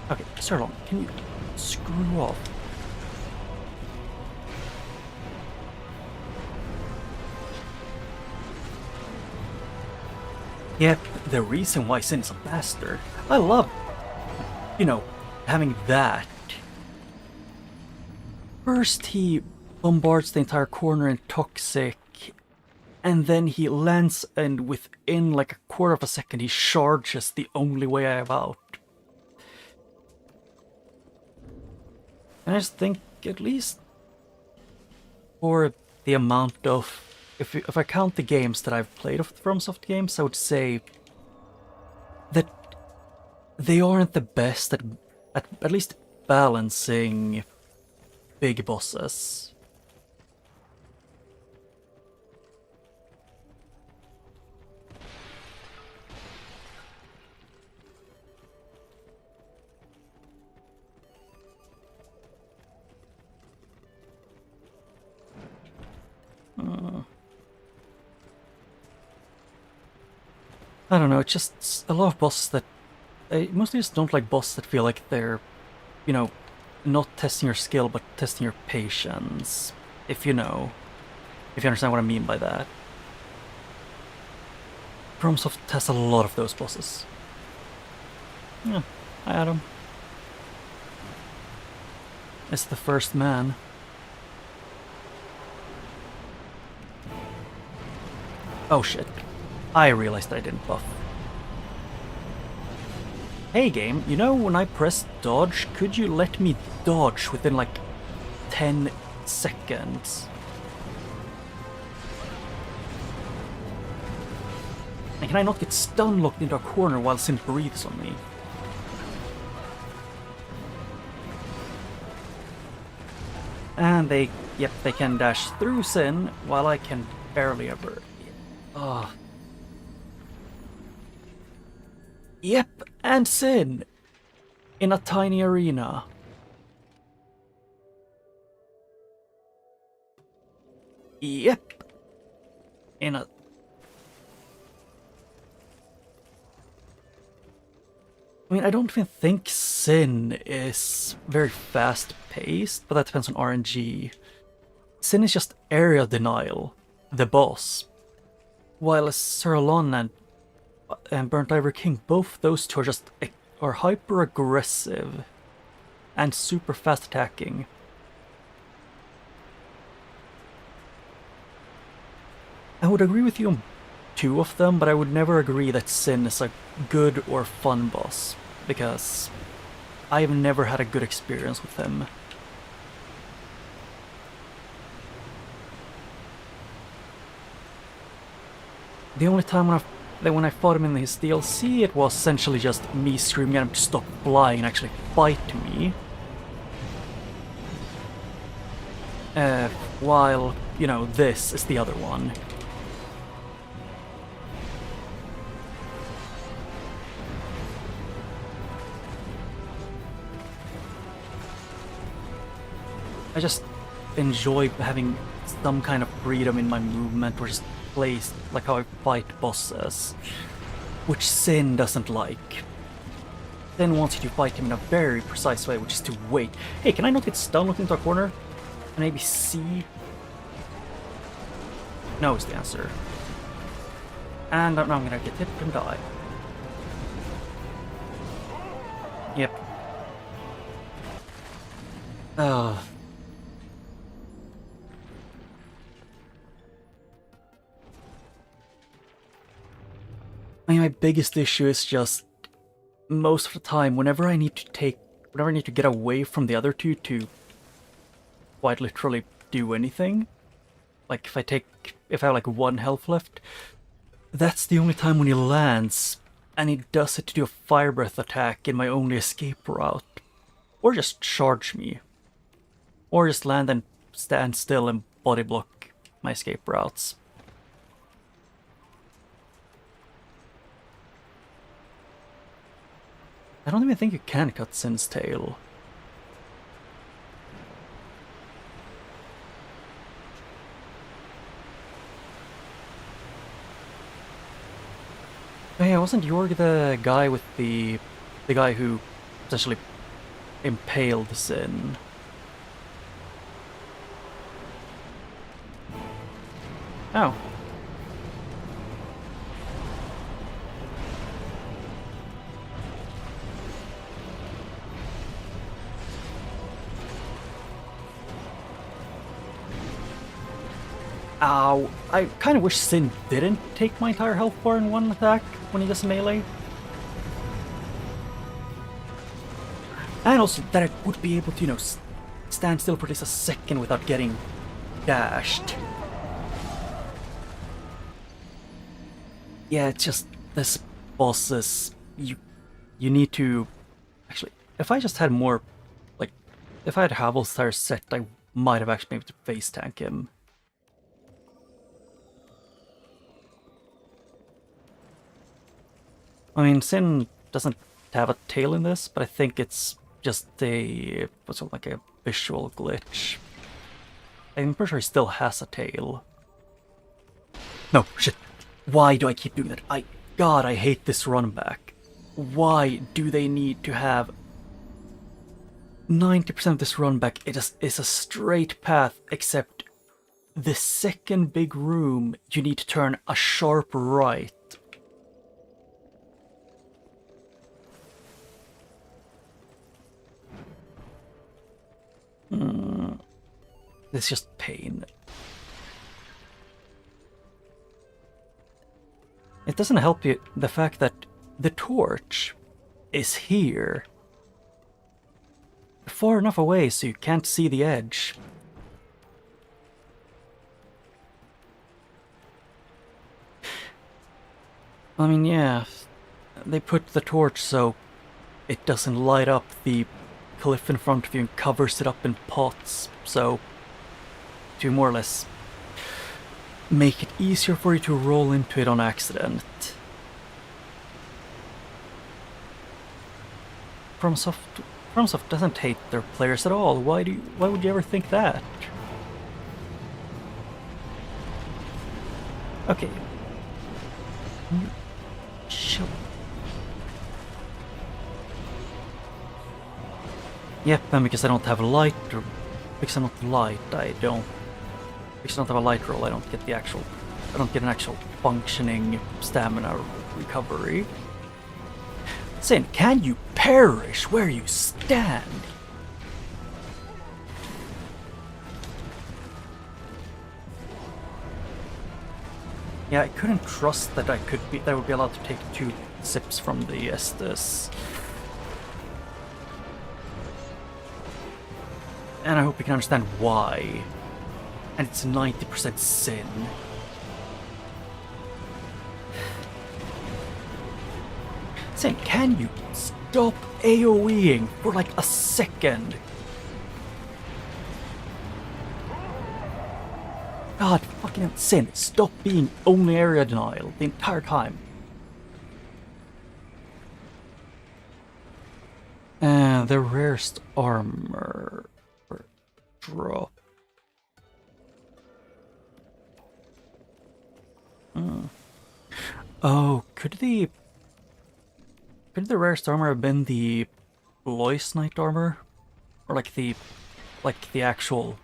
Okay, Sirlon, can you screw off? Yep, the reason why Sin is a bastard. I love, you know, having that. First he bombards the entire corner in toxic, and then he lands and within like a quarter of a second he charges the only way I have out. And I just think, at least for the amount of, if I count the games that I've played of FromSoft games, I would say that they aren't the best at least balancing big bosses. I don't know, it's just a lot of bosses that I mostly just don't like bosses that feel like they're, you know, not testing your skill but testing your patience. If you understand what I mean by that. FromSoft has a lot of those bosses. Yeah, hi Adam. It's the first man. Oh shit. I realized I didn't buff. Hey game, you know when I press dodge, could you let me dodge within like 10 seconds? And can I not get stun locked into a corner while Sin breathes on me? And they can dash through Sin while I can barely ever. Ah. Yep, and Sin in a tiny arena. Yep, in a. I mean, I don't even think Sin is very fast paced, but that depends on RNG. Sin is just area denial, the boss. While Sirlon and Burnt Ivory King, both those two are hyper aggressive and super fast attacking. I would agree with you on two of them, but I would never agree that Sin is a good or fun boss, because I've never had a good experience with him. The only time when I fought him in his DLC, it was essentially just me screaming at him to stop flying and actually fight me. While, you know, this is the other one. I just enjoy having some kind of freedom in my movement, or just plays like how I fight bosses, which Sin doesn't like. Sin wants you to fight him in a very precise way, which is to wait. Hey, can I not get stun locked into a corner? And maybe C? No is the answer. And now I'm gonna get hit and die. Yep. I mean, my biggest issue is just most of the time, whenever I need to get away from the other two to quite literally do anything, like if I have like 1 health left, that's the only time when he lands, and he does it to do a fire breath attack in my only escape route. Or just charge me. Or just land and stand still and body block my escape routes. I don't even think you can cut Sin's tail. Oh yeah, wasn't Jorg the guy with the guy who essentially impaled Sin? Oh. Ow. I kind of wish Sin didn't take my entire health bar in one attack when he does melee. And also that I would be able to, you know, stand still for just a second without getting dashed. Yeah, it's just, this boss is, you need to, actually, if I just had more, like, if I had Havel's entire set, I might have actually been able to face tank him. I mean, Sin doesn't have a tail in this, but I think it's just a, what's it, like a visual glitch. I'm pretty sure he still has a tail. No, shit. Why do I keep doing that? God, I hate this run back. Why do they need to have 90% of this run back? It just is a straight path, except the second big room, you need to turn a sharp right. It's just pain. It doesn't help you the fact that the torch is here. Far enough away so you can't see the edge. I mean, yeah, they put the torch so it doesn't light up the cliff in front of you and covers it up in pots, so to more or less make it easier for you to roll into it on accident. FromSoft doesn't hate their players at all. Why would you ever think that? Okay. Chill. Yep, and because I don't have a light, or because I'm not light, I don't. Because I don't have a light roll, I don't get an actual functioning stamina recovery. Sin, can you perish where you stand? Yeah, I couldn't trust that I would be allowed to take 2 sips from the Estus. And I hope you can understand why. And it's 90% Sin. Sin, can you stop AoEing for like a second? God fucking Sin, stop being only area denial the entire time. The rarest armor drop. Oh, could the rarest armor have been the Lois Knight armor? Or like the actual,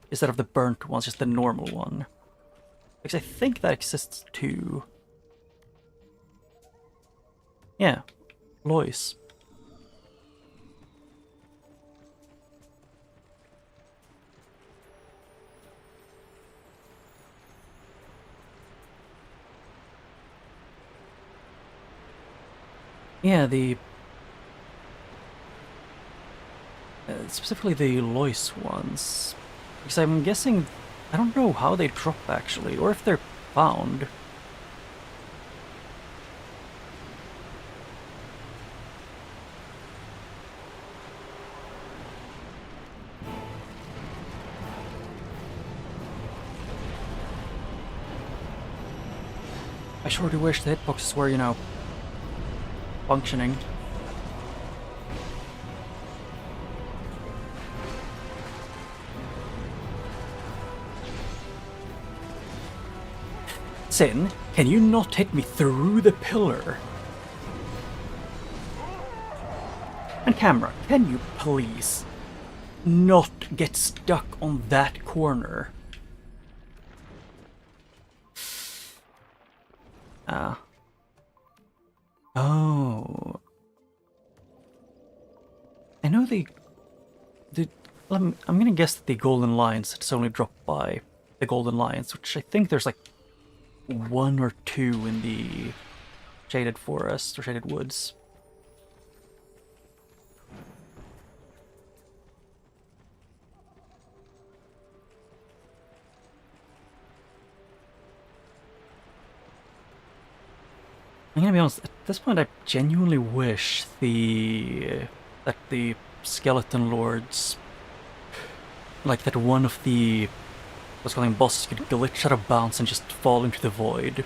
instead of the burnt one, just the normal one? Because I think that exists too. Yeah, Lois. Yeah, specifically the Lois ones. Because I'm guessing, I don't know how they drop actually, or if they're found. I sure do wish the hitboxes were, you know, functioning. Sin, can you not hit me through the pillar? And camera, can you please not get stuck on that corner? Oh. I know I'm gonna guess that the golden lions, it's only dropped by the golden lions, which I think there's like 1 or 2 in the shaded forest or shaded woods. I'm gonna be honest, at this point I genuinely wish that the skeleton lords, like that one of the, what's calling bosses, could glitch out of bounds and just fall into the void.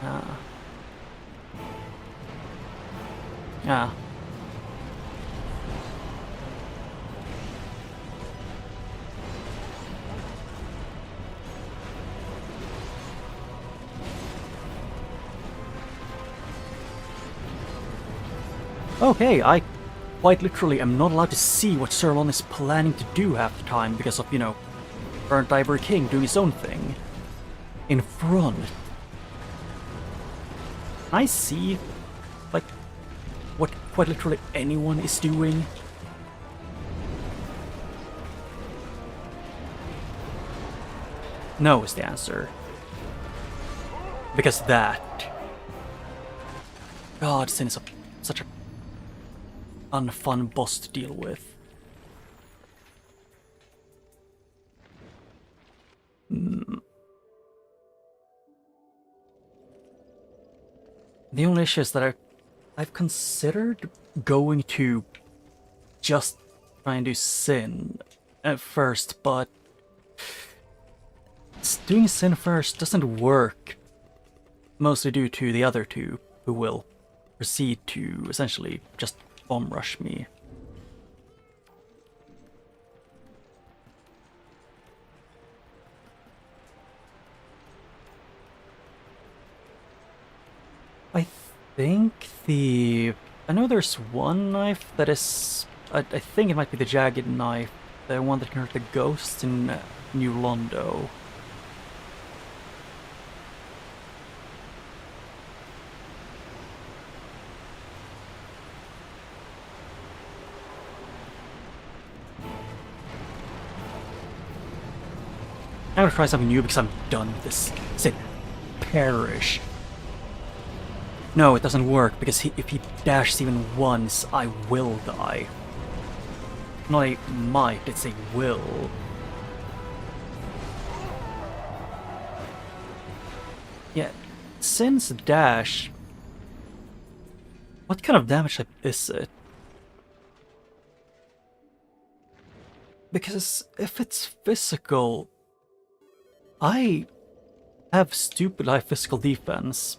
Ah. Okay, I quite literally am not allowed to see what Sirlon is planning to do half the time because of, you know, Burnt Ivory King doing his own thing. In front. I see, like, what quite literally anyone is doing. No is the answer. Because that... God, Sin is such a unfun boss to deal with. The only issue is that I've considered going to just try and do Sin at first, but doing Sin first doesn't work, mostly due to the other two, who will proceed to essentially just bomb rush me. I think I know there's one knife that is... I think it might be the jagged knife, the one that can hurt the ghosts in New Londo. I'm gonna try something new because I'm done with this. Sit. Perish. No, it doesn't work because if he dashes even once, I will die. Not a might, it's a will. Yeah, Sin's dash... What kind of damage type is it? Because if it's physical... I have stupid high physical defense.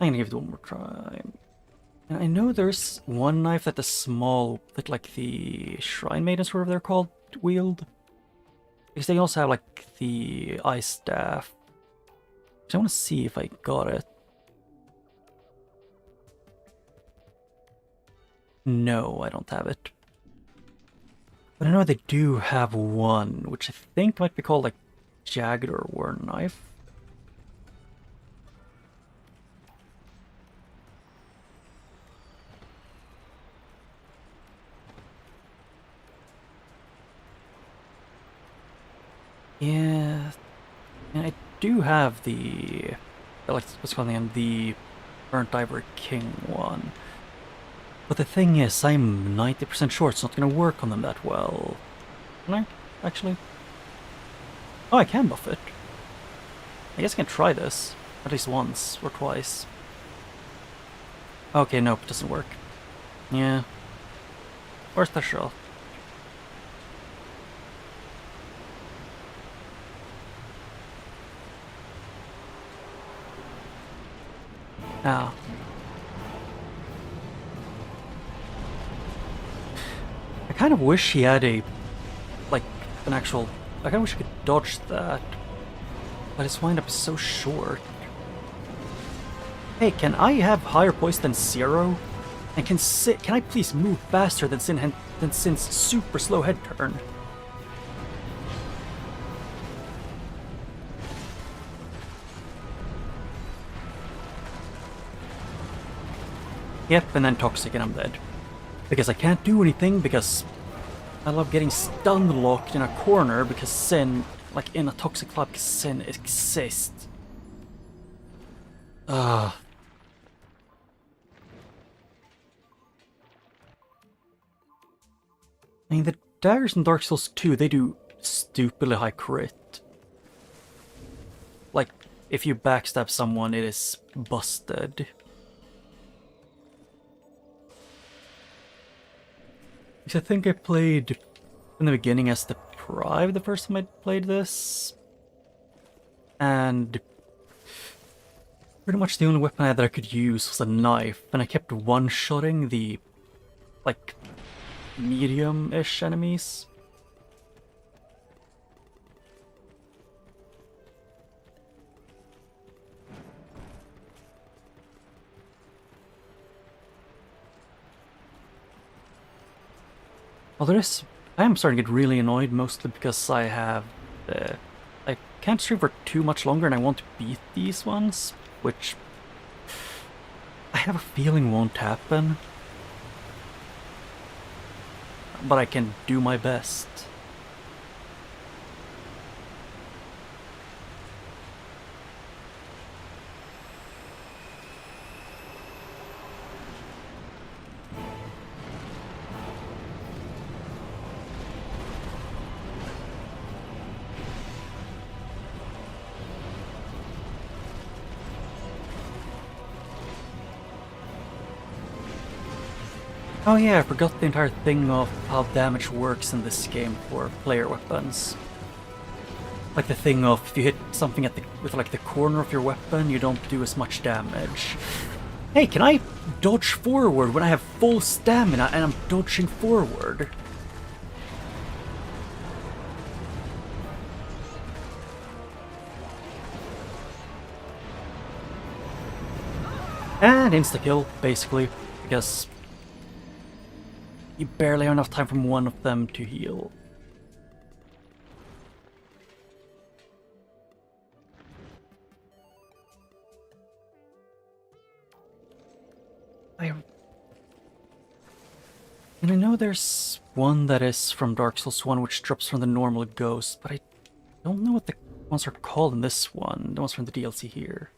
I'm gonna give it one more try. And I know there's one knife that the small, that like the shrine maidens, whatever they're called, wield. Because they also have like the ice staff. So I want to see if I got it. No, I don't have it. But I know they do have one, which I think might be called like jagged or worn knife. Yeah, and I do have the like, what's called the Burnt Ivory King one. But the thing is, I'm 90% sure it's not going to work on them that well. Can I, actually? Oh, I can buff it. I guess I can try this. At least once or twice. Okay, nope, it doesn't work. Yeah. Where's the shot? Ah. I kind of wish he had a, like, an actual... I kind of wish I could dodge that. But his windup is so short. Hey, can I have higher poise than 0? And can I please move faster than Sin's super slow head turn? Yep, and then Toxic and I'm dead. Because I can't do anything because I love getting stun locked in a corner because Sin, like in a Toxic Club, because Sin exists. I mean, the daggers in Dark Souls 2, they do stupidly high crit. Like, if you backstab someone, it is busted. Because I think I played in the beginning as the Prive the first time I played this. And pretty much the only weapon I had that I could use was a knife, and I kept one-shotting the, like, medium-ish enemies. Well, I am starting to get really annoyed, mostly because I have, I can't stream for too much longer and I want to beat these ones, which I have a feeling won't happen. But I can do my best. Oh yeah, I forgot the entire thing of how damage works in this game for player weapons. Like the thing of if you hit something with like the corner of your weapon, you don't do as much damage. Hey, can I dodge forward when I have full stamina and I'm dodging forward? And insta-kill, basically, because you barely have enough time from one of them to heal. And I know there's one that is from Dark Souls 1 which drops from the normal ghost, but I don't know what the ones are called in this one, the ones from the DLC here.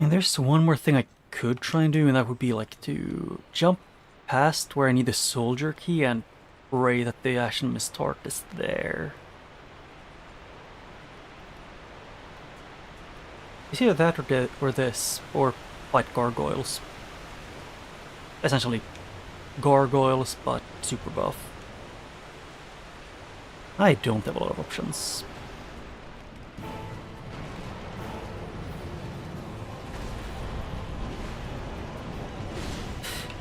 And there's one more thing I could try and do, and that would be like to jump past where I need the soldier key and pray that the Ashen Mist Tart is there. It's either that or this, or fight gargoyles. Essentially, gargoyles, but super buff. I don't have a lot of options.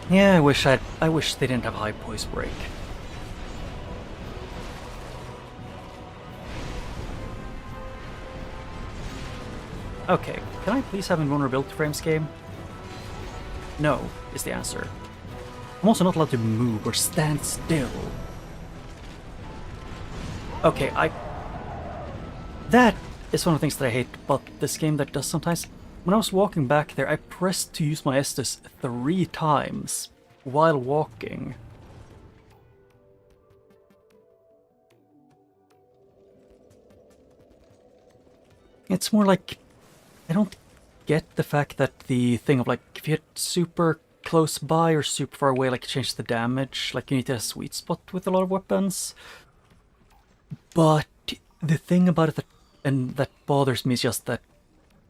Yeah, I wish they didn't have high poise break. Okay, can I please have invulnerability frames game? No, is the answer. I'm also not allowed to move or stand still. Okay, that is one of the things that I hate about this game that does sometimes. When I was walking back there, I pressed to use my Estus 3 times while walking. It's more like, I don't get the fact that the thing of like, if you hit super close by or super far away, like it changes the damage. Like you need to have a sweet spot with a lot of weapons. But the thing about it that bothers me is just that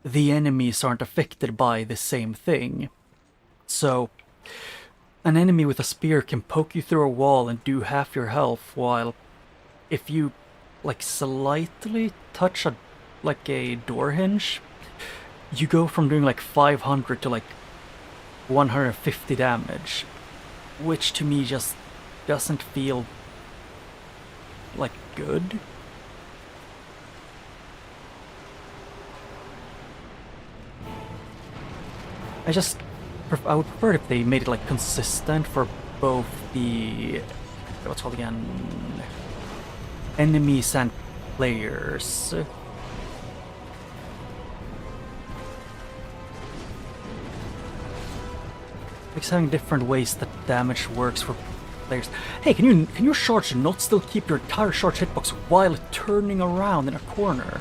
the enemies aren't affected by the same thing. So an enemy with a spear can poke you through a wall and do half your health, while if you like slightly touch a door hinge, you go from doing like 500 to like 150 damage, which to me just doesn't feel like good. I would prefer if they made it like consistent for both the what's it called again, enemies and players. Like having different ways that damage works for players. Hey, can your charge not still keep your entire charge hitbox while turning around in a corner?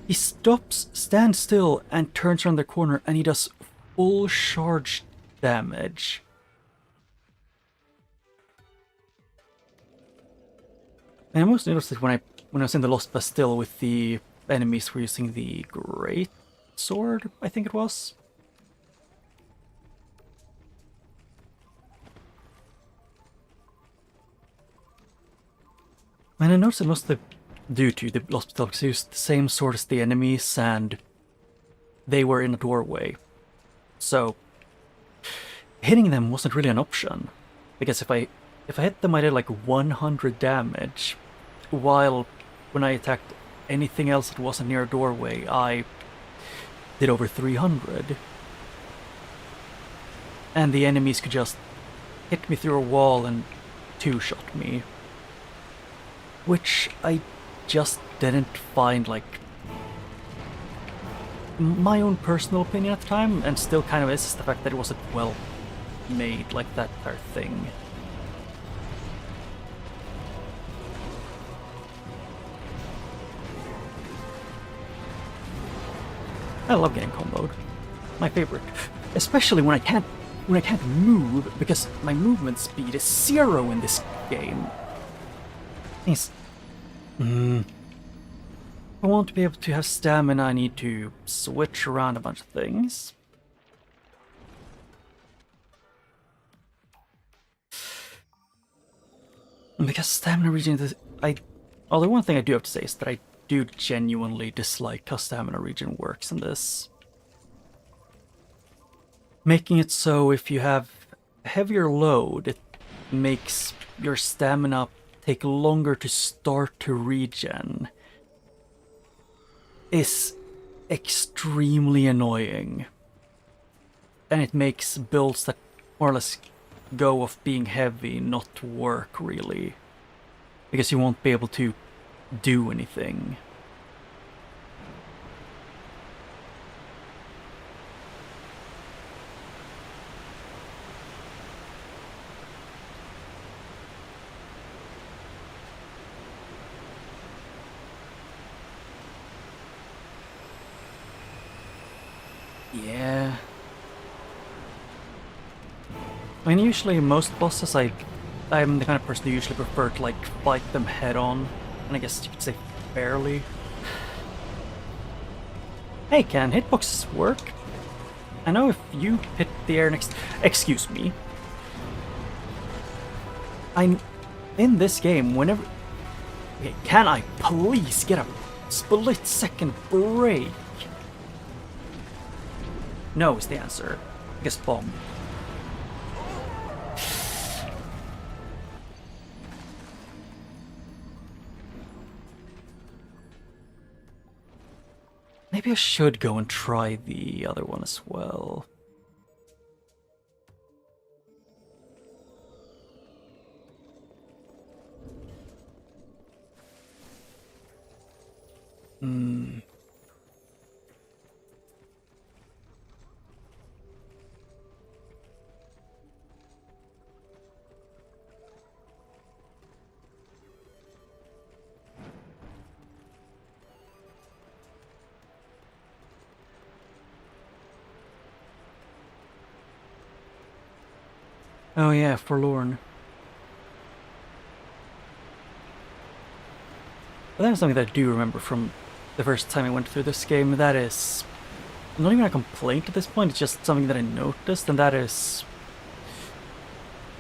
He stops, stands still, and turns around the corner, and he does full charge damage. And I most noticed it when I was in the Lost Bastille with the enemies were using the Great Sword, I think it was. And I noticed it most of due to the Lost Bastille because they used the same sword as the enemies and they were in a doorway. So hitting them wasn't really an option. Because if I hit them I did like 100 damage, while when I attacked anything else that wasn't near a doorway, I did over 300. And the enemies could just hit me through a wall and two-shot me. Which I just didn't find, like, my own personal opinion at the time, and still kind of is the fact that it wasn't well made, like that entire thing. I love getting comboed. My favorite. Especially when I can't move, because my movement speed is 0 in this game. If I want to be able to have stamina, I need to switch around a bunch of things. And because stamina regen is... although one thing I do have to say is that I do genuinely dislike how stamina regen works in this. Making it so if you have a heavier load, it makes your stamina take longer to start to regen is extremely annoying. And it makes builds that more or less go of being heavy not work really. Because you won't be able to do anything. Yeah. I mean, usually most bosses I'm the kind of person who usually prefer to like fight them head on. And I guess you could say fairly. Hey, can hitboxes work? I know if you hit the air next... Excuse me. In this game, whenever... Okay, can I please get a split-second break? No is the answer. I guess bomb. Maybe I should go and try the other one as well. Oh yeah, Forlorn. But that is something that I do remember from the first time I went through this game. That is not even a complaint at this point, it's just something that I noticed, and that is...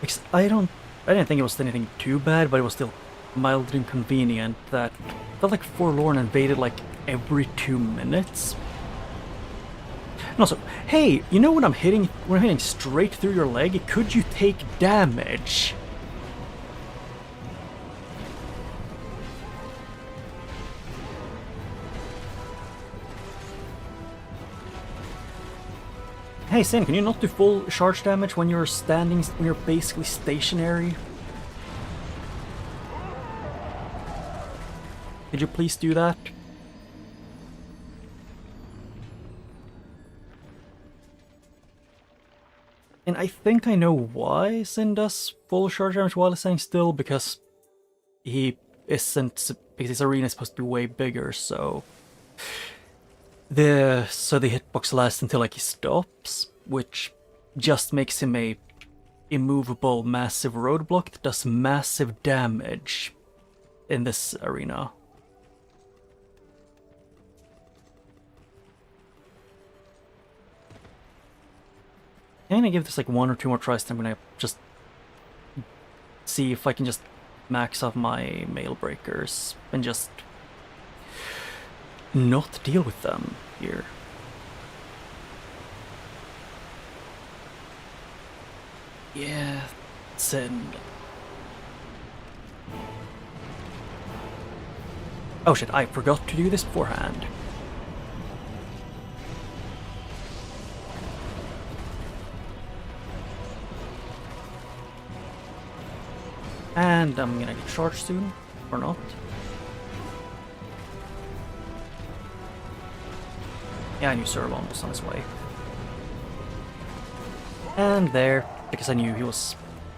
Because I didn't think it was anything too bad, but it was still mildly inconvenient that it felt like Forlorn invaded like every 2 minutes. And also, hey, you know when I'm hitting straight through your leg, could you take damage? Hey Sin, can you not do full charge damage when you're standing, when you're basically stationary? Could you please do that? And I think I know why Sin does full charge damage while he's standing still, because he isn't, because his arena is supposed to be way bigger, so the hitbox lasts until like he stops, which just makes him a immovable massive roadblock that does massive damage in this arena. I'm gonna give this like 1 or 2 more tries, then I'm gonna just see if I can just max off my mail breakers and just not deal with them here. Yeah, send. Oh shit, I forgot to do this beforehand. And I'm gonna get charged soon, or not. Yeah, I knew Serlon was on his way. And there, because I knew he was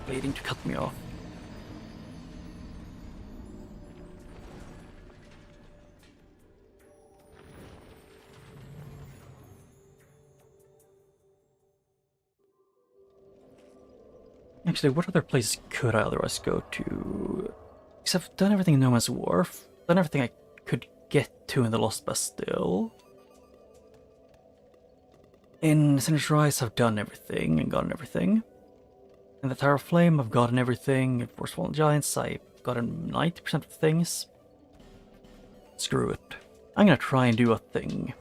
waiting to cut me off. Actually, what other places could I otherwise go to? Because I've done everything in No Man's Wharf, done everything I could get to in the Lost Bastille. In Sinner's Rise, I've done everything and gotten everything. In the Tower of Flame, I've gotten everything. In Force Fallen Giants, I've gotten 90% of the things. Screw it. I'm gonna try and do a thing.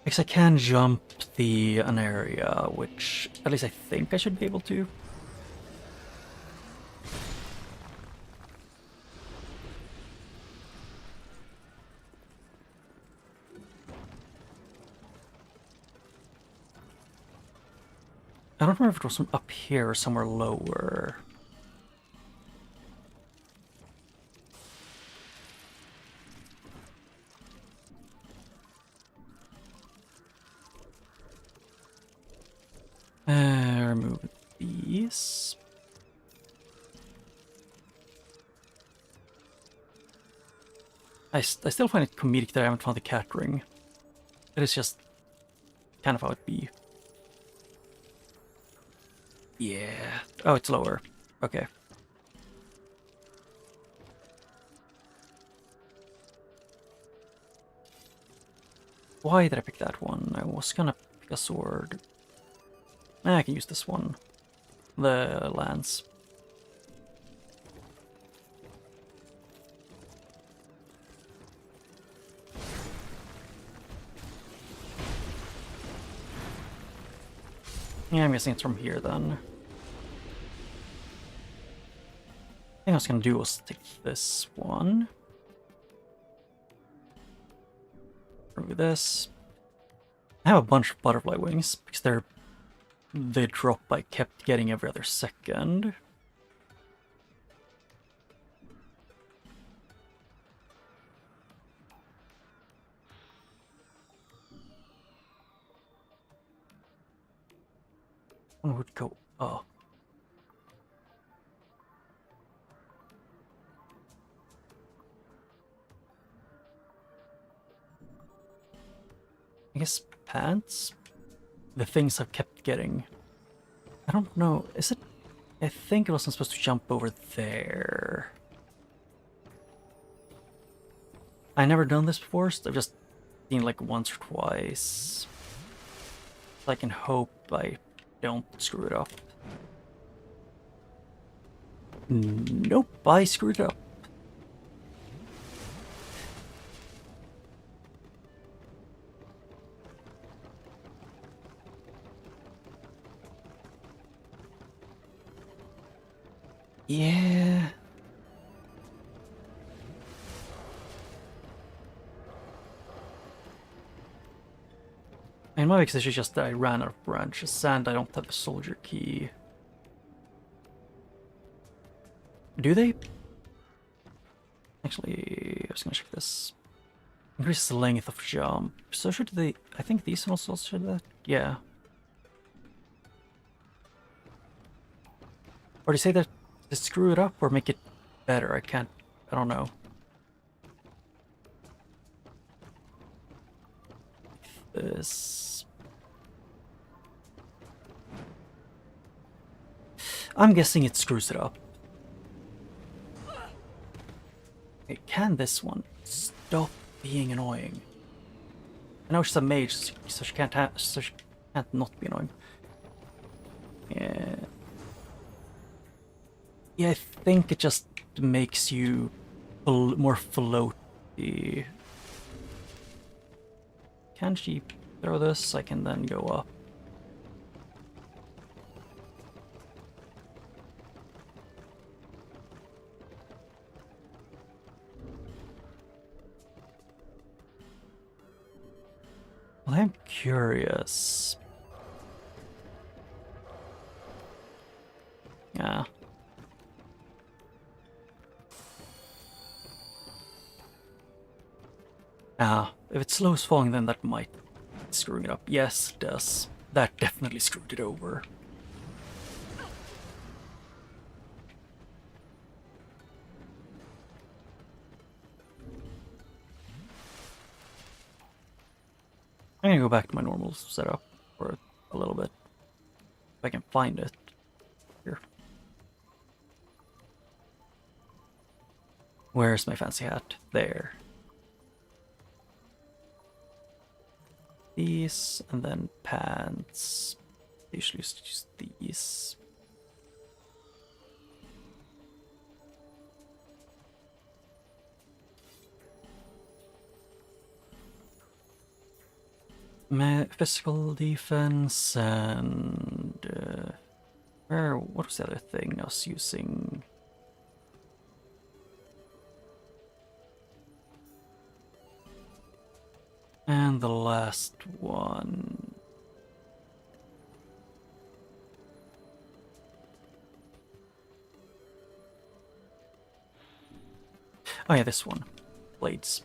Because I can jump an area, which at least I think I should be able to. I don't remember if it was from up here or somewhere lower. Remove these. I still find it comedic that I haven't found the cat ring. It is just kind of how it be. Yeah. Oh, it's lower. Okay. Why did I pick that one? I was gonna pick a sword. I can use this one. The lance. Yeah, I'm guessing it's from here then. I think I was gonna do was take this one. Remove this. I have a bunch of butterfly wings because they drop I kept getting every other second. One would go up. I guess pants? The things I've kept getting. I don't know, is it? I think it wasn't supposed to jump over there. I never done this before, so I've just seen like once or twice. I can hope I don't screw it up. Nope, I screwed it up. Yeah. And my biggest issue is just that I ran out of branches and I don't have a soldier key. Do they? Actually, I was gonna check this. Increases the length of jump. So should they... I think these ones also should that? Yeah. Or do you say that to screw it up or make it better? I can't... I don't know. This... I'm guessing it screws it up. Okay, can this one stop being annoying? I know she's a mage, so she can't not be annoying. Yeah. Yeah, I think it just makes you more floaty. Can she throw this? I can then go up. Well, I'm curious. Yeah. If it slows falling, then that might be screwing it up. Yes, it does. That definitely screwed it over. I'm gonna go back to my normal setup for a little bit. If I can find it. Here. Where's my fancy hat? There. These, and then pants. I usually use these. Physical defense and what was the other thing I was using? And the last one. Oh yeah, this one. Blades.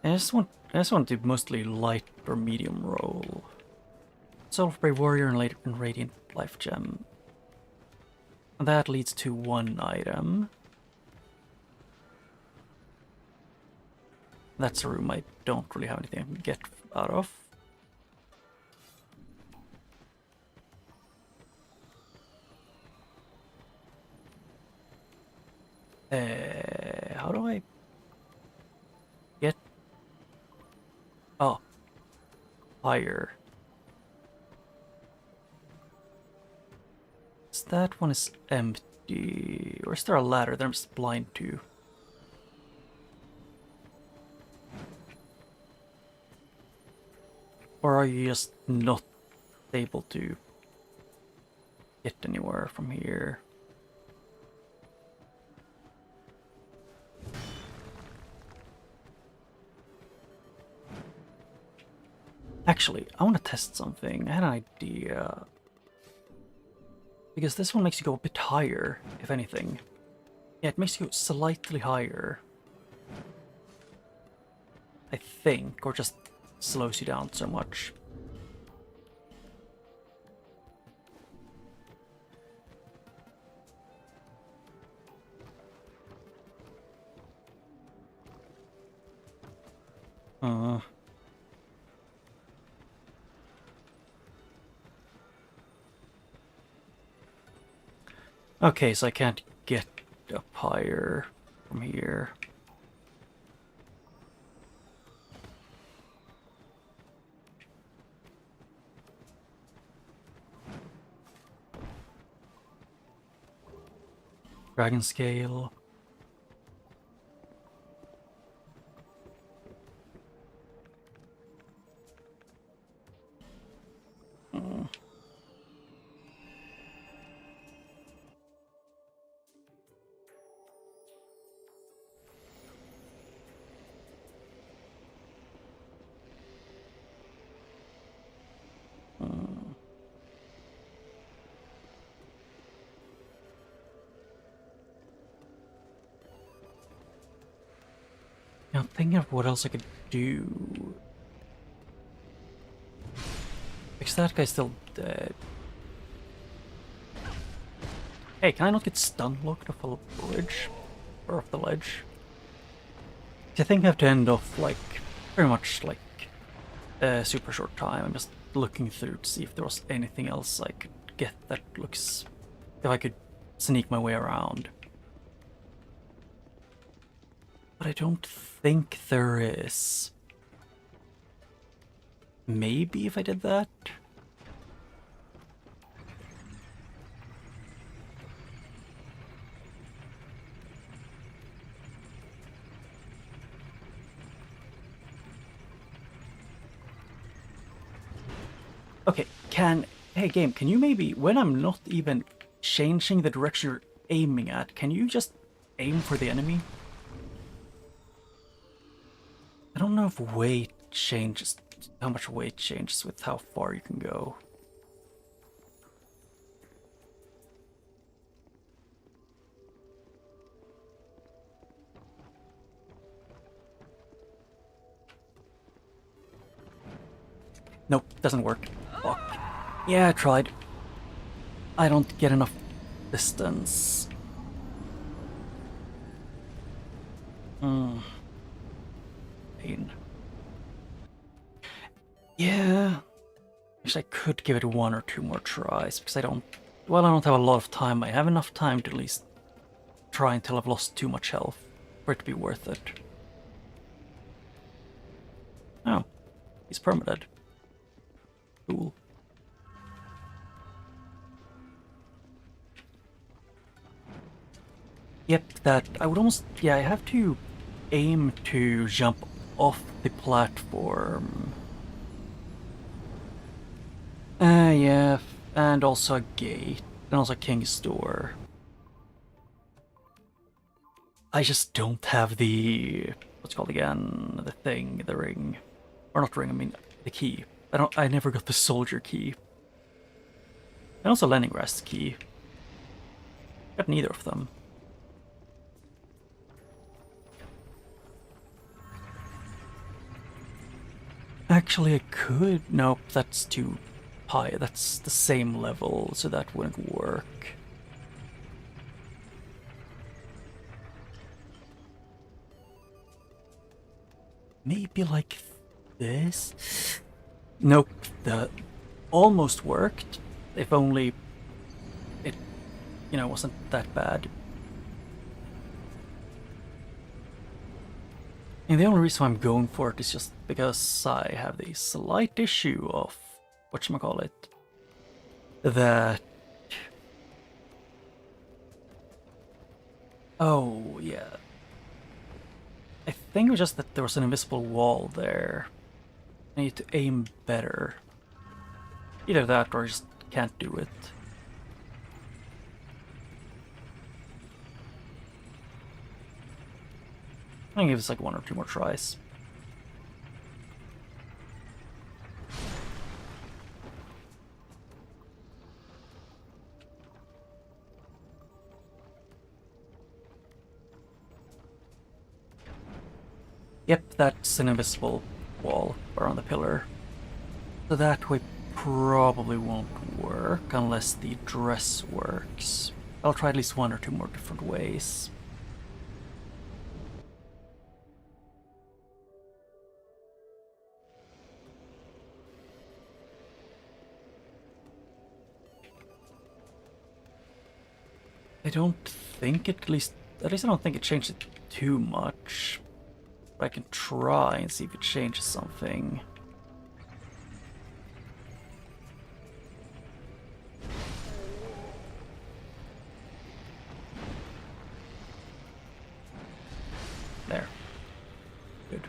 I just want to do mostly light or medium roll. Soul of Brave Warrior and Radiant Life Gem. And that leads to one item. That's a room I don't really have anything I can get out of. How do I get... Oh. Higher. So that one is empty. Or is there a ladder that I'm just blind to? Or are you just not able to get anywhere from here? Actually, I want to test something. I had an idea. Because this one makes you go a bit higher, if anything. Yeah, it makes you go slightly higher. I think, or just slows you down so much. Okay, so I can't get up higher from here. Dragon scale. Now I'm thinking of what else I could do. Because that guy's still dead. Hey, can I not get stun locked off a bridge? Or off the ledge? I think I have to end off like pretty much like a super short time. I'm just looking through to see if there was anything else I could get that looks... if I could sneak my way around. But I don't think there is. Maybe if I did that? Okay, hey game, can you maybe, when I'm not even changing the direction you're aiming at, can you just aim for the enemy? I don't know if weight changes, how much weight changes with how far you can go. Nope, doesn't work. Fuck. Yeah, I tried. I don't get enough distance. Pain. Yeah. Actually, I could give it 1 or 2 more tries, because I don't have a lot of time. I have enough time to at least try until I've lost too much health for it to be worth it. Oh. He's permadead. Cool. Yep, that I would almost, yeah, I have to aim to jump off the platform. Yeah, and also a gate, and also King's Door. I just don't have the, what's it called again, the thing, the ring, or not ring, I mean the key. I never got the soldier key. And also Leningrad key. Got neither of them. Actually, I could. Nope, that's too high. That's the same level, so that wouldn't work. Maybe like this? Nope, that almost worked. If only it, wasn't that bad. And the only reason I'm going for it is just because I have the slight issue of, whatchamacallit, that... Oh, yeah. I think it was just that there was an invisible wall there. I need to aim better. Either that or I just can't do it. I'm gonna give this like 1 or 2 more tries. Yep, that's an invisible wall around the pillar. So that way probably won't work unless the dress works. I'll try at least 1 or 2 more different ways. I don't think it, at least I don't think it changed it too much. But I can try and see if it changes something. There. Good.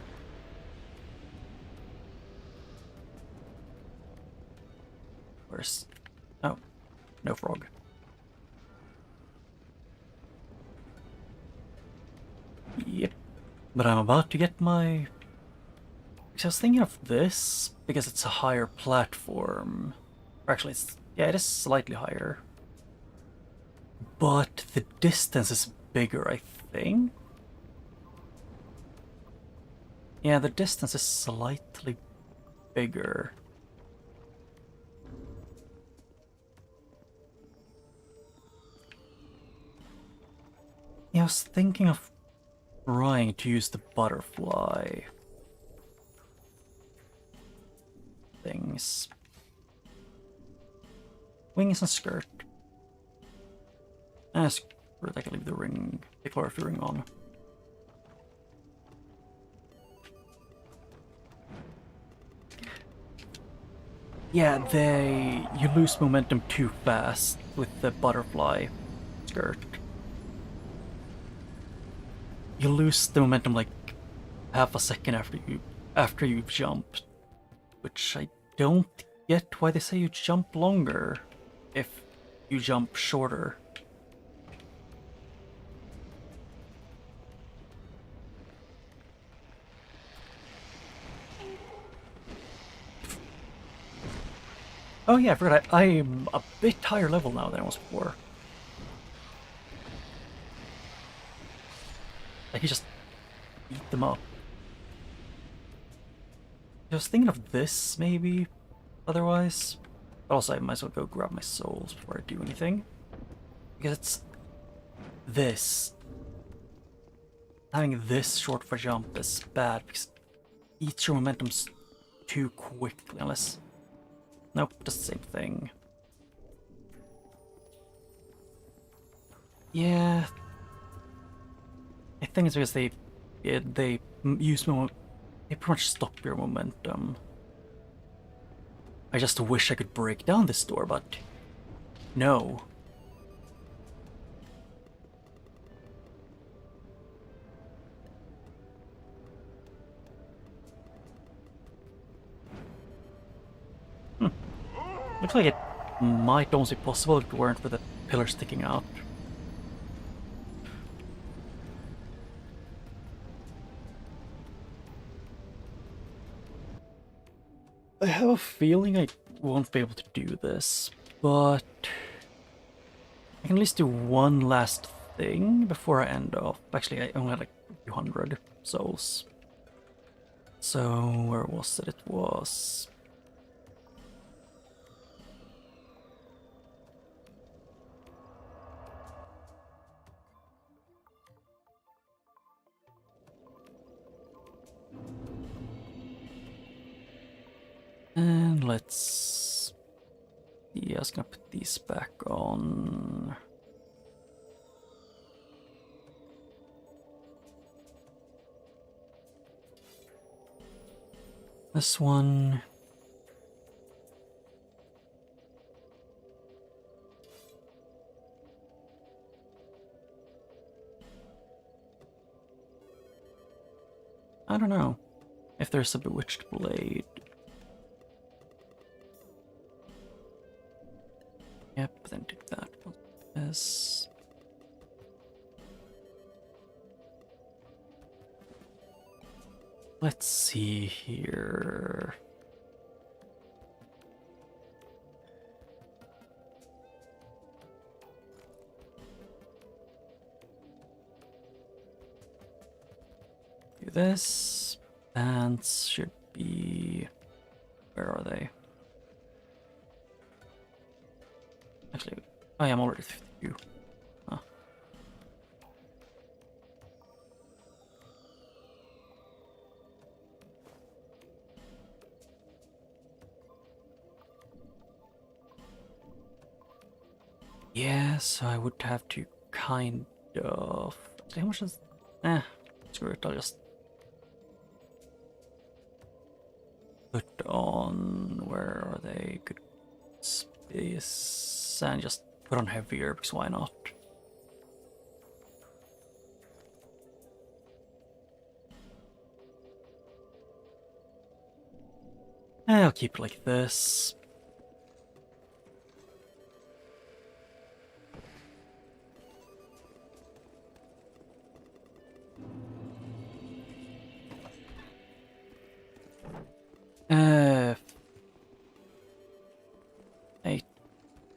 Where's... Oh, no frog. Yep. But I'm about to get my... I was thinking of this, because it's a higher platform. Or actually, yeah, it is slightly higher. But the distance is bigger, I think? Yeah, the distance is slightly bigger. Yeah, I was thinking of trying to use the butterfly things. Wings and skirt. Skirt, I can leave the ring, the chlorophyll ring on. Yeah, you lose momentum too fast with the butterfly skirt. You lose the momentum like half a second after you've jumped, which I don't get why they say you jump longer if you jump shorter. Oh yeah, I forgot I'm a bit higher level now than I was before. I can just eat them up. I was thinking of this, maybe, otherwise. But also, I might as well go grab my souls before I do anything. Because it's... this. Having this short of a jump is bad, because it eats your momentum too quickly, unless... Nope, just the same thing. Yeah... I think it's because they use they pretty much stop your momentum. I just wish I could break down this door, but no. Looks like it might also be possible if it weren't for the pillar sticking out. I have a feeling I won't be able to do this, but I can at least do one last thing before I end off. Actually, I only had like a few hundred souls. So, where was it? It was... And let's... Yeah, I was gonna put these back on. This one. I don't know if there's a bewitched blade. Yep, then do that one. Yes. Let's see here. Do this. Pants should be... Where are they? Actually, I am already 52. Huh. Yes, I would have to kind of... How much is... screw it, I'll just... put on... Where are they? Good space... And just put on heavier, because why not? I'll keep it like this.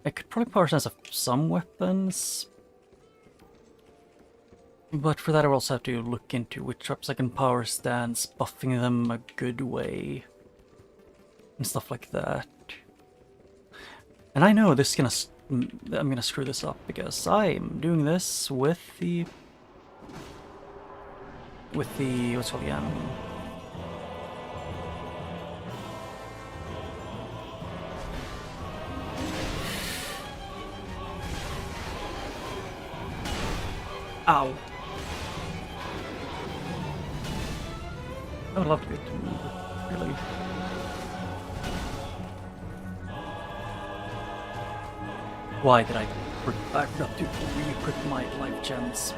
I could probably power stance of some weapons, but for that I will also have to look into which weapons I can power stance, buffing them a good way, and stuff like that. And I know this is I'm gonna screw this up because I'm doing this with the what's it called again? Ow. I would love to be able to move, really. Why did I forgot to re-equip my life gems?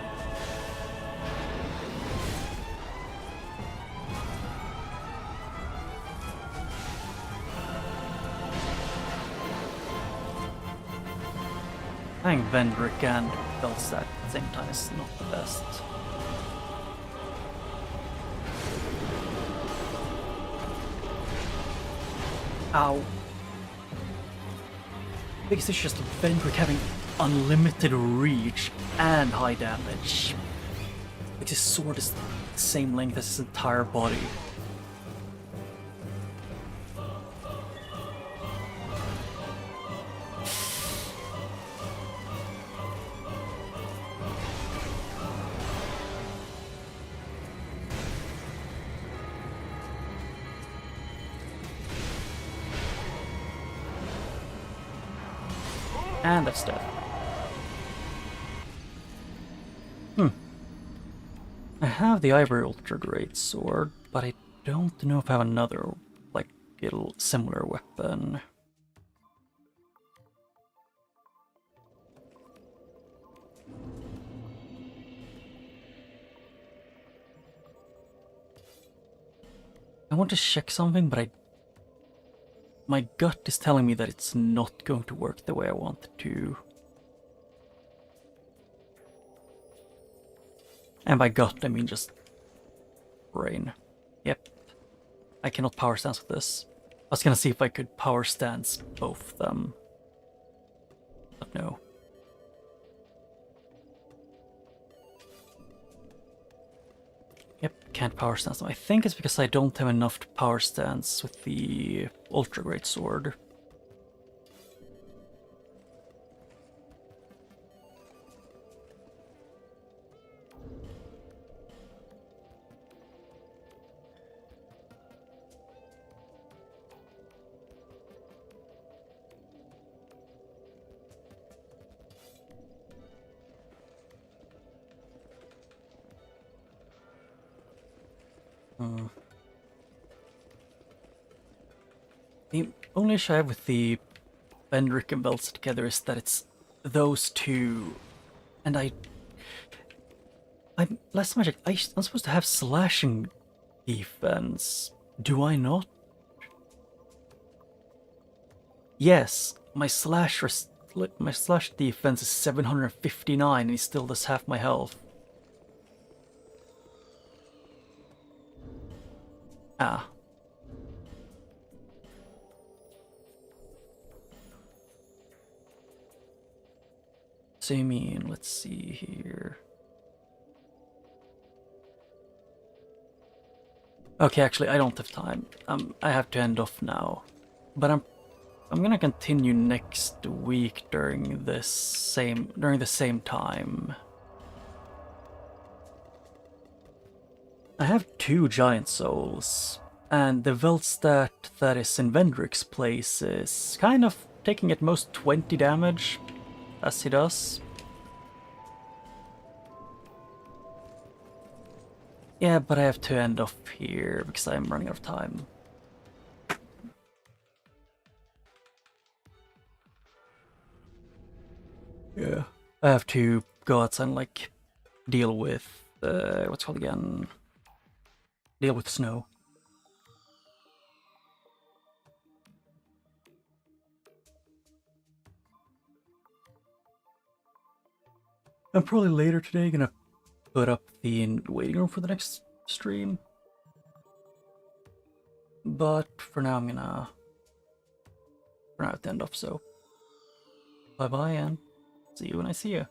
I think Vendrick and Belstack at the same time is not the best. Ow. Biggest issue is just Vendrick having unlimited reach and high damage. Like his sword is the same length as his entire body. And that's dead. I have the Ivory Ultra Great Sword, but I don't know if I have another, like, similar weapon. I want to check something, but my gut is telling me that it's not going to work the way I want it to. And by gut, I mean just brain. Yep. I cannot power stance with this. I was gonna see if I could power stance both of them. But no. Yep, can't power stance them. I think it's because I don't have enough to power stance with the Ultra Great Sword. The only issue I have with the Vendrick and belts together is that it's those two, and I'm less magic. I'm supposed to have slashing defense. Do I not? Yes, my slash defense is 759, and he still does half my health. Ah. So you mean, let's see here. Okay, actually, I don't have time. I have to end off now. But I'm gonna continue next week during the same time. I have 2 giant souls, and the Veldstat that is in Vendrick's place is kind of taking at most 20 damage, as he does. Yeah, but I have to end off here because I'm running out of time. Yeah. I have to go outside and like deal with what's it called again? Deal with snow. I'm probably later today gonna put up the waiting room for the next stream. But for now I'm gonna have to end off, so bye bye and see you when I see you.